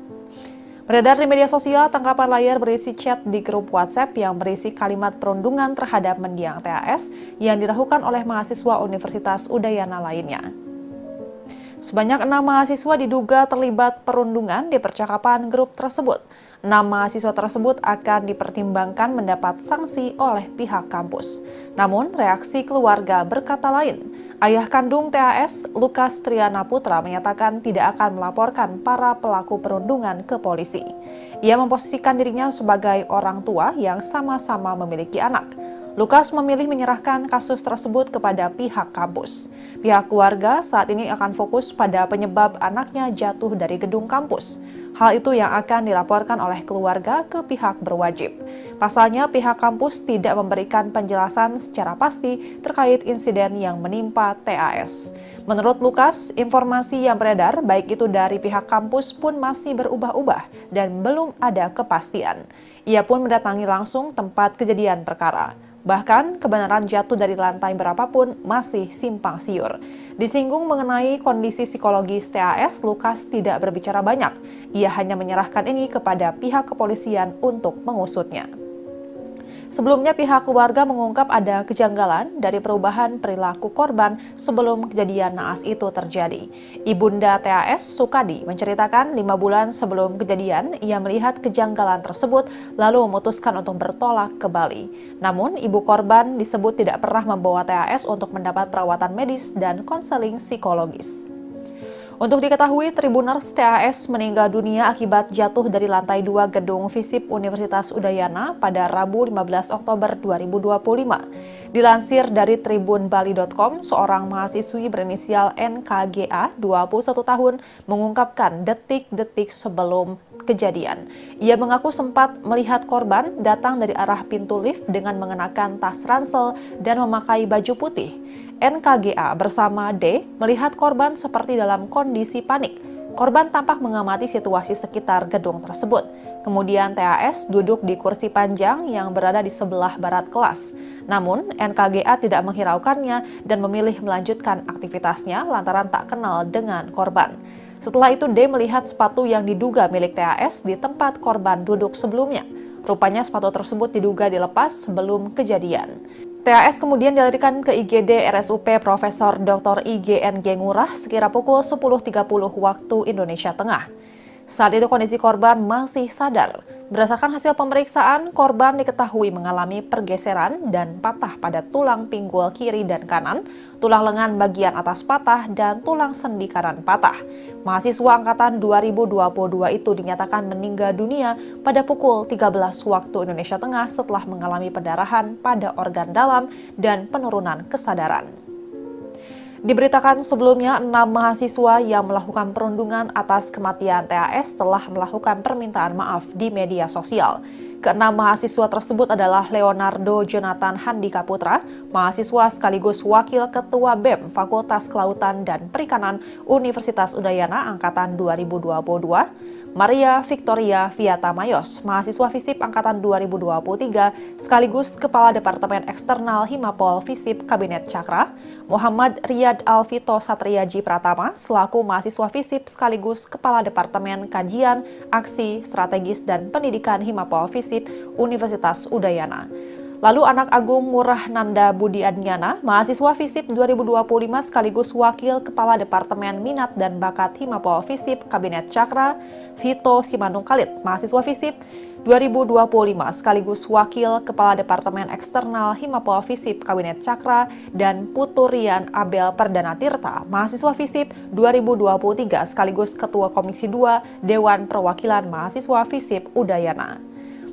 S1: Beredar di media sosial, tangkapan layar berisi chat di grup WhatsApp yang berisi kalimat perundungan terhadap mendiang TAS yang dilakukan oleh mahasiswa Universitas Udayana lainnya. Sebanyak 6 mahasiswa diduga terlibat perundungan di percakapan grup tersebut. 6 mahasiswa tersebut akan dipertimbangkan mendapat sanksi oleh pihak kampus. Namun, reaksi keluarga berkata lain. Ayah kandung TAS, Lukas Triana Putra, menyatakan tidak akan melaporkan para pelaku perundungan ke polisi. Ia memposisikan dirinya sebagai orang tua yang sama-sama memiliki anak. Lukas memilih menyerahkan kasus tersebut kepada pihak kampus. Pihak keluarga saat ini akan fokus pada penyebab anaknya jatuh dari gedung kampus. Hal itu yang akan dilaporkan oleh keluarga ke pihak berwajib. Pasalnya, pihak kampus tidak memberikan penjelasan secara pasti terkait insiden yang menimpa TAS. Menurut Lukas, informasi yang beredar baik itu dari pihak kampus pun masih berubah-ubah dan belum ada kepastian. Ia pun mendatangi langsung tempat kejadian perkara. Bahkan, kebenaran jatuh dari lantai berapapun masih simpang siur. Disinggung mengenai kondisi psikologis TAS, Lukas tidak berbicara banyak. Ia hanya menyerahkan ini kepada pihak kepolisian untuk mengusutnya. Sebelumnya, pihak keluarga mengungkap ada kejanggalan dari perubahan perilaku korban sebelum kejadian naas itu terjadi. Ibunda TAS, Sukadi, menceritakan 5 bulan sebelum kejadian, ia melihat kejanggalan tersebut lalu memutuskan untuk bertolak ke Bali. Namun, ibu korban disebut tidak pernah membawa TAS untuk mendapat perawatan medis dan konseling psikologis. Untuk diketahui, Tribuners, TAS meninggal dunia akibat jatuh dari lantai 2 gedung FISIP Universitas Udayana pada Rabu 15 Oktober 2025. Dilansir dari tribunbali.com, seorang mahasiswi berinisial NKGA, 21 tahun, mengungkapkan detik-detik sebelum kejadian. Ia mengaku sempat melihat korban datang dari arah pintu lift dengan mengenakan tas ransel dan memakai baju putih. NKGA bersama D melihat korban seperti dalam kondisi panik. Korban tampak mengamati situasi sekitar gedung tersebut. Kemudian TAS duduk di kursi panjang yang berada di sebelah barat kelas. Namun, NKGA tidak menghiraukannya dan memilih melanjutkan aktivitasnya lantaran tak kenal dengan korban. Setelah itu, D melihat sepatu yang diduga milik TAS di tempat korban duduk sebelumnya. Rupanya sepatu tersebut diduga dilepas sebelum kejadian. TAS kemudian dilarikan ke IGD RSUP Profesor Dr. IGNG Ngurah sekira pukul 10.30 waktu Indonesia Tengah. Saat itu kondisi korban masih sadar. Berdasarkan hasil pemeriksaan, korban diketahui mengalami pergeseran dan patah pada tulang pinggul kiri dan kanan, tulang lengan bagian atas patah, dan tulang sendi kanan patah. Mahasiswa angkatan 2022 itu dinyatakan meninggal dunia pada pukul 13 waktu Indonesia Tengah setelah mengalami pendarahan pada organ dalam dan penurunan kesadaran. Diberitakan sebelumnya, 6 mahasiswa yang melakukan perundungan atas kematian TAS telah melakukan permintaan maaf di media sosial. Keenam mahasiswa tersebut adalah Leonardo Jonathan Handika Putra, mahasiswa sekaligus Wakil Ketua BEM Fakultas Kelautan dan Perikanan Universitas Udayana Angkatan 2022, Maria Victoria Viata Mayos, mahasiswa FISIP Angkatan 2023, sekaligus Kepala Departemen Eksternal Himapol FISIP Kabinet Cakra, Muhammad Riyad Alvito Satriaji Pratama, selaku mahasiswa FISIP sekaligus Kepala Departemen Kajian, Aksi, Strategis, dan Pendidikan Himapol FISIP Universitas Udayana. Lalu anak Agung Murah Nanda Budi Adnyana, mahasiswa FISIP 2025 sekaligus Wakil Kepala Departemen Minat dan Bakat Himapol FISIP Kabinet Cakra, Vito Simanung Khalid, mahasiswa FISIP 2025 sekaligus Wakil Kepala Departemen Eksternal Himapol FISIP Kabinet Cakra, dan Puturian Abel Perdana Tirta, mahasiswa FISIP 2023 sekaligus Ketua Komisi 2 Dewan Perwakilan Mahasiswa FISIP Udayana.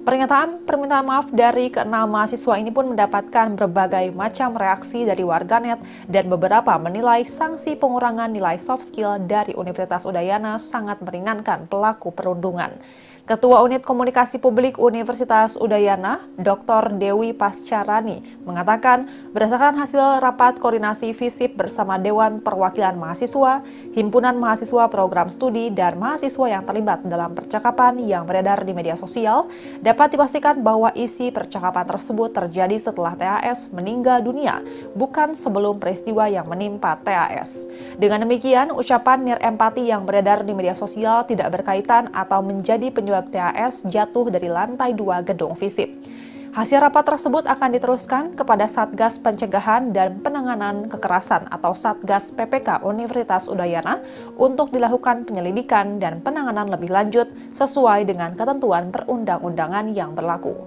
S1: Pernyataan permintaan maaf dari keenam mahasiswa ini pun mendapatkan berbagai macam reaksi dari warganet dan beberapa menilai sanksi pengurangan nilai soft skill dari Universitas Udayana sangat meringankan pelaku perundungan. Ketua Unit Komunikasi Publik Universitas Udayana, Dr. Dewi Pascarani, mengatakan berdasarkan hasil rapat koordinasi FISIP bersama Dewan Perwakilan Mahasiswa, Himpunan Mahasiswa Program Studi, dan mahasiswa yang terlibat dalam percakapan yang beredar di media sosial, dapat dipastikan bahwa isi percakapan tersebut terjadi setelah TAS meninggal dunia, bukan sebelum peristiwa yang menimpa TAS. Dengan demikian, ucapan nirempati yang beredar di media sosial tidak berkaitan atau menjadi penyebab TAS jatuh dari lantai 2 gedung FISIP. Hasil rapat tersebut akan diteruskan kepada Satgas Pencegahan dan Penanganan Kekerasan atau Satgas PPK Universitas Udayana untuk dilakukan penyelidikan dan penanganan lebih lanjut sesuai dengan ketentuan perundang-undangan yang berlaku.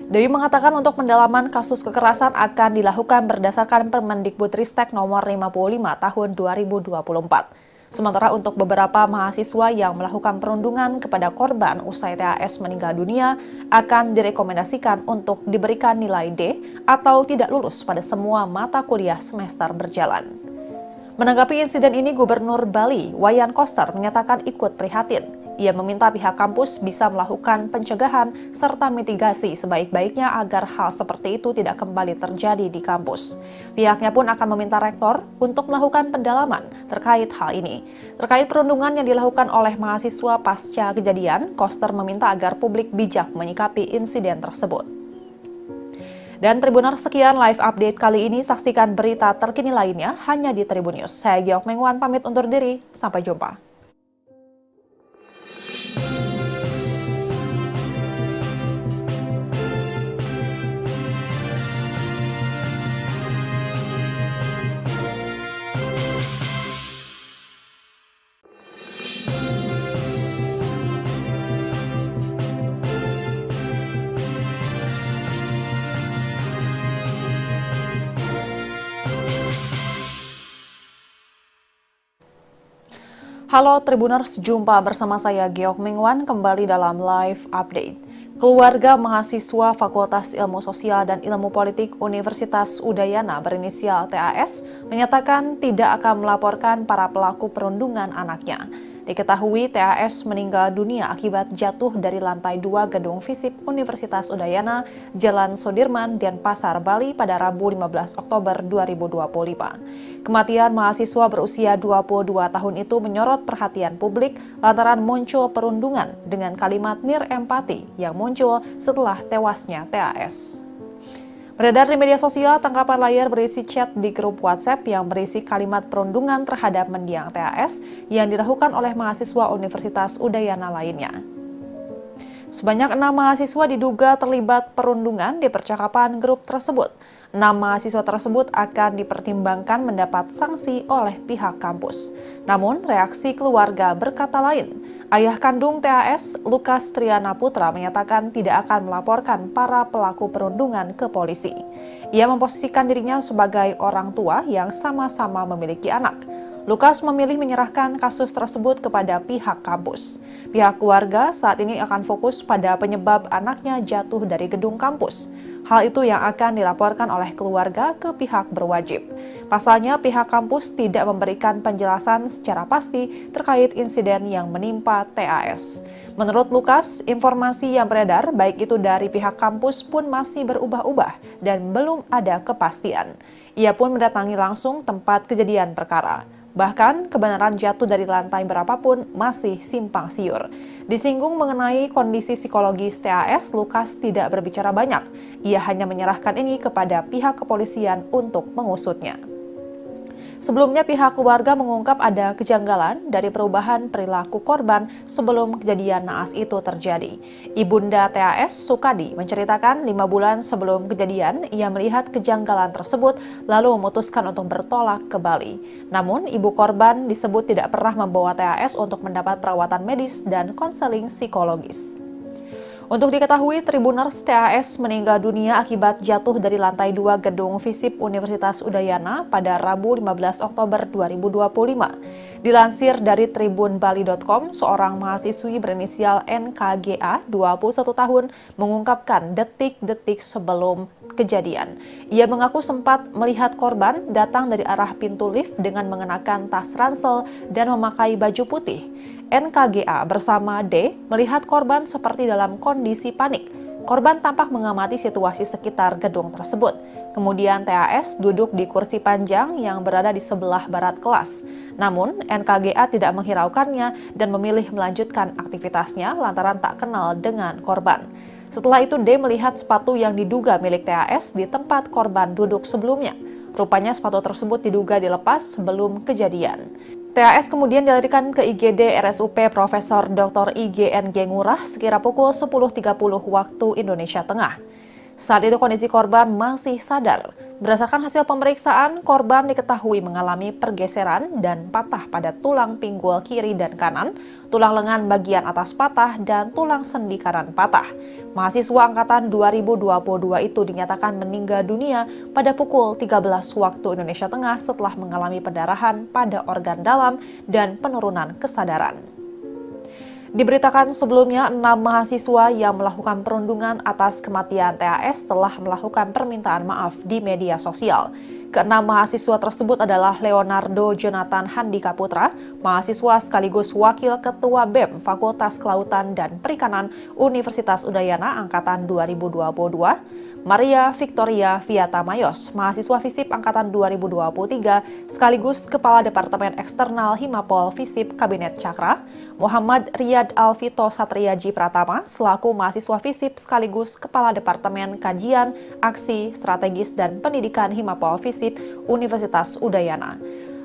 S1: Dewi mengatakan untuk pendalaman kasus kekerasan akan dilakukan berdasarkan Permendikbudristek nomor 55 tahun 2024. Sementara untuk beberapa mahasiswa yang melakukan perundungan kepada korban usai TAS meninggal dunia akan direkomendasikan untuk diberikan nilai D atau tidak lulus pada semua mata kuliah semester berjalan. Menanggapi insiden ini, Gubernur Bali, Wayan Koster, menyatakan ikut prihatin. Ia meminta pihak kampus bisa melakukan pencegahan serta mitigasi sebaik-baiknya agar hal seperti itu tidak kembali terjadi di kampus. Pihaknya pun akan meminta rektor untuk melakukan pendalaman terkait hal ini. Terkait perundungan yang dilakukan oleh mahasiswa pasca kejadian, Koster meminta agar publik bijak menyikapi insiden tersebut. Dan Tribuners, sekian live update kali ini. Saksikan berita terkini lainnya hanya di Tribun News. Saya Giok Mengwan pamit undur diri. Sampai jumpa. Halo Tribuners, jumpa bersama saya Geok Mingwan kembali dalam live update. Keluarga mahasiswa Fakultas Ilmu Sosial dan Ilmu Politik Universitas Udayana berinisial TAS menyatakan tidak akan melaporkan para pelaku perundungan anaknya. Diketahui TAS meninggal dunia akibat jatuh dari lantai 2 gedung FISIP Universitas Udayana, Jalan Sudirman, Denpasar, Bali pada Rabu 15 Oktober 2025. Kematian mahasiswa berusia 22 tahun itu menyorot perhatian publik lantaran muncul perundungan dengan kalimat nirempati yang muncul setelah tewasnya TAS. Beredar di media sosial tangkapan layar berisi chat di grup WhatsApp yang berisi kalimat perundungan terhadap mendiang TAS yang dilakukan oleh mahasiswa Universitas Udayana lainnya. Sebanyak 6 mahasiswa diduga terlibat perundungan di percakapan grup tersebut. 6 mahasiswa tersebut akan dipertimbangkan mendapat sanksi oleh pihak kampus. Namun, reaksi keluarga berkata lain. Ayah kandung TAS, Lukas Triana Putra, menyatakan tidak akan melaporkan para pelaku perundungan ke polisi. Ia memposisikan dirinya sebagai orang tua yang sama-sama memiliki anak. Lukas memilih menyerahkan kasus tersebut kepada pihak kampus. Pihak keluarga saat ini akan fokus pada penyebab anaknya jatuh dari gedung kampus. Hal itu yang akan dilaporkan oleh keluarga ke pihak berwajib. Pasalnya, pihak kampus tidak memberikan penjelasan secara pasti terkait insiden yang menimpa TAS. Menurut Lukas, informasi yang beredar baik itu dari pihak kampus pun masih berubah-ubah dan belum ada kepastian. Ia pun mendatangi langsung tempat kejadian perkara. Bahkan, kebenaran jatuh dari lantai berapapun masih simpang siur. Disinggung mengenai kondisi psikologis TAS, Lukas tidak berbicara banyak. Ia hanya menyerahkan ini kepada pihak kepolisian untuk mengusutnya. Sebelumnya pihak keluarga mengungkap ada kejanggalan dari perubahan perilaku korban sebelum kejadian naas itu terjadi. Ibunda TAS, Sukadi, menceritakan 5 bulan sebelum kejadian ia melihat kejanggalan tersebut lalu memutuskan untuk bertolak ke Bali. Namun ibu korban disebut tidak pernah membawa TAS untuk mendapat perawatan medis dan konseling psikologis. Untuk diketahui, Tribuners TAS meninggal dunia akibat jatuh dari lantai 2 gedung FISIP Universitas Udayana pada Rabu 15 Oktober 2025. Dilansir dari tribunbali.com, seorang mahasiswi berinisial NKGA, 21 tahun, mengungkapkan detik-detik sebelum kejadian. Ia mengaku sempat melihat korban datang dari arah pintu lift dengan mengenakan tas ransel dan memakai baju putih. NKGA bersama D melihat korban seperti dalam kondisi panik. Korban tampak mengamati situasi sekitar gedung tersebut. Kemudian TAS duduk di kursi panjang yang berada di sebelah barat kelas. Namun NKGA tidak menghiraukannya dan memilih melanjutkan aktivitasnya lantaran tak kenal dengan korban. Setelah itu D melihat sepatu yang diduga milik TAS di tempat korban duduk sebelumnya. Rupanya sepatu tersebut diduga dilepas sebelum kejadian. TAS kemudian dilarikan ke IGD RSUP Profesor Dr. IGNG Ngurah sekira pukul 10.30 waktu Indonesia Tengah. Saat itu kondisi korban masih sadar. Berdasarkan hasil pemeriksaan, korban diketahui mengalami pergeseran dan patah pada tulang pinggul kiri dan kanan, tulang lengan bagian atas patah, dan tulang sendi kanan patah. Mahasiswa angkatan 2022 itu dinyatakan meninggal dunia pada pukul 13 waktu Indonesia Tengah setelah mengalami pendarahan pada organ dalam dan penurunan kesadaran. Diberitakan sebelumnya, 6 mahasiswa yang melakukan perundungan atas kematian TAS telah melakukan permintaan maaf di media sosial. Keenam mahasiswa tersebut adalah Leonardo Jonathan Handika Putra, mahasiswa sekaligus wakil ketua BEM Fakultas Kelautan dan Perikanan Universitas Udayana Angkatan 2022, Maria Victoria Viata Mayos, mahasiswa FISIP Angkatan 2023, sekaligus Kepala Departemen Eksternal Himapol FISIP Kabinet Cakra, Muhammad Riyad Alvito Satriaji Pratama, selaku mahasiswa FISIP sekaligus Kepala Departemen Kajian, Aksi, Strategis, dan Pendidikan Himapol FISIP Universitas Udayana.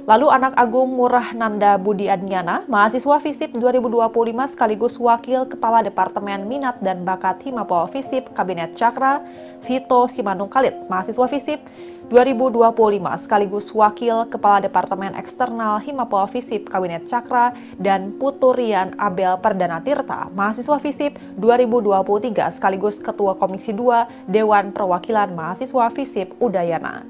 S1: Lalu anak Agung Murah Nanda Budi Adnyana, mahasiswa FISIP 2025 sekaligus Wakil Kepala Departemen Minat dan Bakat Himapol FISIP Kabinet Cakra, Vito Simanung Khalid, mahasiswa FISIP 2025 sekaligus Wakil Kepala Departemen Eksternal Himapol FISIP Kabinet Cakra, dan Puturian Abel Perdana Tirta, mahasiswa FISIP 2023 sekaligus Ketua Komisi 2 Dewan Perwakilan Mahasiswa FISIP Udayana.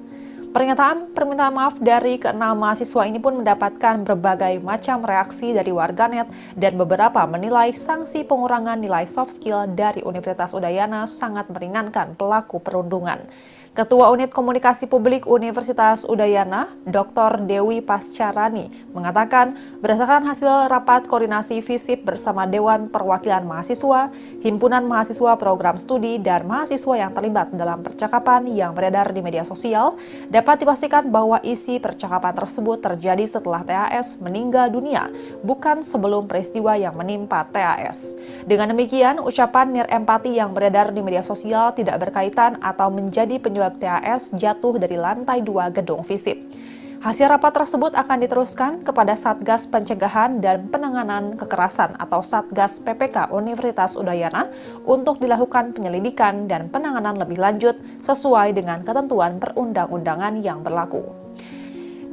S1: Pernyataan permintaan maaf dari keenam mahasiswa ini pun mendapatkan berbagai macam reaksi dari warganet dan beberapa menilai sanksi pengurangan nilai soft skill dari Universitas Udayana sangat meringankan pelaku perundungan. Ketua Unit Komunikasi Publik Universitas Udayana, Dr. Dewi Pascarani, mengatakan berdasarkan hasil rapat koordinasi FISIP bersama Dewan Perwakilan Mahasiswa, Himpunan Mahasiswa Program Studi, dan mahasiswa yang terlibat dalam percakapan yang beredar di media sosial, dapat dipastikan bahwa isi percakapan tersebut terjadi setelah TAS meninggal dunia, bukan sebelum peristiwa yang menimpa TAS. Dengan demikian, ucapan nirempati yang beredar di media sosial tidak berkaitan atau menjadi penyebab TAS jatuh dari lantai 2 gedung FISIP. Hasil rapat tersebut akan diteruskan kepada Satgas Pencegahan dan Penanganan Kekerasan atau Satgas PPK Universitas Udayana untuk dilakukan penyelidikan dan penanganan lebih lanjut sesuai dengan ketentuan perundang-undangan yang berlaku.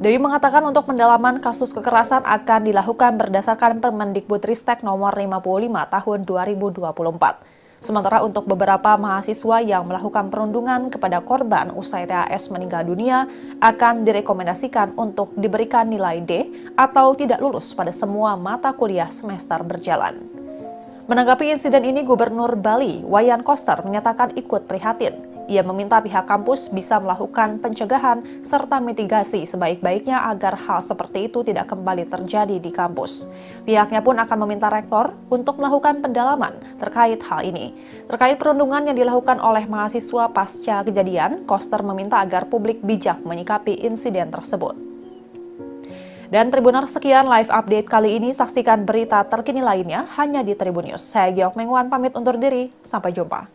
S1: Dewi mengatakan untuk pendalaman kasus kekerasan akan dilakukan berdasarkan Permendikbudristek nomor 55 tahun 2024. Sementara untuk beberapa mahasiswa yang melakukan perundungan kepada korban usai TAS meninggal dunia akan direkomendasikan untuk diberikan nilai D atau tidak lulus pada semua mata kuliah semester berjalan. Menanggapi insiden ini, Gubernur Bali, Wayan Koster, menyatakan ikut prihatin. Ia meminta pihak kampus bisa melakukan pencegahan serta mitigasi sebaik-baiknya agar hal seperti itu tidak kembali terjadi di kampus. Pihaknya pun akan meminta rektor untuk melakukan pendalaman terkait hal ini. Terkait perundungan yang dilakukan oleh mahasiswa pasca kejadian, Koster meminta agar publik bijak menyikapi insiden tersebut. Dan Tribuners, sekian live update kali ini. Saksikan berita terkini lainnya hanya di Tribun News. Saya Giok Mengwan pamit undur diri. Sampai jumpa.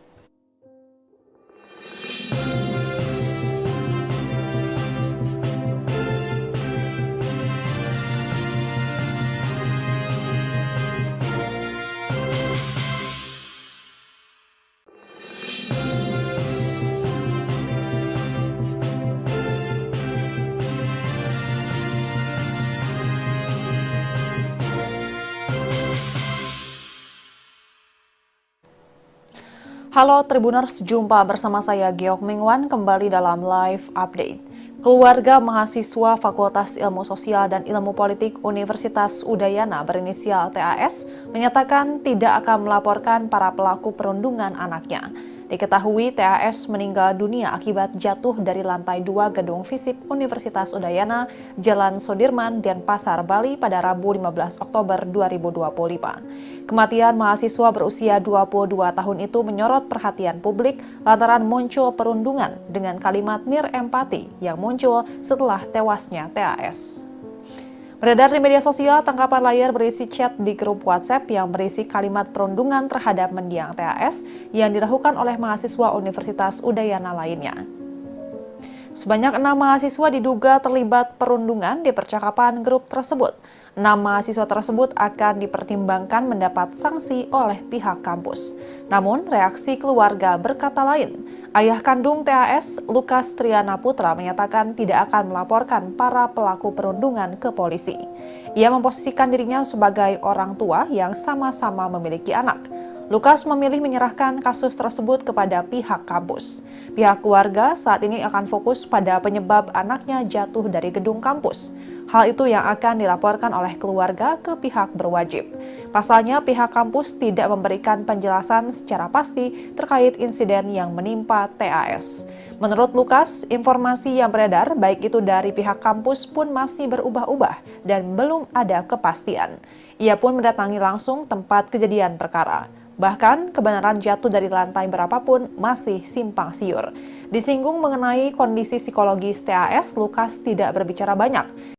S1: Halo Tribuners, jumpa bersama saya Giok Mengwan kembali dalam live update. Keluarga mahasiswa Fakultas Ilmu Sosial dan Ilmu Politik Universitas Udayana berinisial TAS menyatakan tidak akan melaporkan para pelaku perundungan anaknya. Diketahui TAS meninggal dunia akibat jatuh dari lantai 2 gedung FISIP Universitas Udayana, Jalan Sudirman, Denpasar, Bali pada Rabu 15 Oktober 2025. Kematian mahasiswa berusia 22 tahun itu menyorot perhatian publik lantaran muncul perundungan dengan kalimat nirempati yang muncul setelah tewasnya TAS. Beredar di media sosial, tangkapan layar berisi chat di grup WhatsApp yang berisi kalimat perundungan terhadap mendiang TAS yang dilakukan oleh mahasiswa Universitas Udayana lainnya. Sebanyak 6 mahasiswa diduga terlibat perundungan di percakapan grup tersebut. 6 mahasiswa tersebut akan dipertimbangkan mendapat sanksi oleh pihak kampus. Namun, reaksi keluarga berkata lain. Ayah kandung TAS, Lukas Triana Putra, menyatakan tidak akan melaporkan para pelaku perundungan ke polisi. Ia memposisikan dirinya sebagai orang tua yang sama-sama memiliki anak. Lukas memilih menyerahkan kasus tersebut kepada pihak kampus. Pihak keluarga saat ini akan fokus pada penyebab anaknya jatuh dari gedung kampus. Hal itu yang akan dilaporkan oleh keluarga ke pihak berwajib. Pasalnya, pihak kampus tidak memberikan penjelasan secara pasti terkait insiden yang menimpa TAS. Menurut Lukas, informasi yang beredar baik itu dari pihak kampus pun masih berubah-ubah dan belum ada kepastian. Ia pun mendatangi langsung tempat kejadian perkara. Bahkan, kebenaran jatuh dari lantai berapapun masih simpang siur. Disinggung mengenai kondisi psikologis TAS, Lukas tidak berbicara banyak.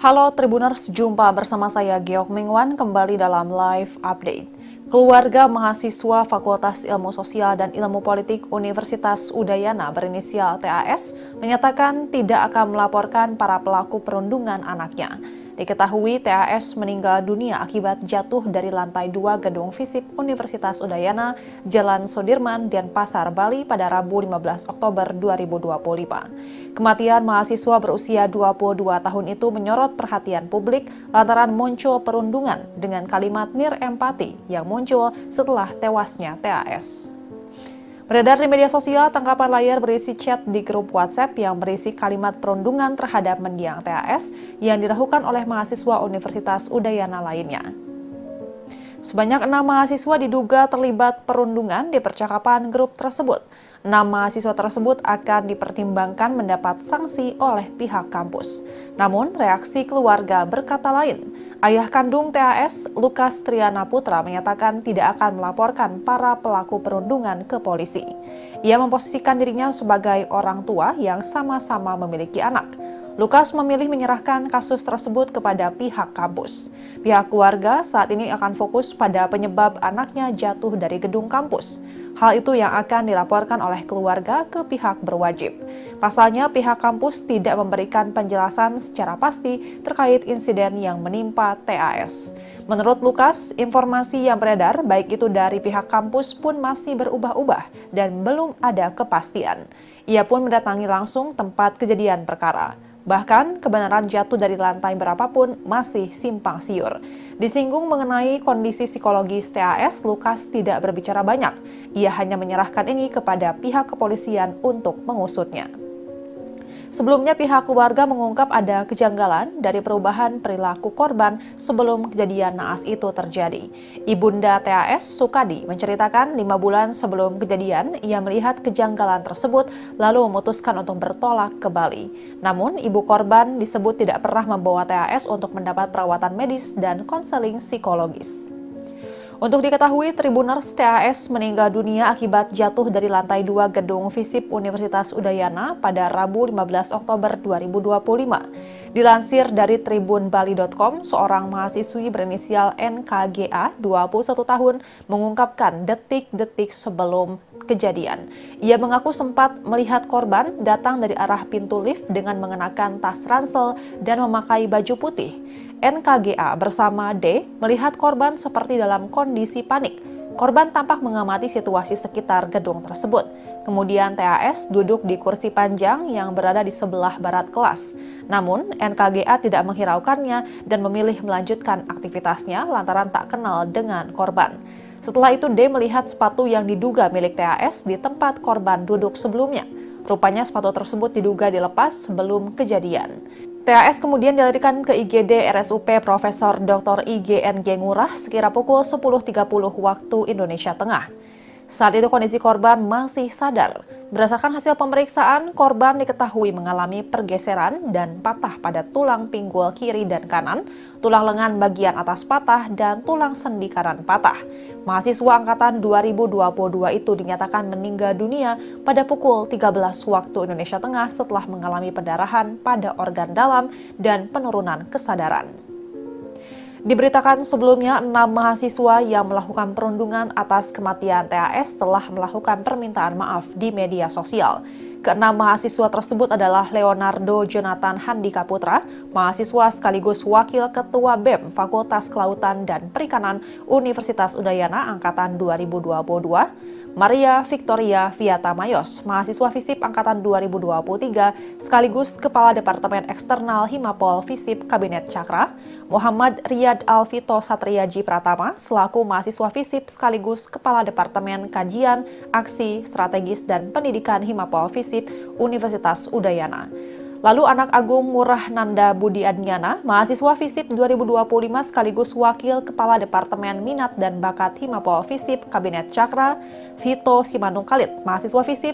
S1: Halo Tribuners, jumpa bersama saya Giok Mengwan kembali dalam live update. Keluarga mahasiswa Fakultas Ilmu Sosial dan Ilmu Politik Universitas Udayana berinisial TAS menyatakan tidak akan melaporkan para pelaku perundungan anaknya. Diketahui TAS meninggal dunia akibat jatuh dari lantai 2 gedung FISIP Universitas Udayana, Jalan Sudirman, Denpasar, Bali pada Rabu 15 Oktober 2025. Kematian mahasiswa berusia 22 tahun itu menyorot perhatian publik lantaran muncul perundungan dengan kalimat nirempati yang muncul setelah tewasnya TAS. Beredar di media sosial tangkapan layar berisi chat di grup WhatsApp yang berisi kalimat perundungan terhadap mendiang TAS yang dilakukan oleh mahasiswa Universitas Udayana lainnya. Sebanyak 6 mahasiswa diduga terlibat perundungan di percakapan grup tersebut. 6 mahasiswa tersebut akan dipertimbangkan mendapat sanksi oleh pihak kampus. Namun, reaksi keluarga berkata lain. Ayah kandung TAS, Lukas Triana Putra, menyatakan tidak akan melaporkan para pelaku perundungan ke polisi. Ia memposisikan dirinya sebagai orang tua yang sama-sama memiliki anak. Lukas memilih menyerahkan kasus tersebut kepada pihak kampus. Pihak keluarga saat ini akan fokus pada penyebab anaknya jatuh dari gedung kampus. Hal itu yang akan dilaporkan oleh keluarga ke pihak berwajib. Pasalnya, pihak kampus tidak memberikan penjelasan secara pasti terkait insiden yang menimpa TAS. Menurut Lukas, informasi yang beredar baik itu dari pihak kampus pun masih berubah-ubah dan belum ada kepastian. Ia pun mendatangi langsung tempat kejadian perkara. Bahkan, kebenaran jatuh dari lantai berapapun masih simpang siur. Disinggung mengenai kondisi psikologis TAS, Lukas tidak berbicara banyak. Ia hanya menyerahkan ini kepada pihak kepolisian untuk mengusutnya. Sebelumnya pihak keluarga mengungkap ada kejanggalan dari perubahan perilaku korban sebelum kejadian naas itu terjadi. Ibunda TAS, Sukadi, menceritakan 5 bulan sebelum kejadian ia melihat kejanggalan tersebut lalu memutuskan untuk bertolak ke Bali. Namun ibu korban disebut tidak pernah membawa TAS untuk mendapat perawatan medis dan konseling psikologis. Untuk diketahui, Tribuners TAS meninggal dunia akibat jatuh dari lantai 2 gedung FISIP Universitas Udayana pada Rabu 15 Oktober 2025. Dilansir dari tribunbali.com, seorang mahasiswi berinisial NKGA, 21 tahun, mengungkapkan detik-detik sebelum kejadian. Ia mengaku sempat melihat korban datang dari arah pintu lift dengan mengenakan tas ransel dan memakai baju putih. NKGA bersama D melihat korban seperti dalam kondisi panik. Korban tampak mengamati situasi sekitar gedung tersebut. Kemudian TAS duduk di kursi panjang yang berada di sebelah barat kelas. Namun NKGA tidak menghiraukannya dan memilih melanjutkan aktivitasnya lantaran tak kenal dengan korban. Setelah itu D melihat sepatu yang diduga milik TAS di tempat korban duduk sebelumnya. Rupanya sepatu tersebut diduga dilepas sebelum kejadian. TAS kemudian dilarikan ke IGD RSUP Profesor Dr. IGNG Ngurah sekira pukul 10.30 waktu Indonesia Tengah. Saat itu kondisi korban masih sadar. Berdasarkan hasil pemeriksaan, korban diketahui mengalami pergeseran dan patah pada tulang pinggul kiri dan kanan, tulang lengan bagian atas patah, dan tulang sendi kanan patah. Mahasiswa angkatan 2022 itu dinyatakan meninggal dunia pada pukul 13 waktu Indonesia Tengah setelah mengalami pendarahan pada organ dalam dan penurunan kesadaran. Diberitakan sebelumnya, 6 mahasiswa yang melakukan perundungan atas kematian TAS telah melakukan permintaan maaf di media sosial. Keenam mahasiswa tersebut adalah Leonardo Jonathan Handika Putra, mahasiswa sekaligus Wakil Ketua BEM Fakultas Kelautan dan Perikanan Universitas Udayana Angkatan 2022, Maria Victoria Viata Mayos, mahasiswa FISIP Angkatan 2023, sekaligus Kepala Departemen Eksternal Himapol FISIP Kabinet Cakra, Muhammad Riyad Alvito Satriaji Pratama, selaku mahasiswa FISIP sekaligus Kepala Departemen Kajian, Aksi, Strategis, dan Pendidikan Himapol FISIP Universitas Udayana. Lalu anak Agung Ngurah Nanda Budi Adnyana, mahasiswa FISIP 2025 sekaligus Wakil Kepala Departemen Minat dan Bakat Himapol FISIP Kabinet Cakra, Vito Simanung Khalid, mahasiswa FISIP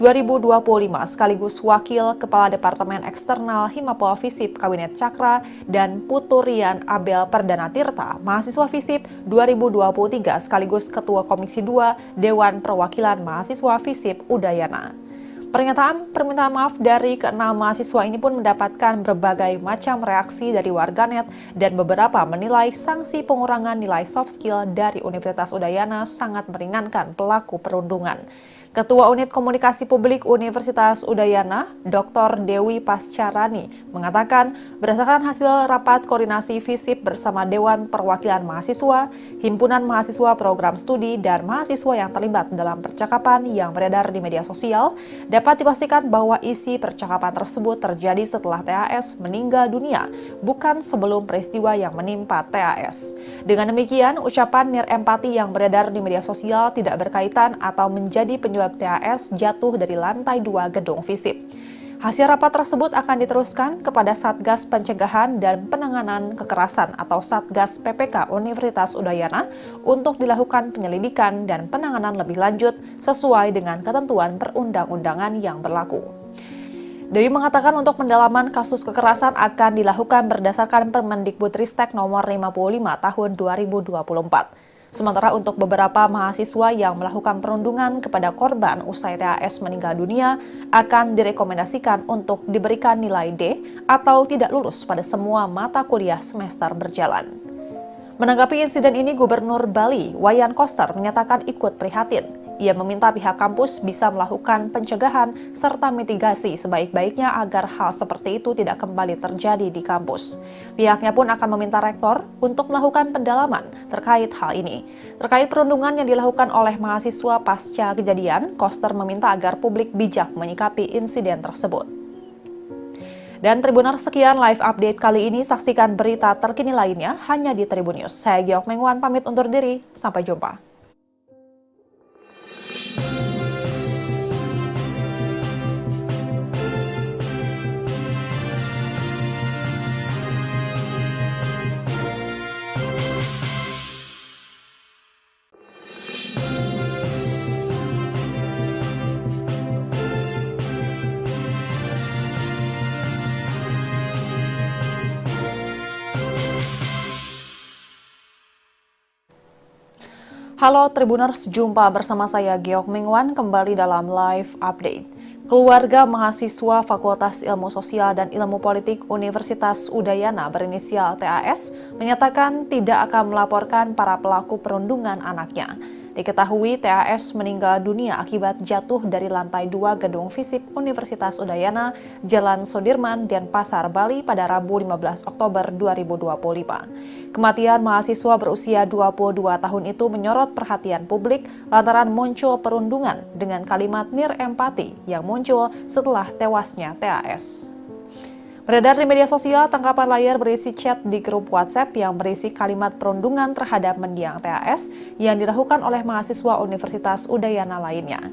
S1: 2025 sekaligus Wakil Kepala Departemen Eksternal Himapol FISIP Kabinet Cakra, dan Puturian Abel Perdana Tirta, mahasiswa FISIP 2023 sekaligus Ketua Komisi 2 Dewan Perwakilan Mahasiswa FISIP Udayana. Pernyataan permintaan maaf dari keenam mahasiswa ini pun mendapatkan berbagai macam reaksi dari warganet dan beberapa menilai sanksi pengurangan nilai soft skill dari Universitas Udayana sangat meringankan pelaku perundungan. Ketua Unit Komunikasi Publik Universitas Udayana, Dr. Dewi Pascarani, mengatakan berdasarkan hasil rapat koordinasi FISIP bersama Dewan Perwakilan Mahasiswa, Himpunan Mahasiswa Program Studi, dan mahasiswa yang terlibat dalam percakapan yang beredar di media sosial, dapat dipastikan bahwa isi percakapan tersebut terjadi setelah TAS meninggal dunia, bukan sebelum peristiwa yang menimpa TAS. Dengan demikian, ucapan nirempati yang beredar di media sosial tidak berkaitan atau menjadi penyebab TAS jatuh dari lantai 2 gedung FISIP. Hasil rapat tersebut akan diteruskan kepada Satgas Pencegahan dan Penanganan Kekerasan atau Satgas PPK Universitas Udayana untuk dilakukan penyelidikan dan penanganan lebih lanjut sesuai dengan ketentuan perundang-undangan yang berlaku. Dewi mengatakan untuk pendalaman kasus kekerasan akan dilakukan berdasarkan Permendikbudristek nomor 55 tahun 2024. Sementara untuk beberapa mahasiswa yang melakukan perundungan kepada korban usai TAS meninggal dunia akan direkomendasikan untuk diberikan nilai D atau tidak lulus pada semua mata kuliah semester berjalan. Menanggapi insiden ini, Gubernur Bali, Wayan Koster, menyatakan ikut prihatin. Ia meminta pihak kampus bisa melakukan pencegahan serta mitigasi sebaik-baiknya agar hal seperti itu tidak kembali terjadi di kampus. Pihaknya pun akan meminta rektor untuk melakukan pendalaman terkait hal ini. Terkait perundungan yang dilakukan oleh mahasiswa pasca kejadian, Koster meminta agar publik bijak menyikapi insiden tersebut. Dan Tribuners, sekian live update kali ini. Saksikan berita terkini lainnya hanya di Tribun News. Saya Giok Mengwan pamit undur diri. Sampai jumpa. Halo Tribuners, jumpa bersama saya Giok Mengwan kembali dalam live update. Keluarga mahasiswa Fakultas Ilmu Sosial dan Ilmu Politik Universitas Udayana berinisial TAS menyatakan tidak akan melaporkan para pelaku perundungan anaknya. Diketahui TAS meninggal dunia akibat jatuh dari lantai 2 gedung FISIP Universitas Udayana, Jalan Sudirman, Denpasar, Bali pada Rabu 15 Oktober 2025. Kematian mahasiswa berusia 22 tahun itu menyorot perhatian publik lantaran muncul perundungan dengan kalimat nirempati yang muncul setelah tewasnya TAS. Beredar di media sosial, tangkapan layar berisi chat di grup WhatsApp yang berisi kalimat perundungan terhadap mendiang TAS yang dilakukan oleh mahasiswa Universitas Udayana lainnya.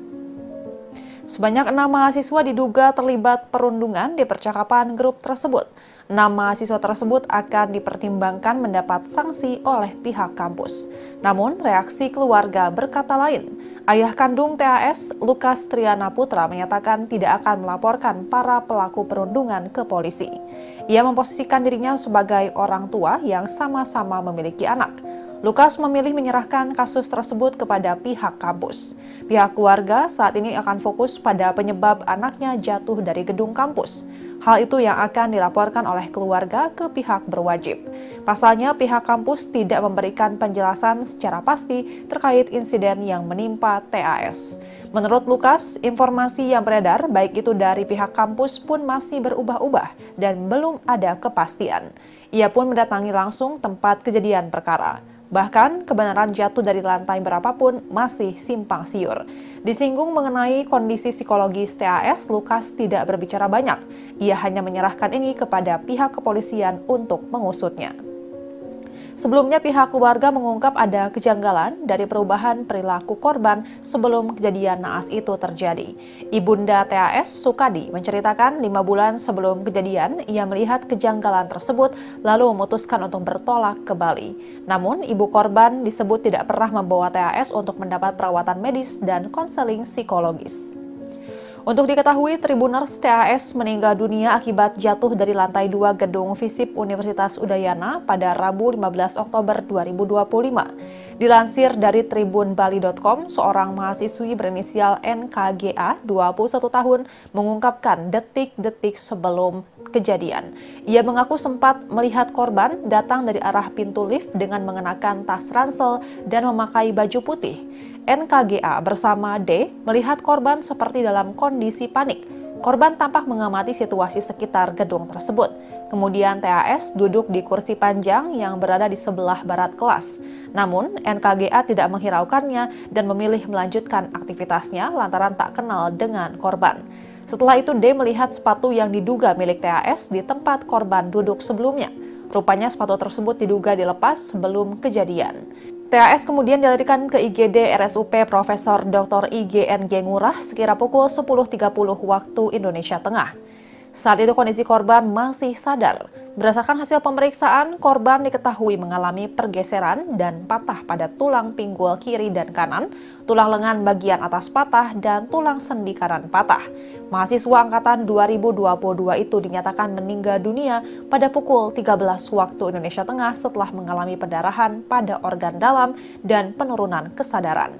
S1: Sebanyak 6 mahasiswa diduga terlibat perundungan di percakapan grup tersebut. 6 mahasiswa tersebut akan dipertimbangkan mendapat sanksi oleh pihak kampus. Namun, reaksi keluarga berkata lain. Ayah kandung TAS, Lukas Triana Putra, menyatakan tidak akan melaporkan para pelaku perundungan ke polisi. Ia memposisikan dirinya sebagai orang tua yang sama-sama memiliki anak. Lukas memilih menyerahkan kasus tersebut kepada pihak kampus. Pihak keluarga saat ini akan fokus pada penyebab anaknya jatuh dari gedung kampus. Hal itu yang akan dilaporkan oleh keluarga ke pihak berwajib. Pasalnya, pihak kampus tidak memberikan penjelasan secara pasti terkait insiden yang menimpa TAS. Menurut Lukas, informasi yang beredar baik itu dari pihak kampus pun masih berubah-ubah dan belum ada kepastian. Ia pun mendatangi langsung tempat kejadian perkara. Bahkan, kebenaran jatuh dari lantai berapapun masih simpang siur. Disinggung mengenai kondisi psikologis TAS, Lukas tidak berbicara banyak. Ia hanya menyerahkan ini kepada pihak kepolisian untuk mengusutnya. Sebelumnya, pihak keluarga mengungkap ada kejanggalan dari perubahan perilaku korban sebelum kejadian naas itu terjadi. Ibunda TAS, Sukadi, menceritakan 5 bulan sebelum kejadian, ia melihat kejanggalan tersebut lalu memutuskan untuk bertolak ke Bali. Namun, ibu korban disebut tidak pernah membawa TAS untuk mendapat perawatan medis dan konseling psikologis. Untuk diketahui, Tribuners, TAS meninggal dunia akibat jatuh dari lantai 2 gedung FISIP Universitas Udayana pada Rabu 15 Oktober 2025. Dilansir dari tribunbali.com, seorang mahasiswi berinisial NKGA, 21 tahun, mengungkapkan detik-detik sebelum kejadian. Ia mengaku sempat melihat korban datang dari arah pintu lift dengan mengenakan tas ransel dan memakai baju putih. NKGA bersama D melihat korban seperti dalam kondisi panik. Korban tampak mengamati situasi sekitar gedung tersebut. Kemudian TAS duduk di kursi panjang yang berada di sebelah barat kelas. Namun, NKGA tidak menghiraukannya dan memilih melanjutkan aktivitasnya lantaran tak kenal dengan korban. Setelah itu, D melihat sepatu yang diduga milik TAS di tempat korban duduk sebelumnya. Rupanya sepatu tersebut diduga dilepas sebelum kejadian. TAS kemudian dilarikan ke IGD RSUP Profesor Dr. IGNG Ngurah sekira pukul 10.30 waktu Indonesia Tengah. Saat itu kondisi korban masih sadar. Berdasarkan hasil pemeriksaan, korban diketahui mengalami pergeseran dan patah pada tulang pinggul kiri dan kanan, tulang lengan bagian atas patah, dan tulang sendi kanan patah. Mahasiswa angkatan 2022 itu dinyatakan meninggal dunia pada pukul 13 waktu Indonesia Tengah setelah mengalami pendarahan pada organ dalam dan penurunan kesadaran.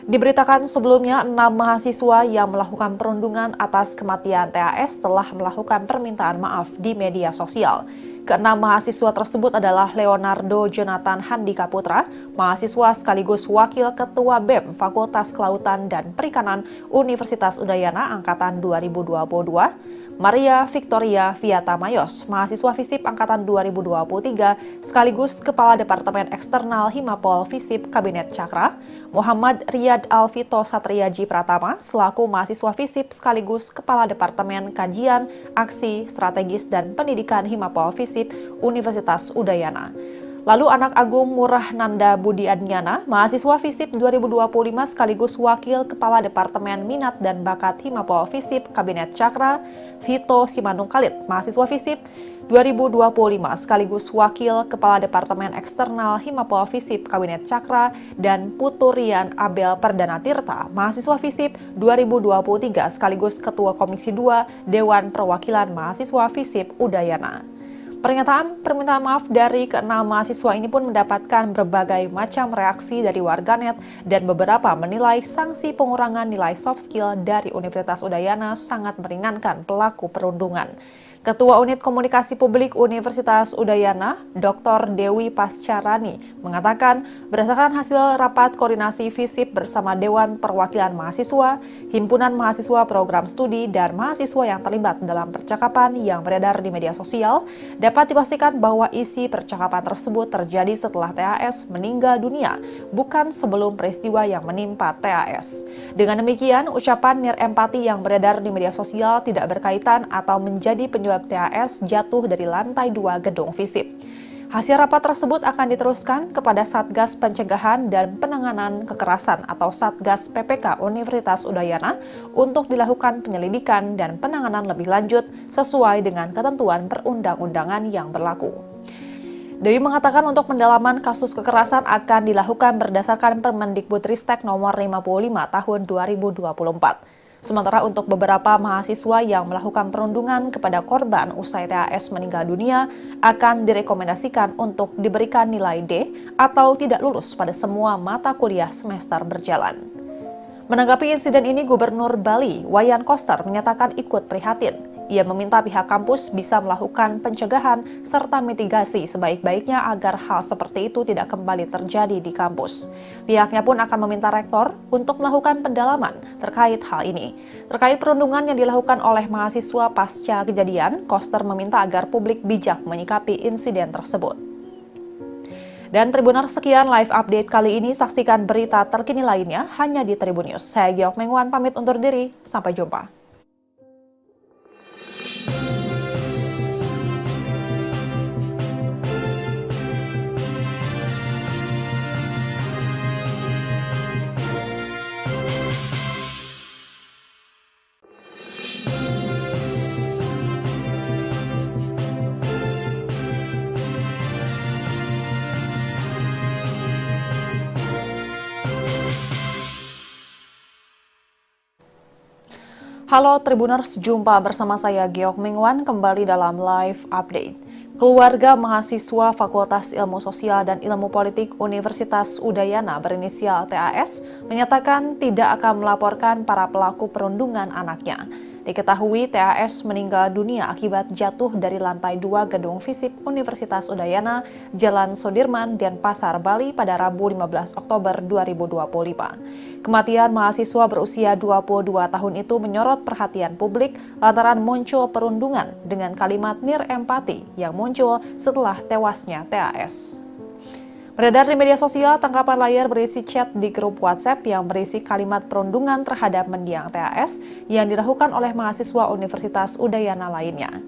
S1: Diberitakan sebelumnya, 6 mahasiswa yang melakukan perundungan atas kematian TAS telah melakukan permintaan maaf di media sosial. Keenam mahasiswa tersebut adalah Leonardo Jonathan Handika Putra, mahasiswa sekaligus Wakil Ketua BEM Fakultas Kelautan dan Perikanan Universitas Udayana Angkatan 2022, Maria Victoria Viata Mayos, mahasiswa FISIP Angkatan 2023, sekaligus Kepala Departemen Eksternal Himapol FISIP Kabinet Cakra, Muhammad Riyad Alvito Satriaji Pratama, selaku mahasiswa FISIP sekaligus Kepala Departemen Kajian, Aksi, Strategis, dan Pendidikan Himapol FISIP Universitas Udayana. Lalu anak Agung Murah Nanda Budi Adnyana, mahasiswa FISIP 2025 sekaligus Wakil Kepala Departemen Minat dan Bakat Himapol FISIP Kabinet Cakra, Vito Simanung Khalid, mahasiswa FISIP 2025 sekaligus Wakil Kepala Departemen Eksternal Himapol FISIP Kabinet Cakra, dan Puturian Abel Perdana Tirta, mahasiswa FISIP 2023 sekaligus Ketua Komisi 2 Dewan Perwakilan Mahasiswa FISIP Udayana. Pernyataan permintaan maaf dari keenam mahasiswa ini pun mendapatkan berbagai macam reaksi dari warganet dan beberapa menilai sanksi pengurangan nilai soft skill dari Universitas Udayana sangat meringankan pelaku perundungan. Ketua Unit Komunikasi Publik Universitas Udayana, Dr. Dewi Pascarani, mengatakan berdasarkan hasil rapat koordinasi FISIP bersama Dewan Perwakilan Mahasiswa, Himpunan Mahasiswa Program Studi, dan mahasiswa yang terlibat dalam percakapan yang beredar di media sosial, dapat dipastikan bahwa isi percakapan tersebut terjadi setelah TAS meninggal dunia, bukan sebelum peristiwa yang menimpa TAS. Dengan demikian, ucapan nirempati yang beredar di media sosial tidak berkaitan atau menjadi penyebab TAS jatuh dari lantai 2 gedung FISIP. Hasil rapat tersebut akan diteruskan kepada Satgas Pencegahan dan Penanganan Kekerasan atau Satgas PPK Universitas Udayana untuk dilakukan penyelidikan dan penanganan lebih lanjut sesuai dengan ketentuan perundang-undangan yang berlaku. Dewi mengatakan untuk pendalaman kasus kekerasan akan dilakukan berdasarkan Permendikbudristek nomor 55 tahun 2024. Sementara untuk beberapa mahasiswa yang melakukan perundungan kepada korban usai TAS meninggal dunia akan direkomendasikan untuk diberikan nilai D atau tidak lulus pada semua mata kuliah semester berjalan. Menanggapi insiden ini, Gubernur Bali, Wayan Koster, menyatakan ikut prihatin. Ia meminta pihak kampus bisa melakukan pencegahan serta mitigasi sebaik-baiknya agar hal seperti itu tidak kembali terjadi di kampus. Pihaknya pun akan meminta rektor untuk melakukan pendalaman terkait hal ini. Terkait perundungan yang dilakukan oleh mahasiswa pasca kejadian, Koster meminta agar publik bijak menyikapi insiden tersebut. Dan Tribuners, sekian live update kali ini. Saksikan berita terkini lainnya hanya di Tribun News. Saya Giok Mengwan pamit undur diri. Sampai jumpa. Halo Tribuners, jumpa bersama saya Giok Mingwan kembali dalam live update. Keluarga mahasiswa Fakultas Ilmu Sosial dan Ilmu Politik Universitas Udayana berinisial TAS menyatakan tidak akan melaporkan para pelaku perundungan anaknya. Diketahui TAS meninggal dunia akibat jatuh dari lantai 2 gedung FISIP Universitas Udayana, Jalan Sudirman, Denpasar, Bali pada Rabu 15 Oktober 2025. Kematian mahasiswa berusia 22 tahun itu menyorot perhatian publik lantaran muncul perundungan dengan kalimat nirempati yang muncul setelah tewasnya TAS. Beredar di media sosial, tangkapan layar berisi chat di grup WhatsApp yang berisi kalimat perundungan terhadap mendiang TAS yang dilakukan oleh mahasiswa Universitas Udayana lainnya.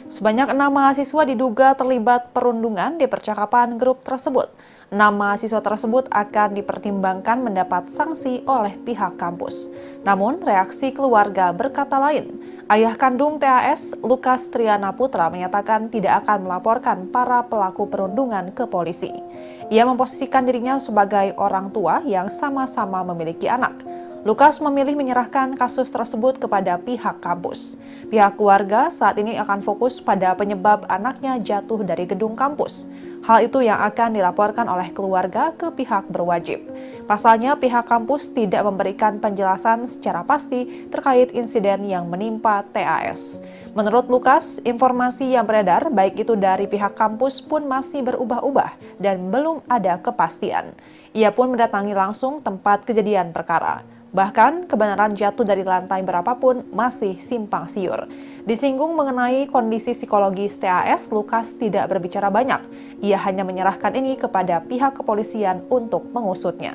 S1: Sebanyak 6 mahasiswa diduga terlibat perundungan di percakapan grup tersebut. 6 mahasiswa tersebut akan dipertimbangkan mendapat sanksi oleh pihak kampus. Namun, reaksi keluarga berkata lain. Ayah kandung TAS, Lukas Triana Putra, menyatakan tidak akan melaporkan para pelaku perundungan ke polisi. Ia memposisikan dirinya sebagai orang tua yang sama-sama memiliki anak. Lukas memilih menyerahkan kasus tersebut kepada pihak kampus. Pihak keluarga saat ini akan fokus pada penyebab anaknya jatuh dari gedung kampus. Hal itu yang akan dilaporkan oleh keluarga ke pihak berwajib. Pasalnya, pihak kampus tidak memberikan penjelasan secara pasti terkait insiden yang menimpa TAS. Menurut Lukas, informasi yang beredar baik itu dari pihak kampus pun masih berubah-ubah dan belum ada kepastian. Ia pun mendatangi langsung tempat kejadian perkara. Bahkan, kebenaran jatuh dari lantai berapapun masih simpang siur. Disinggung mengenai kondisi psikologis TAS, Lukas tidak berbicara banyak. Ia hanya menyerahkan ini kepada pihak kepolisian untuk mengusutnya.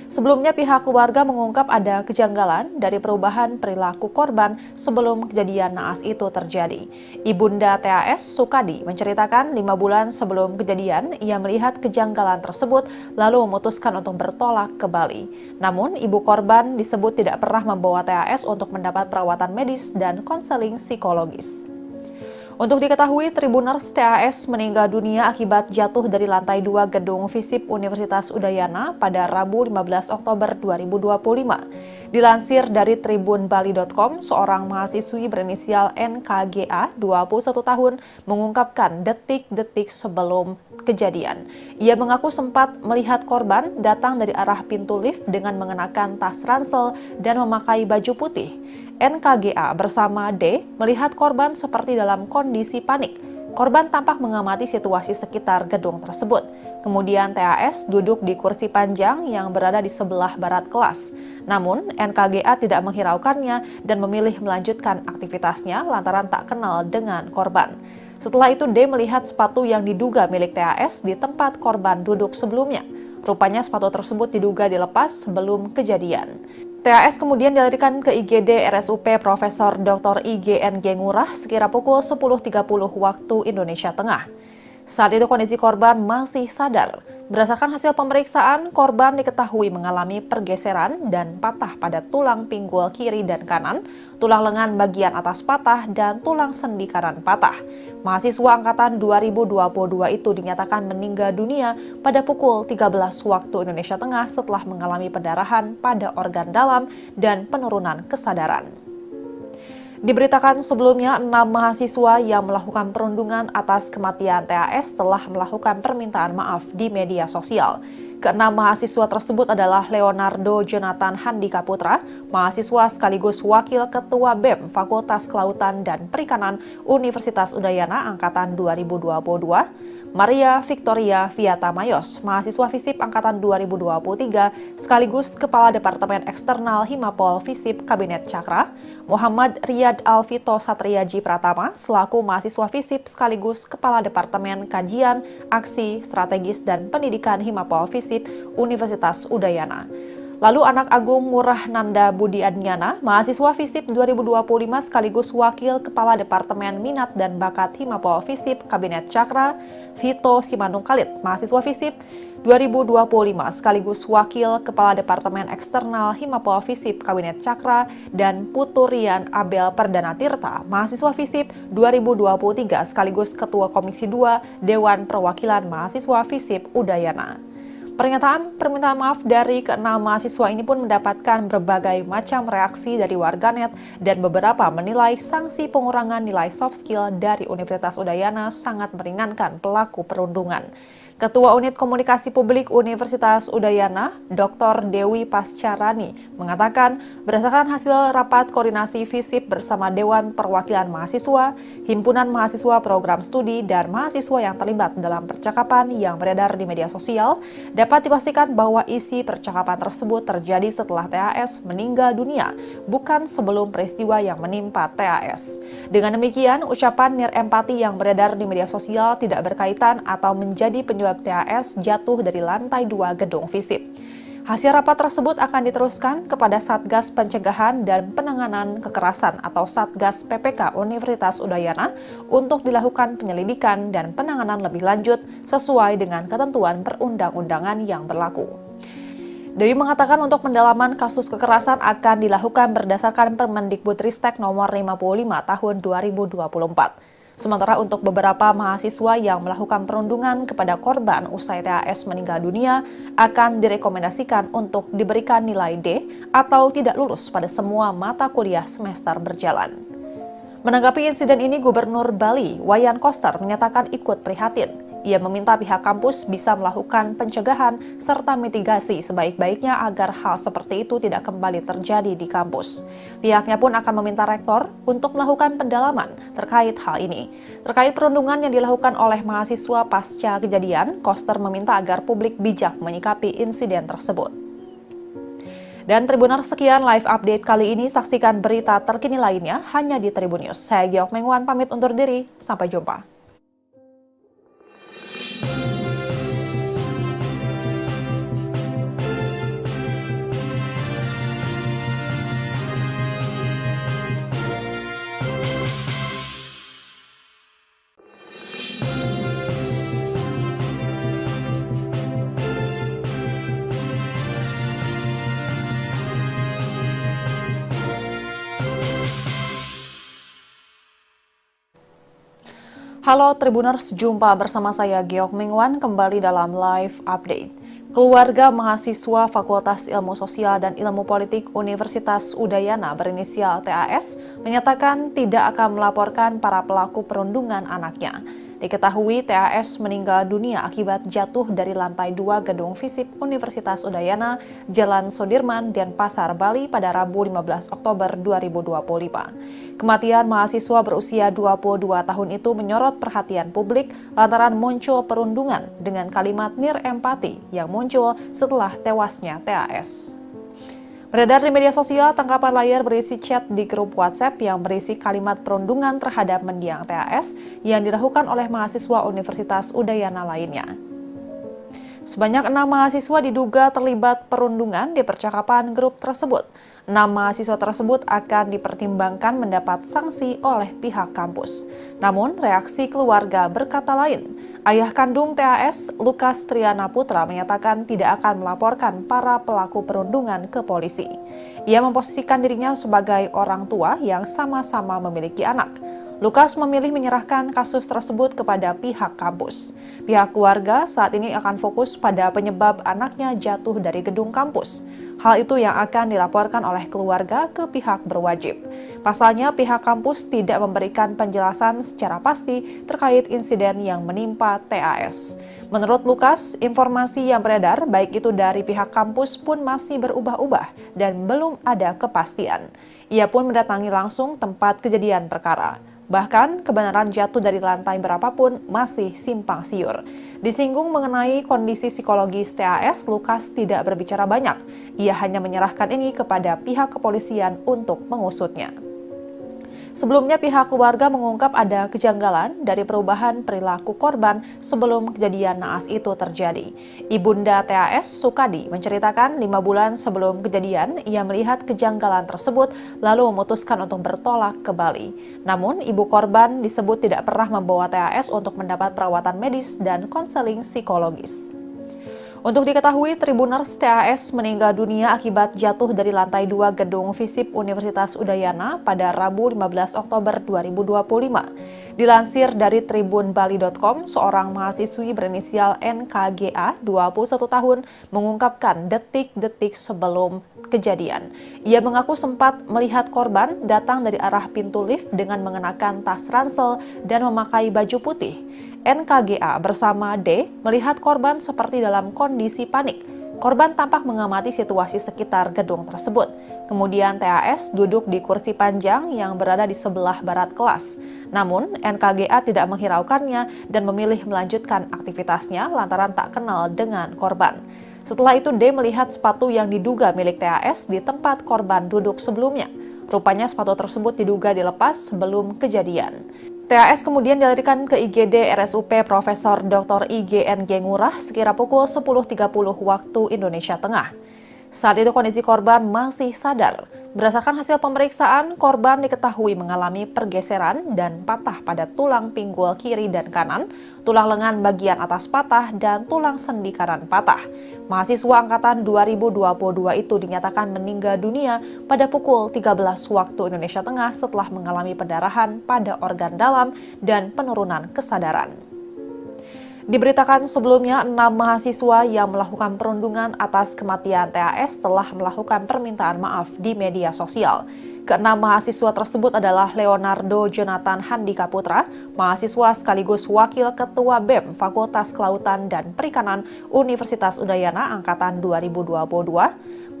S1: Sebelumnya pihak keluarga mengungkap ada kejanggalan dari perubahan perilaku korban sebelum kejadian naas itu terjadi. Ibunda TAS, Sukadi, menceritakan 5 bulan sebelum kejadian ia melihat kejanggalan tersebut lalu memutuskan untuk bertolak ke Bali. Namun ibu korban disebut tidak pernah membawa TAS untuk mendapat perawatan medis dan konseling psikologis. Untuk diketahui, Tribuners TAS meninggal dunia akibat jatuh dari lantai 2 gedung FISIP Universitas Udayana pada Rabu 15 Oktober 2025. Dilansir dari tribunbali.com, seorang mahasiswi berinisial NKGA, 21 tahun, mengungkapkan detik-detik sebelum kejadian. Ia mengaku sempat melihat korban datang dari arah pintu lift dengan mengenakan tas ransel dan memakai baju putih. NKGA bersama D melihat korban seperti dalam kondisi panik. Korban tampak mengamati situasi sekitar gedung tersebut. Kemudian TAS duduk di kursi panjang yang berada di sebelah barat kelas. Namun NKGA tidak menghiraukannya dan memilih melanjutkan aktivitasnya lantaran tak kenal dengan korban. Setelah itu D melihat sepatu yang diduga milik TAS di tempat korban duduk sebelumnya. Rupanya sepatu tersebut diduga dilepas sebelum kejadian. TAS kemudian dilarikan ke IGD RSUP Profesor Dr. IGNG Ngurah sekira pukul 10.30 waktu Indonesia Tengah. Saat itu kondisi korban masih sadar. Berdasarkan hasil pemeriksaan, korban diketahui mengalami pergeseran dan patah pada tulang pinggul kiri dan kanan, tulang lengan bagian atas patah, dan tulang sendi kanan patah. Mahasiswa angkatan 2022 itu dinyatakan meninggal dunia pada pukul 13 waktu Indonesia Tengah setelah mengalami pendarahan pada organ dalam dan penurunan kesadaran. Diberitakan sebelumnya, 6 mahasiswa yang melakukan perundungan atas kematian TAS telah melakukan permintaan maaf di media sosial. Ke-6 mahasiswa tersebut adalah Leonardo Jonathan Handika Putra, mahasiswa sekaligus Wakil Ketua BEM Fakultas Kelautan dan Perikanan Universitas Udayana Angkatan 2022, Maria Victoria Viata Mayos, mahasiswa FISIP Angkatan 2023, sekaligus Kepala Departemen Eksternal Himapol FISIP Kabinet Cakra, Muhammad Riyad Alvito Satriaji Pratama, selaku mahasiswa FISIP sekaligus Kepala Departemen Kajian, Aksi, Strategis, dan Pendidikan Himapol FISIP Universitas Udayana. Lalu anak Agung Ngurah Nanda Budi Adnyana, mahasiswa FISIP 2025 sekaligus Wakil Kepala Departemen Minat dan Bakat Himapol FISIP Kabinet Cakra, Vito Simanung Khalid, mahasiswa FISIP 2025 sekaligus Wakil Kepala Departemen Eksternal Himapol FISIP Kabinet Cakra, dan Puturian Abel Perdana Tirta, mahasiswa FISIP 2023 sekaligus Ketua Komisi 2 Dewan Perwakilan Mahasiswa FISIP Udayana. Pernyataan permintaan maaf dari keenam mahasiswa ini pun mendapatkan berbagai macam reaksi dari warganet dan beberapa menilai sanksi pengurangan nilai soft skill dari Universitas Udayana sangat meringankan pelaku perundungan. Ketua Unit Komunikasi Publik Universitas Udayana, Dr. Dewi Pascarani, mengatakan berdasarkan hasil rapat koordinasi FISIP bersama Dewan Perwakilan Mahasiswa, Himpunan Mahasiswa Program Studi, dan mahasiswa yang terlibat dalam percakapan yang beredar di media sosial, dapat dipastikan bahwa isi percakapan tersebut terjadi setelah TAS meninggal dunia, bukan sebelum peristiwa yang menimpa TAS. Dengan demikian, ucapan nirempati yang beredar di media sosial tidak berkaitan atau menjadi penyebab TAS jatuh dari lantai 2 gedung FISIP. Hasil rapat tersebut akan diteruskan kepada Satgas Pencegahan dan Penanganan Kekerasan atau Satgas PPK Universitas Udayana untuk dilakukan penyelidikan dan penanganan lebih lanjut sesuai dengan ketentuan perundang-undangan yang berlaku. Dewi mengatakan untuk pendalaman kasus kekerasan akan dilakukan berdasarkan Permendikbudristek nomor 55 tahun 2024. Sementara untuk beberapa mahasiswa yang melakukan perundungan kepada korban usai TAS meninggal dunia akan direkomendasikan untuk diberikan nilai D atau tidak lulus pada semua mata kuliah semester berjalan. Menanggapi insiden ini, Gubernur Bali, Wayan Koster, menyatakan ikut prihatin. Ia meminta pihak kampus bisa melakukan pencegahan serta mitigasi sebaik-baiknya agar hal seperti itu tidak kembali terjadi di kampus. Pihaknya pun akan meminta rektor untuk melakukan pendalaman terkait hal ini. Terkait perundungan yang dilakukan oleh mahasiswa pasca kejadian, Koster meminta agar publik bijak menyikapi insiden tersebut. Dan Tribuners, sekian live update kali ini. Saksikan berita terkini lainnya hanya di Tribun News. Saya Giok Mengwan pamit undur diri. Sampai jumpa. Halo Tribuners, jumpa bersama saya Giok Mengwan kembali dalam live update. Keluarga mahasiswa Fakultas Ilmu Sosial dan Ilmu Politik Universitas Udayana berinisial TAS menyatakan tidak akan melaporkan para pelaku perundungan anaknya. Diketahui TAS meninggal dunia akibat jatuh dari lantai 2 gedung FISIP Universitas Udayana, Jalan Sudirman, Denpasar, Bali pada Rabu 15 Oktober 2025. Kematian mahasiswa berusia 22 tahun itu menyorot perhatian publik lantaran muncul perundungan dengan kalimat nirempati yang muncul setelah tewasnya TAS. Beredar di media sosial, tangkapan layar berisi chat di grup WhatsApp yang berisi kalimat perundungan terhadap mendiang TAS yang dilakukan oleh mahasiswa Universitas Udayana lainnya. Sebanyak 6 mahasiswa diduga terlibat perundungan di percakapan grup tersebut. 6 mahasiswa tersebut akan dipertimbangkan mendapat sanksi oleh pihak kampus. Namun, reaksi keluarga berkata lain. Ayah kandung TAS, Lukas Triana Putra, menyatakan tidak akan melaporkan para pelaku perundungan ke polisi. Ia memposisikan dirinya sebagai orang tua yang sama-sama memiliki anak. Lukas memilih menyerahkan kasus tersebut kepada pihak kampus. Pihak keluarga saat ini akan fokus pada penyebab anaknya jatuh dari gedung kampus. Hal itu yang akan dilaporkan oleh keluarga ke pihak berwajib. Pasalnya, pihak kampus tidak memberikan penjelasan secara pasti terkait insiden yang menimpa TAS. Menurut Lukas, informasi yang beredar baik itu dari pihak kampus pun masih berubah-ubah dan belum ada kepastian. Ia pun mendatangi langsung tempat kejadian perkara. Bahkan, kebenaran jatuh dari lantai berapapun masih simpang siur. Disinggung mengenai kondisi psikologis TAS, Lukas tidak berbicara banyak. Ia hanya menyerahkan ini kepada pihak kepolisian untuk mengusutnya. Sebelumnya, pihak keluarga mengungkap ada kejanggalan dari perubahan perilaku korban sebelum kejadian naas itu terjadi. Ibunda TAS, Sukadi, menceritakan 5 bulan sebelum kejadian, ia melihat kejanggalan tersebut lalu memutuskan untuk bertolak ke Bali. Namun, ibu korban disebut tidak pernah membawa TAS untuk mendapat perawatan medis dan konseling psikologis. Untuk diketahui, Tribuners TAS meninggal dunia akibat jatuh dari lantai 2 gedung FISIP Universitas Udayana pada Rabu 15 Oktober 2025. Dilansir dari tribunbali.com, seorang mahasiswi berinisial NKGA, 21 tahun, mengungkapkan detik-detik sebelum kejadian. Ia mengaku sempat melihat korban datang dari arah pintu lift dengan mengenakan tas ransel dan memakai baju putih. NKGA bersama D melihat korban seperti dalam kondisi panik. Korban tampak mengamati situasi sekitar gedung tersebut. Kemudian TAS duduk di kursi panjang yang berada di sebelah barat kelas. Namun, NKGA tidak menghiraukannya dan memilih melanjutkan aktivitasnya lantaran tak kenal dengan korban. Setelah itu, D melihat sepatu yang diduga milik TAS di tempat korban duduk sebelumnya. Rupanya sepatu tersebut diduga dilepas sebelum kejadian. TAS kemudian dilarikan ke IGD RSUP Profesor Dr. IGNG Ngurah sekira pukul 10.30 waktu Indonesia Tengah. Saat itu kondisi korban masih sadar. Berdasarkan hasil pemeriksaan, korban diketahui mengalami pergeseran dan patah pada tulang pinggul kiri dan kanan, tulang lengan bagian atas patah, dan tulang sendi kanan patah. Mahasiswa angkatan 2022 itu dinyatakan meninggal dunia pada pukul 13 waktu Indonesia Tengah setelah mengalami pendarahan pada organ dalam dan penurunan kesadaran. Diberitakan sebelumnya, 6 mahasiswa yang melakukan perundungan atas kematian TAS telah melakukan permintaan maaf di media sosial. Keenam mahasiswa tersebut adalah Leonardo Jonathan Handika Putra, mahasiswa sekaligus Wakil Ketua BEM Fakultas Kelautan dan Perikanan Universitas Udayana Angkatan 2022,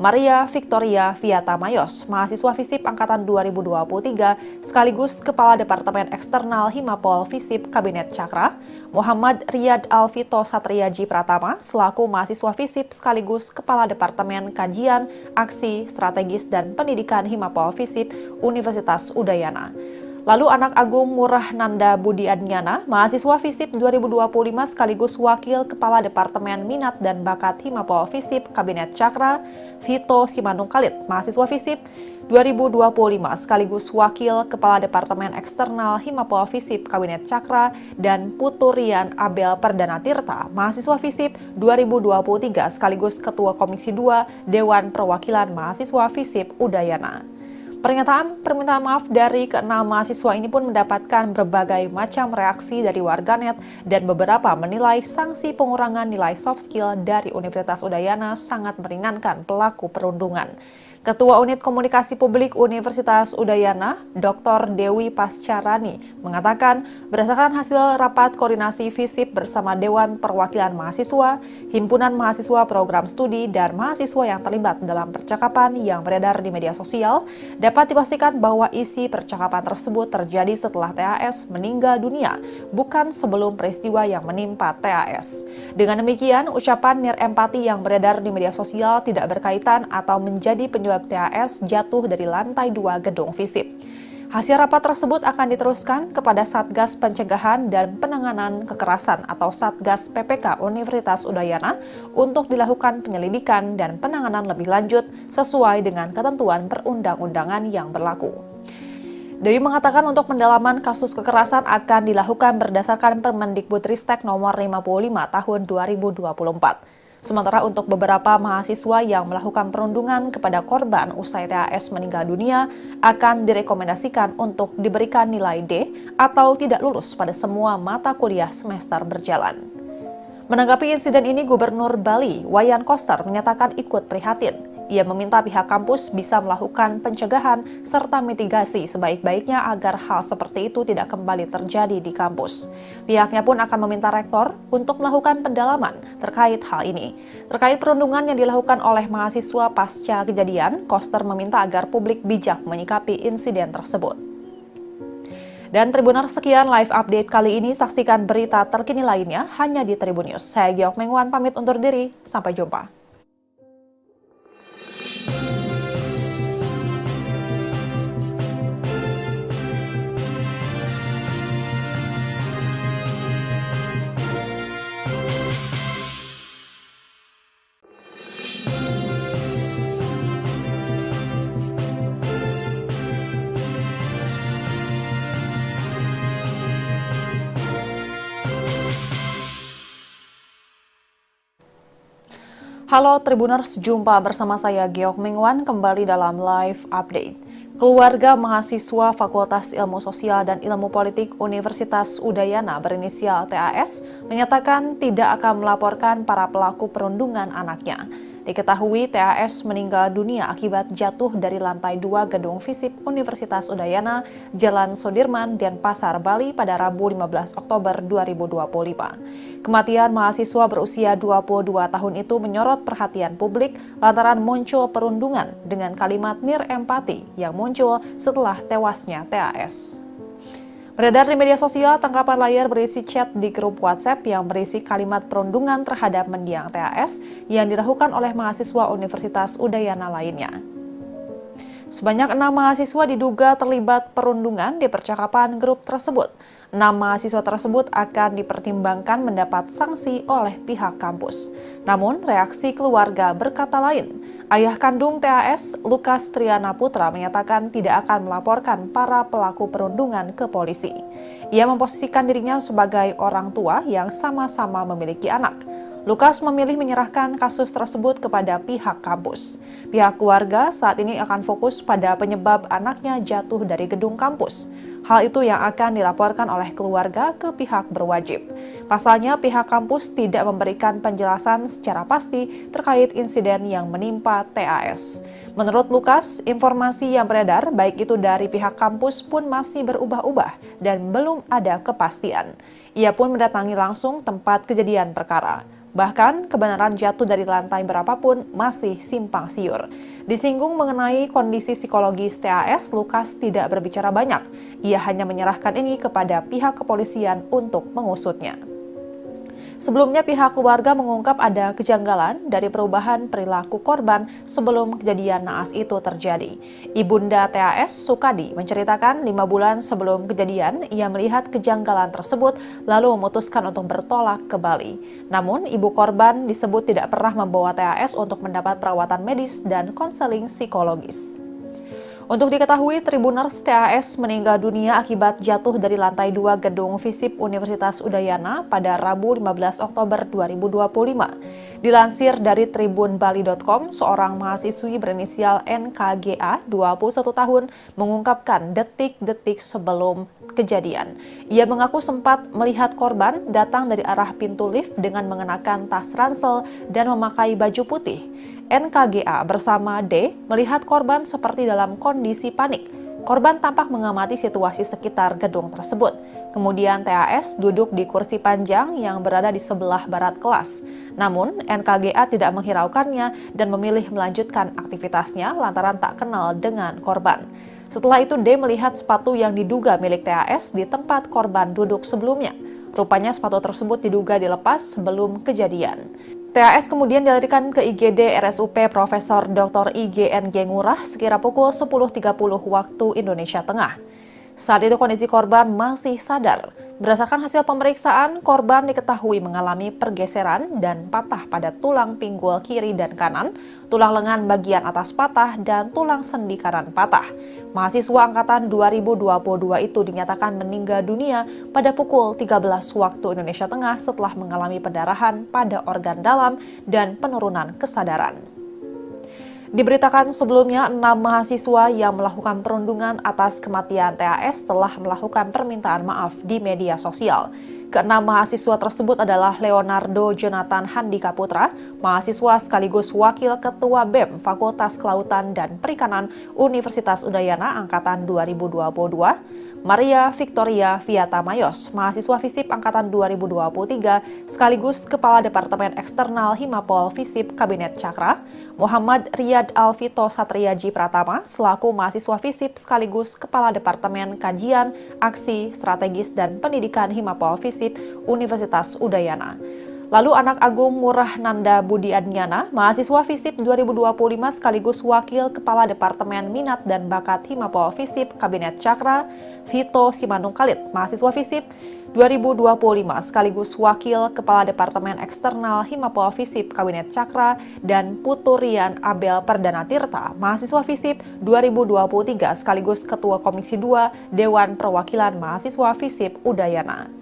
S1: Maria Victoria Viata Mayos, mahasiswa FISIP Angkatan 2023, sekaligus Kepala Departemen Eksternal Himapol FISIP Kabinet Cakra, Muhammad Riyad Alvito Satriaji Pratama, selaku mahasiswa FISIP sekaligus Kepala Departemen Kajian, Aksi, Strategis, dan Pendidikan Himapol FISIP Universitas Udayana. Lalu anak Agung Murah Nanda Budi Adnyana, mahasiswa FISIP 2025 sekaligus Wakil Kepala Departemen Minat dan Bakat Himapol FISIP Kabinet Cakra, Vito Simanung Khalid, mahasiswa FISIP 2025 sekaligus Wakil Kepala Departemen Eksternal Himapol FISIP Kabinet Cakra, dan Putu Rian Abel Perdana Tirta, mahasiswa FISIP 2023 sekaligus Ketua Komisi 2 Dewan Perwakilan Mahasiswa FISIP Udayana. Pernyataan permintaan maaf dari keenam mahasiswa ini pun mendapatkan berbagai macam reaksi dari warganet dan beberapa menilai sanksi pengurangan nilai soft skill dari Universitas Udayana sangat meringankan pelaku perundungan. Ketua Unit Komunikasi Publik Universitas Udayana, Dr. Dewi Pascarani, mengatakan berdasarkan hasil rapat koordinasi FISIP bersama Dewan Perwakilan Mahasiswa, Himpunan Mahasiswa Program Studi, dan mahasiswa yang terlibat dalam percakapan yang beredar di media sosial, dapat dipastikan bahwa isi percakapan tersebut terjadi setelah TAS meninggal dunia, bukan sebelum peristiwa yang menimpa TAS. Dengan demikian, ucapan nirempati yang beredar di media sosial tidak berkaitan atau menjadi penyebab TAS jatuh dari lantai 2 gedung FISIP. Hasil rapat tersebut akan diteruskan kepada Satgas Pencegahan dan Penanganan Kekerasan atau Satgas PPK Universitas Udayana untuk dilakukan penyelidikan dan penanganan lebih lanjut sesuai dengan ketentuan perundang-undangan yang berlaku. Dewi mengatakan untuk pendalaman kasus kekerasan akan dilakukan berdasarkan Permendikbudristek nomor 55 tahun 2024. Sementara untuk beberapa mahasiswa yang melakukan perundungan kepada korban usai TAS meninggal dunia akan direkomendasikan untuk diberikan nilai D atau tidak lulus pada semua mata kuliah semester berjalan. Menanggapi insiden ini, Gubernur Bali, Wayan Koster, menyatakan ikut prihatin. Ia meminta pihak kampus bisa melakukan pencegahan serta mitigasi sebaik-baiknya agar hal seperti itu tidak kembali terjadi di kampus. Pihaknya pun akan meminta rektor untuk melakukan pendalaman terkait hal ini. Terkait perundungan yang dilakukan oleh mahasiswa pasca kejadian, Koster meminta agar publik bijak menyikapi insiden tersebut. Dan Tribuners, sekian live update kali ini. Saksikan berita terkini lainnya hanya di Tribun News. Saya Giok Mengwan pamit undur diri. Sampai jumpa. Halo Tribuners, jumpa bersama saya Geok Mingwan kembali dalam live update. Keluarga mahasiswa Fakultas Ilmu Sosial dan Ilmu Politik Universitas Udayana berinisial TAS menyatakan tidak akan melaporkan para pelaku perundungan anaknya. Diketahui TAS meninggal dunia akibat jatuh dari lantai 2 gedung FISIP Universitas Udayana, Jalan Sudirman, Denpasar, Bali pada Rabu 15 Oktober 2025. Kematian mahasiswa berusia 22 tahun itu menyorot perhatian publik lantaran muncul perundungan dengan kalimat nirempati yang muncul setelah tewasnya TAS. Beredar di media sosial, tangkapan layar berisi chat di grup WhatsApp yang berisi kalimat perundungan terhadap mendiang TAS yang dilakukan oleh mahasiswa Universitas Udayana lainnya. Sebanyak 6 mahasiswa diduga terlibat perundungan di percakapan grup tersebut. 6 mahasiswa tersebut akan dipertimbangkan mendapat sanksi oleh pihak kampus. Namun, reaksi keluarga berkata lain. Ayah kandung TAS, Lukas Triana Putra, menyatakan tidak akan melaporkan para pelaku perundungan ke polisi. Ia memposisikan dirinya sebagai orang tua yang sama-sama memiliki anak. Lukas memilih menyerahkan kasus tersebut kepada pihak kampus. Pihak keluarga saat ini akan fokus pada penyebab anaknya jatuh dari gedung kampus. Hal itu yang akan dilaporkan oleh keluarga ke pihak berwajib. Pasalnya, pihak kampus tidak memberikan penjelasan secara pasti terkait insiden yang menimpa TAS. Menurut Lukas, informasi yang beredar baik itu dari pihak kampus pun masih berubah-ubah dan belum ada kepastian. Ia pun mendatangi langsung tempat kejadian perkara. Bahkan, kebenaran jatuh dari lantai berapapun masih simpang siur. Disinggung mengenai kondisi psikologis TAS, Lukas tidak berbicara banyak. Ia hanya menyerahkan ini kepada pihak kepolisian untuk mengusutnya. Sebelumnya pihak keluarga mengungkap ada kejanggalan dari perubahan perilaku korban sebelum kejadian naas itu terjadi. Ibunda TAS, Sukadi, menceritakan 5 bulan sebelum kejadian ia melihat kejanggalan tersebut lalu memutuskan untuk bertolak ke Bali. Namun ibu korban disebut tidak pernah membawa TAS untuk mendapat perawatan medis dan konseling psikologis. Untuk diketahui, Tribuners, TAS meninggal dunia akibat jatuh dari lantai 2 gedung FISIP Universitas Udayana pada Rabu 15 Oktober 2025. Dilansir dari tribunbali.com, seorang mahasiswi berinisial NKGA, 21 tahun, mengungkapkan detik-detik sebelum kejadian. Ia mengaku sempat melihat korban datang dari arah pintu lift dengan mengenakan tas ransel dan memakai baju putih. NKGA bersama D melihat korban seperti dalam kondisi panik. Korban tampak mengamati situasi sekitar gedung tersebut. Kemudian TAS duduk di kursi panjang yang berada di sebelah barat kelas. Namun NKGA tidak menghiraukannya dan memilih melanjutkan aktivitasnya lantaran tak kenal dengan korban. Setelah itu D melihat sepatu yang diduga milik TAS di tempat korban duduk sebelumnya. Rupanya sepatu tersebut diduga dilepas sebelum kejadian. TAS kemudian dilarikan ke IGD RSUP Profesor Dr. IGNG Ngurah sekira pukul 10.30 waktu Indonesia Tengah. Saat itu kondisi korban masih sadar. Berdasarkan hasil pemeriksaan, korban diketahui mengalami pergeseran dan patah pada tulang pinggul kiri dan kanan, tulang lengan bagian atas patah, dan tulang sendi kanan patah. Mahasiswa angkatan 2022 itu dinyatakan meninggal dunia pada pukul 13 waktu Indonesia Tengah setelah mengalami pendarahan pada organ dalam dan penurunan kesadaran. Diberitakan sebelumnya, 6 mahasiswa yang melakukan perundungan atas kematian TAS telah melakukan permintaan maaf di media sosial. Ke-6 mahasiswa tersebut adalah Leonardo Jonathan Handika Putra, mahasiswa sekaligus wakil ketua BEM Fakultas Kelautan dan Perikanan Universitas Udayana Angkatan 2022, Maria Victoria Viata Mayos, mahasiswa FISIP Angkatan 2023, sekaligus Kepala Departemen Eksternal Himapol FISIP Kabinet Cakra, Muhammad Riyad Alvito Satriaji Pratama, selaku mahasiswa FISIP sekaligus Kepala Departemen Kajian, Aksi, Strategis, dan Pendidikan Himapol FISIP Universitas Udayana. Lalu anak Agung Ngurah Nanda Budi Adnyana, mahasiswa FISIP 2025 sekaligus Wakil Kepala Departemen Minat dan Bakat Himapol FISIP Kabinet Cakra, Vito Simanung Khalid, mahasiswa FISIP 2025 sekaligus Wakil Kepala Departemen Eksternal Himapol FISIP Kabinet Cakra, dan Puturian Abel Perdana Tirta, mahasiswa FISIP 2023 sekaligus Ketua Komisi 2 Dewan Perwakilan Mahasiswa FISIP Udayana.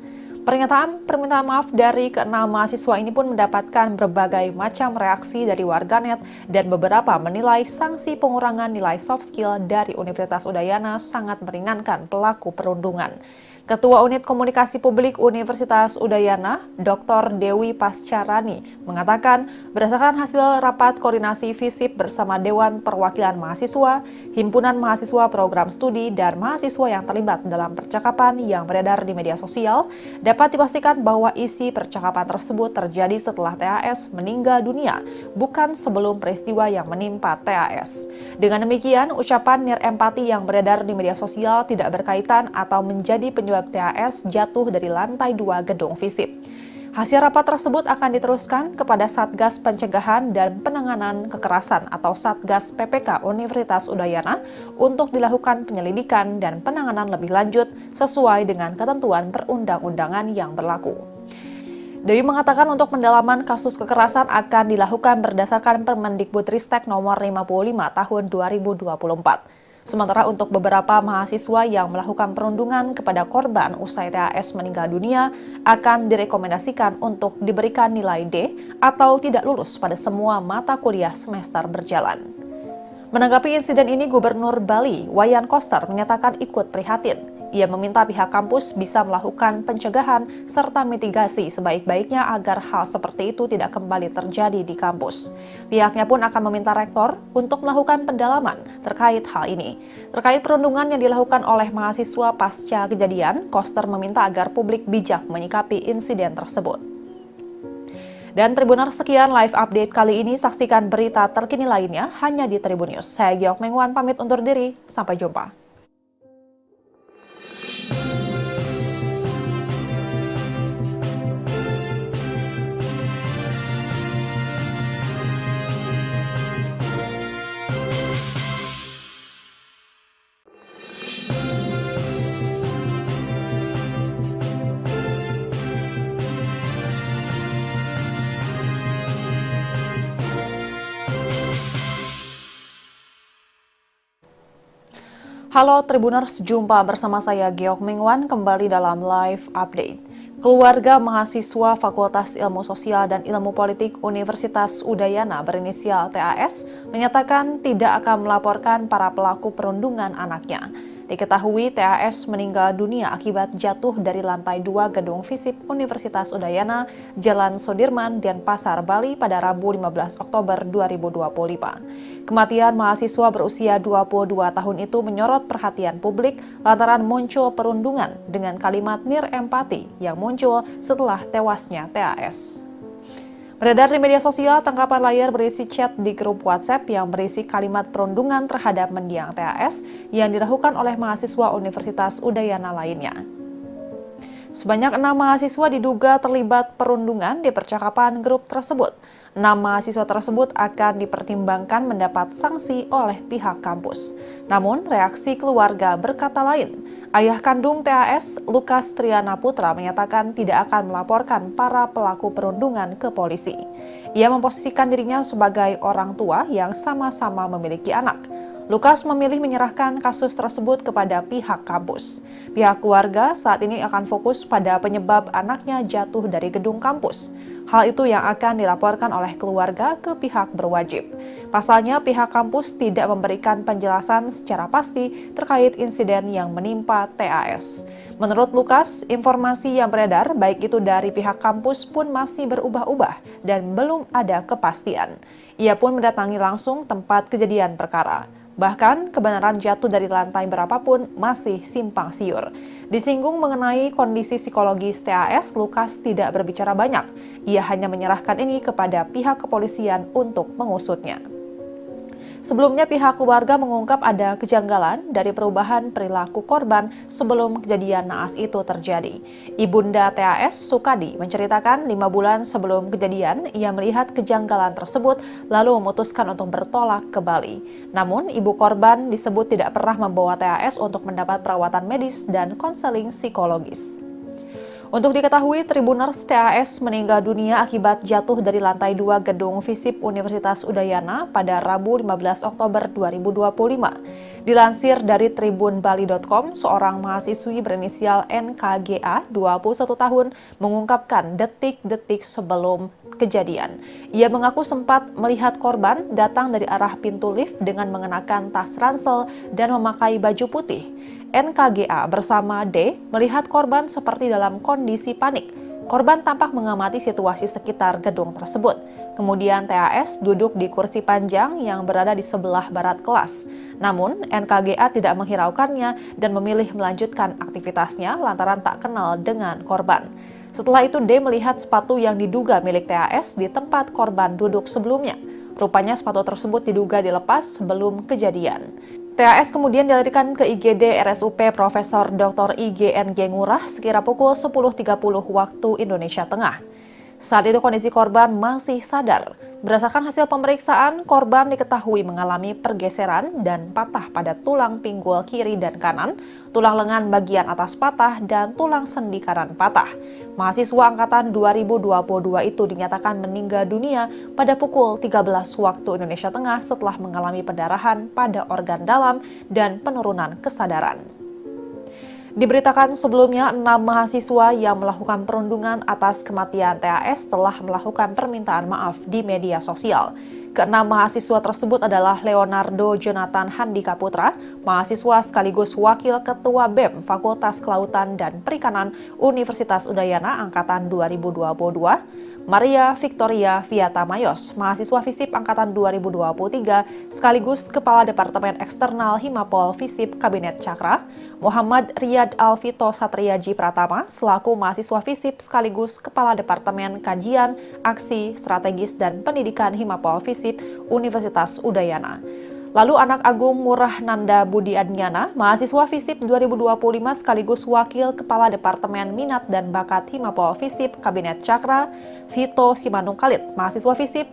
S1: Pernyataan permintaan maaf dari keenam mahasiswa ini pun mendapatkan berbagai macam reaksi dari warganet dan beberapa menilai sanksi pengurangan nilai soft skill dari Universitas Udayana sangat meringankan pelaku perundungan. Ketua Unit Komunikasi Publik Universitas Udayana, Dr. Dewi Pascarani, mengatakan berdasarkan hasil rapat koordinasi FISIP bersama Dewan Perwakilan Mahasiswa, Himpunan Mahasiswa Program Studi, dan mahasiswa yang terlibat dalam percakapan yang beredar di media sosial, dapat dipastikan bahwa isi percakapan tersebut terjadi setelah TAS meninggal dunia, bukan sebelum peristiwa yang menimpa TAS. Dengan demikian, ucapan nirempati yang beredar di media sosial tidak berkaitan atau menjadi penyebab TAS jatuh dari lantai 2 gedung FISIP. Hasil rapat tersebut akan diteruskan kepada Satgas Pencegahan dan Penanganan Kekerasan atau Satgas PPK Universitas Udayana untuk dilakukan penyelidikan dan penanganan lebih lanjut sesuai dengan ketentuan perundang-undangan yang berlaku. Dewi mengatakan untuk pendalaman kasus kekerasan akan dilakukan berdasarkan Permendikbudristek nomor 55 tahun 2024. Sementara untuk beberapa mahasiswa yang melakukan perundungan kepada korban usai TAS meninggal dunia akan direkomendasikan untuk diberikan nilai D atau tidak lulus pada semua mata kuliah semester berjalan. Menanggapi insiden ini, Gubernur Bali, Wayan Koster, menyatakan ikut prihatin. Ia meminta pihak kampus bisa melakukan pencegahan serta mitigasi sebaik-baiknya agar hal seperti itu tidak kembali terjadi di kampus. Pihaknya pun akan meminta rektor untuk melakukan pendalaman terkait hal ini. Terkait perundungan yang dilakukan oleh mahasiswa pasca kejadian, Koster meminta agar publik bijak menyikapi insiden tersebut. Dan Tribuners, sekian live update kali ini. Saksikan berita terkini lainnya hanya di Tribun News. Saya Giok Mengwan pamit undur diri. Sampai jumpa. Halo Tribuners, jumpa bersama saya Giok Mengwan kembali dalam live update. Keluarga mahasiswa Fakultas Ilmu Sosial dan Ilmu Politik Universitas Udayana berinisial TAS menyatakan tidak akan melaporkan para pelaku perundungan anaknya. Diketahui TAS meninggal dunia akibat jatuh dari lantai 2 gedung FISIP Universitas Udayana, Jalan Sudirman, Denpasar, Bali pada Rabu 15 Oktober 2025. Kematian mahasiswa berusia 22 tahun itu menyorot perhatian publik lantaran muncul perundungan dengan kalimat nirempati yang muncul setelah tewasnya TAS. Beredar di media sosial, tangkapan layar berisi chat di grup WhatsApp yang berisi kalimat perundungan terhadap mendiang TAS yang dilakukan oleh mahasiswa Universitas Udayana lainnya. Sebanyak 6 mahasiswa diduga terlibat perundungan di percakapan grup tersebut. 6 mahasiswa tersebut akan dipertimbangkan mendapat sanksi oleh pihak kampus. Namun, reaksi keluarga berkata lain. Ayah kandung TAS, Lukas Triana Putra, menyatakan tidak akan melaporkan para pelaku perundungan ke polisi. Ia memposisikan dirinya sebagai orang tua yang sama-sama memiliki anak. Lukas memilih menyerahkan kasus tersebut kepada pihak kampus. Pihak keluarga saat ini akan fokus pada penyebab anaknya jatuh dari gedung kampus. Hal itu yang akan dilaporkan oleh keluarga ke pihak berwajib. Pasalnya, pihak kampus tidak memberikan penjelasan secara pasti terkait insiden yang menimpa TAS. Menurut Lukas, informasi yang beredar baik itu dari pihak kampus pun masih berubah-ubah dan belum ada kepastian. Ia pun mendatangi langsung tempat kejadian perkara. Bahkan, kebenaran jatuh dari lantai berapapun masih simpang siur. Disinggung mengenai kondisi psikologis TAS, Lukas tidak berbicara banyak. Ia hanya menyerahkan ini kepada pihak kepolisian untuk mengusutnya. Sebelumnya, pihak keluarga mengungkap ada kejanggalan dari perubahan perilaku korban sebelum kejadian naas itu terjadi. Ibunda TAS, Sukadi, menceritakan 5 bulan sebelum kejadian, ia melihat kejanggalan tersebut lalu memutuskan untuk bertolak ke Bali. Namun, ibu korban disebut tidak pernah membawa TAS untuk mendapat perawatan medis dan konseling psikologis. Untuk diketahui, Tribuners, TAS meninggal dunia akibat jatuh dari lantai 2 gedung FISIP Universitas Udayana pada Rabu 15 Oktober 2025. Dilansir dari tribunbali.com, seorang mahasiswi berinisial NKGA, 21 tahun, mengungkapkan detik-detik sebelum kejadian. Ia mengaku sempat melihat korban datang dari arah pintu lift dengan mengenakan tas ransel dan memakai baju putih. NKGA bersama D melihat korban seperti dalam kondisi panik. Korban tampak mengamati situasi sekitar gedung tersebut. Kemudian TAS duduk di kursi panjang yang berada di sebelah barat kelas. Namun, NKGA tidak menghiraukannya dan memilih melanjutkan aktivitasnya lantaran tak kenal dengan korban. Setelah itu, D melihat sepatu yang diduga milik TAS di tempat korban duduk sebelumnya. Rupanya sepatu tersebut diduga dilepas sebelum kejadian. TAS kemudian dilarikan ke IGD RSUP Profesor Dr. IGNG Ngurah sekira pukul 10.30 waktu Indonesia Tengah. Saat itu kondisi korban masih sadar. Berdasarkan hasil pemeriksaan, korban diketahui mengalami pergeseran dan patah pada tulang pinggul kiri dan kanan, tulang lengan bagian atas patah, dan tulang sendi kanan patah. Mahasiswa angkatan 2022 itu dinyatakan meninggal dunia pada pukul 13 waktu Indonesia Tengah setelah mengalami pendarahan pada organ dalam dan penurunan kesadaran. Diberitakan sebelumnya, 6 mahasiswa yang melakukan perundungan atas kematian TAS telah melakukan permintaan maaf di media sosial. Keenam mahasiswa tersebut adalah Leonardo Jonathan Handika Putra, mahasiswa sekaligus Wakil Ketua BEM Fakultas Kelautan dan Perikanan Universitas Udayana Angkatan 2022, Maria Victoria Viata Mayos, mahasiswa FISIP Angkatan 2023, sekaligus Kepala Departemen Eksternal Himapol FISIP Kabinet Cakra, Muhammad Riyad Alvito Satriaji Pratama, selaku mahasiswa FISIP sekaligus Kepala Departemen Kajian, Aksi, Strategis, dan Pendidikan Himapol FISIP Universitas Udayana. Lalu anak Agung Murah Nanda Budi Adnyana, mahasiswa FISIP 2025 sekaligus Wakil Kepala Departemen Minat dan Bakat Himapol FISIP Kabinet Cakra, Vito Simanung Khalid, mahasiswa FISIP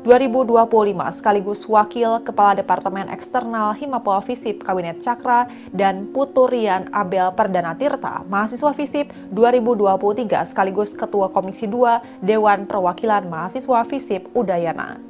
S1: 2025 sekaligus Wakil Kepala Departemen Eksternal Himapol FISIP Kabinet Cakra, dan Putu Rian Abel Perdana Tirta, mahasiswa FISIP 2023 sekaligus Ketua Komisi 2 Dewan Perwakilan Mahasiswa FISIP Udayana.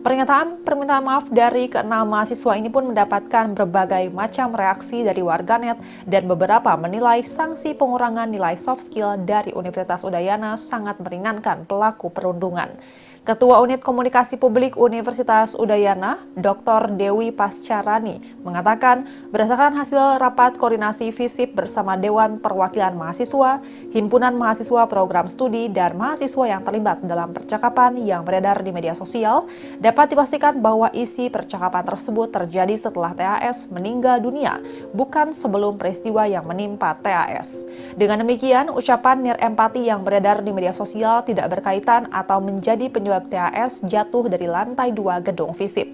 S1: Pernyataan permintaan maaf dari keenam mahasiswa ini pun mendapatkan berbagai macam reaksi dari warganet dan beberapa menilai sanksi pengurangan nilai soft skill dari Universitas Udayana sangat meringankan pelaku perundungan. Ketua Unit Komunikasi Publik Universitas Udayana, Dr. Dewi Pascarani, mengatakan berdasarkan hasil rapat koordinasi FISIP bersama Dewan Perwakilan Mahasiswa, Himpunan Mahasiswa Program Studi, dan mahasiswa yang terlibat dalam percakapan yang beredar di media sosial, dapat dipastikan bahwa isi percakapan tersebut terjadi setelah TAS meninggal dunia, bukan sebelum peristiwa yang menimpa TAS. Dengan demikian, ucapan nirempati yang beredar di media sosial tidak berkaitan atau menjadi penyebab TAS jatuh dari lantai 2 gedung FISIP.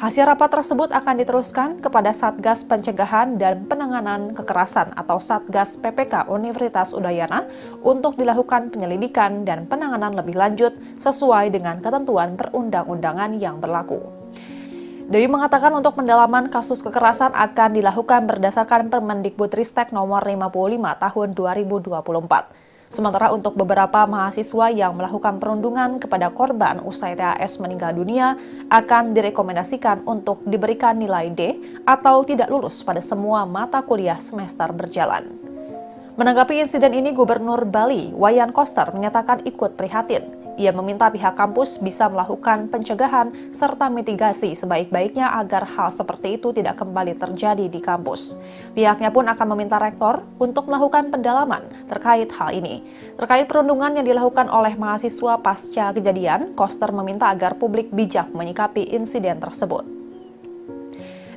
S1: Hasil rapat tersebut akan diteruskan kepada Satgas Pencegahan dan Penanganan Kekerasan atau Satgas PPK Universitas Udayana untuk dilakukan penyelidikan dan penanganan lebih lanjut sesuai dengan ketentuan perundang-undangan yang berlaku. Dewi mengatakan untuk pendalaman kasus kekerasan akan dilakukan berdasarkan Permendikbudristek nomor 55 tahun 2024. Sementara untuk beberapa mahasiswa yang melakukan perundungan kepada korban usai TAS meninggal dunia akan direkomendasikan untuk diberikan nilai D atau tidak lulus pada semua mata kuliah semester berjalan. Menanggapi insiden ini, Gubernur Bali, Wayan Koster, menyatakan ikut prihatin. Ia meminta pihak kampus bisa melakukan pencegahan serta mitigasi sebaik-baiknya agar hal seperti itu tidak kembali terjadi di kampus. Pihaknya pun akan meminta rektor untuk melakukan pendalaman terkait hal ini. Terkait perundungan yang dilakukan oleh mahasiswa pasca kejadian, Koster meminta agar publik bijak menyikapi insiden tersebut.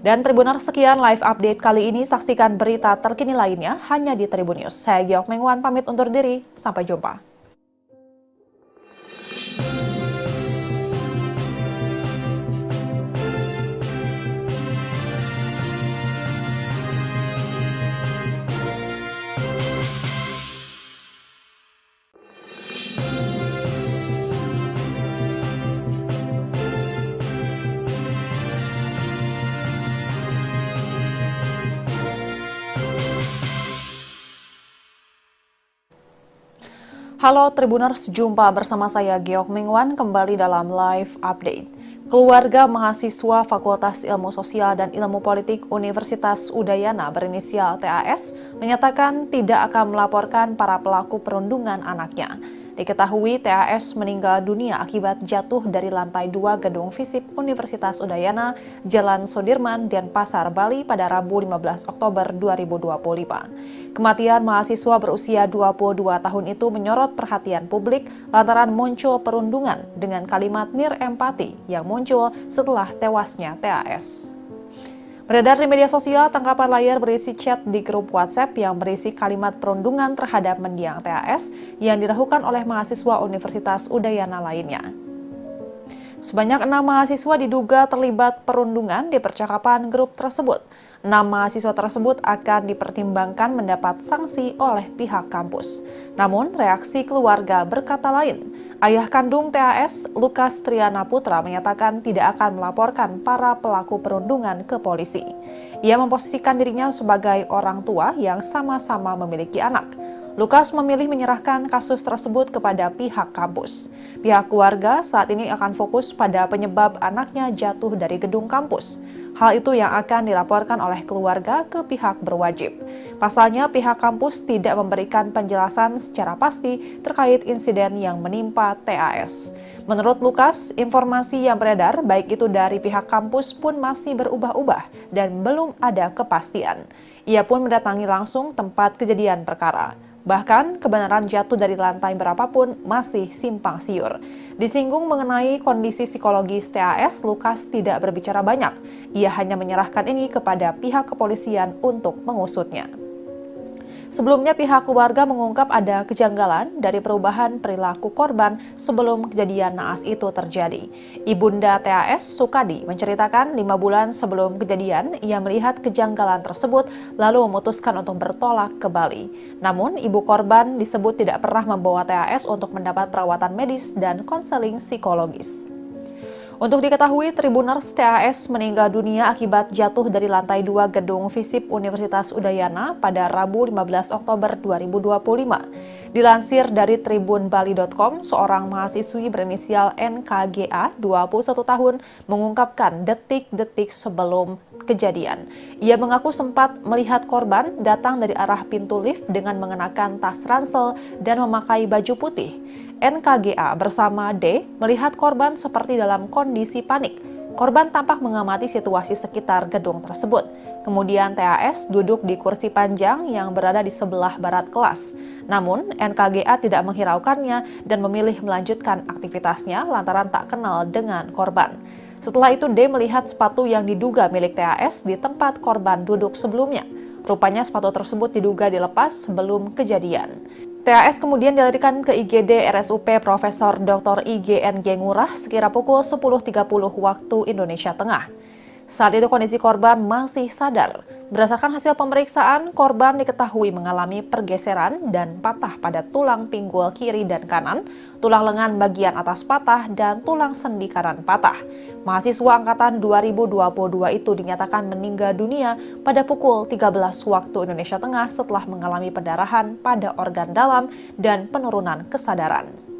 S1: Dan Tribuners, sekian live update kali ini. Saksikan berita terkini lainnya hanya di Tribun News. Saya Giok Mengwan pamit undur diri. Sampai jumpa. Halo Tribuners, jumpa bersama saya Geok Mingwan kembali dalam live update. Keluarga mahasiswa Fakultas Ilmu Sosial dan Ilmu Politik Universitas Udayana berinisial TAS menyatakan tidak akan melaporkan para pelaku perundungan anaknya. Diketahui TAS meninggal dunia akibat jatuh dari lantai 2 gedung FISIP Universitas Udayana, Jalan Sudirman, Denpasar, Bali pada Rabu 15 Oktober 2025. Kematian mahasiswa berusia 22 tahun itu menyorot perhatian publik lantaran muncul perundungan dengan kalimat nirempati yang muncul setelah tewasnya TAS. Beredar di media sosial, tangkapan layar berisi chat di grup WhatsApp yang berisi kalimat perundungan terhadap mendiang TAS yang dilakukan oleh mahasiswa Universitas Udayana lainnya. Sebanyak 6 mahasiswa diduga terlibat perundungan di percakapan grup tersebut. 6 mahasiswa tersebut akan dipertimbangkan mendapat sanksi oleh pihak kampus. Namun, reaksi keluarga berkata lain. Ayah kandung TAS, Lukas Triana Putra, menyatakan tidak akan melaporkan para pelaku perundungan ke polisi. Ia memposisikan dirinya sebagai orang tua yang sama-sama memiliki anak. Lukas memilih menyerahkan kasus tersebut kepada pihak kampus. Pihak keluarga saat ini akan fokus pada penyebab anaknya jatuh dari gedung kampus. Hal itu yang akan dilaporkan oleh keluarga ke pihak berwajib. Pasalnya, pihak kampus tidak memberikan penjelasan secara pasti terkait insiden yang menimpa TAS. Menurut Lukas, informasi yang beredar baik itu dari pihak kampus pun masih berubah-ubah dan belum ada kepastian. Ia pun mendatangi langsung tempat kejadian perkara. Bahkan, kebenaran jatuh dari lantai berapapun masih simpang siur. Disinggung mengenai kondisi psikologis TAS, Lukas tidak berbicara banyak. Ia hanya menyerahkan ini kepada pihak kepolisian untuk mengusutnya. Sebelumnya pihak keluarga mengungkap ada kejanggalan dari perubahan perilaku korban sebelum kejadian naas itu terjadi. Ibunda TAS, Sukadi, menceritakan 5 bulan sebelum kejadian ia melihat kejanggalan tersebut lalu memutuskan untuk bertolak ke Bali. Namun ibu korban disebut tidak pernah membawa TAS untuk mendapat perawatan medis dan konseling psikologis. Untuk diketahui, Tribuners, TAS meninggal dunia akibat jatuh dari lantai 2 gedung FISIP Universitas Udayana pada Rabu 15 Oktober 2025. Dilansir dari tribunbali.com, seorang mahasiswi berinisial NKGA, 21 tahun, mengungkapkan detik-detik sebelum kejadian. Ia mengaku sempat melihat korban datang dari arah pintu lift dengan mengenakan tas ransel dan memakai baju putih. NKGA bersama D melihat korban seperti dalam kondisi panik. Korban tampak mengamati situasi sekitar gedung tersebut. Kemudian TAS duduk di kursi panjang yang berada di sebelah barat kelas. Namun NKGA tidak menghiraukannya dan memilih melanjutkan aktivitasnya lantaran tak kenal dengan korban. Setelah itu D melihat sepatu yang diduga milik TAS di tempat korban duduk sebelumnya. Rupanya sepatu tersebut diduga dilepas sebelum kejadian. TAS kemudian dilarikan ke IGD RSUP Profesor Dr. IGNG Ngurah sekira pukul 10.30 waktu Indonesia Tengah. Saat itu kondisi korban masih sadar. Berdasarkan hasil pemeriksaan, korban diketahui mengalami pergeseran dan patah pada tulang pinggul kiri dan kanan, tulang lengan bagian atas patah, dan tulang sendi kanan patah. Mahasiswa angkatan 2022 itu dinyatakan meninggal dunia pada pukul 13 waktu Indonesia Tengah setelah mengalami pendarahan pada organ dalam dan penurunan kesadaran.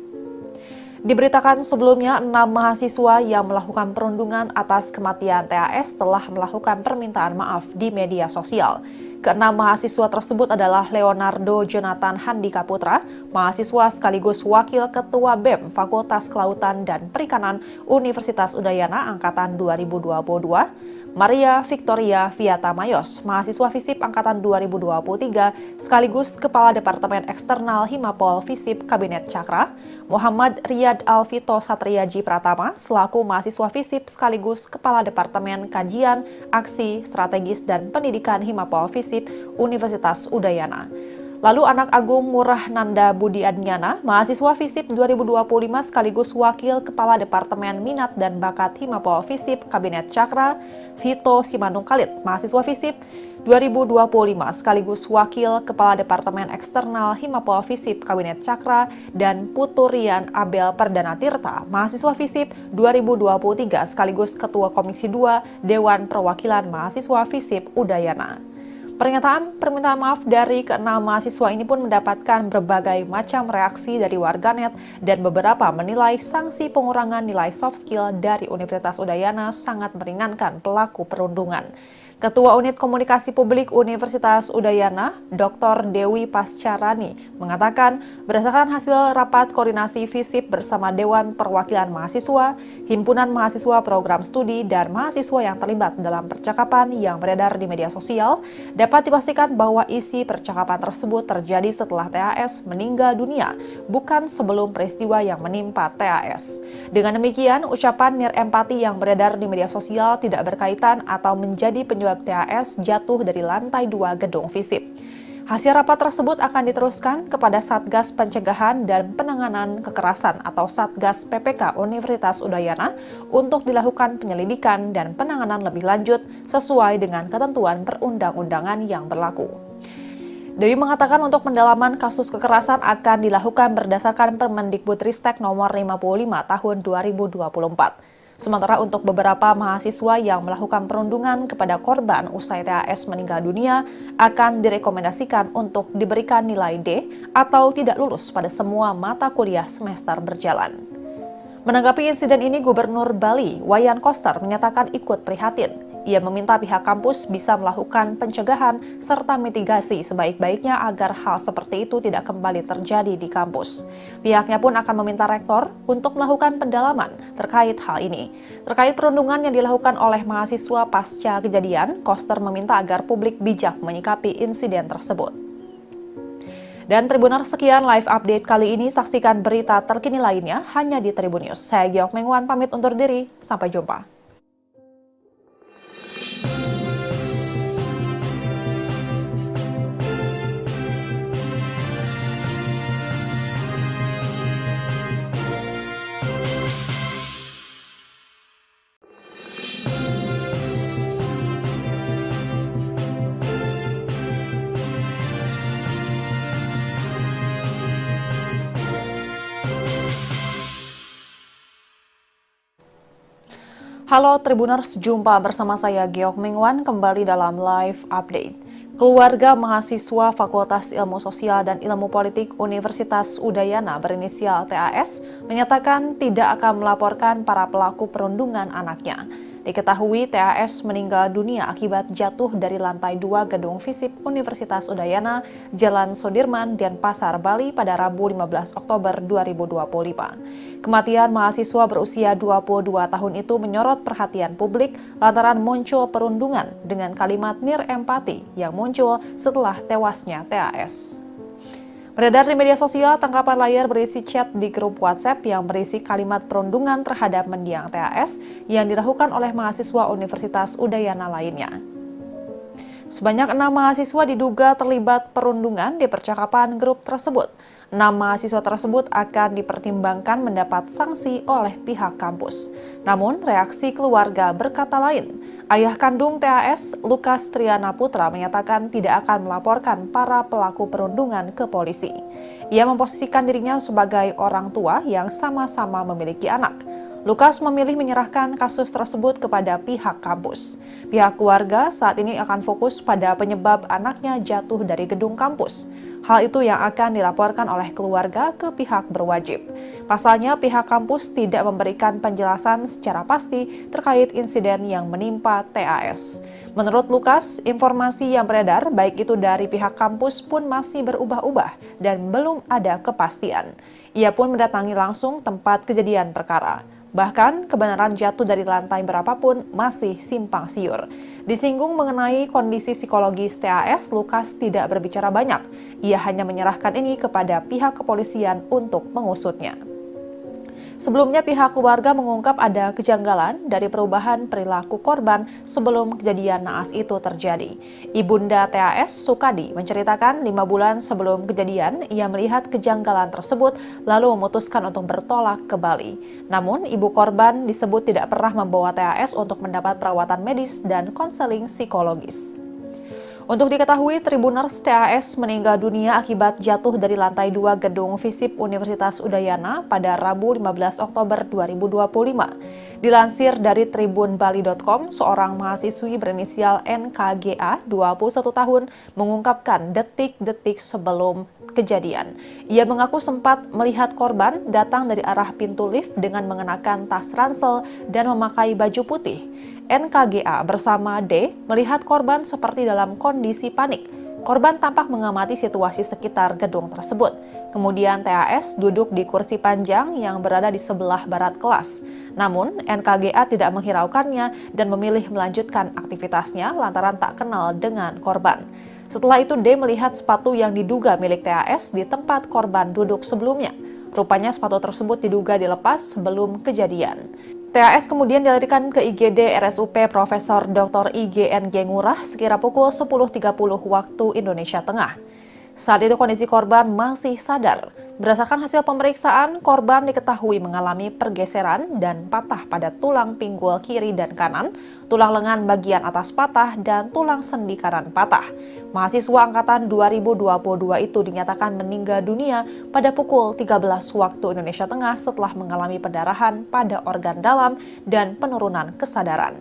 S1: Diberitakan sebelumnya, 6 mahasiswa yang melakukan perundungan atas kematian TAS telah melakukan permintaan maaf di media sosial. Keenam mahasiswa tersebut adalah Leonardo Jonathan Handika Putra, mahasiswa sekaligus wakil ketua BEM Fakultas Kelautan dan Perikanan Universitas Udayana Angkatan 2022, Maria Victoria Viata Mayos, mahasiswa FISIP Angkatan 2023, sekaligus Kepala Departemen Eksternal Himapol FISIP Kabinet Cakra, Muhammad Riyad Alvito Satriaji Pratama, selaku mahasiswa FISIP sekaligus Kepala Departemen Kajian, Aksi, Strategis, dan Pendidikan Himapol FISIP Universitas Udayana. Lalu anak Agung Murah Nanda Budi Adnyana, mahasiswa FISIP 2025 sekaligus Wakil Kepala Departemen Minat dan Bakat Himapol FISIP Kabinet Cakra, Vito Simanung Khalid, mahasiswa FISIP 2025 sekaligus Wakil Kepala Departemen Eksternal Himapol FISIP Kabinet Cakra, dan Puturian Abel Perdana Tirta, mahasiswa FISIP 2023 sekaligus Ketua Komisi 2 Dewan Perwakilan Mahasiswa FISIP Udayana. Pernyataan permintaan maaf dari keenam mahasiswa ini pun mendapatkan berbagai macam reaksi dari warganet dan beberapa menilai sanksi pengurangan nilai soft skill dari Universitas Udayana sangat meringankan pelaku perundungan. Ketua Unit Komunikasi Publik Universitas Udayana, Dr. Dewi Pascarani, mengatakan berdasarkan hasil rapat koordinasi FISIP bersama Dewan Perwakilan Mahasiswa, Himpunan Mahasiswa Program Studi, dan mahasiswa yang terlibat dalam percakapan yang beredar di media sosial, dapat dipastikan bahwa isi percakapan tersebut terjadi setelah TAS meninggal dunia, bukan sebelum peristiwa yang menimpa TAS. Dengan demikian, ucapan nirempati yang beredar di media sosial tidak berkaitan atau menjadi penyebab TAS jatuh dari lantai 2 gedung FISIP. Hasil rapat tersebut akan diteruskan kepada Satgas Pencegahan dan Penanganan Kekerasan atau Satgas PPK Universitas Udayana untuk dilakukan penyelidikan dan penanganan lebih lanjut sesuai dengan ketentuan perundang-undangan yang berlaku. Dewi mengatakan untuk pendalaman kasus kekerasan akan dilakukan berdasarkan Permendikbudristek nomor 55 tahun 2024. Sementara untuk beberapa mahasiswa yang melakukan perundungan kepada korban usai TAS meninggal dunia akan direkomendasikan untuk diberikan nilai D atau tidak lulus pada semua mata kuliah semester berjalan. Menanggapi insiden ini, Gubernur Bali, Wayan Koster, menyatakan ikut prihatin. Ia meminta pihak kampus bisa melakukan pencegahan serta mitigasi sebaik-baiknya agar hal seperti itu tidak kembali terjadi di kampus. Pihaknya pun akan meminta rektor untuk melakukan pendalaman terkait hal ini. Terkait perundungan yang dilakukan oleh mahasiswa pasca kejadian, Koster meminta agar publik bijak menyikapi insiden tersebut. Dan Tribuners, sekian live update kali ini. Saksikan berita terkini lainnya hanya di Tribun News. Saya Giok Mengwan pamit undur diri. Sampai jumpa. Halo Tribuners, jumpa bersama saya Giok Mengwan kembali dalam live update. Keluarga mahasiswa Fakultas Ilmu Sosial dan Ilmu Politik Universitas Udayana berinisial TAS menyatakan tidak akan melaporkan para pelaku perundungan anaknya. Diketahui TAS meninggal dunia akibat jatuh dari lantai 2 gedung FISIP Universitas Udayana, Jalan Sudirman, Denpasar, Bali pada Rabu 15 Oktober 2025. Kematian mahasiswa berusia 22 tahun itu menyorot perhatian publik lantaran muncul perundungan dengan kalimat nirempati yang muncul setelah tewasnya TAS. Beredar di media sosial, tangkapan layar berisi chat di grup WhatsApp yang berisi kalimat perundungan terhadap mendiang TAS yang dilakukan oleh mahasiswa Universitas Udayana lainnya. Sebanyak 6 mahasiswa diduga terlibat perundungan di percakapan grup tersebut. 6 mahasiswa tersebut akan dipertimbangkan mendapat sanksi oleh pihak kampus. Namun, reaksi keluarga berkata lain. Ayah kandung TAS, Lukas Triana Putra, menyatakan tidak akan melaporkan para pelaku perundungan ke polisi. Ia memposisikan dirinya sebagai orang tua yang sama-sama memiliki anak. Lukas memilih menyerahkan kasus tersebut kepada pihak kampus. Pihak keluarga saat ini akan fokus pada penyebab anaknya jatuh dari gedung kampus. Hal itu yang akan dilaporkan oleh keluarga ke pihak berwajib. Pasalnya, pihak kampus tidak memberikan penjelasan secara pasti terkait insiden yang menimpa TAS. Menurut Lukas, informasi yang beredar baik itu dari pihak kampus pun masih berubah-ubah dan belum ada kepastian. Ia pun mendatangi langsung tempat kejadian perkara. Bahkan, kebenaran jatuh dari lantai berapapun masih simpang siur. Disinggung mengenai kondisi psikologis TAS, Lukas tidak berbicara banyak. Ia hanya menyerahkan ini kepada pihak kepolisian untuk mengusutnya. Sebelumnya, pihak keluarga mengungkap ada kejanggalan dari perubahan perilaku korban sebelum kejadian naas itu terjadi. Ibunda TAS, Sukadi, menceritakan 5 bulan sebelum kejadian, ia melihat kejanggalan tersebut lalu memutuskan untuk bertolak ke Bali. Namun, ibu korban disebut tidak pernah membawa TAS untuk mendapat perawatan medis dan konseling psikologis. Untuk diketahui, Tribuners TAS meninggal dunia akibat jatuh dari lantai 2 gedung FISIP Universitas Udayana pada Rabu 15 Oktober 2025. Dilansir dari tribunbali.com, seorang mahasiswi berinisial NKGA, 21 tahun, mengungkapkan detik-detik sebelum kejadian. Ia mengaku sempat melihat korban datang dari arah pintu lift dengan mengenakan tas ransel dan memakai baju putih. NKGA bersama D melihat korban seperti dalam kondisi panik. Korban tampak mengamati situasi sekitar gedung tersebut. Kemudian TAS duduk di kursi panjang yang berada di sebelah barat kelas. Namun, NKGA tidak menghiraukannya dan memilih melanjutkan aktivitasnya lantaran tak kenal dengan korban. Setelah itu, D melihat sepatu yang diduga milik TAS di tempat korban duduk sebelumnya. Rupanya sepatu tersebut diduga dilepas sebelum kejadian. TAS kemudian dilarikan ke IGD RSUP Profesor Dr. IGNG Ngurah sekira pukul 10.30 waktu Indonesia Tengah. Saat itu kondisi korban masih sadar. Berdasarkan hasil pemeriksaan, korban diketahui mengalami pergeseran dan patah pada tulang pinggul kiri dan kanan, tulang lengan bagian atas patah, dan tulang sendi kanan patah. Mahasiswa angkatan 2022 itu dinyatakan meninggal dunia pada pukul 13 waktu Indonesia Tengah setelah mengalami pendarahan pada organ dalam dan penurunan kesadaran.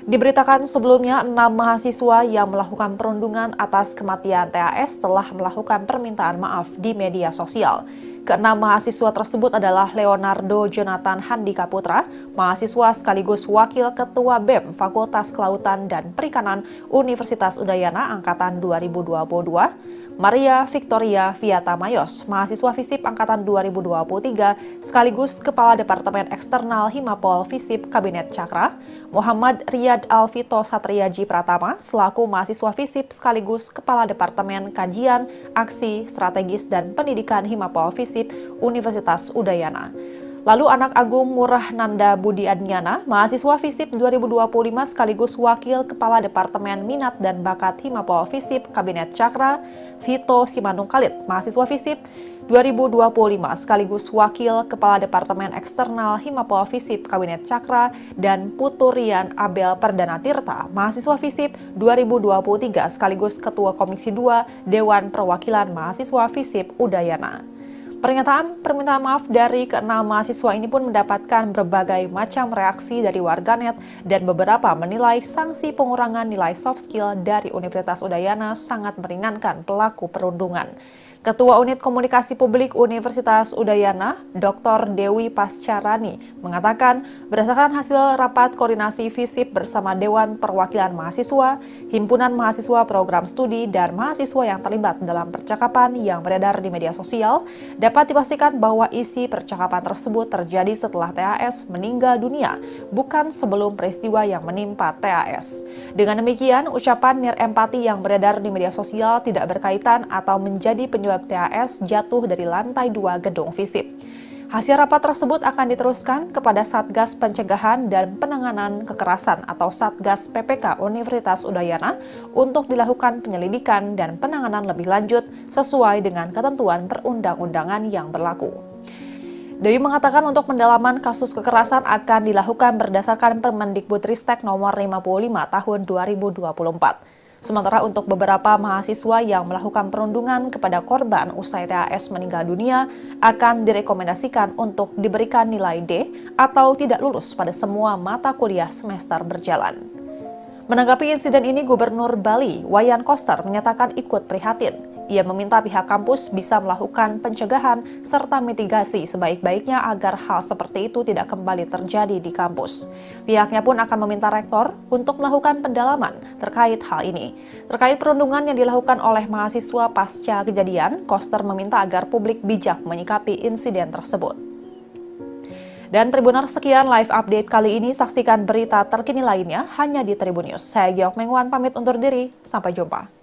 S1: Diberitakan sebelumnya, 6 mahasiswa yang melakukan perundungan atas kematian TAS telah melakukan permintaan maaf di media sosial. Keenam mahasiswa tersebut adalah Leonardo Jonathan Handika Putra, mahasiswa sekaligus Wakil Ketua BEM Fakultas Kelautan dan Perikanan Universitas Udayana Angkatan 2022, Maria Victoria Viata Mayos, mahasiswa FISIP Angkatan 2023, sekaligus Kepala Departemen Eksternal Himapol FISIP Kabinet Cakra, Muhammad Riyad Alvito Satriaji Pratama, selaku mahasiswa FISIP sekaligus Kepala Departemen Kajian, Aksi, Strategis, dan Pendidikan Himapol FISIP Universitas Udayana. Lalu anak Agung Murah Nanda Budi Adnyana, mahasiswa FISIP 2025 sekaligus Wakil Kepala Departemen Minat dan Bakat Himapol FISIP Kabinet Cakra, Vito Simanung Khalid, mahasiswa FISIP 2025 sekaligus Wakil Kepala Departemen Eksternal Himapol FISIP Kabinet Cakra, dan Puturian Abel Perdana Tirta, mahasiswa FISIP 2023 sekaligus Ketua Komisi 2 Dewan Perwakilan Mahasiswa FISIP Udayana. Pernyataan permintaan maaf dari keenam mahasiswa ini pun mendapatkan berbagai macam reaksi dari warganet dan beberapa menilai sanksi pengurangan nilai soft skill dari Universitas Udayana sangat meringankan pelaku perundungan. Ketua Unit Komunikasi Publik Universitas Udayana, Dr. Dewi Pascarani, mengatakan berdasarkan hasil rapat koordinasi FISIP bersama Dewan Perwakilan Mahasiswa, Himpunan Mahasiswa Program Studi, dan mahasiswa yang terlibat dalam percakapan yang beredar di media sosial, dapat dipastikan bahwa isi percakapan tersebut terjadi setelah TAS meninggal dunia, bukan sebelum peristiwa yang menimpa TAS. Dengan demikian, ucapan nirempati yang beredar di media sosial tidak berkaitan atau menjadi penyebab TAS jatuh dari lantai 2 gedung FISIP. Hasil rapat tersebut akan diteruskan kepada Satgas Pencegahan dan Penanganan Kekerasan atau Satgas PPK Universitas Udayana untuk dilakukan penyelidikan dan penanganan lebih lanjut sesuai dengan ketentuan perundang-undangan yang berlaku. Dewi mengatakan untuk pendalaman kasus kekerasan akan dilakukan berdasarkan Permendikbudristek nomor 55 tahun 2024. Sementara untuk beberapa mahasiswa yang melakukan perundungan kepada korban usai TAS meninggal dunia akan direkomendasikan untuk diberikan nilai D atau tidak lulus pada semua mata kuliah semester berjalan. Menanggapi insiden ini, Gubernur Bali, Wayan Koster, menyatakan ikut prihatin. Ia meminta pihak kampus bisa melakukan pencegahan serta mitigasi sebaik-baiknya agar hal seperti itu tidak kembali terjadi di kampus. Pihaknya pun akan meminta rektor untuk melakukan pendalaman terkait hal ini. Terkait perundungan yang dilakukan oleh mahasiswa pasca kejadian, Koster meminta agar publik bijak menyikapi insiden tersebut. Dan Tribuners, sekian live update kali ini. Saksikan berita terkini lainnya hanya di Tribun News. Saya Giok Mengwan pamit undur diri. Sampai jumpa.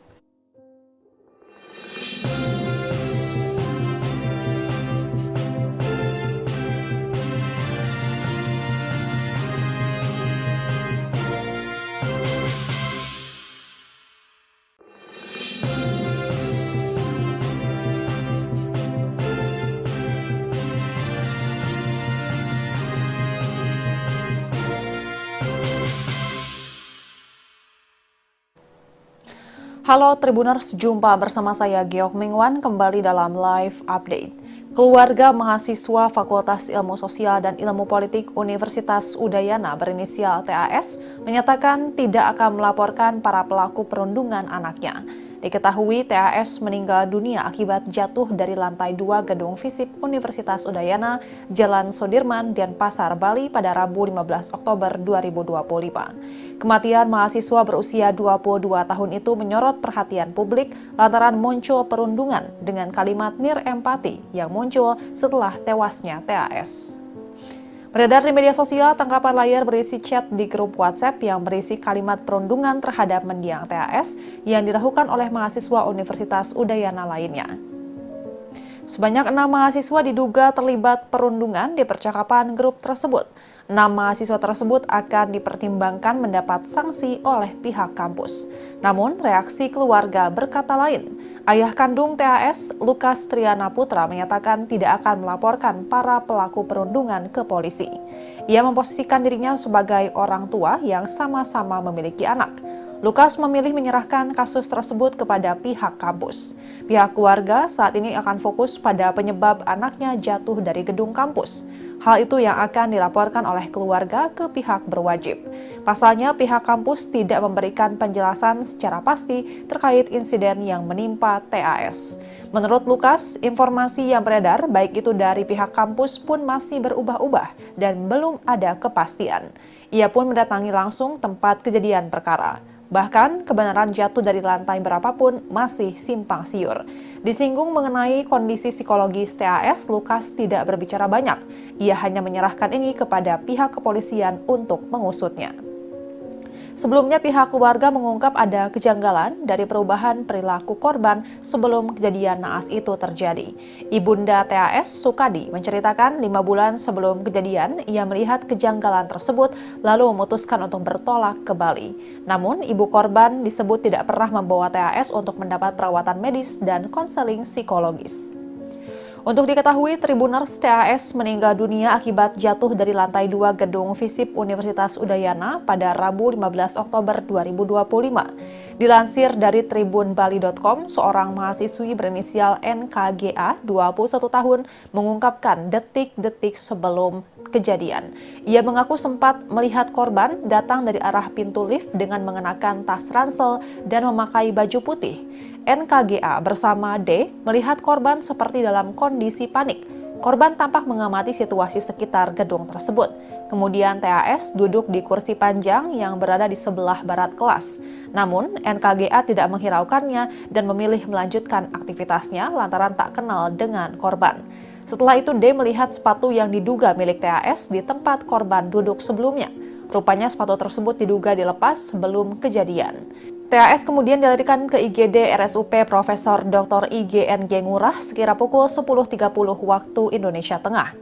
S1: Halo Tribuners, jumpa bersama saya Geok Mingwan kembali dalam live update. Keluarga mahasiswa Fakultas Ilmu Sosial dan Ilmu Politik Universitas Udayana berinisial TAS menyatakan tidak akan melaporkan para pelaku perundungan anaknya. Diketahui TAS meninggal dunia akibat jatuh dari lantai 2 gedung FISIP Universitas Udayana, Jalan Sudirman, Denpasar, Bali pada Rabu 15 Oktober 2025. Kematian mahasiswa berusia 22 tahun itu menyorot perhatian publik lantaran muncul perundungan dengan kalimat nirempati yang muncul setelah tewasnya TAS. Beredar di media sosial tangkapan layar berisi chat di grup WhatsApp yang berisi kalimat perundungan terhadap mendiang TAS yang dilakukan oleh mahasiswa Universitas Udayana lainnya. Sebanyak 6 mahasiswa diduga terlibat perundungan di percakapan grup tersebut. 6 mahasiswa tersebut akan dipertimbangkan mendapat sanksi oleh pihak kampus. Namun, reaksi keluarga berkata lain. Ayah kandung TAS, Lukas Triana Putra, menyatakan tidak akan melaporkan para pelaku perundungan ke polisi. Ia memposisikan dirinya sebagai orang tua yang sama-sama memiliki anak. Lukas memilih menyerahkan kasus tersebut kepada pihak kampus. Pihak keluarga saat ini akan fokus pada penyebab anaknya jatuh dari gedung kampus. Hal itu yang akan dilaporkan oleh keluarga ke pihak berwajib. Pasalnya, pihak kampus tidak memberikan penjelasan secara pasti terkait insiden yang menimpa TAS. Menurut Lukas, informasi yang beredar baik itu dari pihak kampus pun masih berubah-ubah dan belum ada kepastian. Ia pun mendatangi langsung tempat kejadian perkara. Bahkan, kebenaran jatuh dari lantai berapapun masih simpang siur. Disinggung mengenai kondisi psikologis TAS, Lukas tidak berbicara banyak. Ia hanya menyerahkan ini kepada pihak kepolisian untuk mengusutnya. Sebelumnya pihak keluarga mengungkap ada kejanggalan dari perubahan perilaku korban sebelum kejadian naas itu terjadi. Ibunda TAS, Sukadi, menceritakan 5 bulan sebelum kejadian ia melihat kejanggalan tersebut lalu memutuskan untuk bertolak ke Bali. Namun ibu korban disebut tidak pernah membawa TAS untuk mendapat perawatan medis dan konseling psikologis. Untuk diketahui, Tribuners, TAS meninggal dunia akibat jatuh dari lantai 2 gedung FISIP Universitas Udayana pada Rabu 15 Oktober 2025. Dilansir dari tribunbali.com, seorang mahasiswi berinisial NKGA, 21 tahun, mengungkapkan detik-detik sebelum kejadian. Ia mengaku sempat melihat korban datang dari arah pintu lift dengan mengenakan tas ransel dan memakai baju putih. NKGA bersama D melihat korban seperti dalam kondisi panik. Korban tampak mengamati situasi sekitar gedung tersebut. Kemudian TAS duduk di kursi panjang yang berada di sebelah barat kelas. Namun NKGA tidak menghiraukannya dan memilih melanjutkan aktivitasnya lantaran tak kenal dengan korban. Setelah itu D melihat sepatu yang diduga milik TAS di tempat korban duduk sebelumnya. Rupanya sepatu tersebut diduga dilepas sebelum kejadian. TAS kemudian dilarikan ke IGD RSUP Profesor Dr. IGNG Ngurah sekira pukul 10.30 waktu Indonesia Tengah.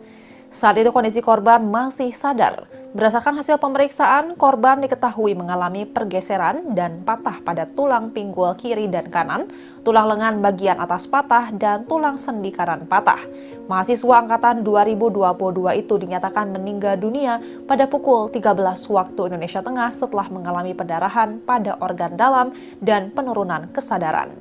S1: Saat itu kondisi korban masih sadar. Berdasarkan hasil pemeriksaan, korban diketahui mengalami pergeseran dan patah pada tulang pinggul kiri dan kanan, tulang lengan bagian atas patah, dan tulang sendi kanan patah. Mahasiswa angkatan 2022 itu dinyatakan meninggal dunia pada pukul 13 waktu Indonesia Tengah setelah mengalami pendarahan pada organ dalam dan penurunan kesadaran.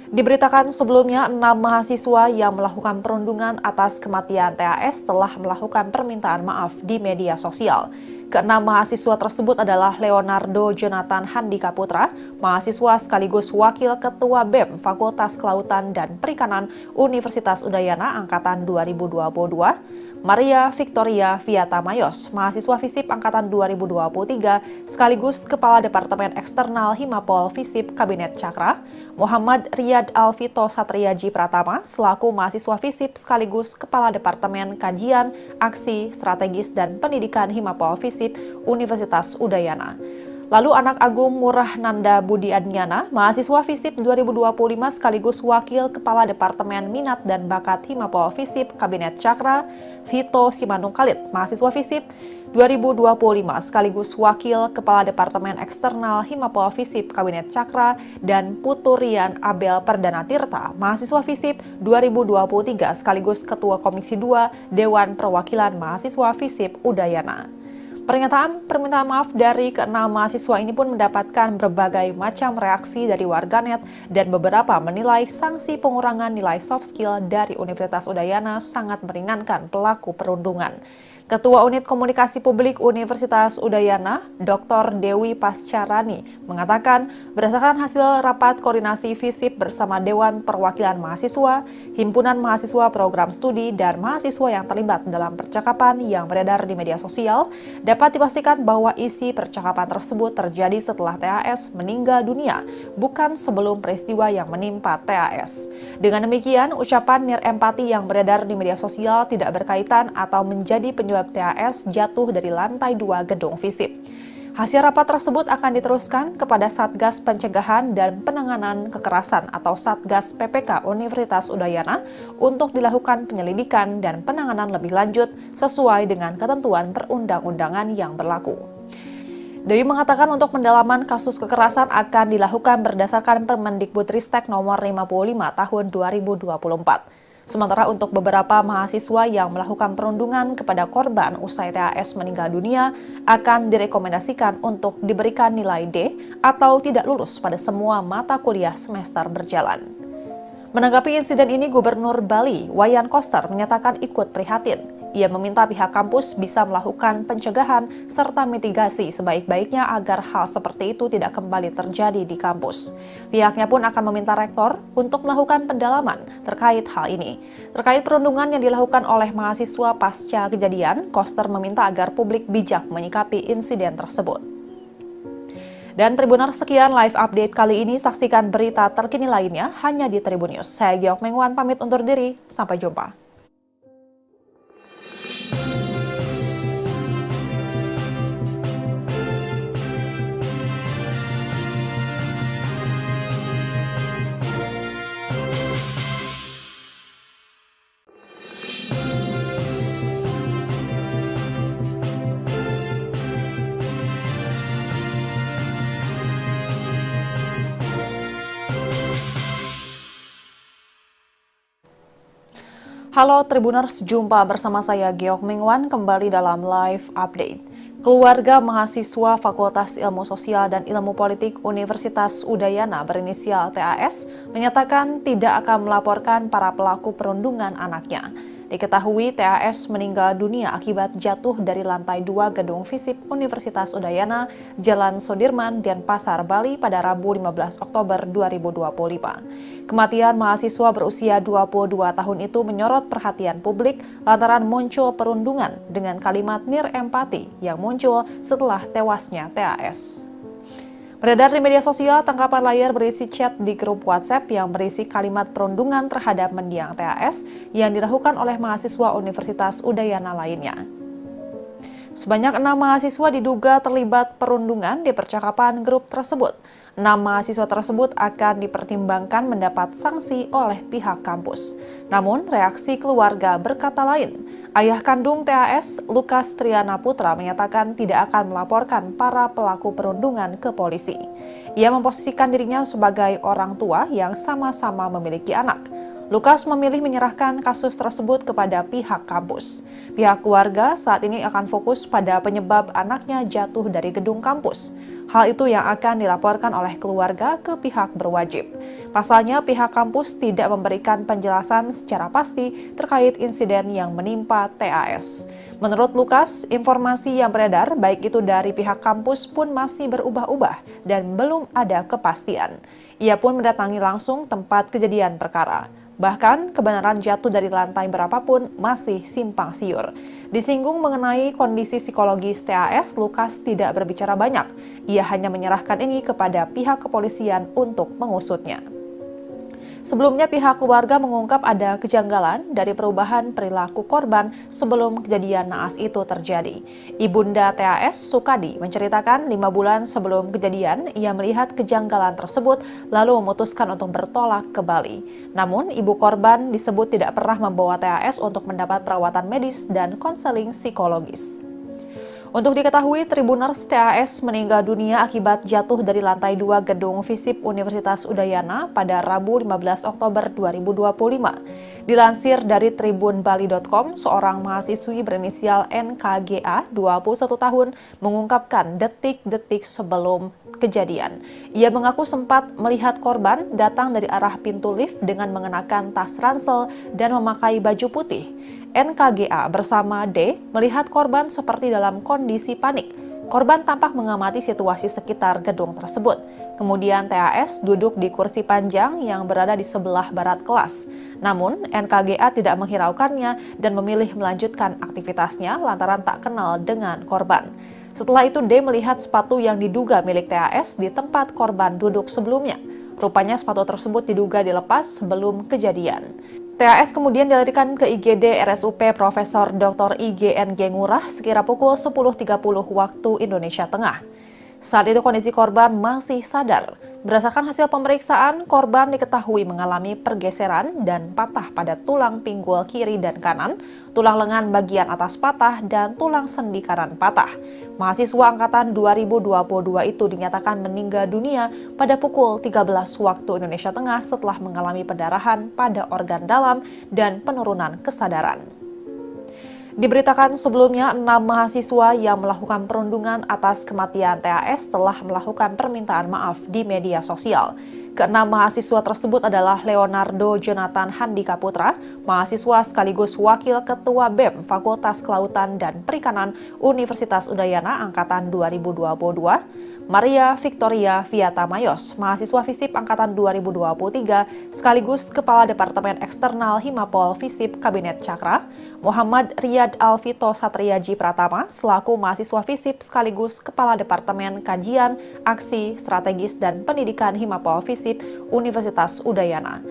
S1: Diberitakan sebelumnya, 6 mahasiswa yang melakukan perundungan atas kematian TAS telah melakukan permintaan maaf di media sosial. Ke-6 mahasiswa tersebut adalah Leonardo Jonathan Handika Putra, mahasiswa sekaligus Wakil Ketua BEM Fakultas Kelautan dan Perikanan Universitas Udayana Angkatan 2022, Maria Victoria Viata Mayos, mahasiswa FISIP Angkatan 2023, sekaligus Kepala Departemen Eksternal Himapol FISIP Kabinet Cakra, Muhammad Riyad Alvito Satriaji Pratama, selaku mahasiswa FISIP sekaligus Kepala Departemen Kajian, Aksi, Strategis, dan Pendidikan Himapol FISIP Universitas Udayana. Lalu anak Agung Murah Nanda Budi Adnyana, mahasiswa FISIP 2025 sekaligus Wakil Kepala Departemen Minat dan Bakat Himapol FISIP Kabinet Cakra, Vito Simanung Khalid, mahasiswa FISIP 2025 sekaligus Wakil Kepala Departemen Eksternal Himapol FISIP Kabinet Cakra, dan Puturian Abel Perdana Tirta, mahasiswa FISIP 2023 sekaligus Ketua Komisi 2 Dewan Perwakilan Mahasiswa FISIP Udayana. Pernyataan permintaan maaf dari keenam mahasiswa ini pun mendapatkan berbagai macam reaksi dari warganet dan beberapa menilai sanksi pengurangan nilai soft skill dari Universitas Udayana sangat meringankan pelaku perundungan. Ketua Unit Komunikasi Publik Universitas Udayana, Dr. Dewi Pascarani, mengatakan berdasarkan hasil rapat koordinasi FISIP bersama Dewan Perwakilan Mahasiswa, Himpunan Mahasiswa Program Studi, dan mahasiswa yang terlibat dalam percakapan yang beredar di media sosial, dapat dipastikan bahwa isi percakapan tersebut terjadi setelah TAS meninggal dunia, bukan sebelum peristiwa yang menimpa TAS. Dengan demikian, ucapan nirempati yang beredar di media sosial tidak berkaitan atau menjadi penyebab TAS jatuh dari lantai 2 gedung FISIP. Hasil rapat tersebut akan diteruskan kepada Satgas Pencegahan dan Penanganan Kekerasan atau Satgas PPK Universitas Udayana untuk dilakukan penyelidikan dan penanganan lebih lanjut sesuai dengan ketentuan perundang-undangan yang berlaku. Dewi mengatakan untuk pendalaman kasus kekerasan akan dilakukan berdasarkan Permendikbudristek nomor 55 tahun 2024. Sementara untuk beberapa mahasiswa yang melakukan perundungan kepada korban usai TAS meninggal dunia akan direkomendasikan untuk diberikan nilai D atau tidak lulus pada semua mata kuliah semester berjalan. Menanggapi insiden ini, Gubernur Bali, Wayan Koster, menyatakan ikut prihatin. Ia meminta pihak kampus bisa melakukan pencegahan serta mitigasi sebaik-baiknya agar hal seperti itu tidak kembali terjadi di kampus. Pihaknya pun akan meminta rektor untuk melakukan pendalaman terkait hal ini. Terkait perundungan yang dilakukan oleh mahasiswa pasca kejadian, Koster meminta agar publik bijak menyikapi insiden tersebut. Dan Tribuners, sekian live update kali ini. Saksikan berita terkini lainnya hanya di Tribun News. Saya Geok Mengwan pamit undur diri. Sampai jumpa. Halo Tribuners, jumpa bersama saya Geok Mengwan kembali dalam live update. Keluarga mahasiswa Fakultas Ilmu Sosial dan Ilmu Politik Universitas Udayana berinisial TAS menyatakan tidak akan melaporkan para pelaku perundungan anaknya. Diketahui TAS meninggal dunia akibat jatuh dari lantai 2 gedung FISIP Universitas Udayana, Jalan Sudirman, Denpasar, Bali pada Rabu 15 Oktober 2025. Kematian mahasiswa berusia 22 tahun itu menyorot perhatian publik lantaran muncul perundungan dengan kalimat nirempati yang muncul setelah tewasnya TAS. Beredar di media sosial, tangkapan layar berisi chat di grup WhatsApp yang berisi kalimat perundungan terhadap mendiang TAS yang dilakukan oleh mahasiswa Universitas Udayana lainnya. Sebanyak 6 mahasiswa diduga terlibat perundungan di percakapan grup tersebut. 6 mahasiswa tersebut akan dipertimbangkan mendapat sanksi oleh pihak kampus. Namun, reaksi keluarga berkata lain. Ayah kandung TAS, Lukas Triana Putra, menyatakan tidak akan melaporkan para pelaku perundungan ke polisi. Ia memposisikan dirinya sebagai orang tua yang sama-sama memiliki anak. Lukas memilih menyerahkan kasus tersebut kepada pihak kampus. Pihak keluarga saat ini akan fokus pada penyebab anaknya jatuh dari gedung kampus. Hal itu yang akan dilaporkan oleh keluarga ke pihak berwajib. Pasalnya, pihak kampus tidak memberikan penjelasan secara pasti terkait insiden yang menimpa TAS. Menurut Lukas, informasi yang beredar baik itu dari pihak kampus pun masih berubah-ubah dan belum ada kepastian. Ia pun mendatangi langsung tempat kejadian perkara. Bahkan, kebenaran jatuh dari lantai berapapun masih simpang siur. Disinggung mengenai kondisi psikologis TAS, Lukas tidak berbicara banyak. Ia hanya menyerahkan ini kepada pihak kepolisian untuk mengusutnya. Sebelumnya, pihak keluarga mengungkap ada kejanggalan dari perubahan perilaku korban sebelum kejadian naas itu terjadi. Ibunda TAS, Sukadi, menceritakan 5 bulan sebelum kejadian, ia melihat kejanggalan tersebut lalu memutuskan untuk bertolak ke Bali. Namun, ibu korban disebut tidak pernah membawa TAS untuk mendapat perawatan medis dan konseling psikologis. Untuk diketahui, Tribuners TAS meninggal dunia akibat jatuh dari lantai 2 gedung FISIP Universitas Udayana pada Rabu 15 Oktober 2025. Dilansir dari tribunbali.com, seorang mahasiswi berinisial NKGA, 21 tahun, mengungkapkan detik-detik sebelum kejadian. Ia mengaku sempat melihat korban datang dari arah pintu lift dengan mengenakan tas ransel dan memakai baju putih. NKGA bersama D melihat korban seperti dalam kondisi panik. Korban tampak mengamati situasi sekitar gedung tersebut. Kemudian TAS duduk di kursi panjang yang berada di sebelah barat kelas. Namun, NKGA tidak menghiraukannya dan memilih melanjutkan aktivitasnya lantaran tak kenal dengan korban. Setelah itu, D melihat sepatu yang diduga milik TAS di tempat korban duduk sebelumnya. Rupanya sepatu tersebut diduga dilepas sebelum kejadian. TAS kemudian dilarikan ke IGD RSUP Profesor Dr. IGNG Ngurah sekira pukul 10.30 waktu Indonesia Tengah. Saat itu kondisi korban masih sadar. Berdasarkan hasil pemeriksaan, korban diketahui mengalami pergeseran dan patah pada tulang pinggul kiri dan kanan, tulang lengan bagian atas patah, dan tulang sendi kanan patah. Mahasiswa angkatan 2022 itu dinyatakan meninggal dunia pada pukul 13 waktu Indonesia Tengah setelah mengalami pendarahan pada organ dalam dan penurunan kesadaran. Diberitakan sebelumnya, 6 mahasiswa yang melakukan perundungan atas kematian TAS telah melakukan permintaan maaf di media sosial. Keenam mahasiswa tersebut adalah Leonardo Jonathan Handika Putra, mahasiswa sekaligus Wakil Ketua BEM Fakultas Kelautan dan Perikanan Universitas Udayana Angkatan 2022, Maria Victoria Viata Mayos, mahasiswa FISIP Angkatan 2023, sekaligus Kepala Departemen Eksternal Himapol FISIP Kabinet Cakra, Muhammad Riyad Alvito Satriaji Pratama, selaku mahasiswa FISIP sekaligus Kepala Departemen Kajian, Aksi, Strategis, dan Pendidikan Himapol FISIP Universitas Udayana.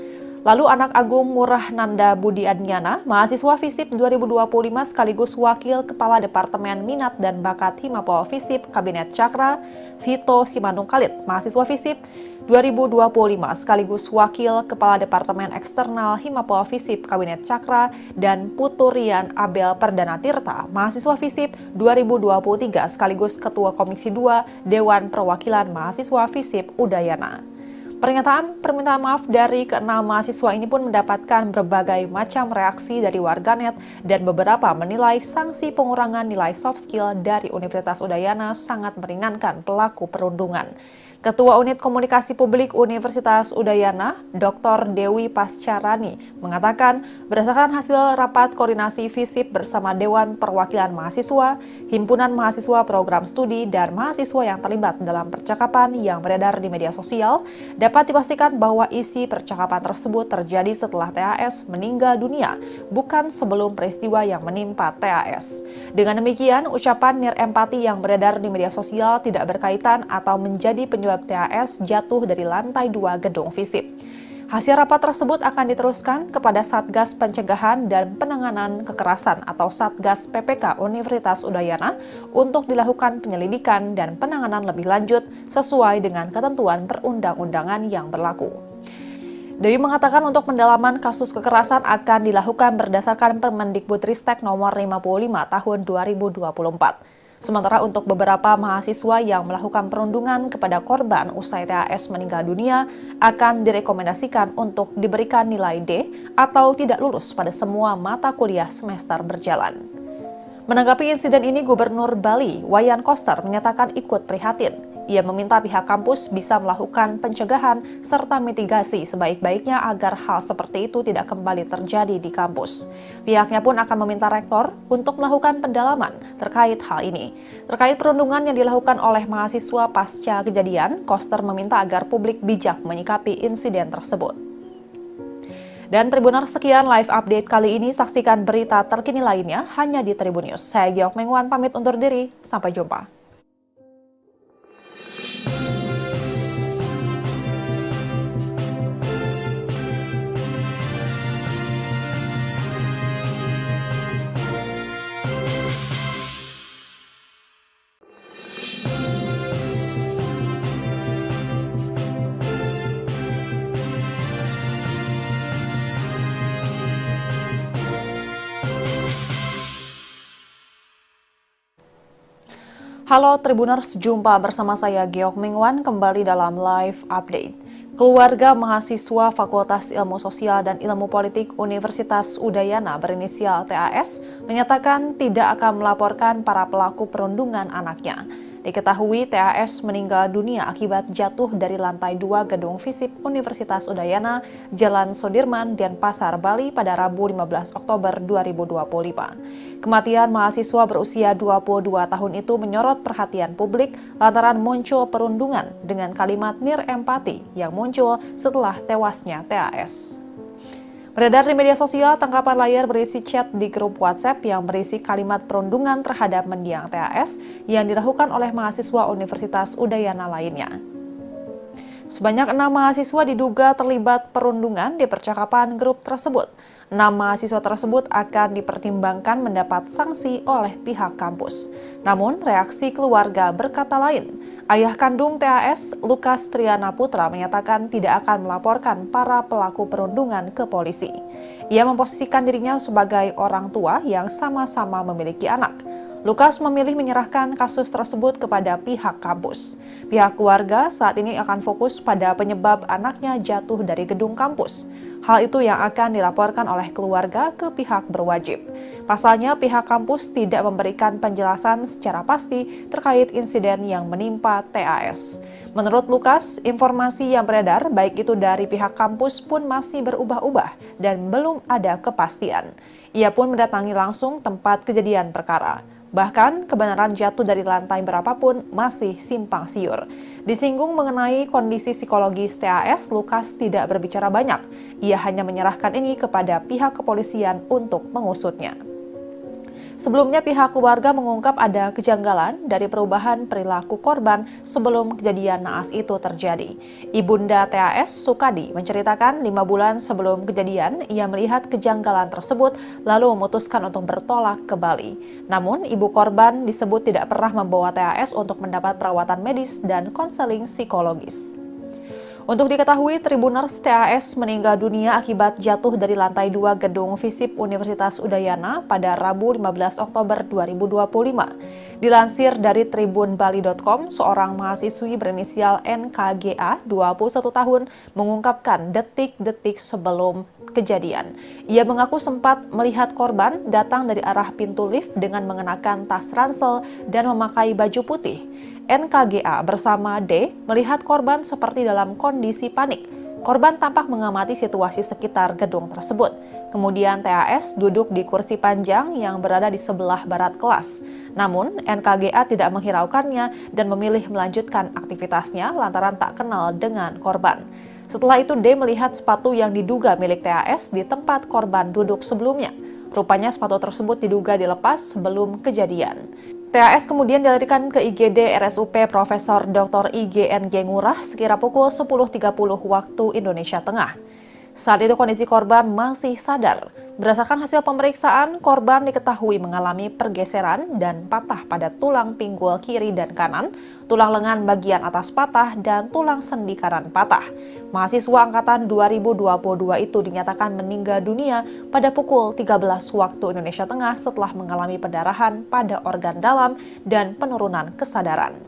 S1: Lalu anak Agung Murah Nanda Budi Adnyana, mahasiswa FISIP 2025 sekaligus Wakil Kepala Departemen Minat dan Bakat Himapol FISIP Kabinet Cakra, Vito Simanung Khalid, mahasiswa FISIP 2025 sekaligus Wakil Kepala Departemen Eksternal Himapol FISIP Kabinet Cakra, dan Puturian Abel Perdana Tirta, mahasiswa FISIP 2023 sekaligus Ketua Komisi 2 Dewan Perwakilan Mahasiswa FISIP Udayana. Pernyataan permintaan maaf dari keenam mahasiswa ini pun mendapatkan berbagai macam reaksi dari warganet dan beberapa menilai sanksi pengurangan nilai soft skill dari Universitas Udayana sangat meringankan pelaku perundungan. Ketua Unit Komunikasi Publik Universitas Udayana, Dr. Dewi Pascarani, mengatakan berdasarkan hasil rapat koordinasi FISIP bersama Dewan Perwakilan Mahasiswa, Himpunan Mahasiswa Program Studi, dan mahasiswa yang terlibat dalam percakapan yang beredar di media sosial, dapat dipastikan bahwa isi percakapan tersebut terjadi setelah TAS meninggal dunia, bukan sebelum peristiwa yang menimpa TAS. Dengan demikian, ucapan nirempati yang beredar di media sosial tidak berkaitan atau menjadi penyebab TAS jatuh dari lantai 2 gedung FISIP. Hasil rapat tersebut akan diteruskan kepada Satgas Pencegahan dan Penanganan Kekerasan atau Satgas PPK Universitas Udayana untuk dilakukan penyelidikan dan penanganan lebih lanjut sesuai dengan ketentuan perundang-undangan yang berlaku. Dewi mengatakan untuk pendalaman kasus kekerasan akan dilakukan berdasarkan Permendikbudristek nomor 55 tahun 2024. Sementara untuk beberapa mahasiswa yang melakukan perundungan kepada korban usai TAS meninggal dunia akan direkomendasikan untuk diberikan nilai D atau tidak lulus pada semua mata kuliah semester berjalan. Menanggapi insiden ini, Gubernur Bali, Wayan Koster, menyatakan ikut prihatin. Ia meminta pihak kampus bisa melakukan pencegahan serta mitigasi sebaik-baiknya agar hal seperti itu tidak kembali terjadi di kampus. Pihaknya pun akan meminta rektor untuk melakukan pendalaman terkait hal ini. Terkait perundungan yang dilakukan oleh mahasiswa pasca kejadian, Koster meminta agar publik bijak menyikapi insiden tersebut. Dan Tribuners, sekian live update kali ini. Saksikan berita terkini lainnya hanya di Tribun News. Saya Giok Mengwan pamit undur diri. Sampai jumpa. Halo Tribuners, jumpa bersama saya Geok Mingwan kembali dalam live update. Keluarga mahasiswa Fakultas Ilmu Sosial dan Ilmu Politik Universitas Udayana berinisial TAS menyatakan tidak akan melaporkan para pelaku perundungan anaknya. Diketahui TAS meninggal dunia akibat jatuh dari lantai 2 gedung FISIP Universitas Udayana, Jalan Sudirman, Denpasar, Bali pada Rabu 15 Oktober 2025. Kematian mahasiswa berusia 22 tahun itu menyorot perhatian publik lantaran muncul perundungan dengan kalimat nirempati yang muncul setelah tewasnya TAS. Beredar di media sosial tangkapan layar berisi chat di grup WhatsApp yang berisi kalimat perundungan terhadap mendiang TAS yang dilakukan oleh mahasiswa Universitas Udayana lainnya. Sebanyak 6 mahasiswa diduga terlibat perundungan di percakapan grup tersebut. 6 mahasiswa tersebut akan dipertimbangkan mendapat sanksi oleh pihak kampus. Namun, reaksi keluarga berkata lain. Ayah kandung TAS, Lukas Triana Putra, menyatakan tidak akan melaporkan para pelaku perundungan ke polisi. Ia memposisikan dirinya sebagai orang tua yang sama-sama memiliki anak. Lukas memilih menyerahkan kasus tersebut kepada pihak kampus. Pihak keluarga saat ini akan fokus pada penyebab anaknya jatuh dari gedung kampus. Hal itu yang akan dilaporkan oleh keluarga ke pihak berwajib. Pasalnya, pihak kampus tidak memberikan penjelasan secara pasti terkait insiden yang menimpa TAS. Menurut Lukas, informasi yang beredar baik itu dari pihak kampus pun masih berubah-ubah dan belum ada kepastian. Ia pun mendatangi langsung tempat kejadian perkara. Bahkan, kebenaran jatuh dari lantai berapapun masih simpang siur. Disinggung mengenai kondisi psikologis TAS, Lukas tidak berbicara banyak. Ia hanya menyerahkan ini kepada pihak kepolisian untuk mengusutnya. Sebelumnya pihak keluarga mengungkap ada kejanggalan dari perubahan perilaku korban sebelum kejadian naas itu terjadi. Ibunda TAS, Sukadi, menceritakan 5 bulan sebelum kejadian ia melihat kejanggalan tersebut lalu memutuskan untuk bertolak ke Bali. Namun ibu korban disebut tidak pernah membawa TAS untuk mendapat perawatan medis dan konseling psikologis. Untuk diketahui, Tribuners, TAS meninggal dunia akibat jatuh dari lantai 2 gedung FISIP Universitas Udayana pada Rabu 15 Oktober 2025. Dilansir dari tribunbali.com, seorang mahasiswi berinisial NKGA, 21 tahun, mengungkapkan detik-detik sebelum kejadian. Ia mengaku sempat melihat korban datang dari arah pintu lift dengan mengenakan tas ransel dan memakai baju putih. NKGA bersama D melihat korban seperti dalam kondisi panik. Korban tampak mengamati situasi sekitar gedung tersebut. Kemudian TAS duduk di kursi panjang yang berada di sebelah barat kelas. Namun NKGA tidak menghiraukannya dan memilih melanjutkan aktivitasnya lantaran tak kenal dengan korban. Setelah itu D melihat sepatu yang diduga milik TAS di tempat korban duduk sebelumnya. Rupanya sepatu tersebut diduga dilepas sebelum kejadian. TAS kemudian dilarikan ke IGD RSUP Profesor Dr. IGNG Ngurah sekira pukul 10.30 waktu Indonesia Tengah. Saat itu kondisi korban masih sadar. Berdasarkan hasil pemeriksaan, korban diketahui mengalami pergeseran dan patah pada tulang pinggul kiri dan kanan, tulang lengan bagian atas patah, dan tulang sendi kanan patah. Mahasiswa angkatan 2022 itu dinyatakan meninggal dunia pada pukul 13 waktu Indonesia Tengah setelah mengalami pendarahan pada organ dalam dan penurunan kesadaran.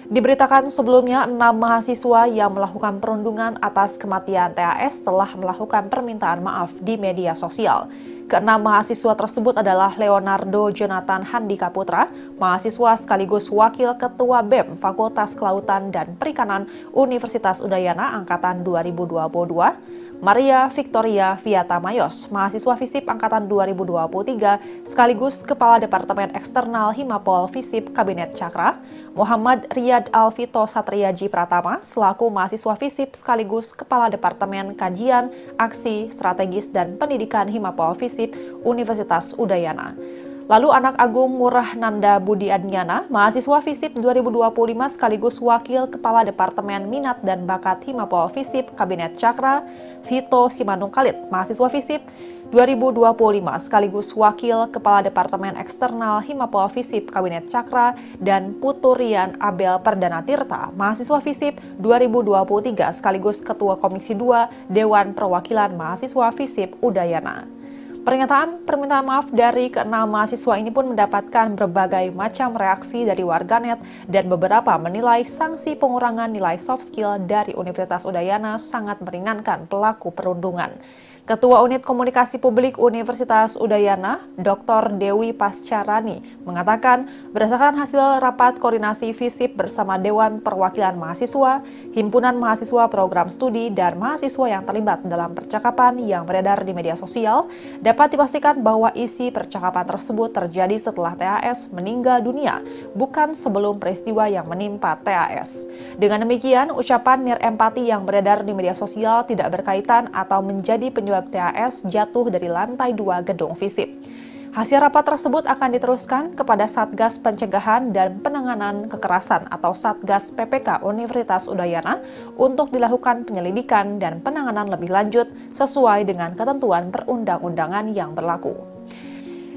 S1: Diberitakan sebelumnya, 6 mahasiswa yang melakukan perundungan atas kematian TAS telah melakukan permintaan maaf di media sosial. Ke-6 mahasiswa tersebut adalah Leonardo Jonathan Handika Putra, mahasiswa sekaligus Wakil Ketua BEM Fakultas Kelautan dan Perikanan Universitas Udayana Angkatan 2022, Maria Victoria Viata Mayos, mahasiswa FISIP Angkatan 2023, sekaligus Kepala Departemen Eksternal Himapol FISIP Kabinet Cakra, Muhammad Riyad Alvito Satriaji Pratama, selaku mahasiswa FISIP sekaligus Kepala Departemen Kajian, Aksi, Strategis, dan Pendidikan Himapol FISIP Universitas Udayana. Lalu anak Agung Murah Nanda Budi Adnyana, mahasiswa FISIP 2025 sekaligus Wakil Kepala Departemen Minat dan Bakat Himapol FISIP Kabinet Cakra, Vito Simanung Khalid, mahasiswa FISIP 2025 sekaligus Wakil Kepala Departemen Eksternal Himapol FISIP Kabinet Cakra, dan Puturian Abel Perdana Tirta, mahasiswa FISIP 2023 sekaligus Ketua Komisi 2 Dewan Perwakilan Mahasiswa FISIP Udayana. Pernyataan permintaan maaf dari keenam mahasiswa ini pun mendapatkan berbagai macam reaksi dari warganet dan beberapa menilai sanksi pengurangan nilai soft skill dari Universitas Udayana sangat meringankan pelaku perundungan. Ketua Unit Komunikasi Publik Universitas Udayana, Dr. Dewi Pascarani, mengatakan berdasarkan hasil rapat koordinasi FISIP bersama Dewan Perwakilan Mahasiswa, Himpunan Mahasiswa Program Studi, dan mahasiswa yang terlibat dalam percakapan yang beredar di media sosial, dapat dipastikan bahwa isi percakapan tersebut terjadi setelah TAS meninggal dunia, bukan sebelum peristiwa yang menimpa TAS. Dengan demikian, ucapan nirempati yang beredar di media sosial tidak berkaitan atau menjadi penyebab TAS jatuh dari lantai 2 gedung FISIP. Hasil rapat tersebut akan diteruskan kepada Satgas Pencegahan dan Penanganan Kekerasan atau Satgas PPK Universitas Udayana untuk dilakukan penyelidikan dan penanganan lebih lanjut sesuai dengan ketentuan perundang-undangan yang berlaku.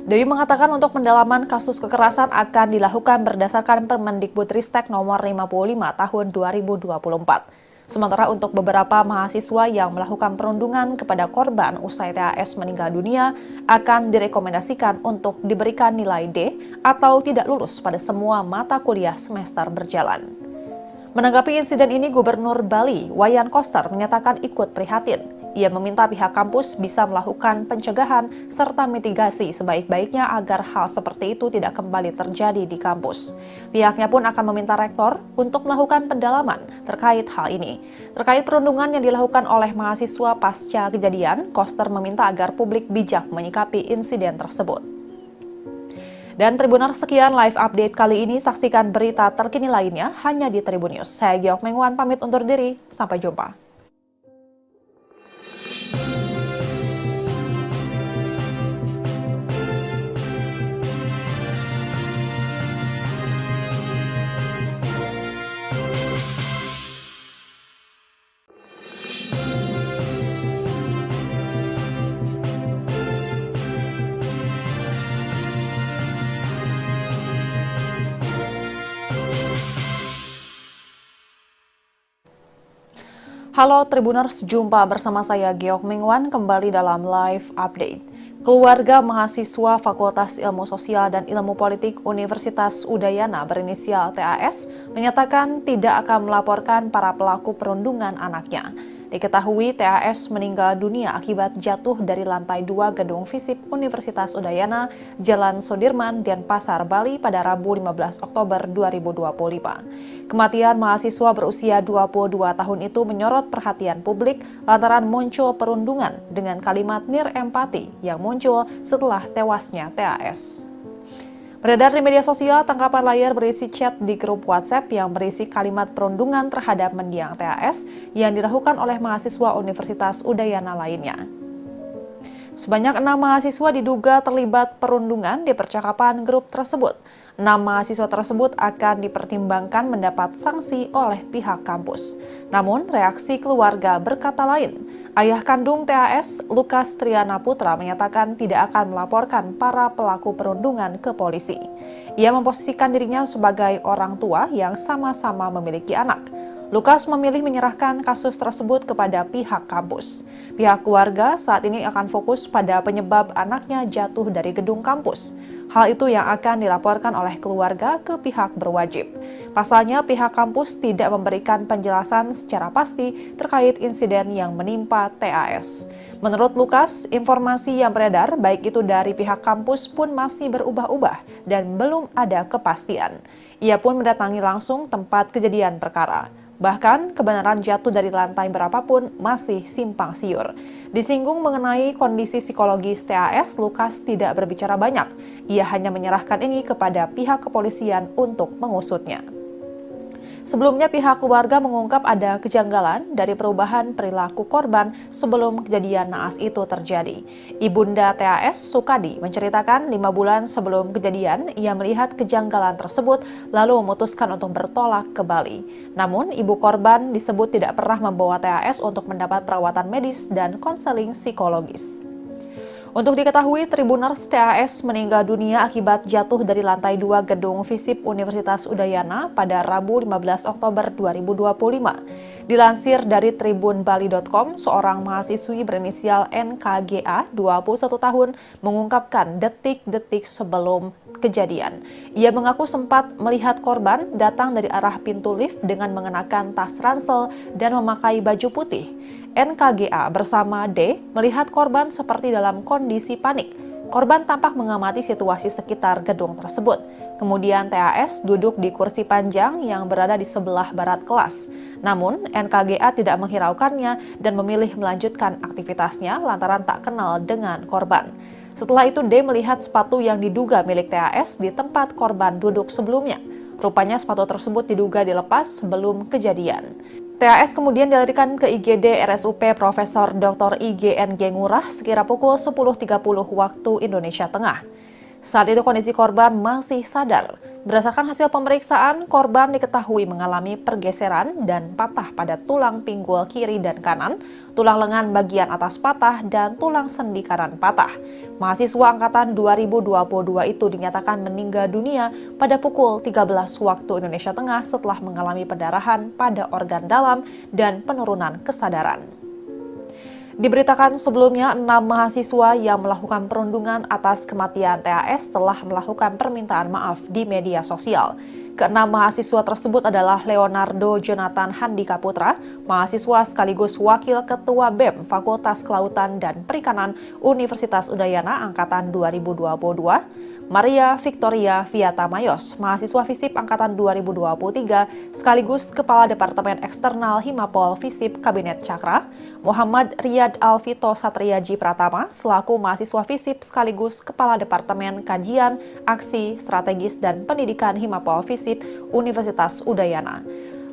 S1: Dewi mengatakan untuk pendalaman kasus kekerasan akan dilakukan berdasarkan Permendikbudristek nomor 55 tahun 2024. Sementara untuk beberapa mahasiswa yang melakukan perundungan kepada korban usai TAS meninggal dunia akan direkomendasikan untuk diberikan nilai D atau tidak lulus pada semua mata kuliah semester berjalan. Menanggapi insiden ini, Gubernur Bali, Wayan Koster, menyatakan ikut prihatin. Ia meminta pihak kampus bisa melakukan pencegahan serta mitigasi sebaik-baiknya agar hal seperti itu tidak kembali terjadi di kampus. Pihaknya pun akan meminta rektor untuk melakukan pendalaman terkait hal ini. Terkait perundungan yang dilakukan oleh mahasiswa pasca kejadian, Koster meminta agar publik bijak menyikapi insiden tersebut. Dan Tribuners, sekian live update kali ini. Saksikan berita terkini lainnya hanya di Tribun News. Saya Geok Mengwan pamit undur diri. Sampai jumpa. Halo Tribuners, jumpa bersama saya Geok Mengwan kembali dalam live update. Keluarga mahasiswa Fakultas Ilmu Sosial dan Ilmu Politik Universitas Udayana berinisial TAS menyatakan tidak akan melaporkan para pelaku perundungan anaknya. Diketahui TAS meninggal dunia akibat jatuh dari lantai 2 gedung FISIP Universitas Udayana, Jalan Sudirman, Denpasar, Bali pada Rabu 15 Oktober 2025. Kematian mahasiswa berusia 22 tahun itu menyorot perhatian publik lantaran muncul perundungan dengan kalimat nirempati yang muncul setelah tewasnya TAS. Beredar di media sosial, tangkapan layar berisi chat di grup WhatsApp yang berisi kalimat perundungan terhadap mendiang TAS yang dilakukan oleh mahasiswa Universitas Udayana lainnya. Sebanyak 6 mahasiswa diduga terlibat perundungan di percakapan grup tersebut. 6 mahasiswa tersebut akan dipertimbangkan mendapat sanksi oleh pihak kampus. Namun, reaksi keluarga berkata lain. Ayah kandung TAS, Lukas Triana Putra, menyatakan tidak akan melaporkan para pelaku perundungan ke polisi. Ia memposisikan dirinya sebagai orang tua yang sama-sama memiliki anak. Lukas memilih menyerahkan kasus tersebut kepada pihak kampus. Pihak keluarga saat ini akan fokus pada penyebab anaknya jatuh dari gedung kampus. Hal itu yang akan dilaporkan oleh keluarga ke pihak berwajib. Pasalnya, pihak kampus tidak memberikan penjelasan secara pasti terkait insiden yang menimpa TAS. Menurut Lukas, informasi yang beredar baik itu dari pihak kampus pun masih berubah-ubah dan belum ada kepastian. Ia pun mendatangi langsung tempat kejadian perkara. Bahkan, kebenaran jatuh dari lantai berapapun masih simpang siur. Disinggung mengenai kondisi psikologis TAS, Lukas tidak berbicara banyak. Ia hanya menyerahkan ini kepada pihak kepolisian untuk mengusutnya. Sebelumnya, pihak keluarga mengungkap ada kejanggalan dari perubahan perilaku korban sebelum kejadian naas itu terjadi. Ibunda TAS, Sukadi, menceritakan 5 bulan sebelum kejadian, ia melihat kejanggalan tersebut lalu memutuskan untuk bertolak ke Bali. Namun, ibu korban disebut tidak pernah membawa TAS untuk mendapat perawatan medis dan konseling psikologis. Untuk diketahui, Tribuners, TAS meninggal dunia akibat jatuh dari lantai 2 gedung FISIP Universitas Udayana pada Rabu 15 Oktober 2025. Dilansir dari tribunbali.com, seorang mahasiswi berinisial NKGA, 21 tahun, mengungkapkan detik-detik sebelum kejadian. Ia mengaku sempat melihat korban datang dari arah pintu lift dengan mengenakan tas ransel dan memakai baju putih. NKGA bersama D melihat korban seperti dalam kondisi panik. Korban tampak mengamati situasi sekitar gedung tersebut. Kemudian TAS duduk di kursi panjang yang berada di sebelah barat kelas. Namun, NKGA tidak menghiraukannya dan memilih melanjutkan aktivitasnya lantaran tak kenal dengan korban. Setelah itu, D melihat sepatu yang diduga milik TAS di tempat korban duduk sebelumnya. Rupanya sepatu tersebut diduga dilepas sebelum kejadian. TAS kemudian dilarikan ke IGD RSUP Profesor Dr. IGNG Ngurah sekira pukul 10.30 waktu Indonesia Tengah. Saat itu kondisi korban masih sadar. Berdasarkan hasil pemeriksaan, korban diketahui mengalami pergeseran dan patah pada tulang pinggul kiri dan kanan, tulang lengan bagian atas patah, dan tulang sendi kanan patah. Mahasiswa angkatan 2022 itu dinyatakan meninggal dunia pada pukul 13 waktu Indonesia Tengah setelah mengalami pendarahan pada organ dalam dan penurunan kesadaran. Diberitakan sebelumnya, 6 mahasiswa yang melakukan perundungan atas kematian TAS telah melakukan permintaan maaf di media sosial. Keenam mahasiswa tersebut adalah Leonardo Jonathan Handika Putra, mahasiswa sekaligus Wakil Ketua BEM Fakultas Kelautan dan Perikanan Universitas Udayana Angkatan 2022, Maria Victoria Viata Mayos, mahasiswa FISIP Angkatan 2023, sekaligus Kepala Departemen Eksternal Himapol FISIP Kabinet Cakra, Muhammad Riyad Alvito Satriaji Pratama, selaku mahasiswa FISIP sekaligus Kepala Departemen Kajian, Aksi, Strategis, dan Pendidikan Himapol FISIP Universitas Udayana.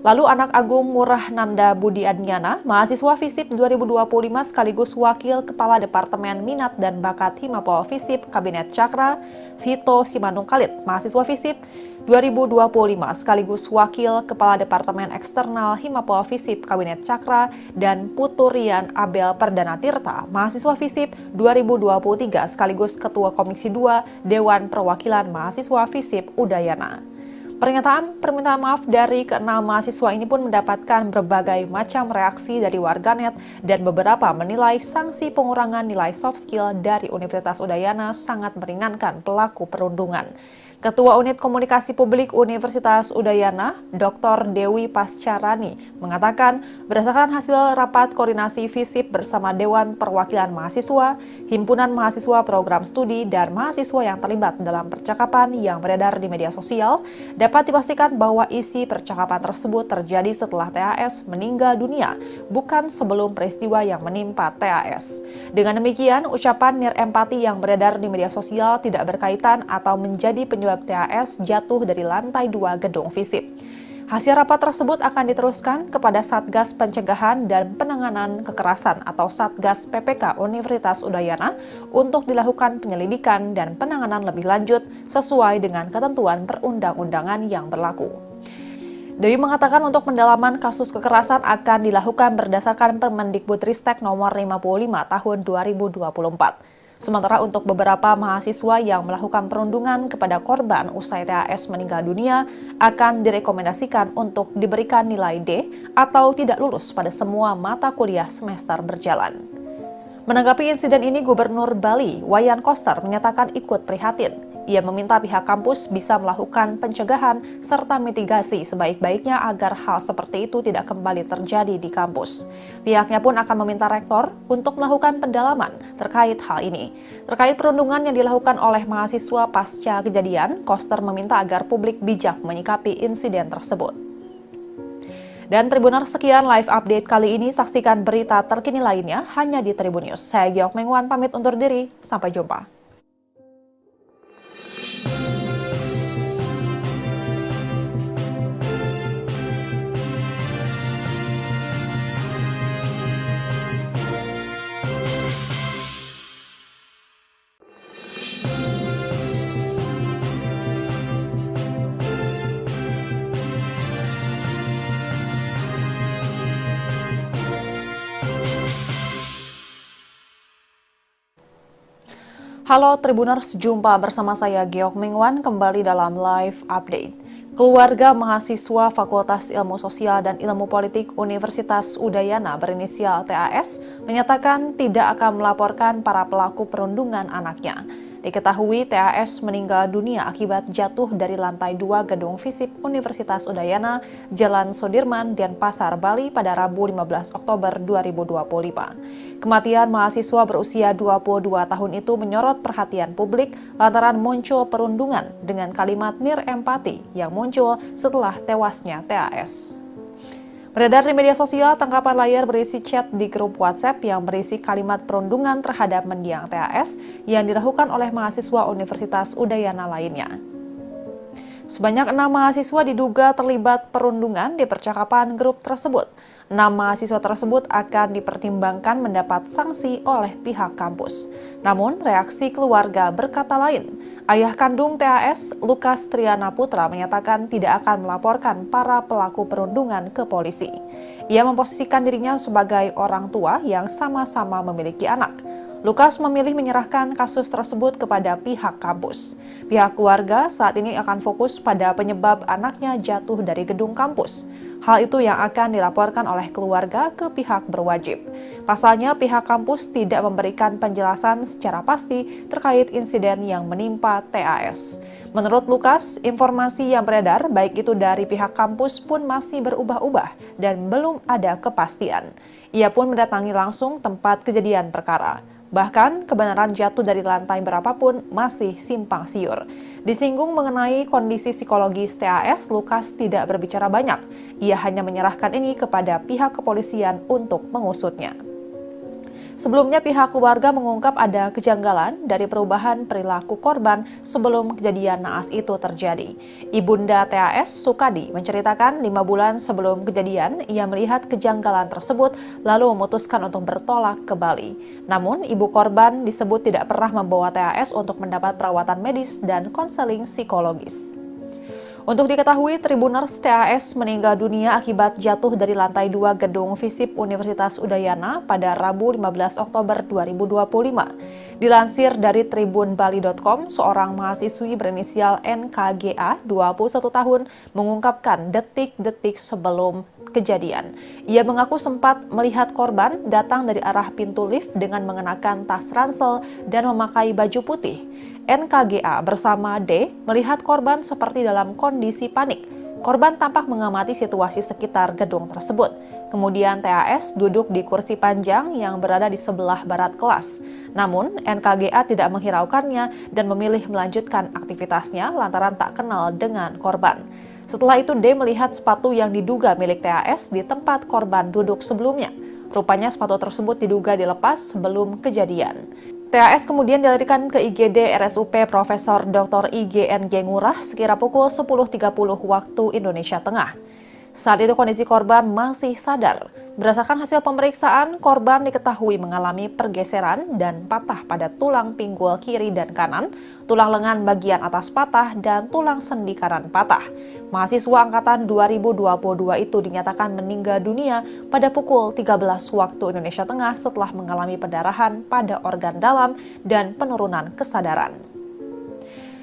S1: Lalu anak Agung Murah Nanda Budi Adnyana, mahasiswa FISIP 2025 sekaligus Wakil Kepala Departemen Minat dan Bakat Himapol FISIP Kabinet Cakra, Vito Simanung Khalid, mahasiswa FISIP 2025 sekaligus Wakil Kepala Departemen Eksternal Himapol FISIP Kabinet Cakra, dan Puturian Abel Perdana Tirta, mahasiswa FISIP 2023 sekaligus Ketua Komisi 2 Dewan Perwakilan Mahasiswa FISIP Udayana. Pernyataan permintaan maaf dari keenam mahasiswa ini pun mendapatkan berbagai macam reaksi dari warganet dan beberapa menilai sanksi pengurangan nilai soft skill dari Universitas Udayana sangat meringankan pelaku perundungan. Ketua Unit Komunikasi Publik Universitas Udayana, Dr. Dewi Pascarani, mengatakan berdasarkan hasil rapat koordinasi FISIP bersama Dewan Perwakilan Mahasiswa, Himpunan Mahasiswa Program Studi, dan mahasiswa yang terlibat dalam percakapan yang beredar di media sosial, dapat dipastikan bahwa isi percakapan tersebut terjadi setelah TAS meninggal dunia, bukan sebelum peristiwa yang menimpa TAS. Dengan demikian, ucapan nirempati yang beredar di media sosial tidak berkaitan atau menjadi penyebab TAS jatuh dari lantai 2 gedung FISIP. Hasil rapat tersebut akan diteruskan kepada Satgas Pencegahan dan Penanganan Kekerasan atau Satgas PPK Universitas Udayana untuk dilakukan penyelidikan dan penanganan lebih lanjut sesuai dengan ketentuan perundang-undangan yang berlaku. Dewi mengatakan untuk pendalaman kasus kekerasan akan dilakukan berdasarkan Permendikbudristek nomor 55 tahun 2024. Sementara untuk beberapa mahasiswa yang melakukan perundungan kepada korban usai TAS meninggal dunia akan direkomendasikan untuk diberikan nilai D atau tidak lulus pada semua mata kuliah semester berjalan. Menanggapi insiden ini, Gubernur Bali, Wayan Koster, menyatakan ikut prihatin. Ia meminta pihak kampus bisa melakukan pencegahan serta mitigasi sebaik-baiknya agar hal seperti itu tidak kembali terjadi di kampus. Pihaknya pun akan meminta rektor untuk melakukan pendalaman terkait hal ini. Terkait perundungan yang dilakukan oleh mahasiswa pasca kejadian, Koster meminta agar publik bijak menyikapi insiden tersebut. Dan Tribuners, sekian live update kali ini. Saksikan berita terkini lainnya hanya di Tribun News. Saya Giok Mengwan pamit undur diri. Sampai jumpa. Halo Tribuners, jumpa bersama saya Geok Mingwan kembali dalam live update. Keluarga mahasiswa Fakultas Ilmu Sosial dan Ilmu Politik Universitas Udayana berinisial TAS menyatakan tidak akan melaporkan para pelaku perundungan anaknya. Diketahui TAS meninggal dunia akibat jatuh dari lantai 2 gedung FISIP Universitas Udayana, Jalan Sudirman, Denpasar, Bali pada Rabu 15 Oktober 2025. Kematian mahasiswa berusia 22 tahun itu menyorot perhatian publik lantaran muncul perundungan dengan kalimat nirempati yang muncul setelah tewasnya TAS. Beredar di media sosial tangkapan layar berisi chat di grup WhatsApp yang berisi kalimat perundungan terhadap mendiang TAS yang dilakukan oleh mahasiswa Universitas Udayana lainnya. Sebanyak 6 mahasiswa diduga terlibat perundungan di percakapan grup tersebut. 6 mahasiswa tersebut akan dipertimbangkan mendapat sanksi oleh pihak kampus. Namun, reaksi keluarga berkata lain. Ayah kandung TAS, Lukas Triana Putra, menyatakan tidak akan melaporkan para pelaku perundungan ke polisi. Ia memposisikan dirinya sebagai orang tua yang sama-sama memiliki anak. Lukas memilih menyerahkan kasus tersebut kepada pihak kampus. Pihak keluarga saat ini akan fokus pada penyebab anaknya jatuh dari gedung kampus. Hal itu yang akan dilaporkan oleh keluarga ke pihak berwajib. Pasalnya, pihak kampus tidak memberikan penjelasan secara pasti terkait insiden yang menimpa TAS. Menurut Lukas, informasi yang beredar baik itu dari pihak kampus pun masih berubah-ubah dan belum ada kepastian. Ia pun mendatangi langsung tempat kejadian perkara. Bahkan, kebenaran jatuh dari lantai berapapun masih simpang siur. Disinggung mengenai kondisi psikologis TAS, Lukas tidak berbicara banyak. Ia hanya menyerahkan ini kepada pihak kepolisian untuk mengusutnya. Sebelumnya pihak keluarga mengungkap ada kejanggalan dari perubahan perilaku korban sebelum kejadian naas itu terjadi. Ibunda TAS, Sukadi, menceritakan 5 bulan sebelum kejadian ia melihat kejanggalan tersebut lalu memutuskan untuk bertolak ke Bali. Namun ibu korban disebut tidak pernah membawa TAS untuk mendapat perawatan medis dan konseling psikologis. Untuk diketahui, Tribuners, TAS meninggal dunia akibat jatuh dari lantai 2 gedung FISIP Universitas Udayana pada Rabu 15 Oktober 2025. Dilansir dari tribunbali.com, seorang mahasiswi berinisial NKGA, 21 tahun, mengungkapkan detik-detik sebelum kejadian. Ia mengaku sempat melihat korban datang dari arah pintu lift dengan mengenakan tas ransel dan memakai baju putih. NKGA bersama D melihat korban seperti dalam kondisi panik. Korban tampak mengamati situasi sekitar gedung tersebut. Kemudian TAS duduk di kursi panjang yang berada di sebelah barat kelas. Namun NKGA tidak menghiraukannya dan memilih melanjutkan aktivitasnya lantaran tak kenal dengan korban. Setelah itu D melihat sepatu yang diduga milik TAS di tempat korban duduk sebelumnya. Rupanya sepatu tersebut diduga dilepas sebelum kejadian. TAS kemudian dilarikan ke IGD RSUP Profesor Dr. IGNG Ngurah sekira pukul 10.30 waktu Indonesia Tengah. Saat itu kondisi korban masih sadar. Berdasarkan hasil pemeriksaan, korban diketahui mengalami pergeseran dan patah pada tulang pinggul kiri dan kanan, tulang lengan bagian atas patah, dan tulang sendi kanan patah. Mahasiswa angkatan 2022 itu dinyatakan meninggal dunia pada pukul 13 waktu Indonesia Tengah setelah mengalami pendarahan pada organ dalam dan penurunan kesadaran.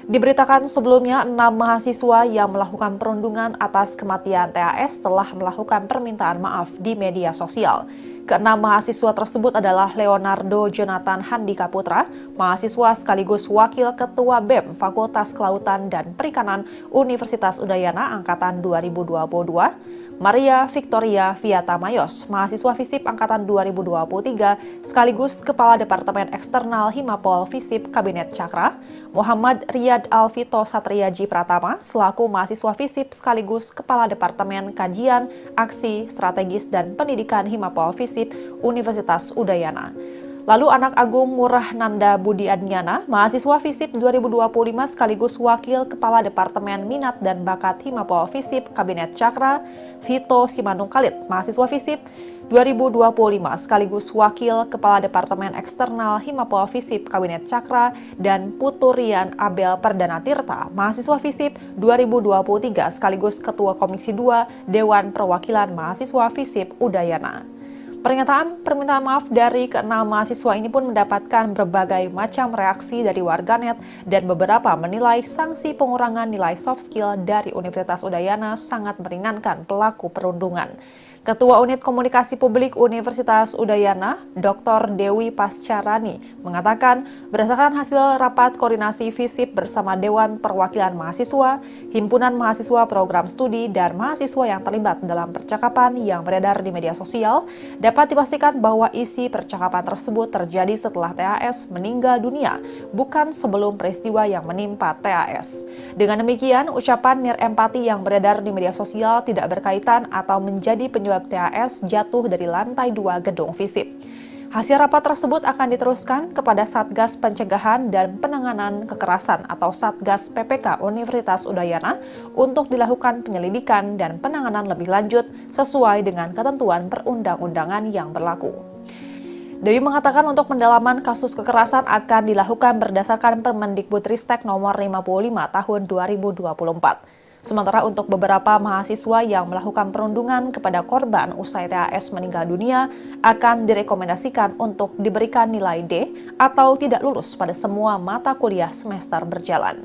S1: Diberitakan sebelumnya, 6 mahasiswa yang melakukan perundungan atas kematian TAS telah melakukan permintaan maaf di media sosial. Ke-6 mahasiswa tersebut adalah Leonardo Jonathan Handika Putra, mahasiswa sekaligus Wakil Ketua BEM Fakultas Kelautan dan Perikanan Universitas Udayana Angkatan 2022, Maria Victoria Viata Mayos, mahasiswa FISIP Angkatan 2023, sekaligus Kepala Departemen Eksternal Himapol FISIP Kabinet Cakra, Muhammad Riyad Alvito Satriaji Pratama, selaku mahasiswa FISIP sekaligus Kepala Departemen Kajian, Aksi, Strategis, dan Pendidikan Himapol FISIP Universitas Udayana. Lalu anak Agung Murah Nanda Budi Adnyana, mahasiswa FISIP 2025 sekaligus Wakil Kepala Departemen Minat dan Bakat Himapol FISIP Kabinet Cakra, Vito Simanung Khalid, mahasiswa FISIP 2025 sekaligus Wakil Kepala Departemen Eksternal Himapol FISIP Kabinet Cakra, dan Puturian Abel Perdana Tirta, mahasiswa FISIP 2023 sekaligus Ketua Komisi 2 Dewan Perwakilan Mahasiswa FISIP Udayana. Pernyataan permintaan maaf dari keenam mahasiswa ini pun mendapatkan berbagai macam reaksi dari warganet dan beberapa menilai sanksi pengurangan nilai soft skill dari Universitas Udayana sangat meringankan pelaku perundungan. Ketua Unit Komunikasi Publik Universitas Udayana, Dr. Dewi Pascarani, mengatakan berdasarkan hasil rapat koordinasi FISIP bersama Dewan Perwakilan Mahasiswa, Himpunan Mahasiswa Program Studi, dan mahasiswa yang terlibat dalam percakapan yang beredar di media sosial, dapat dipastikan bahwa isi percakapan tersebut terjadi setelah TAS meninggal dunia, bukan sebelum peristiwa yang menimpa TAS. Dengan demikian, ucapan nirempati yang beredar di media sosial tidak berkaitan atau menjadi penyebab TAS jatuh dari lantai 2 gedung FISIP. Hasil rapat tersebut akan diteruskan kepada Satgas Pencegahan dan Penanganan Kekerasan atau Satgas PPK Universitas Udayana untuk dilakukan penyelidikan dan penanganan lebih lanjut sesuai dengan ketentuan perundang-undangan yang berlaku. Dewi mengatakan untuk pendalaman kasus kekerasan akan dilakukan berdasarkan Permendikbudristek nomor 55 tahun 2024. Sementara untuk beberapa mahasiswa yang melakukan perundungan kepada korban usai TAS meninggal dunia akan direkomendasikan untuk diberikan nilai D atau tidak lulus pada semua mata kuliah semester berjalan.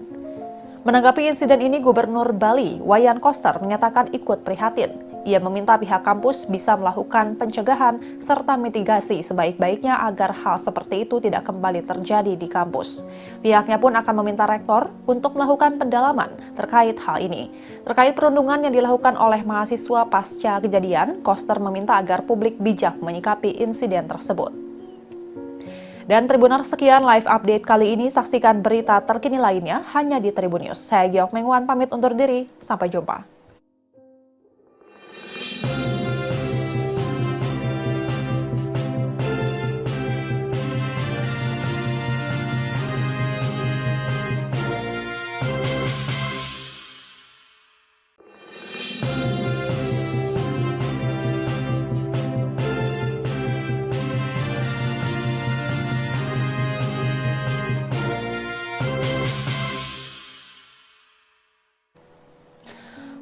S1: Menanggapi insiden ini, Gubernur Bali, Wayan Koster, menyatakan ikut prihatin. Ia meminta pihak kampus bisa melakukan pencegahan serta mitigasi sebaik-baiknya agar hal seperti itu tidak kembali terjadi di kampus. Pihaknya pun akan meminta rektor untuk melakukan pendalaman terkait hal ini. Terkait perundungan yang dilakukan oleh mahasiswa pasca kejadian, Koster meminta agar publik bijak menyikapi insiden tersebut. Dan Tribuners, sekian live update kali ini. Saksikan berita terkini lainnya hanya di Tribun News. Saya Giok Mengwan pamit undur diri. Sampai jumpa.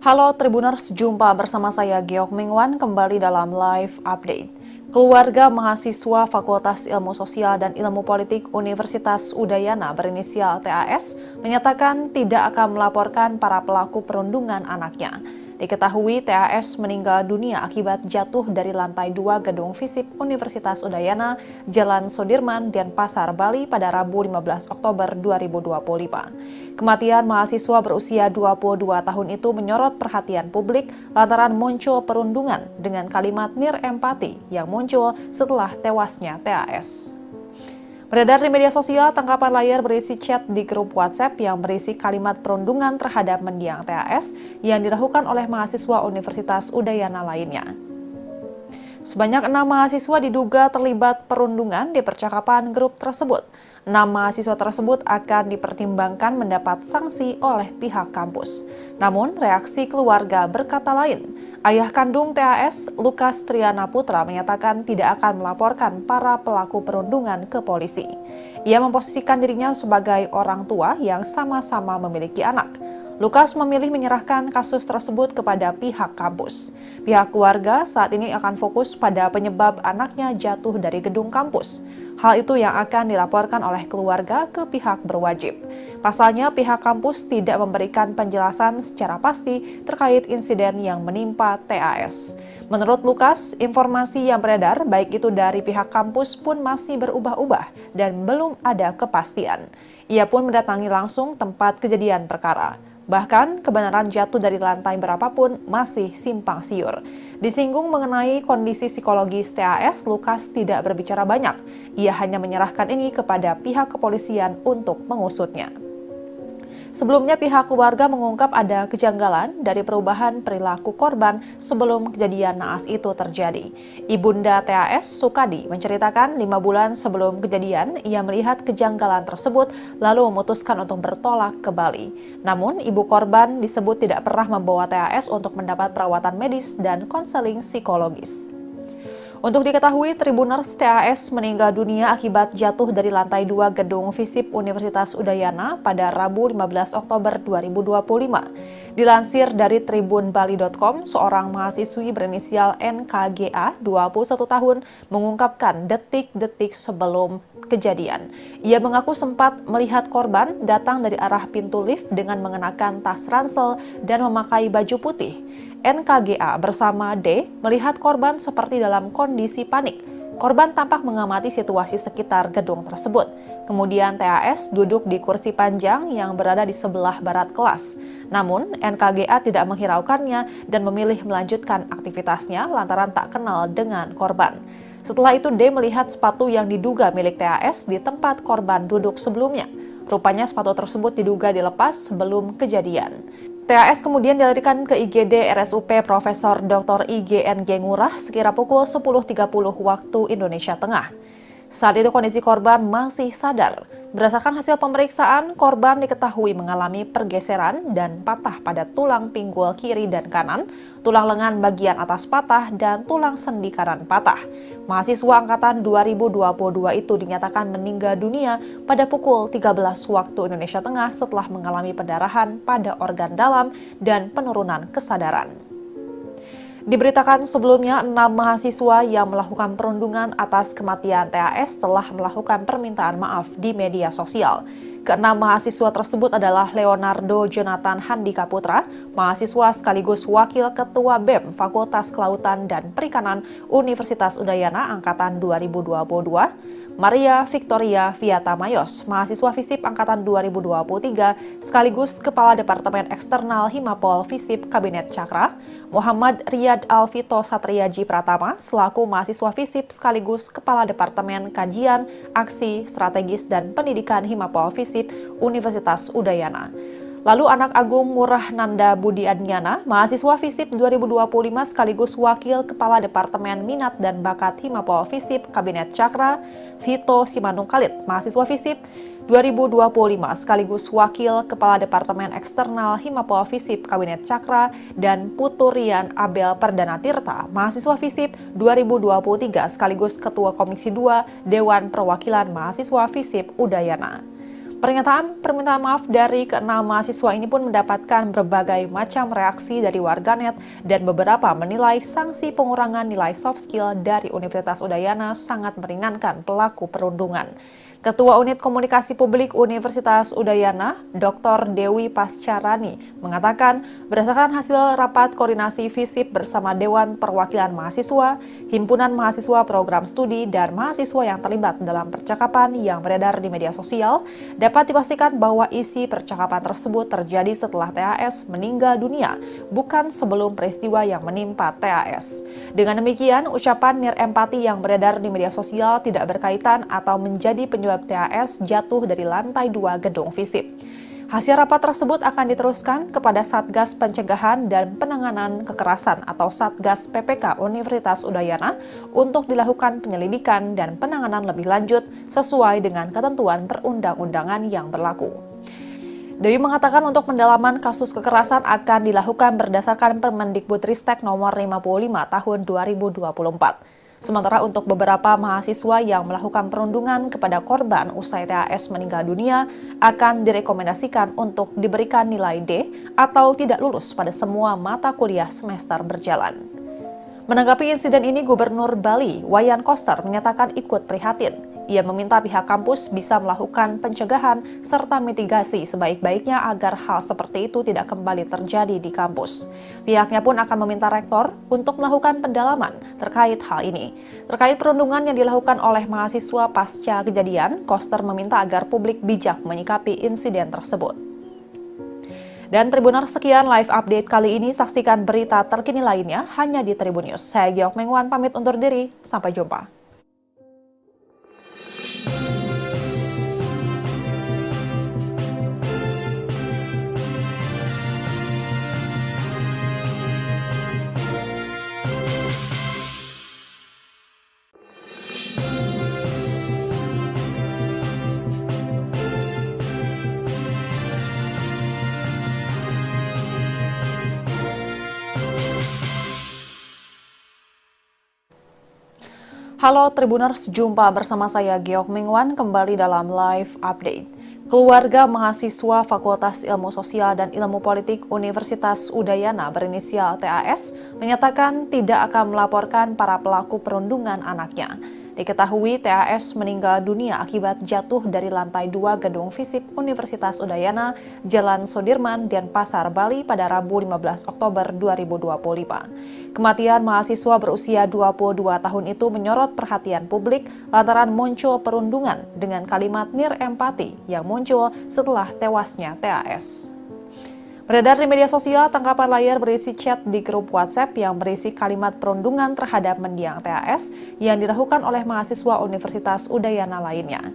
S1: Halo Tribuners, jumpa bersama saya Giok Mengwan kembali dalam live update. Keluarga mahasiswa Fakultas Ilmu Sosial dan Ilmu Politik Universitas Udayana berinisial TAS menyatakan tidak akan melaporkan para pelaku perundungan anaknya. Diketahui TAS meninggal dunia akibat jatuh dari lantai 2 gedung FISIP Universitas Udayana, Jalan Sudirman, Denpasar, Bali pada Rabu 15 Oktober 2025. Kematian mahasiswa berusia 22 tahun itu menyorot perhatian publik lantaran muncul perundungan dengan kalimat nirempati yang muncul setelah tewasnya TAS. Beredar di media sosial, tangkapan layar berisi chat di grup WhatsApp yang berisi kalimat perundungan terhadap mendiang TAS yang dilakukan oleh mahasiswa Universitas Udayana lainnya. Sebanyak 6 mahasiswa diduga terlibat perundungan di percakapan grup tersebut. 6 mahasiswa tersebut akan dipertimbangkan mendapat sanksi oleh pihak kampus. Namun, reaksi keluarga berkata lain. Ayah kandung TAS, Lukas Triana Putra, menyatakan tidak akan melaporkan para pelaku perundungan ke polisi. Ia memposisikan dirinya sebagai orang tua yang sama-sama memiliki anak. Lukas memilih menyerahkan kasus tersebut kepada pihak kampus. Pihak keluarga saat ini akan fokus pada penyebab anaknya jatuh dari gedung kampus. Hal itu yang akan dilaporkan oleh keluarga ke pihak berwajib. Pasalnya, pihak kampus tidak memberikan penjelasan secara pasti terkait insiden yang menimpa TAS. Menurut Lukas, informasi yang beredar baik itu dari pihak kampus pun masih berubah-ubah dan belum ada kepastian. Ia pun mendatangi langsung tempat kejadian perkara. Bahkan, kebenaran jatuh dari lantai berapapun masih simpang siur. Disinggung mengenai kondisi psikologis TAS, Lukas tidak berbicara banyak. Ia hanya menyerahkan ini kepada pihak kepolisian untuk mengusutnya. Sebelumnya, pihak keluarga mengungkap ada kejanggalan dari perubahan perilaku korban sebelum kejadian naas itu terjadi. Ibunda TAS, Sukadi, menceritakan 5 bulan sebelum kejadian, ia melihat kejanggalan tersebut lalu memutuskan untuk bertolak ke Bali. Namun, ibu korban disebut tidak pernah membawa TAS untuk mendapat perawatan medis dan konseling psikologis. Untuk diketahui, Tribuners TAS meninggal dunia akibat jatuh dari lantai 2 gedung FISIP Universitas Udayana pada Rabu 15 Oktober 2025. Dilansir dari tribunbali.com, seorang mahasiswi berinisial NKGA, 21 tahun, mengungkapkan detik-detik sebelum kejadian. Ia mengaku sempat melihat korban datang dari arah pintu lift dengan mengenakan tas ransel dan memakai baju putih. NKGA bersama D melihat korban seperti dalam kondisi panik. Korban tampak mengamati situasi sekitar gedung tersebut. Kemudian TAS duduk di kursi panjang yang berada di sebelah barat kelas. Namun, NKGA tidak menghiraukannya dan memilih melanjutkan aktivitasnya lantaran tak kenal dengan korban. Setelah itu, D melihat sepatu yang diduga milik TAS di tempat korban duduk sebelumnya. Rupanya sepatu tersebut diduga dilepas sebelum kejadian. TAS kemudian dilarikan ke IGD RSUP Profesor Dr. IGNG Ngurah sekira pukul 10.30 waktu Indonesia Tengah. Saat itu kondisi korban masih sadar. Berdasarkan hasil pemeriksaan, korban diketahui mengalami pergeseran dan patah pada tulang pinggul kiri dan kanan, tulang lengan bagian atas patah, dan tulang sendi kanan patah. Mahasiswa angkatan 2022 itu dinyatakan meninggal dunia pada pukul 13 waktu Indonesia Tengah setelah mengalami pendarahan pada organ dalam dan penurunan kesadaran. Diberitakan sebelumnya, 6 mahasiswa yang melakukan perundungan atas kematian TAS telah melakukan permintaan maaf di media sosial. Keenam mahasiswa tersebut adalah Leonardo Jonathan Handika Putra, mahasiswa sekaligus Wakil Ketua BEM Fakultas Kelautan dan Perikanan Universitas Udayana Angkatan 2022, Maria Victoria Viata Mayos, mahasiswa FISIP Angkatan 2023, sekaligus Kepala Departemen Eksternal Himapol FISIP Kabinet Cakra, Muhammad Riyad Alvito Satriaji Pratama, selaku mahasiswa FISIP sekaligus Kepala Departemen Kajian, Aksi, Strategis, dan Pendidikan Himapol FISIP Universitas Udayana. Lalu anak Agung Murah Nanda Budi Adnyana, mahasiswa FISIP 2025 sekaligus Wakil Kepala Departemen Minat dan Bakat Himapol FISIP Kabinet Cakra, Vito Simanung Khalid, mahasiswa FISIP 2025 sekaligus Wakil Kepala Departemen Eksternal Himapol FISIP Kabinet Cakra, dan Puturian Abel Perdana Tirta, mahasiswa FISIP 2023 sekaligus Ketua Komisi 2 Dewan Perwakilan Mahasiswa FISIP Udayana. Pernyataan permintaan maaf dari keenam mahasiswa ini pun mendapatkan berbagai macam reaksi dari warganet dan beberapa menilai sanksi pengurangan nilai soft skill dari Universitas Udayana sangat meringankan pelaku perundungan. Ketua Unit Komunikasi Publik Universitas Udayana, Dr. Dewi Pascarani, mengatakan berdasarkan hasil rapat koordinasi FISIP bersama Dewan Perwakilan Mahasiswa, Himpunan Mahasiswa Program Studi, dan mahasiswa yang terlibat dalam percakapan yang beredar di media sosial, dapat dipastikan bahwa isi percakapan tersebut terjadi setelah TAS meninggal dunia, bukan sebelum peristiwa yang menimpa TAS. Dengan demikian, ucapan nirempati yang beredar di media sosial tidak berkaitan atau menjadi penyebab TAS jatuh dari lantai 2 gedung FISIP. Hasil rapat tersebut akan diteruskan kepada Satgas Pencegahan dan Penanganan Kekerasan atau Satgas PPK Universitas Udayana untuk dilakukan penyelidikan dan penanganan lebih lanjut sesuai dengan ketentuan perundang-undangan yang berlaku. Dewi mengatakan untuk pendalaman kasus kekerasan akan dilakukan berdasarkan Permendikbudristek nomor 55 tahun 2024. Sementara untuk beberapa mahasiswa yang melakukan perundungan kepada korban usai TAS meninggal dunia akan direkomendasikan untuk diberikan nilai D atau tidak lulus pada semua mata kuliah semester berjalan. Menanggapi insiden ini, Gubernur Bali, Wayan Koster, menyatakan ikut prihatin. Ia meminta pihak kampus bisa melakukan pencegahan serta mitigasi sebaik-baiknya agar hal seperti itu tidak kembali terjadi di kampus. Pihaknya pun akan meminta rektor untuk melakukan pendalaman terkait hal ini. Terkait perundungan yang dilakukan oleh mahasiswa pasca kejadian, Koster meminta agar publik bijak menyikapi insiden tersebut. Dan Tribuners, sekian live update kali ini. Saksikan berita terkini lainnya hanya di Tribun News. Saya Giok Mengwan pamit undur diri. Sampai jumpa. Halo Tribuners, jumpa bersama saya Geok Mingwan kembali dalam live update. Keluarga mahasiswa Fakultas Ilmu Sosial dan Ilmu Politik Universitas Udayana berinisial TAS menyatakan tidak akan melaporkan para pelaku perundungan anaknya. Diketahui TAS meninggal dunia akibat jatuh dari lantai 2 gedung FISIP Universitas Udayana, Jalan Sudirman, Denpasar, Bali pada Rabu 15 Oktober 2025. Kematian mahasiswa berusia 22 tahun itu menyorot perhatian publik lantaran muncul perundungan dengan kalimat nir empati yang muncul setelah tewasnya TAS. Beredar di media sosial tangkapan layar berisi chat di grup WhatsApp yang berisi kalimat perundungan terhadap mendiang TAS yang dilakukan oleh mahasiswa Universitas Udayana lainnya.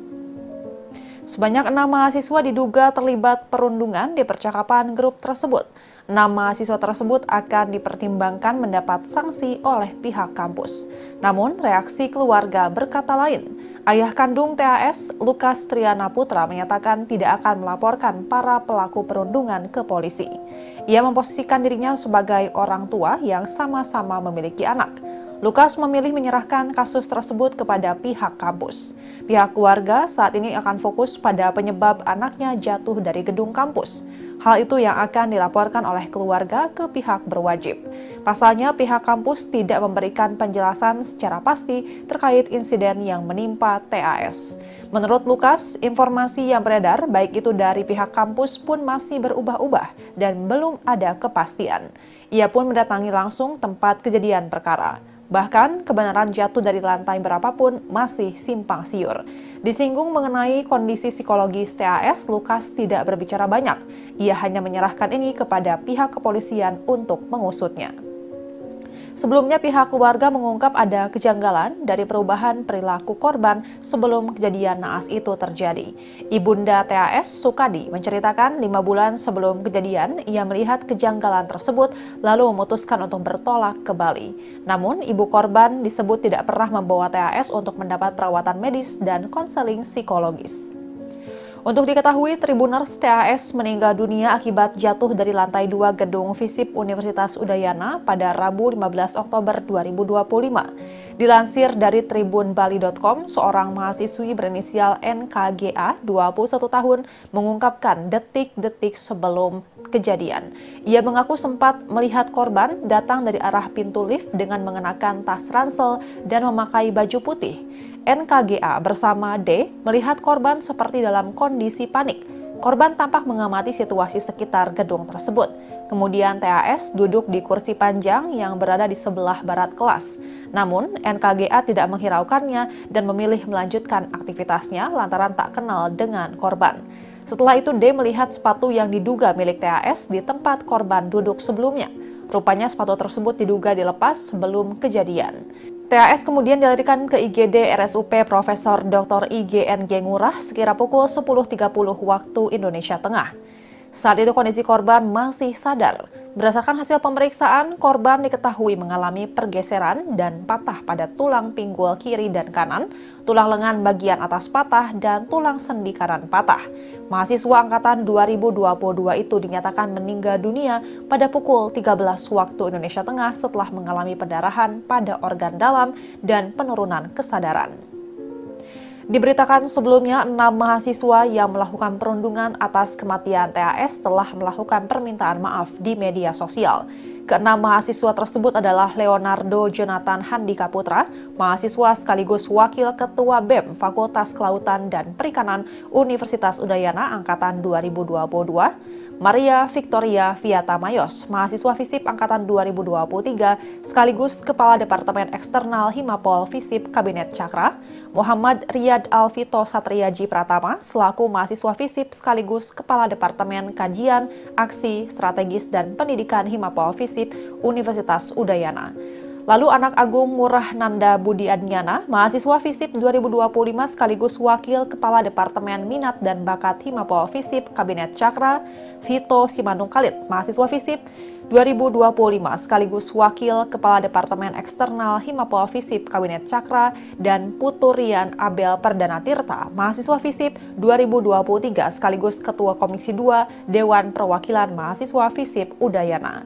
S1: Sebanyak 6 mahasiswa diduga terlibat perundungan di percakapan grup tersebut. 6 mahasiswa tersebut akan dipertimbangkan mendapat sanksi oleh pihak kampus. Namun, reaksi keluarga berkata lain. Ayah kandung TAS, Lukas Triana Putra, menyatakan tidak akan melaporkan para pelaku perundungan ke polisi. Ia memposisikan dirinya sebagai orang tua yang sama-sama memiliki anak. Lukas memilih menyerahkan kasus tersebut kepada pihak kampus. Pihak keluarga saat ini akan fokus pada penyebab anaknya jatuh dari gedung kampus. Hal itu yang akan dilaporkan oleh keluarga ke pihak berwajib. Pasalnya, pihak kampus tidak memberikan penjelasan secara pasti terkait insiden yang menimpa TAS. Menurut Lukas, informasi yang beredar baik itu dari pihak kampus pun masih berubah-ubah dan belum ada kepastian. Ia pun mendatangi langsung tempat kejadian perkara. Bahkan, kebenaran jatuh dari lantai berapapun masih simpang siur. Disinggung mengenai kondisi psikologis TAS, Lukas tidak berbicara banyak. Ia hanya menyerahkan ini kepada pihak kepolisian untuk mengusutnya. Sebelumnya pihak keluarga mengungkap ada kejanggalan dari perubahan perilaku korban sebelum kejadian naas itu terjadi. Ibunda TAS, Sukadi, menceritakan 5 bulan sebelum kejadian ia melihat kejanggalan tersebut lalu memutuskan untuk bertolak ke Bali. Namun ibu korban disebut tidak pernah membawa TAS untuk mendapat perawatan medis dan konseling psikologis. Untuk diketahui, Tribuners, TAS meninggal dunia akibat jatuh dari lantai 2 gedung FISIP Universitas Udayana pada Rabu 15 Oktober 2025. Dilansir dari tribunbali.com, seorang mahasiswi berinisial NKGA, 21 tahun, mengungkapkan detik-detik sebelum kejadian. Ia mengaku sempat melihat korban datang dari arah pintu lift dengan mengenakan tas ransel dan memakai baju putih. NKGA bersama D melihat korban seperti dalam kondisi panik. Korban tampak mengamati situasi sekitar gedung tersebut. Kemudian TAS duduk di kursi panjang yang berada di sebelah barat kelas. Namun NKGA tidak menghiraukannya dan memilih melanjutkan aktivitasnya lantaran tak kenal dengan korban. Setelah itu D melihat sepatu yang diduga milik TAS di tempat korban duduk sebelumnya. Rupanya sepatu tersebut diduga dilepas sebelum kejadian. TAS kemudian dilarikan ke IGD RSUP Profesor Dr. IGNG Ngurah sekira pukul 10.30 waktu Indonesia Tengah. Saat itu kondisi korban masih sadar. Berdasarkan hasil pemeriksaan, korban diketahui mengalami pergeseran dan patah pada tulang pinggul kiri dan kanan, tulang lengan bagian atas patah, dan tulang sendi kanan patah. Mahasiswa angkatan 2022 itu dinyatakan meninggal dunia pada pukul 13 waktu Indonesia Tengah setelah mengalami pendarahan pada organ dalam dan penurunan kesadaran. Diberitakan sebelumnya, 6 mahasiswa yang melakukan perundungan atas kematian TAS telah melakukan permintaan maaf di media sosial. Ke-6 mahasiswa tersebut adalah Leonardo Jonathan Handika Putra, mahasiswa sekaligus Wakil Ketua BEM Fakultas Kelautan dan Perikanan Universitas Udayana Angkatan 2022, Maria Victoria Viata Mayos, mahasiswa FISIP Angkatan 2023, sekaligus Kepala Departemen Eksternal Himapol FISIP Kabinet Cakra, Muhammad Riyad Alvito Satriaji Pratama, selaku mahasiswa FISIP sekaligus Kepala Departemen Kajian, Aksi, Strategis, dan Pendidikan Himapol FISIP Universitas Udayana. Lalu anak Agung Murah Nanda Budi Adnyana, mahasiswa FISIP 2025 sekaligus Wakil Kepala Departemen Minat dan Bakat Himapol FISIP Kabinet Cakra, Vito Simanung Khalid, mahasiswa FISIP 2025 sekaligus Wakil Kepala Departemen Eksternal Himapol FISIP Kabinet Cakra, dan Puturian Abel Perdana Tirta, mahasiswa FISIP 2023 sekaligus Ketua Komisi 2 Dewan Perwakilan Mahasiswa FISIP Udayana.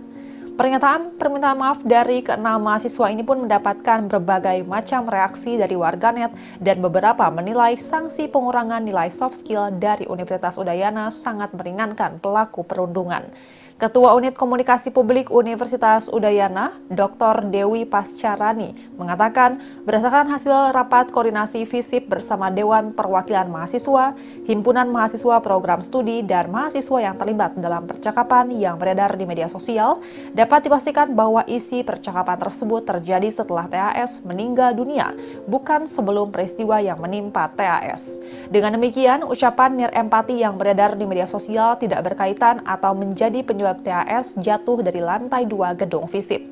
S1: Pernyataan permintaan maaf dari keenam mahasiswa ini pun mendapatkan berbagai macam reaksi dari warganet dan beberapa menilai sanksi pengurangan nilai soft skill dari Universitas Udayana sangat meringankan pelaku perundungan. Ketua Unit Komunikasi Publik Universitas Udayana, Dr. Dewi Pascarani, mengatakan berdasarkan hasil rapat koordinasi FISIP bersama Dewan Perwakilan Mahasiswa, Himpunan Mahasiswa Program Studi, dan mahasiswa yang terlibat dalam percakapan yang beredar di media sosial, dapat dipastikan bahwa isi percakapan tersebut terjadi setelah TAS meninggal dunia, bukan sebelum peristiwa yang menimpa TAS. Dengan demikian, ucapan nirempati yang beredar di media sosial tidak berkaitan atau menjadi penyebab TAS jatuh dari lantai 2 gedung FISIP.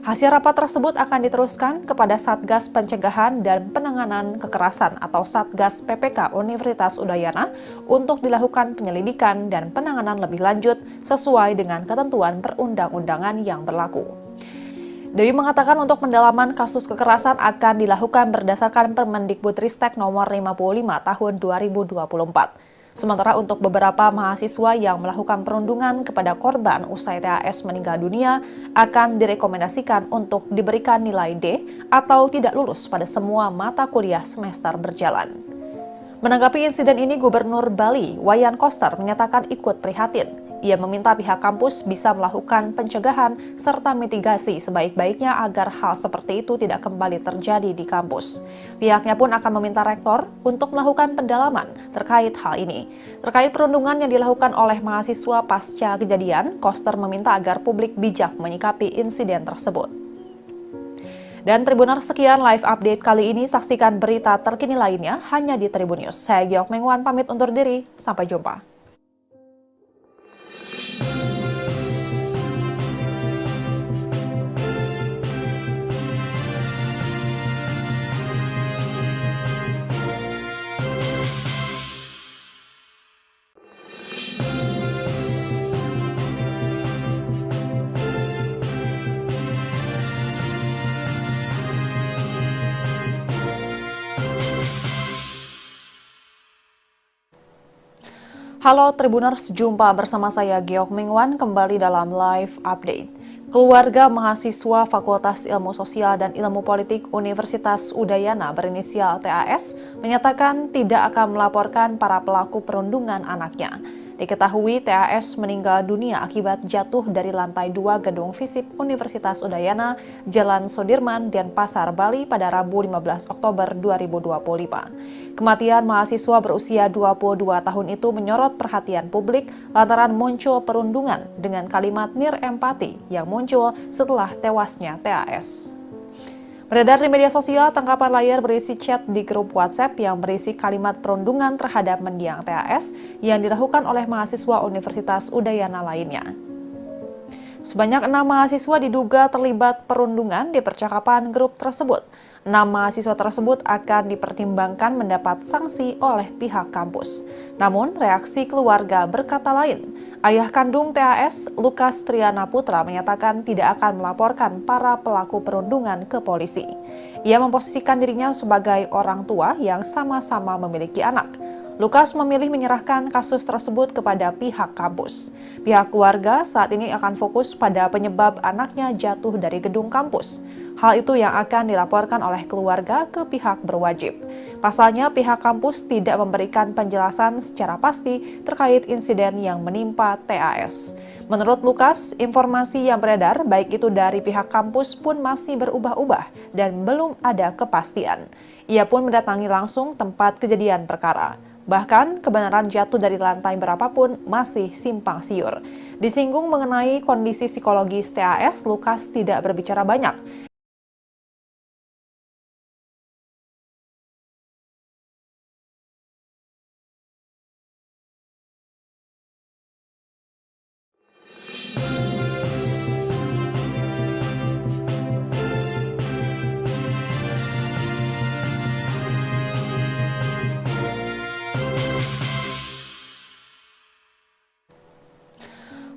S1: Hasil rapat tersebut akan diteruskan kepada Satgas Pencegahan dan Penanganan Kekerasan atau Satgas PPK Universitas Udayana untuk dilakukan penyelidikan dan penanganan lebih lanjut sesuai dengan ketentuan perundang-undangan yang berlaku. Dewi mengatakan untuk pendalaman kasus kekerasan akan dilakukan berdasarkan Permendikbudristek nomor 55 tahun 2024. Sementara untuk beberapa mahasiswa yang melakukan perundungan kepada korban usai TAS meninggal dunia akan direkomendasikan untuk diberikan nilai D atau tidak lulus pada semua mata kuliah semester berjalan. Menanggapi insiden ini, Gubernur Bali, Wayan Koster, menyatakan ikut prihatin. Ia meminta pihak kampus bisa melakukan pencegahan serta mitigasi sebaik-baiknya agar hal seperti itu tidak kembali terjadi di kampus. Pihaknya pun akan meminta rektor untuk melakukan pendalaman terkait hal ini. Terkait perundungan yang dilakukan oleh mahasiswa pasca kejadian, Koster meminta agar publik bijak menyikapi insiden tersebut. Dan Tribuners, sekian live update kali ini. Saksikan berita terkini lainnya hanya di Tribun News. Saya Giok Mengwan pamit undur diri. Sampai jumpa. Halo Tribuners, jumpa bersama saya Geok Mingwan kembali dalam live update. Keluarga mahasiswa Fakultas Ilmu Sosial dan Ilmu Politik Universitas Udayana berinisial TAS menyatakan tidak akan melaporkan para pelaku perundungan anaknya. Diketahui TAS meninggal dunia akibat jatuh dari lantai 2 gedung FISIP Universitas Udayana, Jalan Sudirman, Denpasar, Bali pada Rabu 15 Oktober 2025. Kematian mahasiswa berusia 22 tahun itu menyorot perhatian publik lantaran muncul perundungan dengan kalimat nirempati yang muncul setelah tewasnya TAS. Beredar di media sosial, tangkapan layar berisi chat di grup WhatsApp yang berisi kalimat perundungan terhadap mendiang TAS yang dilakukan oleh mahasiswa Universitas Udayana lainnya. Sebanyak 6 mahasiswa diduga terlibat perundungan di percakapan grup tersebut. 6 mahasiswa tersebut akan dipertimbangkan mendapat sanksi oleh pihak kampus. Namun, reaksi keluarga berkata lain. Ayah kandung TAS, Lukas Triana Putra, menyatakan tidak akan melaporkan para pelaku perundungan ke polisi. Ia memposisikan dirinya sebagai orang tua yang sama-sama memiliki anak. Lukas memilih menyerahkan kasus tersebut kepada pihak kampus. Pihak keluarga saat ini akan fokus pada penyebab anaknya jatuh dari gedung kampus. Hal itu yang akan dilaporkan oleh keluarga ke pihak berwajib. Pasalnya, pihak kampus tidak memberikan penjelasan secara pasti terkait insiden yang menimpa TAS. Menurut Lukas, informasi yang beredar baik itu dari pihak kampus pun masih berubah-ubah dan belum ada kepastian. Ia pun mendatangi langsung tempat kejadian perkara. Bahkan, kebenaran jatuh dari lantai berapapun masih simpang siur. Disinggung mengenai kondisi psikologis TAS, Lukas tidak berbicara banyak.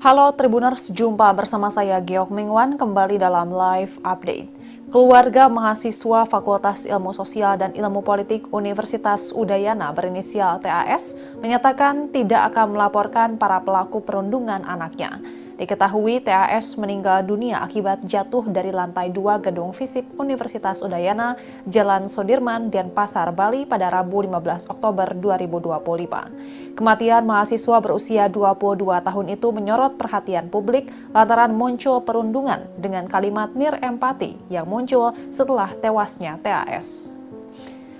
S1: Halo Tribuners, jumpa bersama saya Geok Mingwan kembali dalam live update. Keluarga mahasiswa Fakultas Ilmu Sosial dan Ilmu Politik Universitas Udayana berinisial TAS menyatakan tidak akan melaporkan para pelaku perundungan anaknya. Diketahui TAS meninggal dunia akibat jatuh dari lantai 2 gedung FISIP Universitas Udayana, Jalan Sudirman, Denpasar, Bali pada Rabu 15 Oktober 2025. Kematian mahasiswa berusia 22 tahun itu menyorot perhatian publik lantaran muncul perundungan dengan kalimat nirempati yang muncul setelah tewasnya TAS.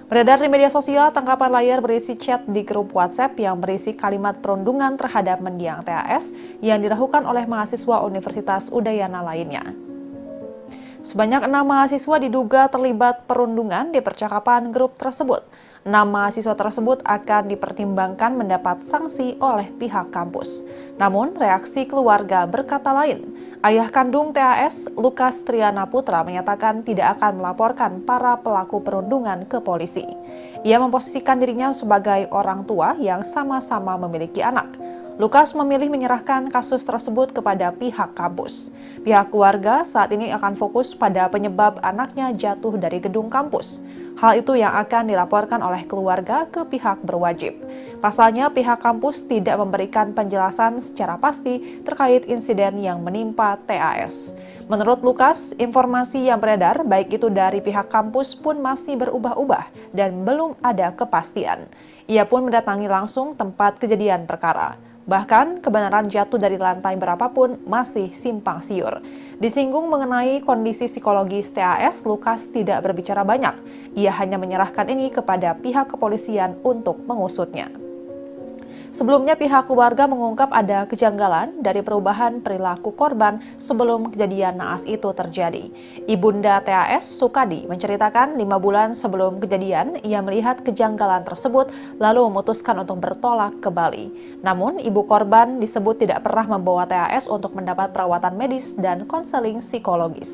S1: Beredar di media sosial tangkapan layar berisi chat di grup WhatsApp yang berisi kalimat perundungan terhadap mendiang TAS yang dilakukan oleh mahasiswa Universitas Udayana lainnya. Sebanyak 6 mahasiswa diduga terlibat perundungan di percakapan grup tersebut. 6 mahasiswa tersebut akan dipertimbangkan mendapat sanksi oleh pihak kampus. Namun, reaksi keluarga berkata lain. Ayah kandung TAS, Lukas Triana Putra, menyatakan tidak akan melaporkan para pelaku perundungan ke polisi. Ia memposisikan dirinya sebagai orang tua yang sama-sama memiliki anak. Lukas memilih menyerahkan kasus tersebut kepada pihak kampus. Pihak keluarga saat ini akan fokus pada penyebab anaknya jatuh dari gedung kampus. Hal itu yang akan dilaporkan oleh keluarga ke pihak berwajib. Pasalnya, pihak kampus tidak memberikan penjelasan secara pasti terkait insiden yang menimpa TAS. Menurut Lukas, informasi yang beredar baik itu dari pihak kampus pun masih berubah-ubah dan belum ada kepastian. Ia pun mendatangi langsung tempat kejadian perkara. Bahkan, kebenaran jatuh dari lantai berapapun masih simpang siur. Disinggung mengenai kondisi psikologis TAS, Lukas tidak berbicara banyak. Ia hanya menyerahkan ini kepada pihak kepolisian untuk mengusutnya. Sebelumnya pihak keluarga mengungkap ada kejanggalan dari perubahan perilaku korban sebelum kejadian naas itu terjadi. Ibunda TAS, Sukadi, menceritakan 5 bulan sebelum kejadian ia melihat kejanggalan tersebut lalu memutuskan untuk bertolak ke Bali. Namun ibu korban disebut tidak pernah membawa TAS untuk mendapat perawatan medis dan konseling psikologis.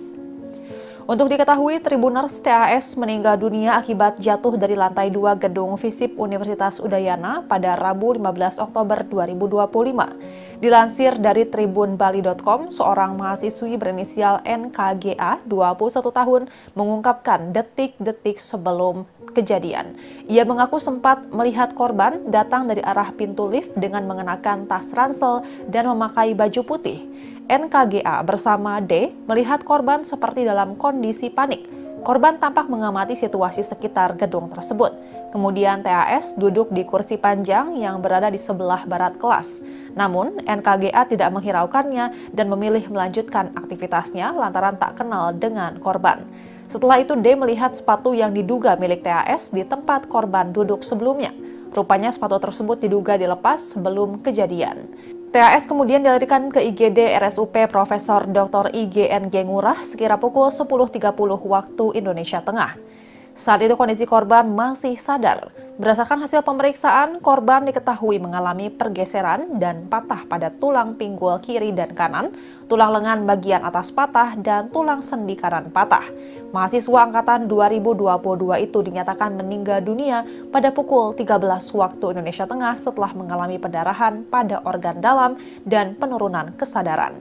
S1: Untuk diketahui, Tribuners TAS meninggal dunia akibat jatuh dari lantai 2 gedung FISIP Universitas Udayana pada Rabu 15 Oktober 2025. Dilansir dari tribunbali.com, seorang mahasiswi berinisial NKGA, 21 tahun, mengungkapkan detik-detik sebelum kejadian. Ia mengaku sempat melihat korban datang dari arah pintu lift dengan mengenakan tas ransel dan memakai baju putih. NKGA bersama D melihat korban seperti dalam kondisi panik. Korban tampak mengamati situasi sekitar gedung tersebut. Kemudian TAS duduk di kursi panjang yang berada di sebelah barat kelas. Namun NKGA tidak menghiraukannya dan memilih melanjutkan aktivitasnya lantaran tak kenal dengan korban. Setelah itu D melihat sepatu yang diduga milik TAS di tempat korban duduk sebelumnya. Rupanya sepatu tersebut diduga dilepas sebelum kejadian. TAS kemudian dilarikan ke IGD RSUP Profesor Dr. IGNG Ngurah sekira pukul 10.30 waktu Indonesia Tengah. Saat itu kondisi korban masih sadar. Berdasarkan hasil pemeriksaan, korban diketahui mengalami pergeseran dan patah pada tulang pinggul kiri dan kanan, tulang lengan bagian atas patah, dan tulang sendi kanan patah. Mahasiswa angkatan 2022 itu dinyatakan meninggal dunia pada pukul 13 waktu Indonesia Tengah setelah mengalami pendarahan pada organ dalam dan penurunan kesadaran.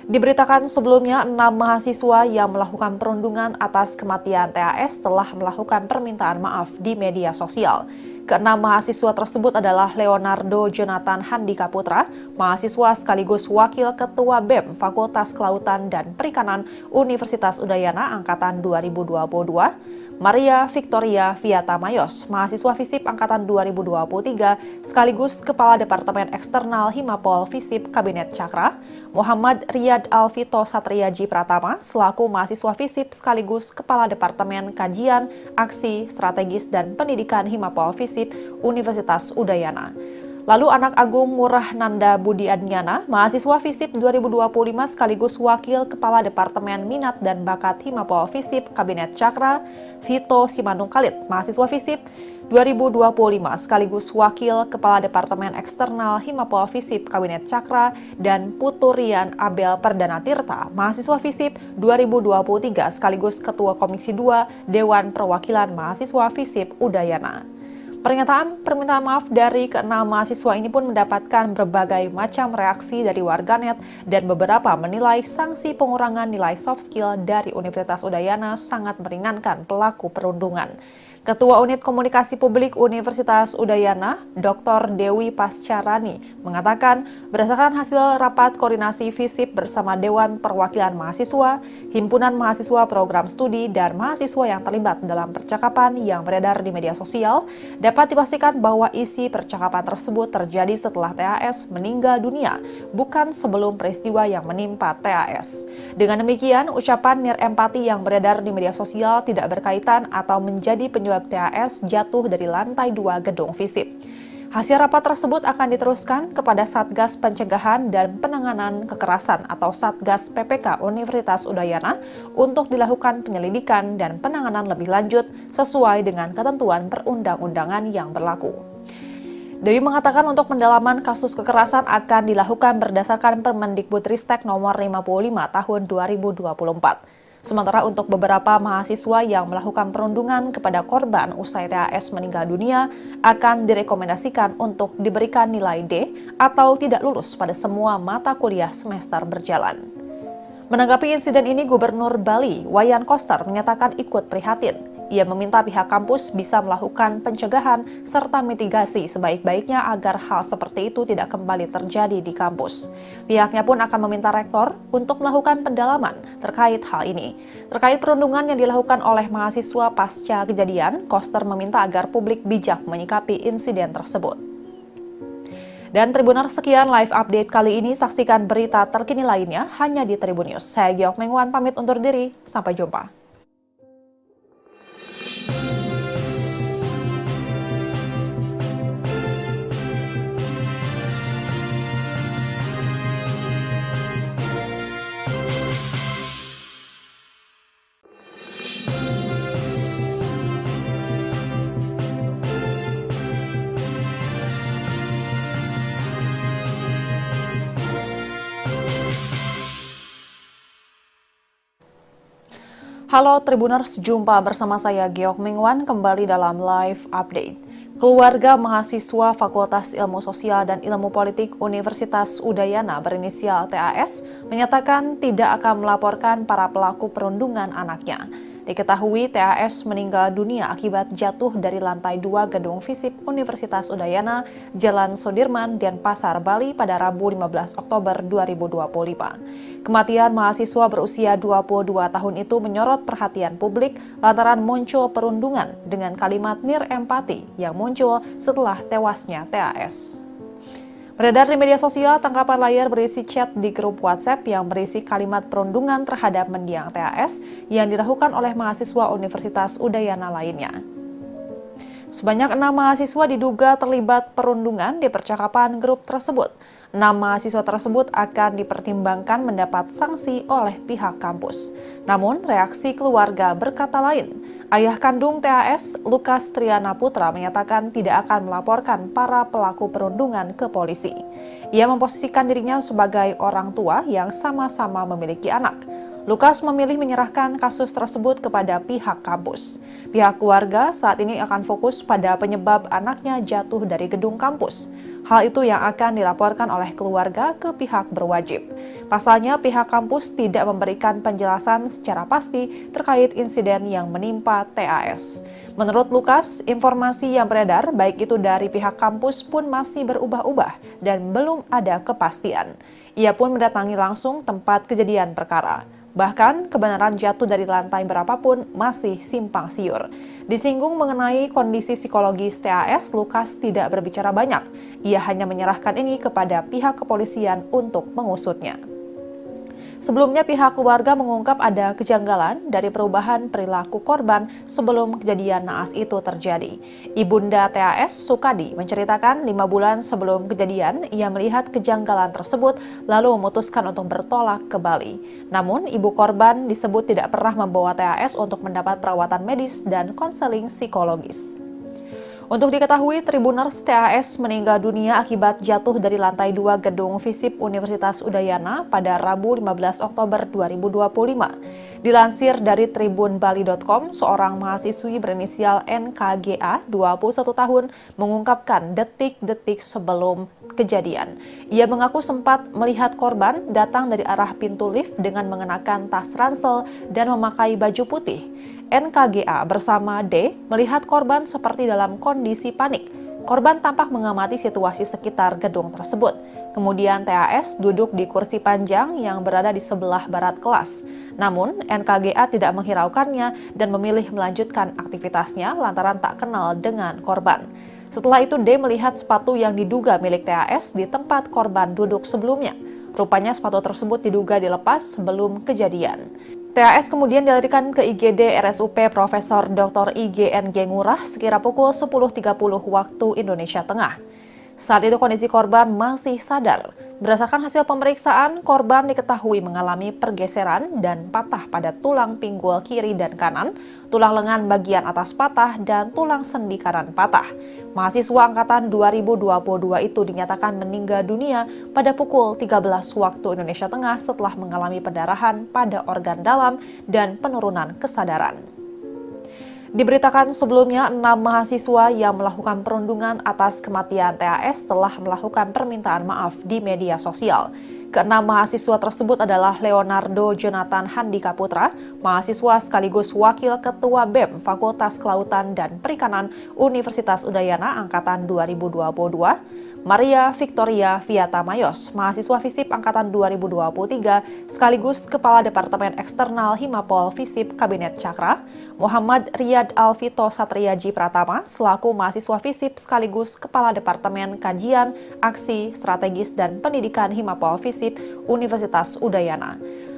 S1: Diberitakan sebelumnya, 6 mahasiswa yang melakukan perundungan atas kematian TAS telah melakukan permintaan maaf di media sosial. Keenam mahasiswa tersebut adalah Leonardo Jonathan Handika Putra, mahasiswa sekaligus Wakil Ketua BEM Fakultas Kelautan dan Perikanan Universitas Udayana Angkatan 2022, Maria Victoria Viata Mayos, mahasiswa FISIP Angkatan 2023, sekaligus Kepala Departemen Eksternal Himapol FISIP Kabinet Cakra, Muhammad Riyad Alvito Satriaji Pratama, selaku mahasiswa FISIP sekaligus Kepala Departemen Kajian, Aksi, Strategis, dan Pendidikan Himapol FISIP Universitas Udayana. Lalu anak Agung Murah Nanda Budi Adnyana, mahasiswa FISIP 2025 sekaligus Wakil Kepala Departemen Minat dan Bakat Himapol FISIP Kabinet Cakra, Vito Simanung Khalid, mahasiswa FISIP 2025 sekaligus Wakil Kepala Departemen Eksternal Himapol FISIP Kabinet Cakra, dan Puturian Abel Perdana Tirta, mahasiswa FISIP 2023 sekaligus Ketua Komisi 2 Dewan Perwakilan Mahasiswa FISIP Udayana. Pernyataan permintaan maaf dari keenam mahasiswa ini pun mendapatkan berbagai macam reaksi dari warganet dan beberapa menilai sanksi pengurangan nilai soft skill dari Universitas Udayana sangat meringankan pelaku perundungan. Ketua Unit Komunikasi Publik Universitas Udayana, Dr. Dewi Pascarani, mengatakan berdasarkan hasil rapat koordinasi FISIP bersama Dewan Perwakilan Mahasiswa, Himpunan Mahasiswa Program Studi, dan mahasiswa yang terlibat dalam percakapan yang beredar di media sosial, dapat dipastikan bahwa isi percakapan tersebut terjadi setelah TAS meninggal dunia, bukan sebelum peristiwa yang menimpa TAS. Dengan demikian, ucapan nirempati yang beredar di media sosial tidak berkaitan atau menjadi penyebab TAS jatuh dari lantai 2 gedung FISIP. Hasil rapat tersebut akan diteruskan kepada Satgas Pencegahan dan Penanganan Kekerasan atau Satgas PPK Universitas Udayana untuk dilakukan penyelidikan dan penanganan lebih lanjut sesuai dengan ketentuan perundang-undangan yang berlaku. Dewi mengatakan untuk pendalaman kasus kekerasan akan dilakukan berdasarkan Permendikbudristek nomor 55 tahun 2024. Sementara untuk beberapa mahasiswa yang melakukan perundungan kepada korban usai TAS meninggal dunia akan direkomendasikan untuk diberikan nilai D atau tidak lulus pada semua mata kuliah semester berjalan. Menanggapi insiden ini, Gubernur Bali, Wayan Koster, menyatakan ikut prihatin. Ia meminta pihak kampus bisa melakukan pencegahan serta mitigasi sebaik-baiknya agar hal seperti itu tidak kembali terjadi di kampus. Pihaknya pun akan meminta rektor untuk melakukan pendalaman terkait hal ini. Terkait perundungan yang dilakukan oleh mahasiswa pasca kejadian, Koster meminta agar publik bijak menyikapi insiden tersebut. Dan Tribuners, sekian live update kali ini. Saksikan berita terkini lainnya hanya di Tribun News. Saya Giok Mengwan pamit undur diri. Sampai jumpa. Halo Tribuners, jumpa bersama saya Giok Mengwan kembali dalam live update. Keluarga mahasiswa Fakultas Ilmu Sosial dan Ilmu Politik Universitas Udayana berinisial TAS menyatakan tidak akan melaporkan para pelaku perundungan anaknya. Diketahui TAS meninggal dunia akibat jatuh dari lantai 2 gedung FISIP Universitas Udayana, Jalan Sudirman, Denpasar, Bali pada Rabu 15 Oktober 2025. Kematian mahasiswa berusia 22 tahun itu menyorot perhatian publik lantaran muncul perundungan dengan kalimat nirempati yang muncul setelah tewasnya TAS. Beredar di media sosial, tangkapan layar berisi chat di grup WhatsApp yang berisi kalimat perundungan terhadap mendiang TAS yang dilakukan oleh mahasiswa Universitas Udayana lainnya. Sebanyak 6 mahasiswa diduga terlibat perundungan di percakapan grup tersebut. 6 mahasiswa tersebut akan dipertimbangkan mendapat sanksi oleh pihak kampus. Namun, reaksi keluarga berkata lain. Ayah kandung TAS, Lukas Triana Putra, menyatakan tidak akan melaporkan para pelaku perundungan ke polisi. Ia memposisikan dirinya sebagai orang tua yang sama-sama memiliki anak. Lukas memilih menyerahkan kasus tersebut kepada pihak kampus. Pihak keluarga saat ini akan fokus pada penyebab anaknya jatuh dari gedung kampus. Hal itu yang akan dilaporkan oleh keluarga ke pihak berwajib. Pasalnya, pihak kampus tidak memberikan penjelasan secara pasti terkait insiden yang menimpa TAS. Menurut Lukas, informasi yang beredar baik itu dari pihak kampus pun masih berubah-ubah dan belum ada kepastian. Ia pun mendatangi langsung tempat kejadian perkara. Bahkan, kebenaran jatuh dari lantai berapapun masih simpang siur. Disinggung mengenai kondisi psikologis TAS, Lukas tidak berbicara banyak. Ia hanya menyerahkan ini kepada pihak kepolisian untuk mengusutnya. Sebelumnya, pihak keluarga mengungkap ada kejanggalan dari perubahan perilaku korban sebelum kejadian naas itu terjadi. Ibunda TAS, Sukadi, menceritakan 5 bulan sebelum kejadian, ia melihat kejanggalan tersebut lalu memutuskan untuk bertolak ke Bali. Namun, ibu korban disebut tidak pernah membawa TAS untuk mendapat perawatan medis dan konseling psikologis. Untuk diketahui, Tribuners TAS meninggal dunia akibat jatuh dari lantai 2 gedung FISIP Universitas Udayana pada Rabu 15 Oktober 2025. Dilansir dari tribunbali.com, seorang mahasiswi berinisial NKGA, 21 tahun, mengungkapkan detik-detik sebelum kejadian. Ia mengaku sempat melihat korban datang dari arah pintu lift dengan mengenakan tas ransel dan memakai baju putih. NKGA bersama D melihat korban seperti dalam kondisi panik. Korban tampak mengamati situasi sekitar gedung tersebut. Kemudian TAS duduk di kursi panjang yang berada di sebelah barat kelas. Namun, NKGA tidak menghiraukannya dan memilih melanjutkan aktivitasnya lantaran tak kenal dengan korban. Setelah itu, D melihat sepatu yang diduga milik TAS di tempat korban duduk sebelumnya. Rupanya sepatu tersebut diduga dilepas sebelum kejadian. TAS kemudian dilarikan ke IGD RSUP Profesor Dr. IGNG Ngurah sekira pukul 10.30 waktu Indonesia Tengah. Saat itu kondisi korban masih sadar. Berdasarkan hasil pemeriksaan, korban diketahui mengalami pergeseran dan patah pada tulang pinggul kiri dan kanan, tulang lengan bagian atas patah, dan tulang sendi kanan patah. Mahasiswa angkatan 2022 itu dinyatakan meninggal dunia pada pukul 13 waktu Indonesia Tengah setelah mengalami pendarahan pada organ dalam dan penurunan kesadaran. Diberitakan sebelumnya, 6 mahasiswa yang melakukan perundungan atas kematian TAS telah melakukan permintaan maaf di media sosial. Keenam mahasiswa tersebut adalah Leonardo Jonathan Handika Putra, mahasiswa sekaligus Wakil Ketua BEM Fakultas Kelautan dan Perikanan Universitas Udayana Angkatan 2022, Maria Victoria Viata Mayos, mahasiswa FISIP Angkatan 2023, sekaligus Kepala Departemen Eksternal Himapol FISIP Kabinet Cakra, Muhammad Riyad Alvito Satriaji Pratama, selaku mahasiswa FISIP sekaligus Kepala Departemen Kajian, Aksi, Strategis, dan Pendidikan Himapol FISIP Universitas Udayana.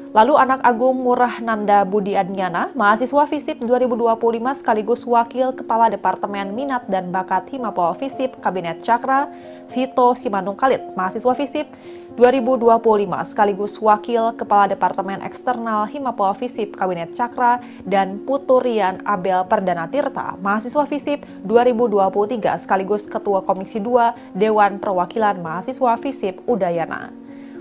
S1: Lalu anak Agung Murah Nanda Budi Adnyana, mahasiswa FISIP 2025 sekaligus Wakil Kepala Departemen Minat dan Bakat Himapol FISIP Kabinet Cakra, Vito Simanung Khalid, mahasiswa FISIP 2025 sekaligus Wakil Kepala Departemen Eksternal Himapol FISIP Kabinet Cakra, dan Puturian Abel Perdana Tirta, mahasiswa FISIP 2023 sekaligus Ketua Komisi 2 Dewan Perwakilan Mahasiswa FISIP Udayana.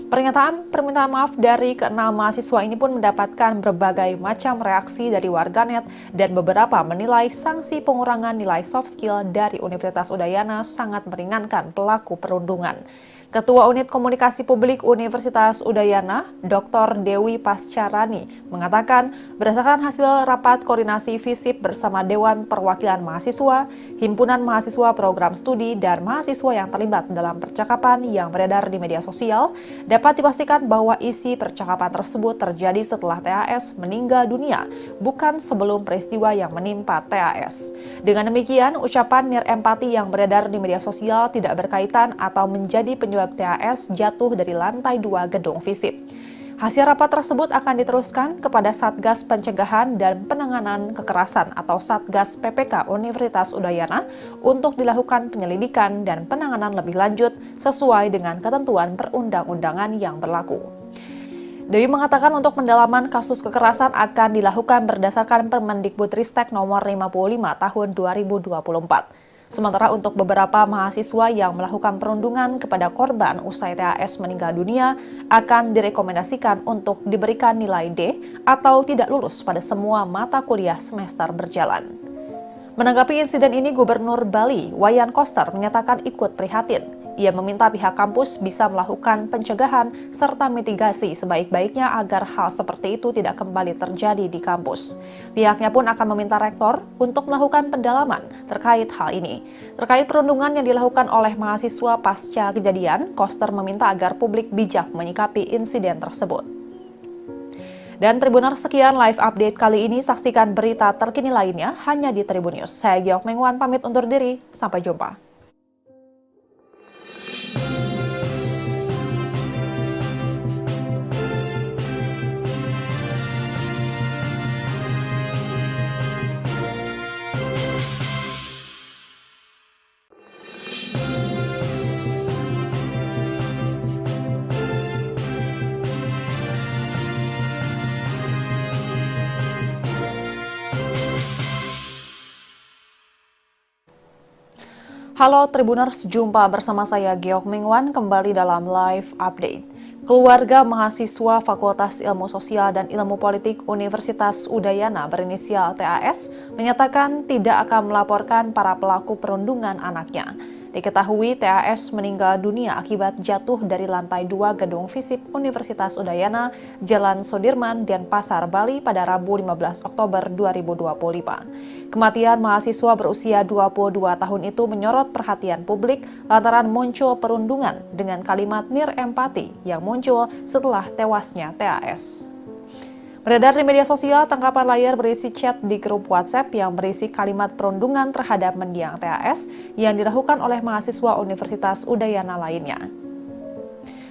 S1: Pernyataan permintaan maaf dari keenam mahasiswa ini pun mendapatkan berbagai macam reaksi dari warganet dan beberapa menilai sanksi pengurangan nilai soft skill dari Universitas Udayana sangat meringankan pelaku perundungan. Ketua Unit Komunikasi Publik Universitas Udayana, Dr. Dewi Pascarani, mengatakan berdasarkan hasil rapat koordinasi FISIP bersama Dewan Perwakilan Mahasiswa, Himpunan Mahasiswa Program Studi, dan mahasiswa yang terlibat dalam percakapan yang beredar di media sosial, dapat dipastikan bahwa isi percakapan tersebut terjadi setelah TAS meninggal dunia, bukan sebelum peristiwa yang menimpa TAS. Dengan demikian, ucapan nirempati yang beredar di media sosial tidak berkaitan atau menjadi penyebab TAS jatuh dari lantai 2 gedung FISIP. Hasil rapat tersebut akan diteruskan kepada Satgas Pencegahan dan Penanganan Kekerasan atau Satgas PPK Universitas Udayana untuk dilakukan penyelidikan dan penanganan lebih lanjut sesuai dengan ketentuan perundang-undangan yang berlaku. Dewi mengatakan untuk pendalaman kasus kekerasan akan dilakukan berdasarkan Permendikbudristek nomor 55 tahun 2024. Sementara untuk beberapa mahasiswa yang melakukan perundungan kepada korban usai TAS meninggal dunia akan direkomendasikan untuk diberikan nilai D atau tidak lulus pada semua mata kuliah semester berjalan. Menanggapi insiden ini, Gubernur Bali, Wayan Koster, menyatakan ikut prihatin. Ia meminta pihak kampus bisa melakukan pencegahan serta mitigasi sebaik-baiknya agar hal seperti itu tidak kembali terjadi di kampus. Pihaknya pun akan meminta rektor untuk melakukan pendalaman terkait hal ini. Terkait perundungan yang dilakukan oleh mahasiswa pasca kejadian, Koster meminta agar publik bijak menyikapi insiden tersebut. Dan Tribuners, sekian live update kali ini. Saksikan berita terkini lainnya hanya di Tribun News. Saya Giok Mengwan pamit undur diri. Sampai jumpa. Halo Tribuners, jumpa bersama saya Geok Mingwan kembali dalam live update. Keluarga mahasiswa Fakultas Ilmu Sosial dan Ilmu Politik Universitas Udayana berinisial TAS menyatakan tidak akan melaporkan para pelaku perundungan anaknya. Diketahui TAS meninggal dunia akibat jatuh dari lantai 2 gedung FISIP Universitas Udayana, Jalan Sudirman, Denpasar, Bali pada Rabu 15 Oktober 2025. Kematian mahasiswa berusia 22 tahun itu menyorot perhatian publik lantaran muncul perundungan dengan kalimat nir empati yang muncul setelah tewasnya TAS. Beredar di media sosial, tangkapan layar berisi chat di grup WhatsApp yang berisi kalimat perundungan terhadap mendiang TAS yang dilakukan oleh mahasiswa Universitas Udayana lainnya.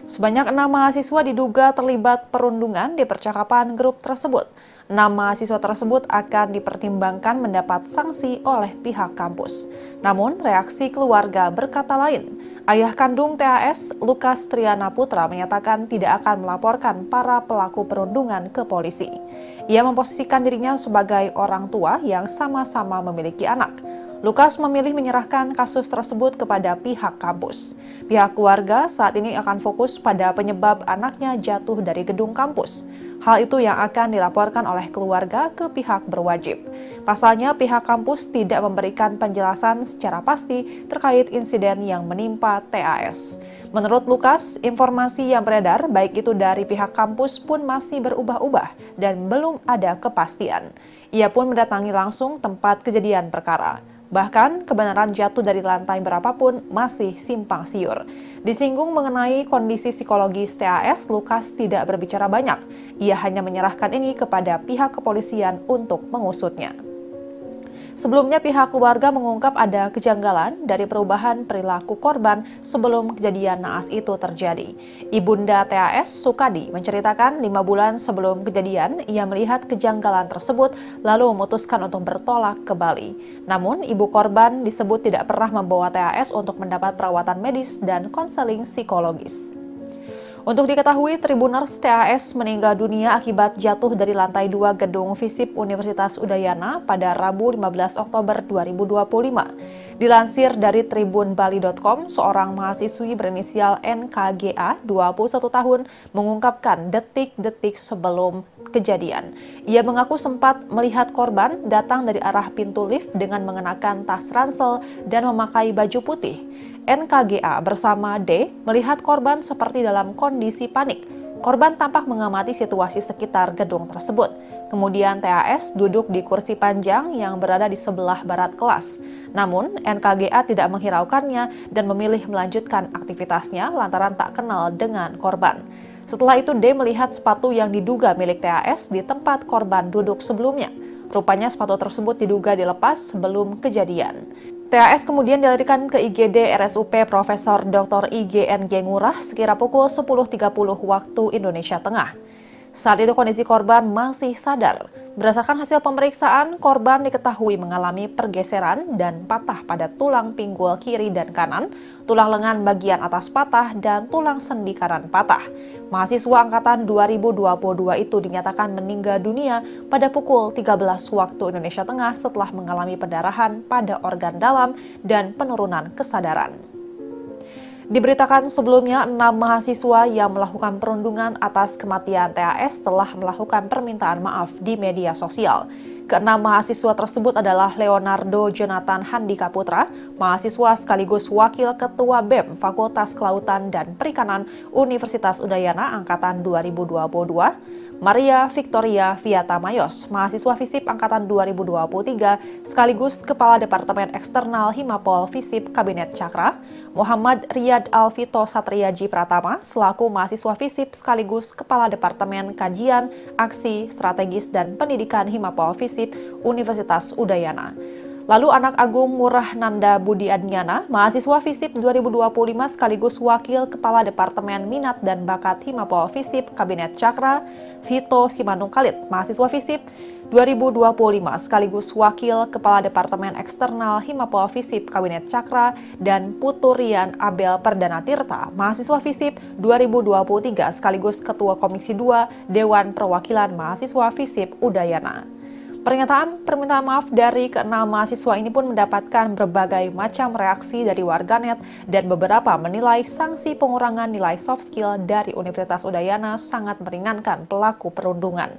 S1: Sebanyak 6 mahasiswa diduga terlibat perundungan di percakapan grup tersebut. 6 mahasiswa tersebut akan dipertimbangkan mendapat sanksi oleh pihak kampus. Namun, reaksi keluarga berkata lain. Ayah kandung TAS, Lukas Triana Putra, menyatakan tidak akan melaporkan para pelaku perundungan ke polisi. Ia memposisikan dirinya sebagai orang tua yang sama-sama memiliki anak. Lukas memilih menyerahkan kasus tersebut kepada pihak kampus. Pihak keluarga saat ini akan fokus pada penyebab anaknya jatuh dari gedung kampus. Hal itu yang akan dilaporkan oleh keluarga ke pihak berwajib. Pasalnya, pihak kampus tidak memberikan penjelasan secara pasti terkait insiden yang menimpa TAS. Menurut Lukas, informasi yang beredar baik itu dari pihak kampus pun masih berubah-ubah dan belum ada kepastian. Ia pun mendatangi langsung tempat kejadian perkara. Bahkan, kebenaran jatuh dari lantai berapapun masih simpang siur. Disinggung mengenai kondisi psikologis TAS, Lukas tidak berbicara banyak. Ia hanya menyerahkan ini kepada pihak kepolisian untuk mengusutnya. Sebelumnya, pihak keluarga mengungkap ada kejanggalan dari perubahan perilaku korban sebelum kejadian naas itu terjadi. Ibunda TAS, Sukadi, menceritakan 5 bulan sebelum kejadian, ia melihat kejanggalan tersebut lalu memutuskan untuk bertolak ke Bali. Namun, ibu korban disebut tidak pernah membawa TAS untuk mendapat perawatan medis dan konseling psikologis. Untuk diketahui, Tribuners, TAS meninggal dunia akibat jatuh dari lantai 2 gedung FISIP Universitas Udayana pada Rabu 15 Oktober 2025. Dilansir dari tribunbali.com, seorang mahasiswi berinisial NKGA, 21 tahun, mengungkapkan detik-detik sebelum kejadian. Ia mengaku sempat melihat korban datang dari arah pintu lift dengan mengenakan tas ransel dan memakai baju putih. NKGA bersama D melihat korban seperti dalam kondisi panik. Korban tampak mengamati situasi sekitar gedung tersebut. Kemudian TAS duduk di kursi panjang yang berada di sebelah barat kelas. Namun, NKGA tidak menghiraukannya dan memilih melanjutkan aktivitasnya lantaran tak kenal dengan korban. Setelah itu, D melihat sepatu yang diduga milik TAS di tempat korban duduk sebelumnya. Rupanya sepatu tersebut diduga dilepas sebelum kejadian. TAS kemudian dilarikan ke IGD RSUP Profesor Dr. IGNG Ngurah sekira pukul 10.30 waktu Indonesia Tengah. Saat itu kondisi korban masih sadar. Berdasarkan hasil pemeriksaan, korban diketahui mengalami pergeseran dan patah pada tulang pinggul kiri dan kanan, tulang lengan bagian atas patah, dan tulang sendi kanan patah. Mahasiswa angkatan 2022 itu dinyatakan meninggal dunia pada pukul 13 waktu Indonesia Tengah setelah mengalami pendarahan pada organ dalam dan penurunan kesadaran. Diberitakan sebelumnya, 6 mahasiswa yang melakukan perundungan atas kematian TAS telah melakukan permintaan maaf di media sosial. Keenam mahasiswa tersebut adalah Leonardo Jonathan Handika Putra, mahasiswa sekaligus Wakil Ketua BEM Fakultas Kelautan dan Perikanan Universitas Udayana Angkatan 2022, Maria Victoria Viata Mayos, mahasiswa FISIP Angkatan 2023, sekaligus Kepala Departemen Eksternal Himapol FISIP Kabinet Cakra, Muhammad Riyad Alvito Satriaji Pratama, selaku mahasiswa FISIP sekaligus Kepala Departemen Kajian, Aksi, Strategis, dan Pendidikan Himapol FISIP Universitas Udayana. Lalu anak Agung Murah Nanda Budi Adnyana, mahasiswa FISIP 2025 sekaligus Wakil Kepala Departemen Minat dan Bakat Himapol FISIP Kabinet Cakra, Vito Simanung Khalid, mahasiswa FISIP 2025 sekaligus Wakil Kepala Departemen Eksternal Himapol FISIP Kabinet Cakra, dan Puturian Abel Perdana Tirta, mahasiswa FISIP 2023 sekaligus Ketua Komisi 2 Dewan Perwakilan Mahasiswa FISIP Udayana. Pernyataan permintaan maaf dari keenam mahasiswa ini pun mendapatkan berbagai macam reaksi dari warganet dan beberapa menilai sanksi pengurangan nilai soft skill dari Universitas Udayana sangat meringankan pelaku perundungan.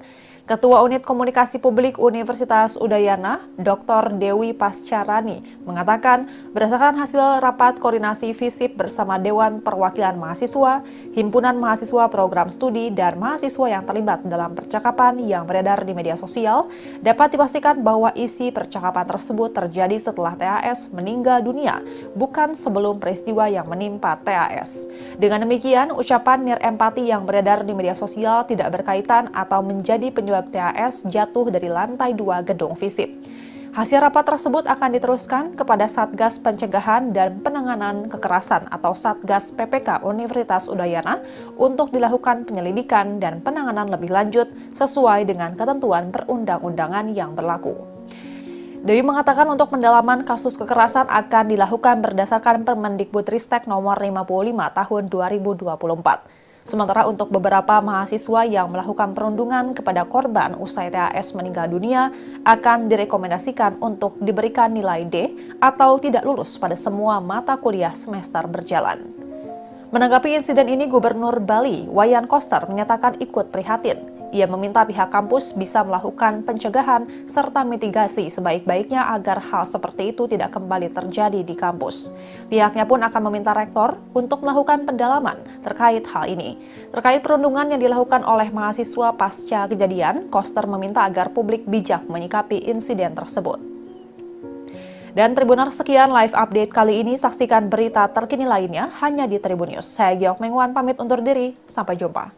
S1: Ketua Unit Komunikasi Publik Universitas Udayana, Dr. Dewi Pascarani, mengatakan berdasarkan hasil rapat koordinasi FISIP bersama Dewan Perwakilan Mahasiswa, Himpunan Mahasiswa Program Studi, dan mahasiswa yang terlibat dalam percakapan yang beredar di media sosial, dapat dipastikan bahwa isi percakapan tersebut terjadi setelah TAS meninggal dunia, bukan sebelum peristiwa yang menimpa TAS. Dengan demikian, ucapan nirempati yang beredar di media sosial tidak berkaitan atau menjadi penyebab TAS jatuh dari lantai 2 gedung FISIP. Hasil rapat tersebut akan diteruskan kepada Satgas Pencegahan dan Penanganan Kekerasan atau Satgas PPK Universitas Udayana untuk dilakukan penyelidikan dan penanganan lebih lanjut sesuai dengan ketentuan perundang-undangan yang berlaku. Dewi mengatakan untuk pendalaman kasus kekerasan akan dilakukan berdasarkan Permendikbudristek nomor 55 tahun 2024. Sementara untuk beberapa mahasiswa yang melakukan perundungan kepada korban usai TAS meninggal dunia akan direkomendasikan untuk diberikan nilai D atau tidak lulus pada semua mata kuliah semester berjalan. Menanggapi insiden ini, Gubernur Bali, Wayan Koster, menyatakan ikut prihatin. Ia meminta pihak kampus bisa melakukan pencegahan serta mitigasi sebaik-baiknya agar hal seperti itu tidak kembali terjadi di kampus. Pihaknya pun akan meminta rektor untuk melakukan pendalaman terkait hal ini. Terkait perundungan yang dilakukan oleh mahasiswa pasca kejadian, Koster meminta agar publik bijak menyikapi insiden tersebut. Dan Tribuners, sekian live update kali ini. Saksikan berita terkini lainnya hanya di Tribun News. Saya Giok Mengwan pamit undur diri. Sampai jumpa.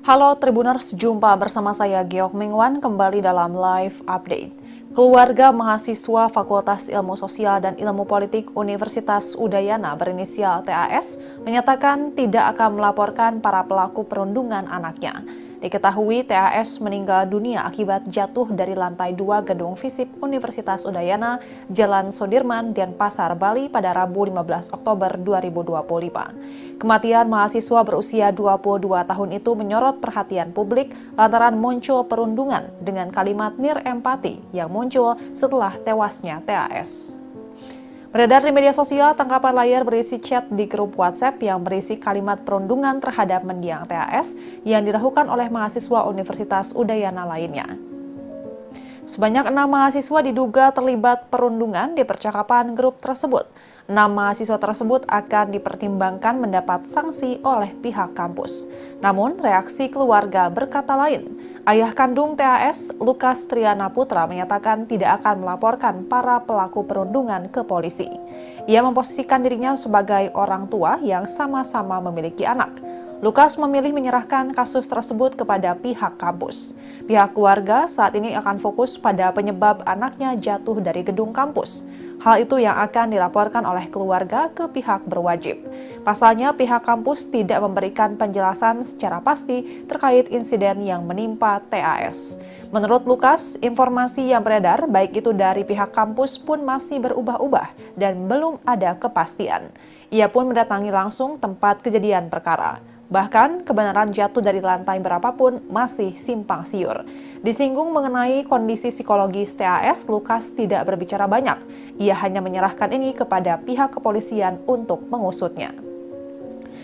S1: Halo Tribuners, jumpa bersama saya Giok Mengwan kembali dalam live update. Keluarga mahasiswa Fakultas Ilmu Sosial dan Ilmu Politik Universitas Udayana berinisial TAS menyatakan tidak akan melaporkan para pelaku perundungan anaknya. Diketahui TAS meninggal dunia akibat jatuh dari lantai 2 gedung FISIP Universitas Udayana, Jalan Sudirman, Denpasar, Bali pada Rabu 15 Oktober 2025. Kematian mahasiswa berusia 22 tahun itu menyorot perhatian publik lantaran muncul perundungan dengan kalimat nirempati yang muncul setelah tewasnya TAS. Beredar di media sosial, tangkapan layar berisi chat di grup WhatsApp yang berisi kalimat perundungan terhadap mendiang TAS yang dilakukan oleh mahasiswa Universitas Udayana lainnya. Sebanyak 6 mahasiswa diduga terlibat perundungan di percakapan grup tersebut. 6 mahasiswa tersebut akan dipertimbangkan mendapat sanksi oleh pihak kampus. Namun, reaksi keluarga berkata lain. Ayah kandung TAS, Lukas Triana Putra, menyatakan tidak akan melaporkan para pelaku perundungan ke polisi. Ia memposisikan dirinya sebagai orang tua yang sama-sama memiliki anak. Lukas memilih menyerahkan kasus tersebut kepada pihak kampus. Pihak keluarga saat ini akan fokus pada penyebab anaknya jatuh dari gedung kampus. Hal itu yang akan dilaporkan oleh keluarga ke pihak berwajib. Pasalnya, pihak kampus tidak memberikan penjelasan secara pasti terkait insiden yang menimpa TAS. Menurut Lukas, informasi yang beredar baik itu dari pihak kampus pun masih berubah-ubah dan belum ada kepastian. Ia pun mendatangi langsung tempat kejadian perkara. Bahkan, kebenaran jatuh dari lantai berapapun masih simpang siur. Disinggung mengenai kondisi psikologis TAS, Lukas tidak berbicara banyak. Ia hanya menyerahkan ini kepada pihak kepolisian untuk mengusutnya.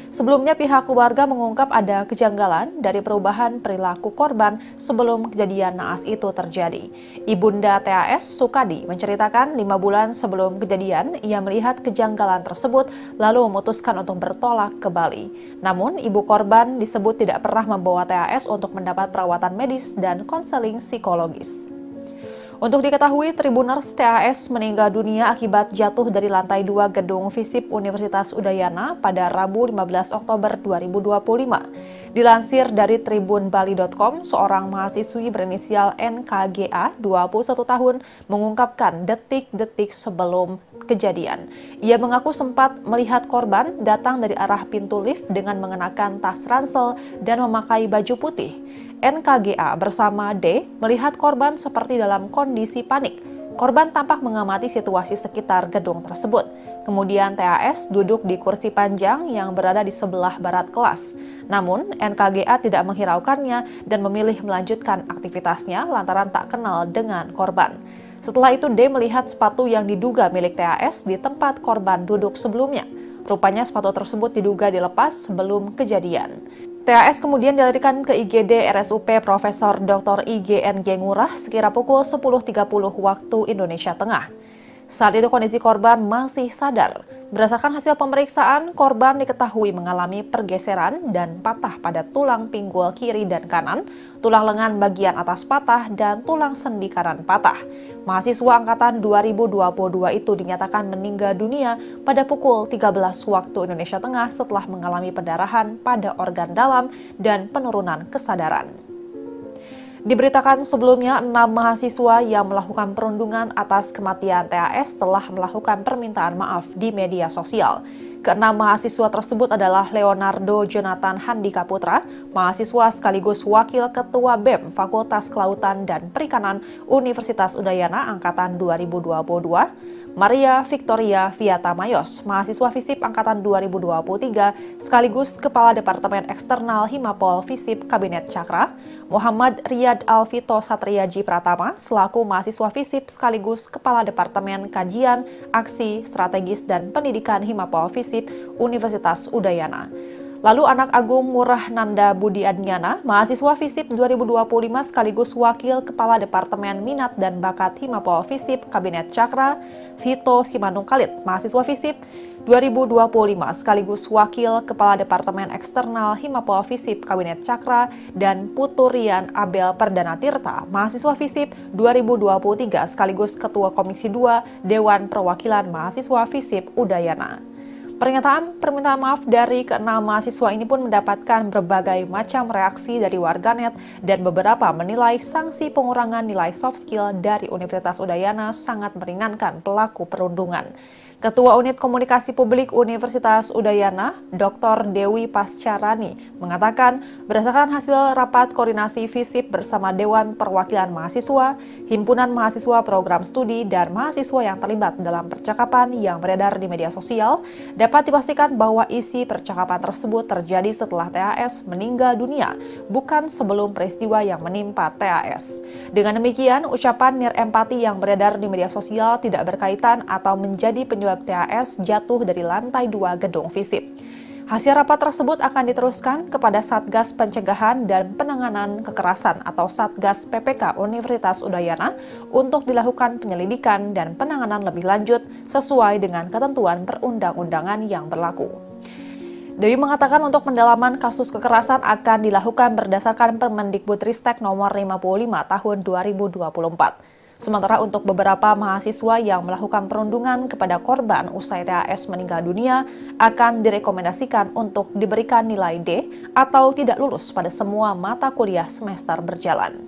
S1: Sebelumnya, pihak keluarga mengungkap ada kejanggalan dari perubahan perilaku korban sebelum kejadian naas itu terjadi. Ibunda TAS, Sukadi, menceritakan 5 bulan sebelum kejadian, ia melihat kejanggalan tersebut lalu memutuskan untuk bertolak ke Bali. Namun, ibu korban disebut tidak pernah membawa TAS untuk mendapat perawatan medis dan konseling psikologis. Untuk diketahui, Tribuners, TAS meninggal dunia akibat jatuh dari lantai 2 gedung FISIP Universitas Udayana pada Rabu 15 Oktober 2025. Dilansir dari tribunbali.com, seorang mahasiswi berinisial NKGA, 21 tahun, mengungkapkan detik-detik sebelum kejadian. Ia mengaku sempat melihat korban datang dari arah pintu lift dengan mengenakan tas ransel dan memakai baju putih. NKGA bersama D melihat korban seperti dalam kondisi panik. Korban tampak mengamati situasi sekitar gedung tersebut. Kemudian TAS duduk di kursi panjang yang berada di sebelah barat kelas. Namun, NKGA tidak menghiraukannya dan memilih melanjutkan aktivitasnya lantaran tak kenal dengan korban. Setelah itu, D melihat sepatu yang diduga milik TAS di tempat korban duduk sebelumnya. Rupanya sepatu tersebut diduga dilepas sebelum kejadian. TAS kemudian dilarikan ke IGD RSUP Profesor Dr. IGNG Ngurah sekira pukul 10.30 waktu Indonesia Tengah. Saat itu kondisi korban masih sadar. Berdasarkan hasil pemeriksaan, korban diketahui mengalami pergeseran dan patah pada tulang pinggul kiri dan kanan, tulang lengan bagian atas patah, dan tulang sendi kanan patah. Mahasiswa angkatan 2022 itu dinyatakan meninggal dunia pada pukul 13 waktu Indonesia Tengah setelah mengalami pendarahan pada organ dalam dan penurunan kesadaran. Diberitakan sebelumnya, 6 mahasiswa yang melakukan perundungan atas kematian TAS telah melakukan permintaan maaf di media sosial. Keenam mahasiswa tersebut adalah Leonardo Jonathan Handika Putra, mahasiswa sekaligus Wakil Ketua BEM Fakultas Kelautan dan Perikanan Universitas Udayana Angkatan 2022, Maria Victoria Viata Mayos, mahasiswa FISIP Angkatan 2023, sekaligus Kepala Departemen Eksternal Himapol FISIP Kabinet Cakra, Muhammad Riyad Alvito Satriaji Pratama, selaku mahasiswa FISIP sekaligus Kepala Departemen Kajian, Aksi, Strategis, dan Pendidikan Himapol FISIP Universitas Udayana. Lalu anak Agung Murah Nanda Budi Adnyana, mahasiswa FISIP 2025 sekaligus Wakil Kepala Departemen Minat dan Bakat Himapol FISIP Kabinet Cakra, Vito Simanung Khalid, mahasiswa FISIP 2025 sekaligus Wakil Kepala Departemen Eksternal Himapol FISIP Kabinet Cakra, dan Puturian Abel Perdana Tirta, mahasiswa FISIP 2023 sekaligus Ketua Komisi 2 Dewan Perwakilan Mahasiswa FISIP Udayana. Pernyataan permintaan maaf dari keenam mahasiswa ini pun mendapatkan berbagai macam reaksi dari warganet dan beberapa menilai sanksi pengurangan nilai soft skill dari Universitas Udayana sangat meringankan pelaku perundungan. Ketua Unit Komunikasi Publik Universitas Udayana, Dr. Dewi Pascarani, mengatakan berdasarkan hasil rapat koordinasi FISIP bersama Dewan Perwakilan Mahasiswa, Himpunan Mahasiswa Program Studi, dan mahasiswa yang terlibat dalam percakapan yang beredar di media sosial, dapat dipastikan bahwa isi percakapan tersebut terjadi setelah TAS meninggal dunia, bukan sebelum peristiwa yang menimpa TAS. Dengan demikian, ucapan nirempati yang beredar di media sosial tidak berkaitan atau menjadi penyebab TAS jatuh dari lantai 2 gedung FISIP. Hasil rapat tersebut akan diteruskan kepada Satgas Pencegahan dan Penanganan Kekerasan atau Satgas PPK Universitas Udayana untuk dilakukan penyelidikan dan penanganan lebih lanjut sesuai dengan ketentuan perundang-undangan yang berlaku. Dewi mengatakan untuk pendalaman kasus kekerasan akan dilakukan berdasarkan Permendikbudristek nomor 55 tahun 2024. Sementara untuk beberapa mahasiswa yang melakukan perundungan kepada korban usai TAS meninggal dunia akan direkomendasikan untuk diberikan nilai D atau tidak lulus pada semua mata kuliah semester berjalan.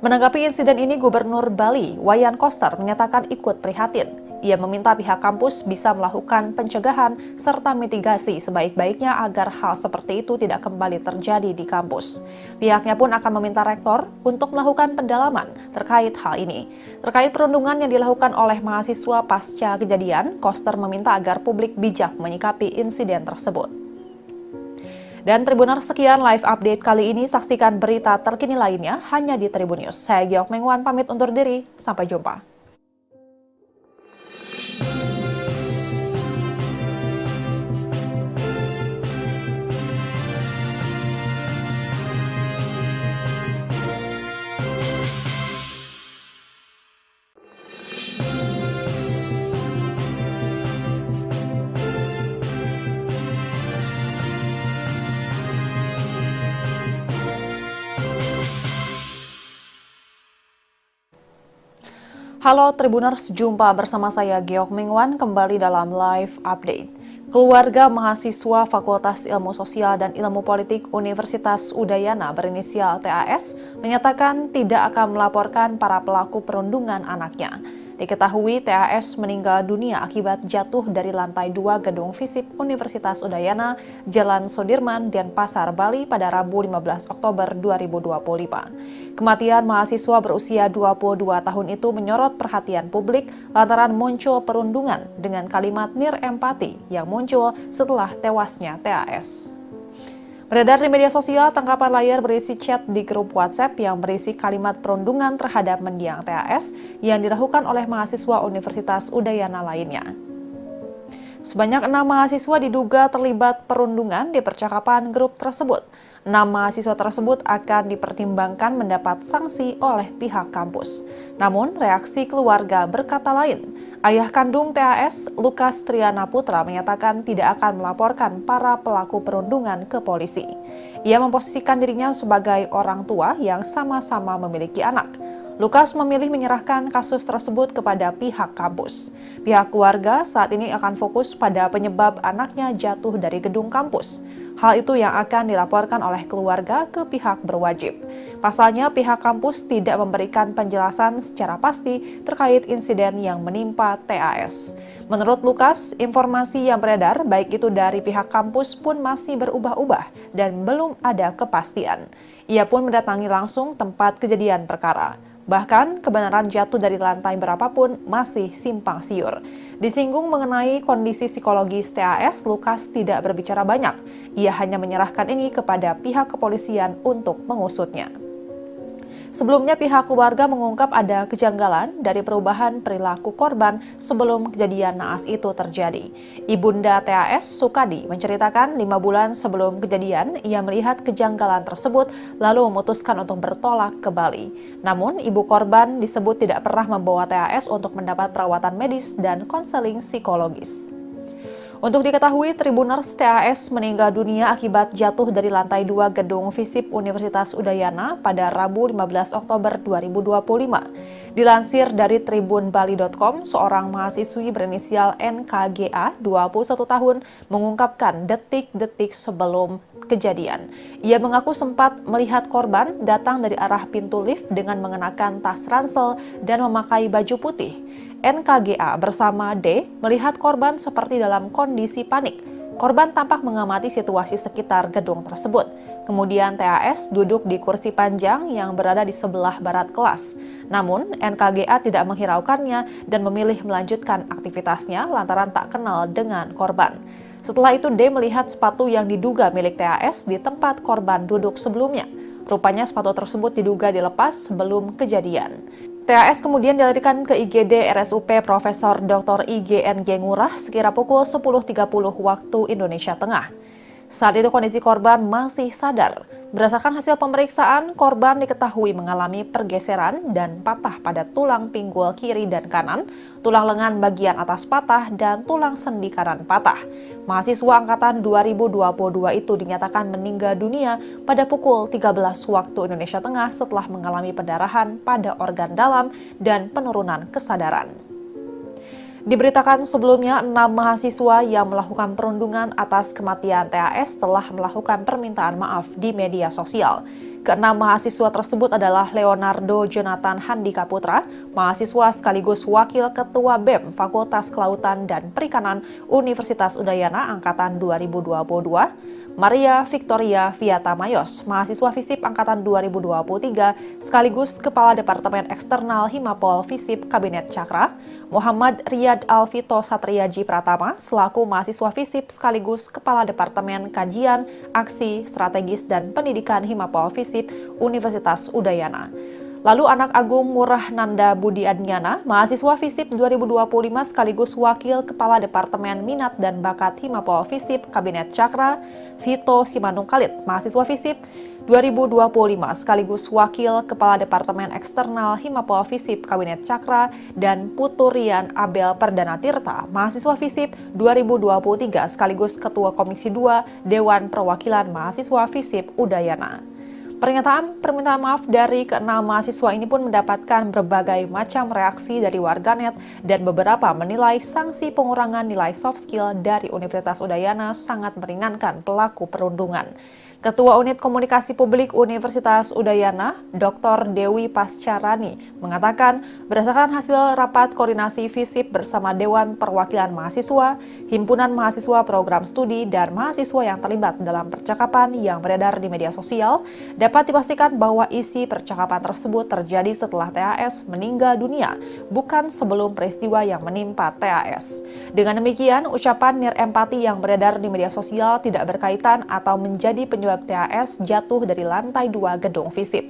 S1: Menanggapi insiden ini, Gubernur Bali, Wayan Koster, menyatakan ikut prihatin. Ia meminta pihak kampus bisa melakukan pencegahan serta mitigasi sebaik-baiknya agar hal seperti itu tidak kembali terjadi di kampus. Pihaknya pun akan meminta rektor untuk melakukan pendalaman terkait hal ini. Terkait perundungan yang dilakukan oleh mahasiswa pasca kejadian, Koster meminta agar publik bijak menyikapi insiden tersebut. Dan Tribuners, sekian live update kali ini. Saksikan berita terkini lainnya hanya di Tribun News. Saya Geok Mengwan pamit undur diri. Sampai jumpa. Halo Tribuners, jumpa bersama saya Geok Mengwan kembali dalam live update. Keluarga mahasiswa Fakultas Ilmu Sosial dan Ilmu Politik Universitas Udayana berinisial TAS menyatakan tidak akan melaporkan para pelaku perundungan anaknya. Diketahui TAS meninggal dunia akibat jatuh dari lantai 2 gedung FISIP Universitas Udayana, Jalan Sudirman, Denpasar, Bali pada Rabu 15 Oktober 2025. Kematian mahasiswa berusia 22 tahun itu menyorot perhatian publik lantaran muncul perundungan dengan kalimat nir empati yang muncul setelah tewasnya TAS. Beredar di media sosial tangkapan layar berisi chat di grup WhatsApp yang berisi kalimat perundungan terhadap mendiang TAS yang dilakukan oleh mahasiswa Universitas Udayana lainnya. Sebanyak 6 mahasiswa diduga terlibat perundungan di percakapan grup tersebut. 6 mahasiswa tersebut akan dipertimbangkan mendapat sanksi oleh pihak kampus. Namun, reaksi keluarga berkata lain. Ayah kandung TAS, Lukas Triana Putra, menyatakan tidak akan melaporkan para pelaku perundungan ke polisi. Ia memposisikan dirinya sebagai orang tua yang sama-sama memiliki anak. Lukas memilih menyerahkan kasus tersebut kepada pihak kampus. Pihak keluarga saat ini akan fokus pada penyebab anaknya jatuh dari gedung kampus. Hal itu yang akan dilaporkan oleh keluarga ke pihak berwajib. Pasalnya, pihak kampus tidak memberikan penjelasan secara pasti terkait insiden yang menimpa TAS. Menurut Lukas, informasi yang beredar baik itu dari pihak kampus pun masih berubah-ubah dan belum ada kepastian. Ia pun mendatangi langsung tempat kejadian perkara. Bahkan, kebenaran jatuh dari lantai berapapun masih simpang siur. Disinggung mengenai kondisi psikologis TAS, Lukas tidak berbicara banyak. Ia hanya menyerahkan ini kepada pihak kepolisian untuk mengusutnya. Sebelumnya pihak keluarga mengungkap ada kejanggalan dari perubahan perilaku korban sebelum kejadian naas itu terjadi. Ibunda TAS, Sukadi, menceritakan 5 bulan sebelum kejadian ia melihat kejanggalan tersebut lalu memutuskan untuk bertolak ke Bali. Namun ibu korban disebut tidak pernah membawa TAS untuk mendapat perawatan medis dan konseling psikologis. Untuk diketahui, Tribuners TAS meninggal dunia akibat jatuh dari lantai 2 gedung FISIP Universitas Udayana pada Rabu 15 Oktober 2025. Dilansir dari tribunbali.com, seorang mahasiswi berinisial NKGA, 21 tahun, mengungkapkan detik-detik sebelum kejadian. Ia mengaku sempat melihat korban datang dari arah pintu lift dengan mengenakan tas ransel dan memakai baju putih. NKGA bersama D melihat korban seperti dalam kondisi panik. Korban tampak mengamati situasi sekitar gedung tersebut. Kemudian TAS duduk di kursi panjang yang berada di sebelah barat kelas. Namun NKGA tidak menghiraukannya dan memilih melanjutkan aktivitasnya lantaran tak kenal dengan korban. Setelah itu D melihat sepatu yang diduga milik TAS di tempat korban duduk sebelumnya. Rupanya sepatu tersebut diduga dilepas sebelum kejadian. TAS kemudian dilarikan ke IGD RSUP Profesor Dr. IGNG Ngurah sekira pukul 10.30 waktu Indonesia Tengah. Saat itu kondisi korban masih sadar. Berdasarkan hasil pemeriksaan, korban diketahui mengalami pergeseran dan patah pada tulang pinggul kiri dan kanan, tulang lengan bagian atas patah, dan tulang sendi kanan patah. Mahasiswa angkatan 2022 itu dinyatakan meninggal dunia pada pukul 13 waktu Indonesia Tengah setelah mengalami pendarahan pada organ dalam dan penurunan kesadaran. Diberitakan sebelumnya, 6 mahasiswa yang melakukan perundungan atas kematian TAS telah melakukan permintaan maaf di media sosial. Ke-6 mahasiswa tersebut adalah Leonardo Jonathan Handika Putra, mahasiswa sekaligus wakil ketua BEM Fakultas Kelautan dan Perikanan Universitas Udayana Angkatan 2022, Maria Victoria Viata Mayos, mahasiswa FISIP Angkatan 2023, sekaligus Kepala Departemen Eksternal Himapol FISIP Kabinet Cakra, Muhammad Riyad Alvito Satriaji Pratama, selaku mahasiswa FISIP sekaligus Kepala Departemen Kajian, Aksi, Strategis, dan Pendidikan Himapol FISIP Universitas Udayana. Lalu anak agung Murah Nanda Budi Adnyana, mahasiswa FISIP 2025 sekaligus Wakil Kepala Departemen Minat dan Bakat Himapol FISIP Kabinet Cakra, Vito Simanung Khalid, mahasiswa FISIP 2025 sekaligus Wakil Kepala Departemen Eksternal Himapol FISIP Kabinet Cakra, dan Puturian Abel Perdana Tirta, mahasiswa FISIP 2023 sekaligus Ketua Komisi 2 Dewan Perwakilan Mahasiswa FISIP Udayana. Pernyataan permintaan maaf dari keenam mahasiswa ini pun mendapatkan berbagai macam reaksi dari warganet dan beberapa menilai sanksi pengurangan nilai soft skill dari Universitas Udayana sangat meringankan pelaku perundungan. Ketua Unit Komunikasi Publik Universitas Udayana, Dr. Dewi Pascarani, mengatakan berdasarkan hasil rapat koordinasi FISIP bersama Dewan Perwakilan Mahasiswa, Himpunan Mahasiswa Program Studi, dan mahasiswa yang terlibat dalam percakapan yang beredar di media sosial, dapat dipastikan bahwa isi percakapan tersebut terjadi setelah TAS meninggal dunia, bukan sebelum peristiwa yang menimpa TAS. Dengan demikian, ucapan nirempati yang beredar di media sosial tidak berkaitan atau menjadi penyebab TAS jatuh dari lantai 2 gedung FISIP.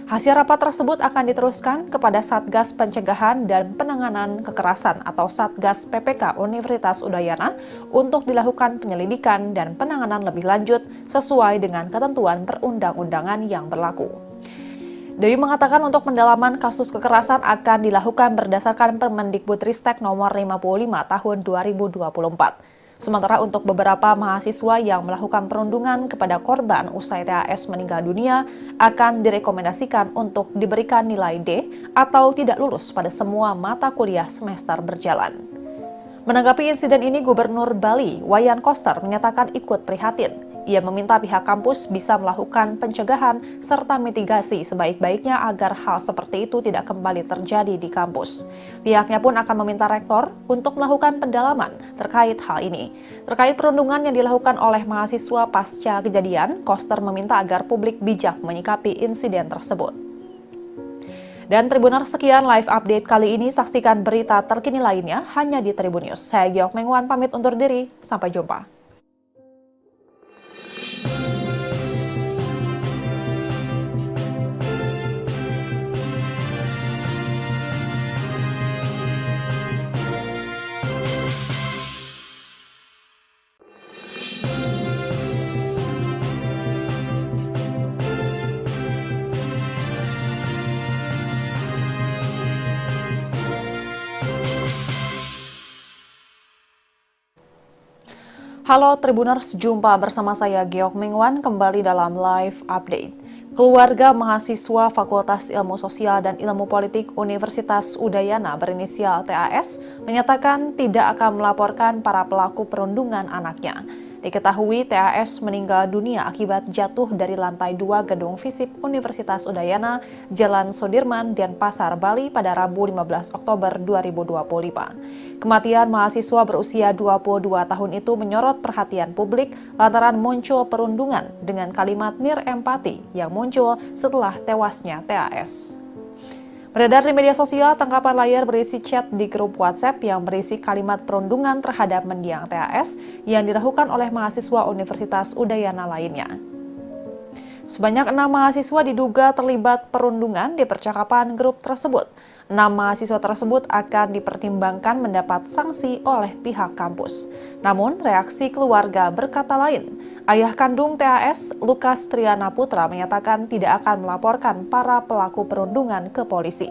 S1: Hasil rapat tersebut akan diteruskan kepada Satgas Pencegahan dan Penanganan Kekerasan atau Satgas PPK Universitas Udayana untuk dilakukan penyelidikan dan penanganan lebih lanjut sesuai dengan ketentuan perundang-undangan yang berlaku. Dewi mengatakan untuk pendalaman kasus kekerasan akan dilakukan berdasarkan Permendikbudristek nomor 55 tahun 2024. Sementara untuk beberapa mahasiswa yang melakukan perundungan kepada korban usai TAS meninggal dunia akan direkomendasikan untuk diberikan nilai D atau tidak lulus pada semua mata kuliah semester berjalan. Menanggapi insiden ini, Gubernur Bali, Wayan Koster, menyatakan ikut prihatin. Ia meminta pihak kampus bisa melakukan pencegahan serta mitigasi sebaik-baiknya agar hal seperti itu tidak kembali terjadi di kampus. Pihaknya pun akan meminta rektor untuk melakukan pendalaman terkait hal ini. Terkait perundungan yang dilakukan oleh mahasiswa pasca kejadian, Koster meminta agar publik bijak menyikapi insiden tersebut. Dan Tribuners, sekian live update kali ini. Saksikan berita terkini lainnya hanya di Tribun News. Saya Giok Mengwan pamit undur diri. Sampai jumpa. Halo Tribuners, jumpa bersama saya Giok Mengwan kembali dalam live update. Keluarga mahasiswa Fakultas Ilmu Sosial dan Ilmu Politik Universitas Udayana berinisial TAS menyatakan tidak akan melaporkan para pelaku perundungan anaknya. Diketahui TAS meninggal dunia akibat jatuh dari lantai 2 gedung FISIP Universitas Udayana, Jalan Sudirman, Denpasar, Bali pada Rabu 15 Oktober 2025. Kematian mahasiswa berusia 22 tahun itu menyorot perhatian publik lantaran muncul perundungan dengan kalimat nirempati yang muncul setelah tewasnya TAS. Beredar di media sosial, tangkapan layar berisi chat di grup WhatsApp yang berisi kalimat perundungan terhadap mendiang TAS yang dilakukan oleh mahasiswa Universitas Udayana lainnya. Sebanyak 6 mahasiswa diduga terlibat perundungan di percakapan grup tersebut. 6 mahasiswa tersebut akan dipertimbangkan mendapat sanksi oleh pihak kampus. Namun, reaksi keluarga berkata lain. Ayah kandung TAS, Lukas Triana Putra, menyatakan tidak akan melaporkan para pelaku perundungan ke polisi.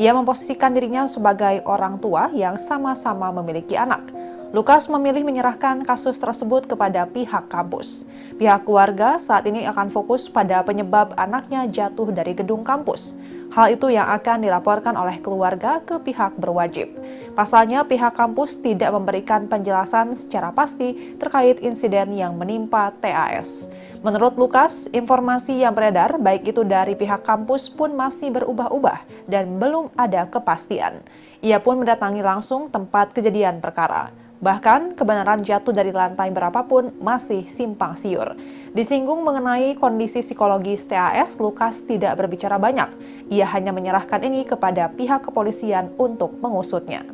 S1: Ia memposisikan dirinya sebagai orang tua yang sama-sama memiliki anak. Lukas memilih menyerahkan kasus tersebut kepada pihak kampus. Pihak keluarga saat ini akan fokus pada penyebab anaknya jatuh dari gedung kampus. Hal itu yang akan dilaporkan oleh keluarga ke pihak berwajib. Pasalnya, pihak kampus tidak memberikan penjelasan secara pasti terkait insiden yang menimpa TAS. Menurut Lukas, informasi yang beredar baik itu dari pihak kampus pun masih berubah-ubah dan belum ada kepastian. Ia pun mendatangi langsung tempat kejadian perkara. Bahkan, kebenaran jatuh dari lantai berapapun masih simpang siur. Disinggung mengenai kondisi psikologis TAS, Lukas tidak berbicara banyak. Ia hanya menyerahkan ini kepada pihak kepolisian untuk mengusutnya.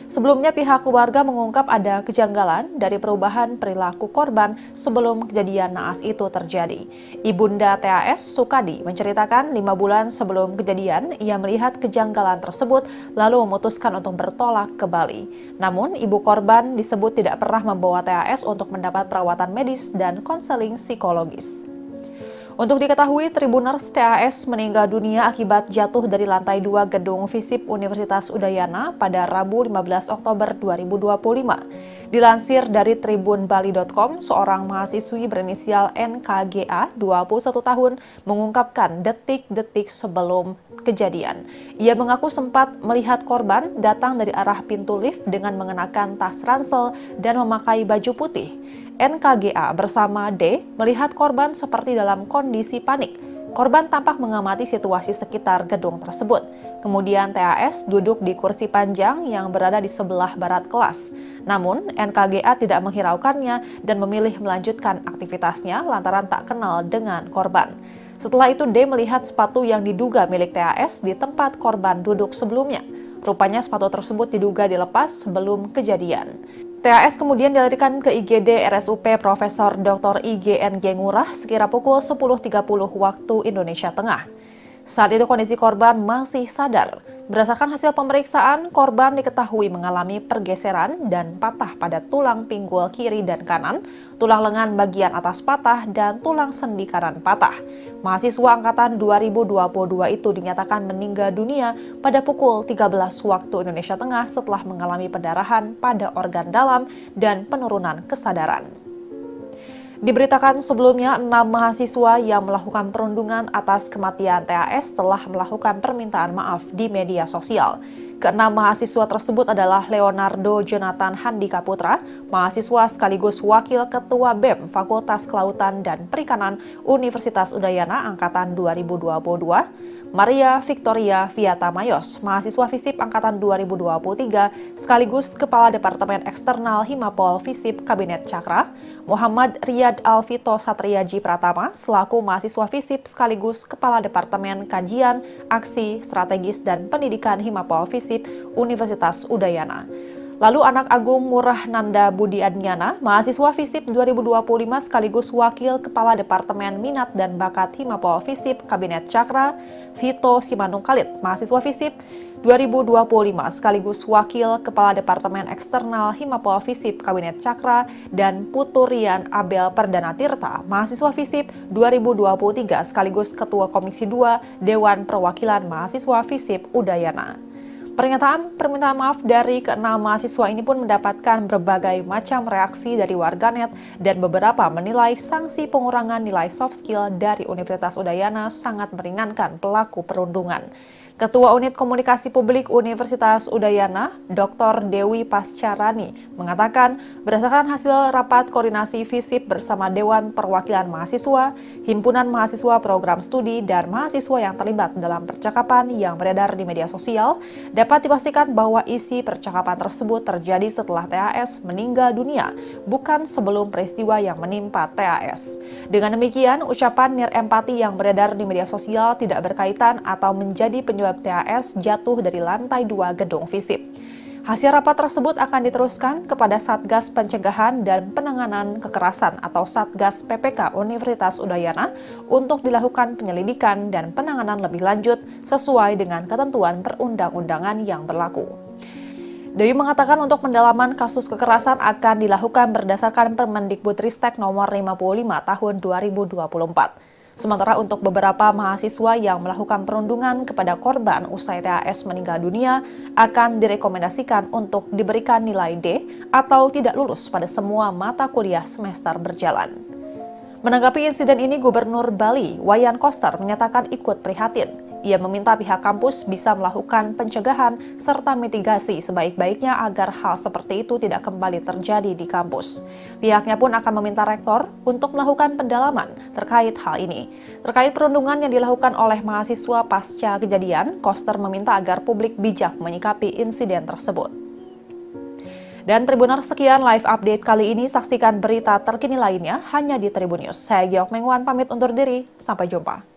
S1: Sebelumnya, pihak keluarga mengungkap ada kejanggalan dari perubahan perilaku korban sebelum kejadian naas itu terjadi. Ibunda TAS, Sukadi, menceritakan 5 bulan sebelum kejadian, ia melihat kejanggalan tersebut lalu memutuskan untuk bertolak ke Bali. Namun, ibu korban disebut tidak pernah membawa TAS untuk mendapat perawatan medis dan konseling psikologis. Untuk diketahui, Tribuners TAS meninggal dunia akibat jatuh dari lantai 2 gedung FISIP Universitas Udayana pada Rabu 15 Oktober 2025. Dilansir dari tribunbali.com, seorang mahasiswi berinisial NKGA, 21 tahun, mengungkapkan detik-detik sebelum kejadian. Ia mengaku sempat melihat korban datang dari arah pintu lift dengan mengenakan tas ransel dan memakai baju putih. NKGA bersama D melihat korban seperti dalam kondisi panik. Korban tampak mengamati situasi sekitar gedung tersebut. Kemudian TAS duduk di kursi panjang yang berada di sebelah barat kelas. Namun, NKGA tidak menghiraukannya dan memilih melanjutkan aktivitasnya lantaran tak kenal dengan korban. Setelah itu, D melihat sepatu yang diduga milik TAS di tempat korban duduk sebelumnya. Rupanya sepatu tersebut diduga dilepas sebelum kejadian. TAS kemudian dilarikan ke IGD RSUP Profesor Dr. IGNG Ngurah sekira pukul 10.30 waktu Indonesia Tengah. Saat itu kondisi korban masih sadar. Berdasarkan hasil pemeriksaan, korban diketahui mengalami pergeseran dan patah pada tulang pinggul kiri dan kanan, tulang lengan bagian atas patah, dan tulang sendi kanan patah. Mahasiswa angkatan 2022 itu dinyatakan meninggal dunia pada pukul 13 waktu Indonesia Tengah setelah mengalami pendarahan pada organ dalam dan penurunan kesadaran. Diberitakan sebelumnya, 6 mahasiswa yang melakukan perundungan atas kematian TAS telah melakukan permintaan maaf di media sosial. Keenam mahasiswa tersebut adalah Leonardo Jonathan Handika Putra, mahasiswa sekaligus Wakil Ketua BEM Fakultas Kelautan dan Perikanan Universitas Udayana Angkatan 2022, Maria Victoria Viata Mayos, mahasiswa FISIP Angkatan 2023, sekaligus Kepala Departemen Eksternal Himapol FISIP Kabinet Cakra, Muhammad Riyad Alvito Satriaji Pratama, selaku mahasiswa FISIP sekaligus Kepala Departemen Kajian, Aksi, Strategis, dan Pendidikan Himapol FISIP Universitas Udayana. Lalu anak Agung Murah Nanda Budi Adnyana, mahasiswa FISIP 2025 sekaligus Wakil Kepala Departemen Minat dan Bakat Himapol FISIP Kabinet Cakra, Vito Simanung Khalid, mahasiswa FISIP 2025 sekaligus Wakil Kepala Departemen Eksternal Himapol FISIP Kabinet Cakra, dan Puturian Abel Perdana Tirta, mahasiswa FISIP 2023 sekaligus Ketua Komisi 2 Dewan Perwakilan Mahasiswa FISIP Udayana. Pernyataan permintaan maaf dari keenam mahasiswa ini pun mendapatkan berbagai macam reaksi dari warganet dan beberapa menilai sanksi pengurangan nilai soft skill dari Universitas Udayana sangat meringankan pelaku perundungan. Ketua Unit Komunikasi Publik Universitas Udayana, Dr. Dewi Pascarani, mengatakan berdasarkan hasil rapat koordinasi FISIP bersama Dewan Perwakilan Mahasiswa, Himpunan Mahasiswa Program Studi, dan mahasiswa yang terlibat dalam percakapan yang beredar di media sosial, dapat dipastikan bahwa isi percakapan tersebut terjadi setelah TAS meninggal dunia, bukan sebelum peristiwa yang menimpa TAS. Dengan demikian, ucapan nirempati yang beredar di media sosial tidak berkaitan atau menjadi penyebab TAS jatuh dari lantai 2 gedung FISIP. Hasil rapat tersebut akan diteruskan kepada Satgas Pencegahan dan Penanganan Kekerasan atau Satgas PPK Universitas Udayana untuk dilakukan penyelidikan dan penanganan lebih lanjut sesuai dengan ketentuan perundang-undangan yang berlaku. Dewi mengatakan untuk pendalaman kasus kekerasan akan dilakukan berdasarkan Permendikbudristek nomor 55 tahun 2024. Sementara untuk beberapa mahasiswa yang melakukan perundungan kepada korban usai TAS meninggal dunia akan direkomendasikan untuk diberikan nilai D atau tidak lulus pada semua mata kuliah semester berjalan. Menanggapi insiden ini, Gubernur Bali, Wayan Koster, menyatakan ikut prihatin. Ia meminta pihak kampus bisa melakukan pencegahan serta mitigasi sebaik-baiknya agar hal seperti itu tidak kembali terjadi di kampus. Pihaknya pun akan meminta rektor untuk melakukan pendalaman terkait hal ini. Terkait perundungan yang dilakukan oleh mahasiswa pasca kejadian, Koster meminta agar publik bijak menyikapi insiden tersebut. Dan Tribuners, sekian live update kali ini. Saksikan berita terkini lainnya hanya di Tribun News. Saya Giok Mengwan pamit undur diri. Sampai jumpa.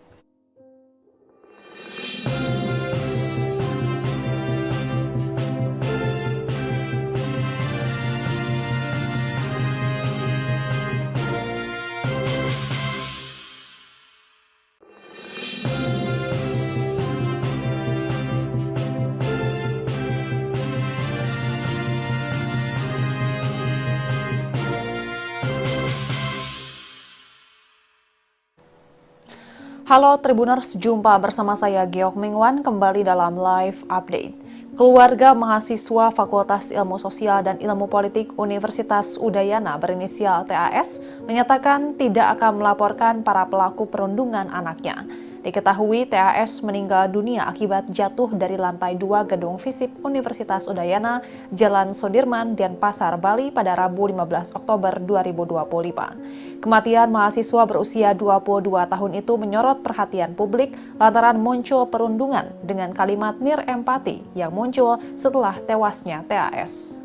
S1: Halo Tribuners, jumpa bersama saya Geok Mingwan kembali dalam live update. Keluarga mahasiswa Fakultas Ilmu Sosial dan Ilmu Politik Universitas Udayana berinisial TAS menyatakan tidak akan melaporkan para pelaku perundungan anaknya. Diketahui TAS meninggal dunia akibat jatuh dari lantai 2 gedung FISIP Universitas Udayana, Jalan Sudirman, Denpasar, Bali pada Rabu 15 Oktober 2025. Kematian mahasiswa berusia 22 tahun itu menyorot perhatian publik lantaran muncul perundungan dengan kalimat nir empati yang muncul setelah tewasnya TAS.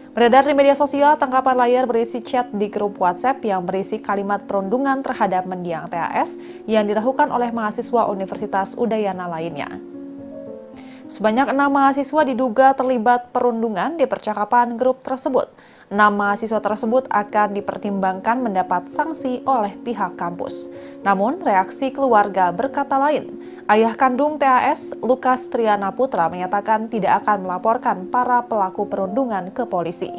S1: Beredar di media sosial, tangkapan layar berisi chat di grup WhatsApp yang berisi kalimat perundungan terhadap mendiang TAS yang dilakukan oleh mahasiswa Universitas Udayana lainnya. Sebanyak 6 mahasiswa diduga terlibat perundungan di percakapan grup tersebut. 6 mahasiswa tersebut akan dipertimbangkan mendapat sanksi oleh pihak kampus. Namun, reaksi keluarga berkata lain. Ayah kandung TAS, Lukas Triana Putra, menyatakan tidak akan melaporkan para pelaku perundungan ke polisi.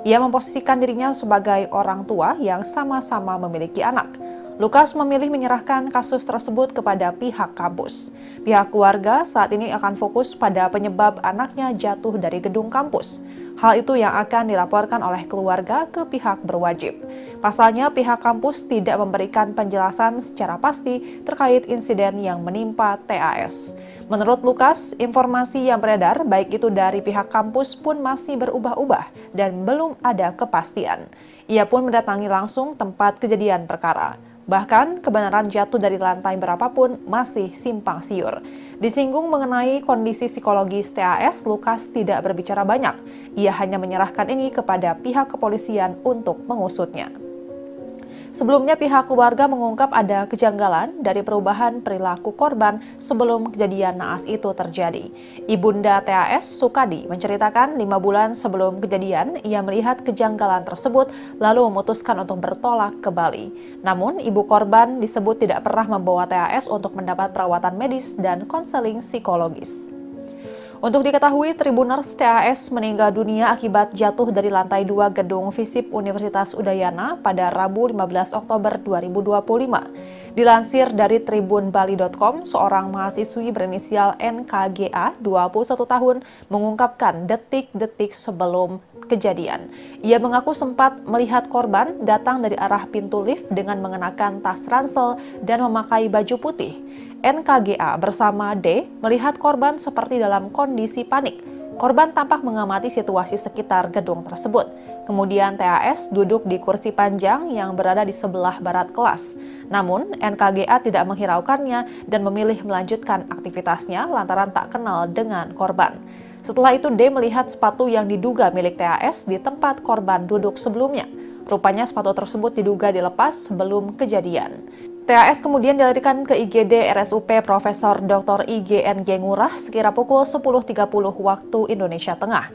S1: Ia memposisikan dirinya sebagai orang tua yang sama-sama memiliki anak. Lukas memilih menyerahkan kasus tersebut kepada pihak kampus. Pihak keluarga saat ini akan fokus pada penyebab anaknya jatuh dari gedung kampus. Hal itu yang akan dilaporkan oleh keluarga ke pihak berwajib. Pasalnya, pihak kampus tidak memberikan penjelasan secara pasti terkait insiden yang menimpa TAS. Menurut Lukas, informasi yang beredar baik itu dari pihak kampus pun masih berubah-ubah dan belum ada kepastian. Ia pun mendatangi langsung tempat kejadian perkara. Bahkan, kebenaran jatuh dari lantai berapapun masih simpang siur. Disinggung mengenai kondisi psikologis TAS, Lukas tidak berbicara banyak. Ia hanya menyerahkan ini kepada pihak kepolisian untuk mengusutnya. Sebelumnya, pihak keluarga mengungkap ada kejanggalan dari perubahan perilaku korban sebelum kejadian naas itu terjadi. Ibunda TAS, Sukadi, menceritakan 5 bulan sebelum kejadian, ia melihat kejanggalan tersebut lalu memutuskan untuk bertolak ke Bali. Namun, ibu korban disebut tidak pernah membawa TAS untuk mendapat perawatan medis dan konseling psikologis. Untuk diketahui, Tribuners, TAS meninggal dunia akibat jatuh dari lantai 2 gedung FISIP Universitas Udayana pada Rabu 15 Oktober 2025. Dilansir dari tribunbali.com, seorang mahasiswi berinisial NKGA, 21 tahun, mengungkapkan detik-detik sebelum kejadian. Ia mengaku sempat melihat korban datang dari arah pintu lift dengan mengenakan tas ransel dan memakai baju putih. NKGA bersama D melihat korban seperti dalam kondisi panik. Korban tampak mengamati situasi sekitar gedung tersebut. Kemudian TAS duduk di kursi panjang yang berada di sebelah barat kelas. Namun, NKGA tidak menghiraukannya dan memilih melanjutkan aktivitasnya lantaran tak kenal dengan korban. Setelah itu, D melihat sepatu yang diduga milik TAS di tempat korban duduk sebelumnya. Rupanya sepatu tersebut diduga dilepas sebelum kejadian. TAS kemudian dilarikan ke IGD RSUP Profesor Dr. IGNG Ngurah sekira pukul 10.30 waktu Indonesia Tengah.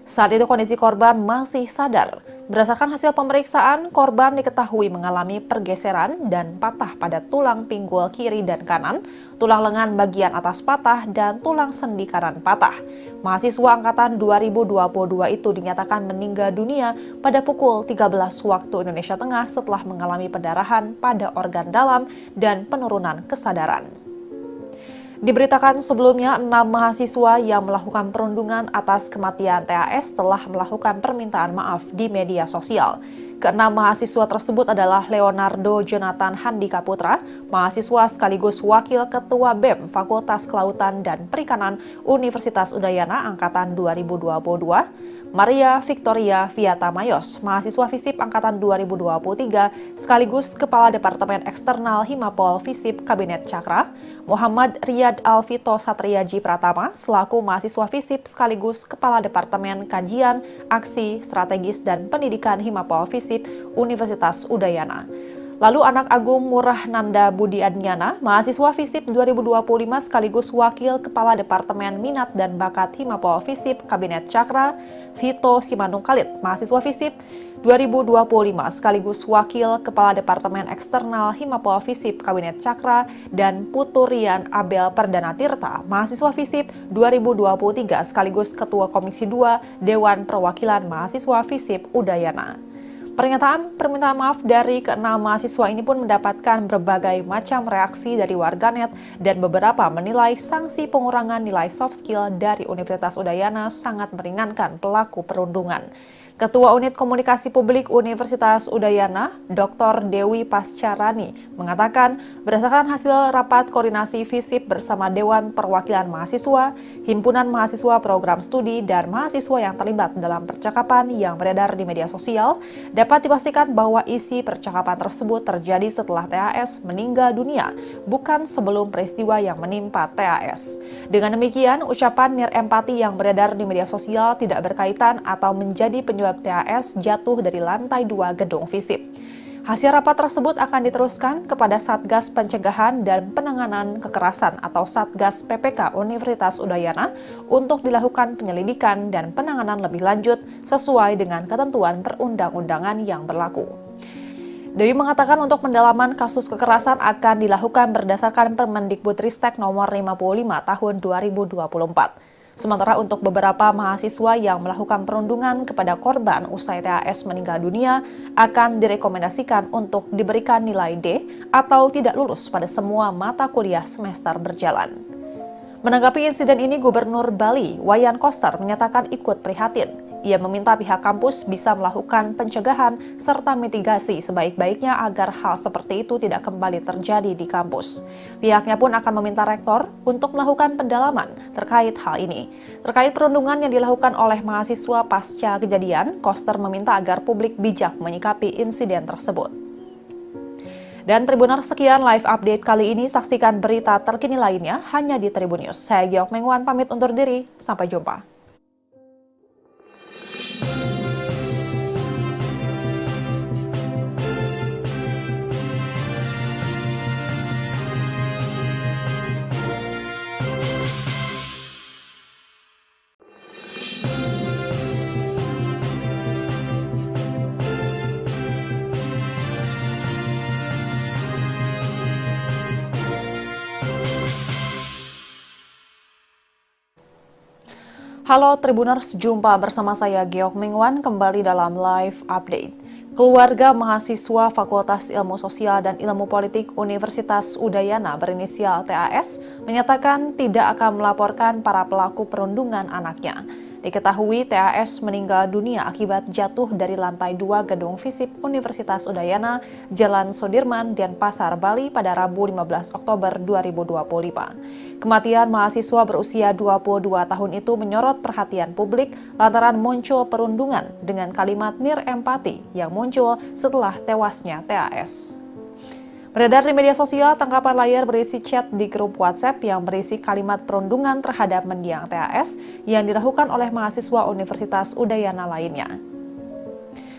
S1: Saat itu kondisi korban masih sadar. Berdasarkan hasil pemeriksaan, korban diketahui mengalami pergeseran dan patah pada tulang pinggul kiri dan kanan, tulang lengan bagian atas patah, dan tulang sendi kanan patah. Mahasiswa angkatan 2022 itu dinyatakan meninggal dunia pada pukul 13 waktu Indonesia Tengah setelah mengalami pendarahan pada organ dalam dan penurunan kesadaran. Diberitakan sebelumnya, 6 mahasiswa yang melakukan perundungan atas kematian TAS telah melakukan permintaan maaf di media sosial. Keenam mahasiswa tersebut adalah Leonardo Jonathan Handika Putra, mahasiswa sekaligus Wakil Ketua BEM Fakultas Kelautan dan Perikanan Universitas Udayana Angkatan 2022, Maria Victoria Viata Mayos, mahasiswa FISIP Angkatan 2023, sekaligus Kepala Departemen Eksternal Himapol FISIP Kabinet Cakra, Muhammad Riyad Alvito Satriaji Pratama, selaku mahasiswa FISIP sekaligus Kepala Departemen Kajian, Aksi, Strategis, dan Pendidikan Himapol FISIP Universitas Udayana. Lalu anak Agung Murah Nanda Budi Adnyana, mahasiswa FISIP 2025 sekaligus Wakil Kepala Departemen Minat dan Bakat Himapol FISIP Kabinet Cakra, Vito Simanung Khalid, mahasiswa FISIP 2025 sekaligus Wakil Kepala Departemen Eksternal Himapol FISIP Kabinet Cakra, dan Puturian Abel Perdana Tirta, mahasiswa FISIP 2023 sekaligus Ketua Komisi 2 Dewan Perwakilan Mahasiswa FISIP Udayana. Pernyataan permintaan maaf dari keenam mahasiswa ini pun mendapatkan berbagai macam reaksi dari warganet dan beberapa menilai sanksi pengurangan nilai soft skill dari Universitas Udayana sangat meringankan pelaku perundungan. Ketua Unit Komunikasi Publik Universitas Udayana, Dr. Dewi Pascarani, mengatakan berdasarkan hasil rapat koordinasi FISIP bersama Dewan Perwakilan Mahasiswa, Himpunan Mahasiswa Program Studi, dan mahasiswa yang terlibat dalam percakapan yang beredar di media sosial, dapat dipastikan bahwa isi percakapan tersebut terjadi setelah TAS meninggal dunia, bukan sebelum peristiwa yang menimpa TAS. Dengan demikian, ucapan nirempati yang beredar di media sosial tidak berkaitan atau menjadi penyebab TAS jatuh dari lantai 2 gedung FISIP. Hasil rapat tersebut akan diteruskan kepada Satgas Pencegahan dan Penanganan Kekerasan atau Satgas PPK Universitas Udayana untuk dilakukan penyelidikan dan penanganan lebih lanjut sesuai dengan ketentuan perundang-undangan yang berlaku. Dewi mengatakan untuk pendalaman kasus kekerasan akan dilakukan berdasarkan Permendikbudristek nomor 55 tahun 2024. Sementara untuk beberapa mahasiswa yang melakukan perundungan kepada korban usai TAS meninggal dunia akan direkomendasikan untuk diberikan nilai D atau tidak lulus pada semua mata kuliah semester berjalan. Menanggapi insiden ini, Gubernur Bali, Wayan Koster, menyatakan ikut prihatin. Ia meminta pihak kampus bisa melakukan pencegahan serta mitigasi sebaik-baiknya agar hal seperti itu tidak kembali terjadi di kampus. Pihaknya pun akan meminta rektor untuk melakukan pendalaman terkait hal ini. Terkait perundungan yang dilakukan oleh mahasiswa pasca kejadian, Koster meminta agar publik bijak menyikapi insiden tersebut. Dan Tribuners, sekian live update kali ini. Saksikan berita terkini lainnya hanya di Tribun News. Saya Giok Mengwan pamit undur diri. Sampai jumpa. Halo Tribuners, jumpa bersama saya Giok Mengwan kembali dalam live update. Keluarga mahasiswa Fakultas Ilmu Sosial dan Ilmu Politik Universitas Udayana berinisial TAS menyatakan tidak akan melaporkan para pelaku perundungan anaknya. Diketahui TAS meninggal dunia akibat jatuh dari lantai 2 gedung FISIP Universitas Udayana, Jalan Sudirman, Denpasar, Bali pada Rabu 15 Oktober 2025. Kematian mahasiswa berusia 22 tahun itu menyorot perhatian publik lantaran muncul perundungan dengan kalimat nirempati yang muncul setelah tewasnya TAS. Beredar di media sosial, tangkapan layar berisi chat di grup WhatsApp yang berisi kalimat perundungan terhadap mendiang TAS yang dilakukan oleh mahasiswa Universitas Udayana lainnya.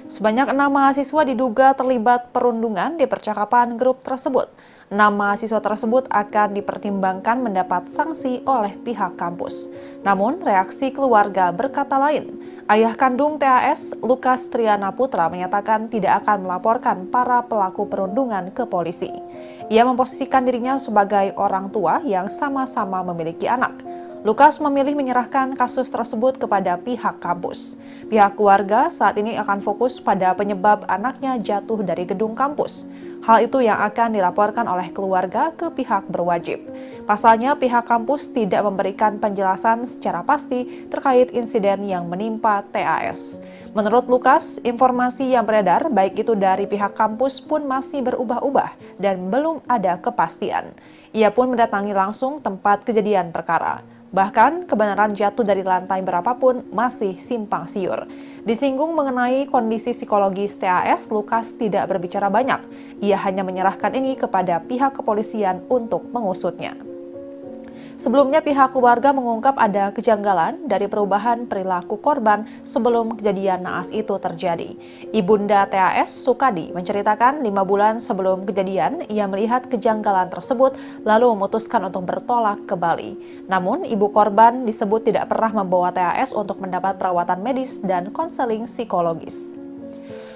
S1: Sebanyak 6 mahasiswa diduga terlibat perundungan di percakapan grup tersebut. 6 mahasiswa tersebut akan dipertimbangkan mendapat sanksi oleh pihak kampus. Namun, reaksi keluarga berkata lain. Ayah kandung TAS, Lukas Triana Putra, menyatakan tidak akan melaporkan para pelaku perundungan ke polisi. Ia memposisikan dirinya sebagai orang tua yang sama-sama memiliki anak. Lukas memilih menyerahkan kasus tersebut kepada pihak kampus. Pihak keluarga saat ini akan fokus pada penyebab anaknya jatuh dari gedung kampus. Hal itu yang akan dilaporkan oleh keluarga ke pihak berwajib. Pasalnya, pihak kampus tidak memberikan penjelasan secara pasti terkait insiden yang menimpa TAS. Menurut Lukas, informasi yang beredar baik itu dari pihak kampus pun masih berubah-ubah dan belum ada kepastian. Ia pun mendatangi langsung tempat kejadian perkara. Bahkan, kebenaran jatuh dari lantai berapapun masih simpang siur. Disinggung mengenai kondisi psikologis TAS, Lukas tidak berbicara banyak. Ia hanya menyerahkan ini kepada pihak kepolisian untuk mengusutnya. Sebelumnya, pihak keluarga mengungkap ada kejanggalan dari perubahan perilaku korban sebelum kejadian naas itu terjadi. Ibunda TAS, Sukadi, menceritakan 5 bulan sebelum kejadian, ia melihat kejanggalan tersebut lalu memutuskan untuk bertolak ke Bali. Namun, ibu korban disebut tidak pernah membawa TAS untuk mendapat perawatan medis dan konseling psikologis.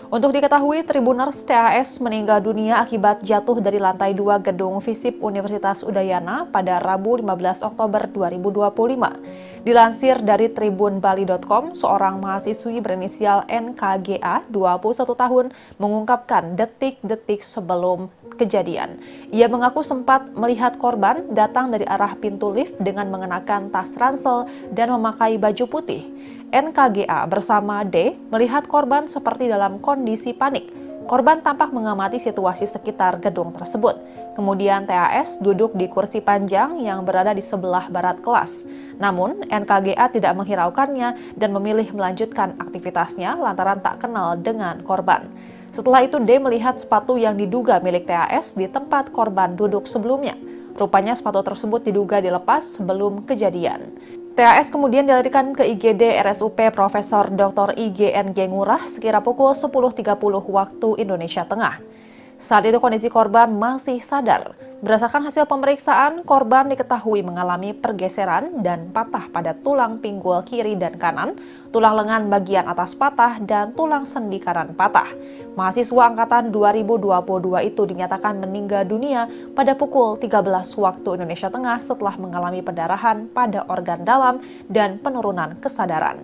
S1: Untuk diketahui, Tribuners TAS meninggal dunia akibat jatuh dari lantai 2 gedung FISIP Universitas Udayana pada Rabu 15 Oktober 2025. Dilansir dari tribunbali.com, seorang mahasiswi berinisial NKGA, 21 tahun, mengungkapkan detik-detik sebelum kejadian. Ia mengaku sempat melihat korban datang dari arah pintu lift dengan mengenakan tas ransel dan memakai baju putih. NKGA bersama D melihat korban seperti dalam kondisi panik. Korban tampak mengamati situasi sekitar gedung tersebut. Kemudian TAS duduk di kursi panjang yang berada di sebelah barat kelas. Namun, NKGA tidak menghiraukannya dan memilih melanjutkan aktivitasnya lantaran tak kenal dengan korban. Setelah itu, D melihat sepatu yang diduga milik TAS di tempat korban duduk sebelumnya. Rupanya sepatu tersebut diduga dilepas sebelum kejadian. TAS kemudian dilarikan ke IGD RSUP Profesor Dr. IGNG Ngurah sekira pukul 10.30 waktu Indonesia Tengah. Saat itu kondisi korban masih sadar. Berdasarkan hasil pemeriksaan, korban diketahui mengalami pergeseran dan patah pada tulang pinggul kiri dan kanan, tulang lengan bagian atas patah, dan tulang sendi kanan patah. Mahasiswa angkatan 2022 itu dinyatakan meninggal dunia pada pukul 13 waktu Indonesia Tengah setelah mengalami pendarahan pada organ dalam dan penurunan kesadaran.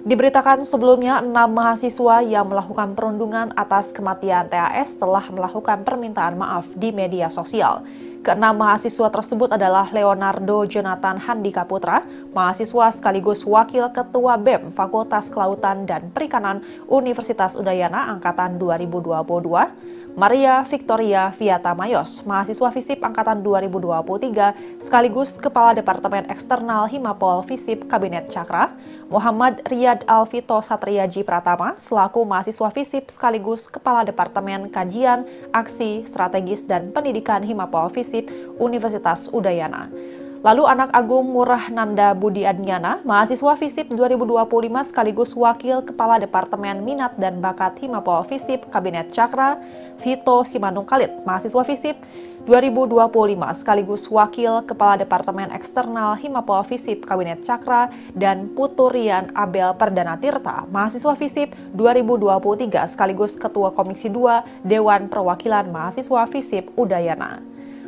S1: Diberitakan sebelumnya, 6 mahasiswa yang melakukan perundungan atas kematian TAS telah melakukan permintaan maaf di media sosial. Keenam mahasiswa tersebut adalah Leonardo Jonathan Handika Putra, mahasiswa sekaligus Wakil Ketua BEM Fakultas Kelautan dan Perikanan Universitas Udayana Angkatan 2022, Maria Victoria Viata Mayos, mahasiswa FISIP Angkatan 2023, sekaligus Kepala Departemen Eksternal Himapol FISIP Kabinet Cakra, Muhammad Riyad Alvito Satriaji Pratama, selaku mahasiswa FISIP sekaligus Kepala Departemen Kajian, Aksi, Strategis, dan Pendidikan Himapol FISIP Universitas Udayana. Lalu anak Agung Murah Nanda Budi Adnyana, mahasiswa FISIP 2025 sekaligus Wakil Kepala Departemen Minat dan Bakat Himapol FISIP Kabinet Cakra, Vito Simanung Khalid, mahasiswa FISIP 2025 sekaligus Wakil Kepala Departemen Eksternal Himapol FISIP Kabinet Cakra, dan Puturian Abel Perdana Tirta, mahasiswa FISIP 2023 sekaligus Ketua Komisi 2 Dewan Perwakilan Mahasiswa FISIP Udayana.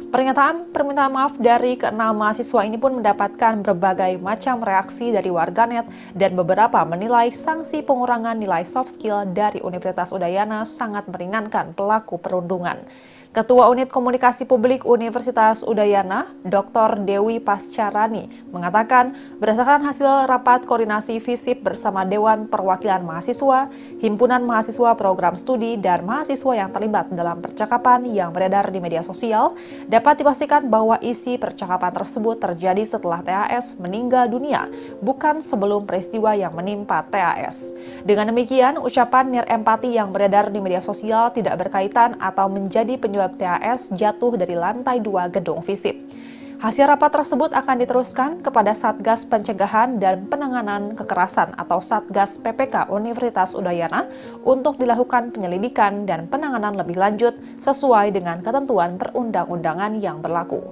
S1: Pernyataan permintaan maaf dari keenam mahasiswa ini pun mendapatkan berbagai macam reaksi dari warganet dan beberapa menilai sanksi pengurangan nilai soft skill dari Universitas Udayana sangat meringankan pelaku perundungan. Ketua Unit Komunikasi Publik Universitas Udayana, Dr. Dewi Pascarani, mengatakan berdasarkan hasil rapat koordinasi FISIP bersama Dewan Perwakilan Mahasiswa, Himpunan Mahasiswa Program Studi, dan mahasiswa yang terlibat dalam percakapan yang beredar di media sosial, dapat dipastikan bahwa isi percakapan tersebut terjadi setelah TAS meninggal dunia, bukan sebelum peristiwa yang menimpa TAS. Dengan demikian, ucapan nirempati yang beredar di media sosial tidak berkaitan atau menjadi penyebab TAS jatuh dari lantai 2 gedung FISIP. Hasil rapat tersebut akan diteruskan kepada Satgas Pencegahan dan Penanganan Kekerasan atau Satgas PPK Universitas Udayana untuk dilakukan penyelidikan dan penanganan lebih lanjut sesuai dengan ketentuan perundang-undangan yang berlaku.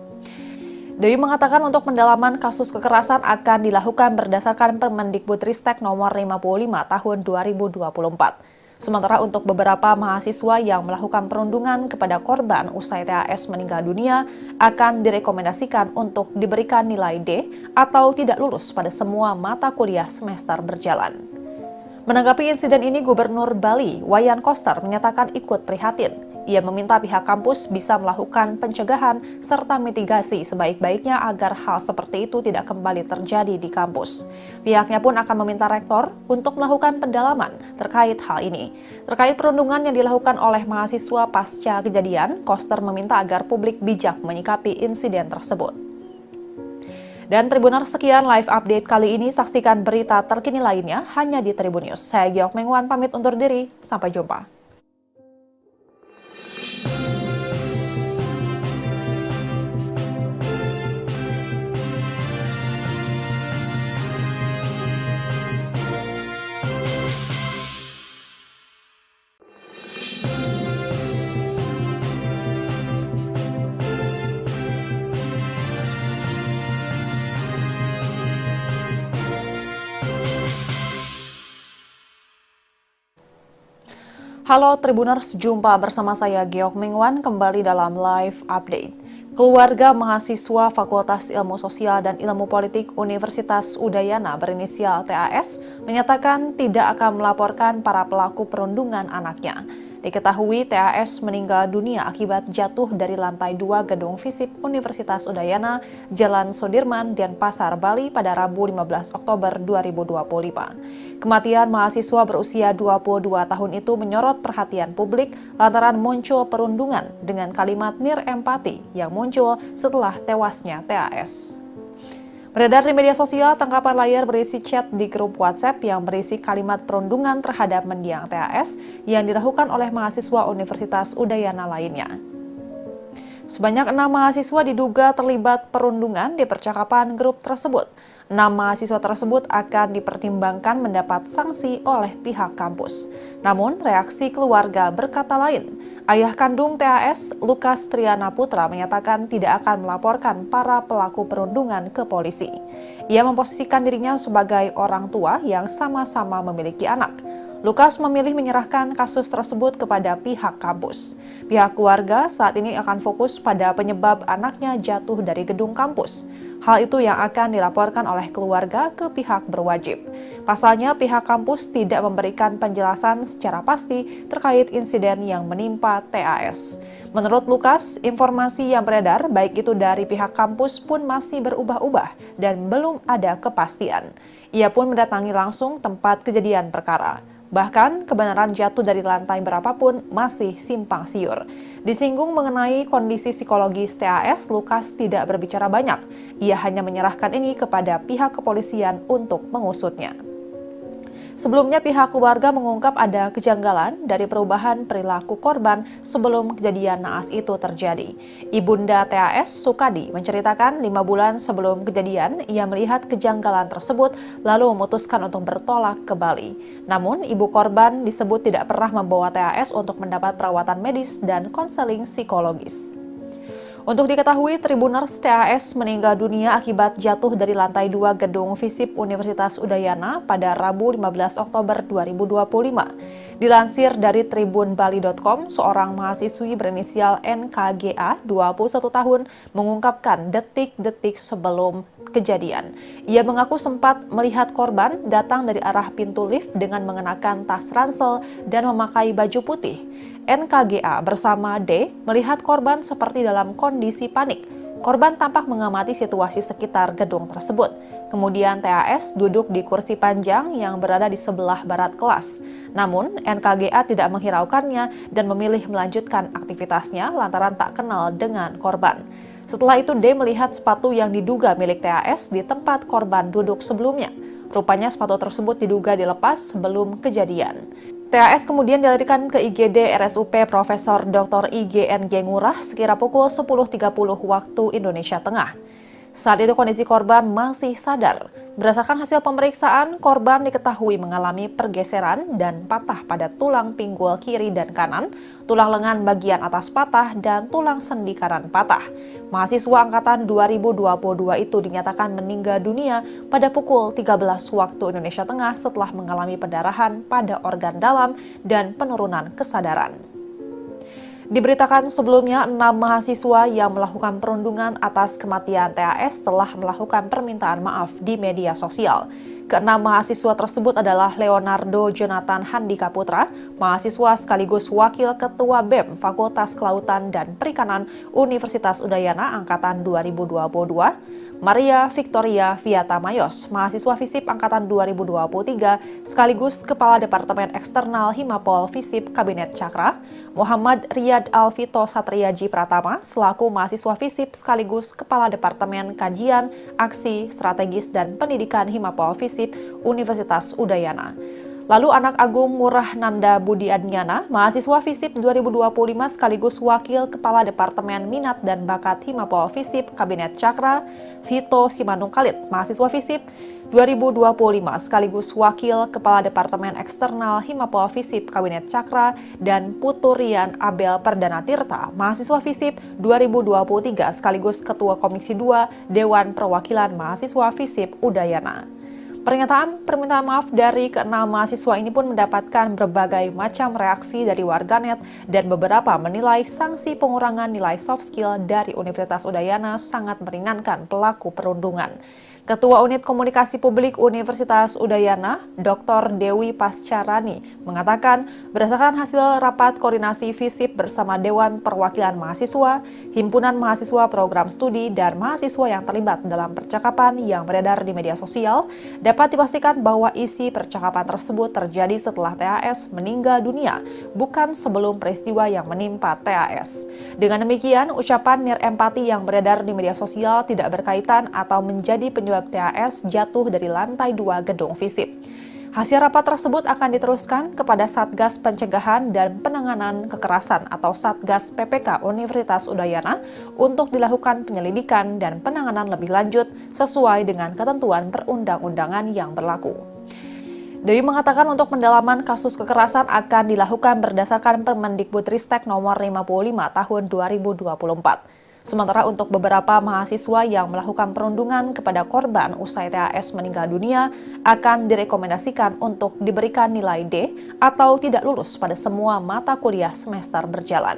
S1: Dewi mengatakan untuk pendalaman kasus kekerasan akan dilakukan berdasarkan Permendikbudristek nomor 55 tahun 2024. Sementara untuk beberapa mahasiswa yang melakukan perundungan kepada korban usai TAS meninggal dunia akan direkomendasikan untuk diberikan nilai D atau tidak lulus pada semua mata kuliah semester berjalan. Menanggapi insiden ini, Gubernur Bali, Wayan Koster, menyatakan ikut prihatin. Ia meminta pihak kampus bisa melakukan pencegahan serta mitigasi sebaik-baiknya agar hal seperti itu tidak kembali terjadi di kampus. Pihaknya pun akan meminta rektor untuk melakukan pendalaman terkait hal ini. Terkait perundungan yang dilakukan oleh mahasiswa pasca kejadian, Koster meminta agar publik bijak menyikapi insiden tersebut. Dan Tribuners, sekian live update kali ini. Saksikan berita terkini lainnya hanya di Tribun News. Saya Giok Mengwan pamit undur diri. Sampai jumpa. Halo Tribuners, jumpa bersama saya Geok Mingwan kembali dalam live update. Keluarga mahasiswa Fakultas Ilmu Sosial dan Ilmu Politik Universitas Udayana berinisial TAS menyatakan tidak akan melaporkan para pelaku perundungan anaknya. Diketahui TAS meninggal dunia akibat jatuh dari lantai 2 gedung FISIP Universitas Udayana, Jalan Sudirman, Denpasar, Bali pada Rabu 15 Oktober 2025. Kematian mahasiswa berusia 22 tahun itu menyorot perhatian publik lantaran muncul perundungan dengan kalimat nirempati yang muncul setelah tewasnya TAS. Beredar di media sosial, tangkapan layar berisi chat di grup WhatsApp yang berisi kalimat perundungan terhadap mendiang TAS yang dilakukan oleh mahasiswa Universitas Udayana lainnya. Sebanyak 6 mahasiswa diduga terlibat perundungan di percakapan grup tersebut. 6 mahasiswa tersebut akan dipertimbangkan mendapat sanksi oleh pihak kampus. Namun, reaksi keluarga berkata lain. Ayah kandung TAS, Lukas Triana Putra, menyatakan tidak akan melaporkan para pelaku perundungan ke polisi. Ia memposisikan dirinya sebagai orang tua yang sama-sama memiliki anak. Lukas memilih menyerahkan kasus tersebut kepada pihak kampus. Pihak keluarga saat ini akan fokus pada penyebab anaknya jatuh dari gedung kampus. Hal itu yang akan dilaporkan oleh keluarga ke pihak berwajib. Pasalnya, pihak kampus tidak memberikan penjelasan secara pasti terkait insiden yang menimpa TAS. Menurut Lukas, informasi yang beredar baik itu dari pihak kampus pun masih berubah-ubah dan belum ada kepastian. Ia pun mendatangi langsung tempat kejadian perkara. Bahkan, kebenaran jatuh dari lantai berapapun masih simpang siur. Disinggung mengenai kondisi psikologis TAS, Lukas tidak berbicara banyak. Ia hanya menyerahkan ini kepada pihak kepolisian untuk mengusutnya. Sebelumnya pihak keluarga mengungkap ada kejanggalan dari perubahan perilaku korban sebelum kejadian naas itu terjadi. Ibunda TAS, Sukadi, menceritakan 5 bulan sebelum kejadian ia melihat kejanggalan tersebut lalu memutuskan untuk bertolak ke Bali. Namun ibu korban disebut tidak pernah membawa TAS untuk mendapat perawatan medis dan konseling psikologis. Untuk diketahui, Tribuners, TAS meninggal dunia akibat jatuh dari lantai 2 gedung FISIP Universitas Udayana pada Rabu 15 Oktober 2025. Dilansir dari tribunbali.com, seorang mahasiswi berinisial NKGA, 21 tahun, mengungkapkan detik-detik sebelum kejadian. Ia mengaku sempat melihat korban datang dari arah pintu lift dengan mengenakan tas ransel dan memakai baju putih. NKGA bersama D melihat korban seperti dalam kondisi panik. Korban tampak mengamati situasi sekitar gedung tersebut. Kemudian TAS duduk di kursi panjang yang berada di sebelah barat kelas. Namun NKGA tidak menghiraukannya dan memilih melanjutkan aktivitasnya lantaran tak kenal dengan korban. Setelah itu D melihat sepatu yang diduga milik TAS di tempat korban duduk sebelumnya. Rupanya sepatu tersebut diduga dilepas sebelum kejadian. TAS kemudian dilarikan ke IGD RSUP Profesor Dr. IGNG Ngurah sekira pukul 10.30 waktu Indonesia Tengah. Saat itu kondisi korban masih sadar. Berdasarkan hasil pemeriksaan, korban diketahui mengalami pergeseran dan patah pada tulang pinggul kiri dan kanan, tulang lengan bagian atas patah, dan tulang sendi kanan patah. Mahasiswa angkatan 2022 itu dinyatakan meninggal dunia pada pukul 13 waktu Indonesia Tengah setelah mengalami pendarahan pada organ dalam dan penurunan kesadaran. Diberitakan sebelumnya, 6 mahasiswa yang melakukan perundungan atas kematian TAS telah melakukan permintaan maaf di media sosial. Ke-6 mahasiswa tersebut adalah Leonardo Jonathan Handika Putra, mahasiswa sekaligus wakil ketua BEM Fakultas Kelautan dan Perikanan Universitas Udayana Angkatan 2022, Maria Victoria Viata Mayos, mahasiswa FISIP Angkatan 2023, sekaligus Kepala Departemen Eksternal Himapol FISIP Kabinet Cakra, Muhammad Riyad Alvito Satriaji Pratama, selaku mahasiswa FISIP sekaligus Kepala Departemen Kajian, Aksi, Strategis, dan Pendidikan Himapol FISIP Universitas Udayana. Lalu anak Agung Murah Nanda Budi Adnyana, mahasiswa FISIP 2025 sekaligus Wakil Kepala Departemen Minat dan Bakat Himapol FISIP Kabinet Cakra, Vito Simanung Khalid, mahasiswa FISIP 2025 sekaligus Wakil Kepala Departemen Eksternal Himapol FISIP Kabinet Cakra, dan Puturian Abel Perdana Tirta, mahasiswa FISIP 2023 sekaligus Ketua Komisi 2 Dewan Perwakilan Mahasiswa FISIP Udayana. Pernyataan permintaan maaf dari keenam mahasiswa ini pun mendapatkan berbagai macam reaksi dari warganet dan beberapa menilai sanksi pengurangan nilai soft skill dari Universitas Udayana sangat meringankan pelaku perundungan. Ketua Unit Komunikasi Publik Universitas Udayana, Dr. Dewi Pascarani, mengatakan berdasarkan hasil rapat koordinasi FISIP bersama Dewan Perwakilan Mahasiswa, Himpunan Mahasiswa Program Studi, dan mahasiswa yang terlibat dalam percakapan yang beredar di media sosial, dapat dipastikan bahwa isi percakapan tersebut terjadi setelah TAS meninggal dunia, bukan sebelum peristiwa yang menimpa TAS. Dengan demikian, ucapan nirempati yang beredar di media sosial tidak berkaitan atau menjadi penyebab TAS jatuh dari lantai 2 gedung FISIP. Hasil rapat tersebut akan diteruskan kepada Satgas Pencegahan dan Penanganan Kekerasan atau Satgas PPK Universitas Udayana untuk dilakukan penyelidikan dan penanganan lebih lanjut sesuai dengan ketentuan perundang-undangan yang berlaku. Dewi mengatakan untuk pendalaman kasus kekerasan akan dilakukan berdasarkan Permendikbudristek nomor 55 tahun 2024. Sementara untuk beberapa mahasiswa yang melakukan perundungan kepada korban usai TAS meninggal dunia akan direkomendasikan untuk diberikan nilai D atau tidak lulus pada semua mata kuliah semester berjalan.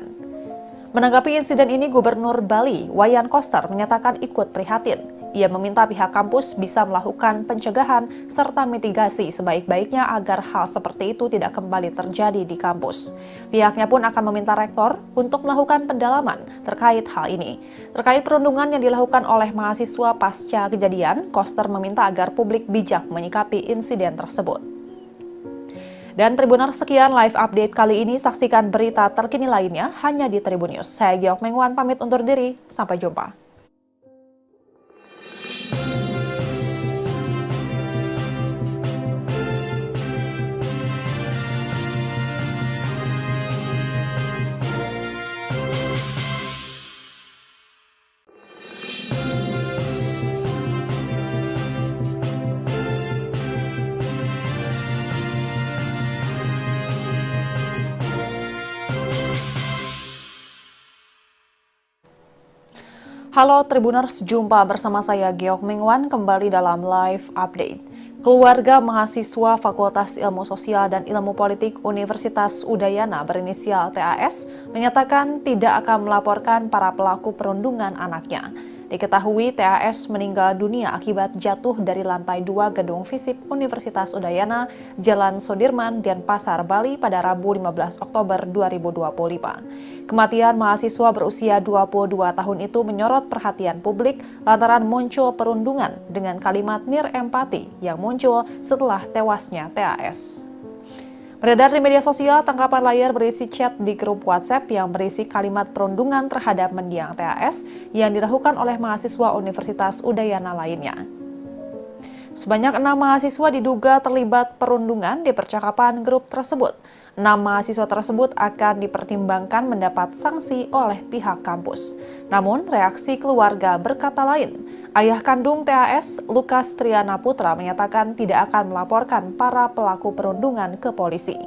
S1: Menanggapi insiden ini, Gubernur Bali, Wayan Koster, menyatakan ikut prihatin. Ia meminta pihak kampus bisa melakukan pencegahan serta mitigasi sebaik-baiknya agar hal seperti itu tidak kembali terjadi di kampus. Pihaknya pun akan meminta rektor untuk melakukan pendalaman terkait hal ini. Terkait perundungan yang dilakukan oleh mahasiswa pasca kejadian, Koster meminta agar publik bijak menyikapi insiden tersebut. Dan Tribuners, sekian live update kali ini. Saksikan berita terkini lainnya hanya di Tribun News. Saya Giok Mengwan pamit undur diri. Sampai jumpa. Halo Tribuners, jumpa bersama saya Geok Mengwan kembali dalam live update. Keluarga mahasiswa Fakultas Ilmu Sosial dan Ilmu Politik Universitas Udayana berinisial TAS menyatakan tidak akan melaporkan para pelaku perundungan anaknya. Diketahui TAS meninggal dunia akibat jatuh dari lantai 2 gedung FISIP Universitas Udayana, Jalan Sudirman, Denpasar, Bali pada Rabu 15 Oktober 2025. Kematian mahasiswa berusia 22 tahun itu menyorot perhatian publik lantaran muncul perundungan dengan kalimat nirempati yang muncul setelah tewasnya TAS. Beredar di media sosial, tangkapan layar berisi chat di grup WhatsApp yang berisi kalimat perundungan terhadap mendiang TAS yang dilakukan oleh mahasiswa Universitas Udayana lainnya. Sebanyak 6 mahasiswa diduga terlibat perundungan di percakapan grup tersebut. 6 mahasiswa tersebut akan dipertimbangkan mendapat sanksi oleh pihak kampus. Namun, reaksi keluarga berkata lain. Ayah kandung TAS, Lukas Triana Putra, menyatakan tidak akan melaporkan para pelaku perundungan ke polisi.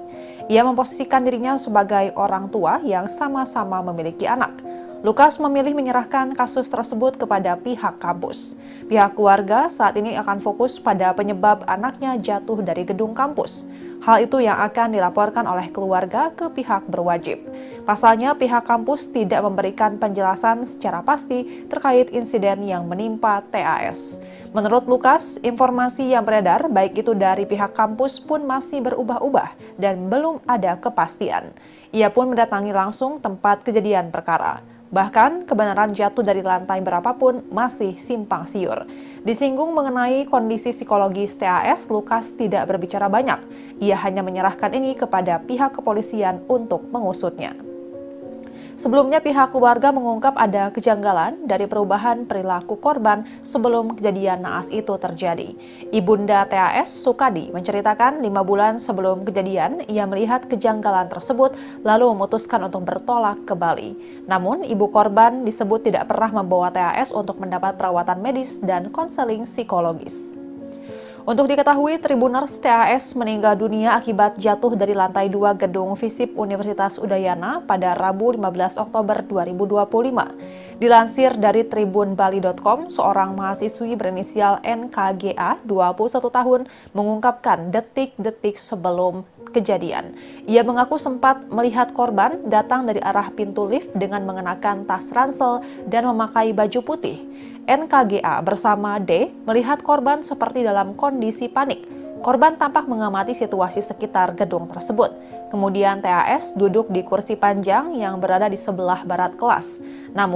S1: Ia memposisikan dirinya sebagai orang tua yang sama-sama memiliki anak. Lukas memilih menyerahkan kasus tersebut kepada pihak kampus. Pihak keluarga saat ini akan fokus pada penyebab anaknya jatuh dari gedung kampus. Hal itu yang akan dilaporkan oleh keluarga ke pihak berwajib. Pasalnya, pihak kampus tidak memberikan penjelasan secara pasti terkait insiden yang menimpa TAS. Menurut Lukas, informasi yang beredar baik itu dari pihak kampus pun masih berubah-ubah dan belum ada kepastian. Ia pun mendatangi langsung tempat kejadian perkara. Bahkan, kebenaran jatuh dari lantai berapapun masih simpang siur. Disinggung mengenai kondisi psikologis TAS, Lukas tidak berbicara banyak. Ia hanya menyerahkan ini kepada pihak kepolisian untuk mengusutnya. Sebelumnya, pihak keluarga mengungkap ada kejanggalan dari perubahan perilaku korban sebelum kejadian naas itu terjadi. Ibunda TAS, Sukadi, menceritakan 5 bulan sebelum kejadian, ia melihat kejanggalan tersebut lalu memutuskan untuk bertolak ke Bali. Namun, ibu korban disebut tidak pernah membawa TAS untuk mendapat perawatan medis dan konseling psikologis. Untuk diketahui, Tribuners, TAS meninggal dunia akibat jatuh dari lantai 2 gedung FISIP Universitas Udayana pada Rabu 15 Oktober 2025. Dilansir dari tribunbali.com, seorang mahasiswi berinisial NKGA, 21 tahun, mengungkapkan detik-detik sebelum kejadian. Ia mengaku sempat melihat korban datang dari arah pintu lift dengan mengenakan tas ransel dan memakai baju putih. NKGA bersama D melihat korban seperti dalam kondisi panik. Korban tampak mengamati situasi sekitar gedung tersebut. Kemudian TAS duduk di kursi panjang yang berada di sebelah barat kelas. Namun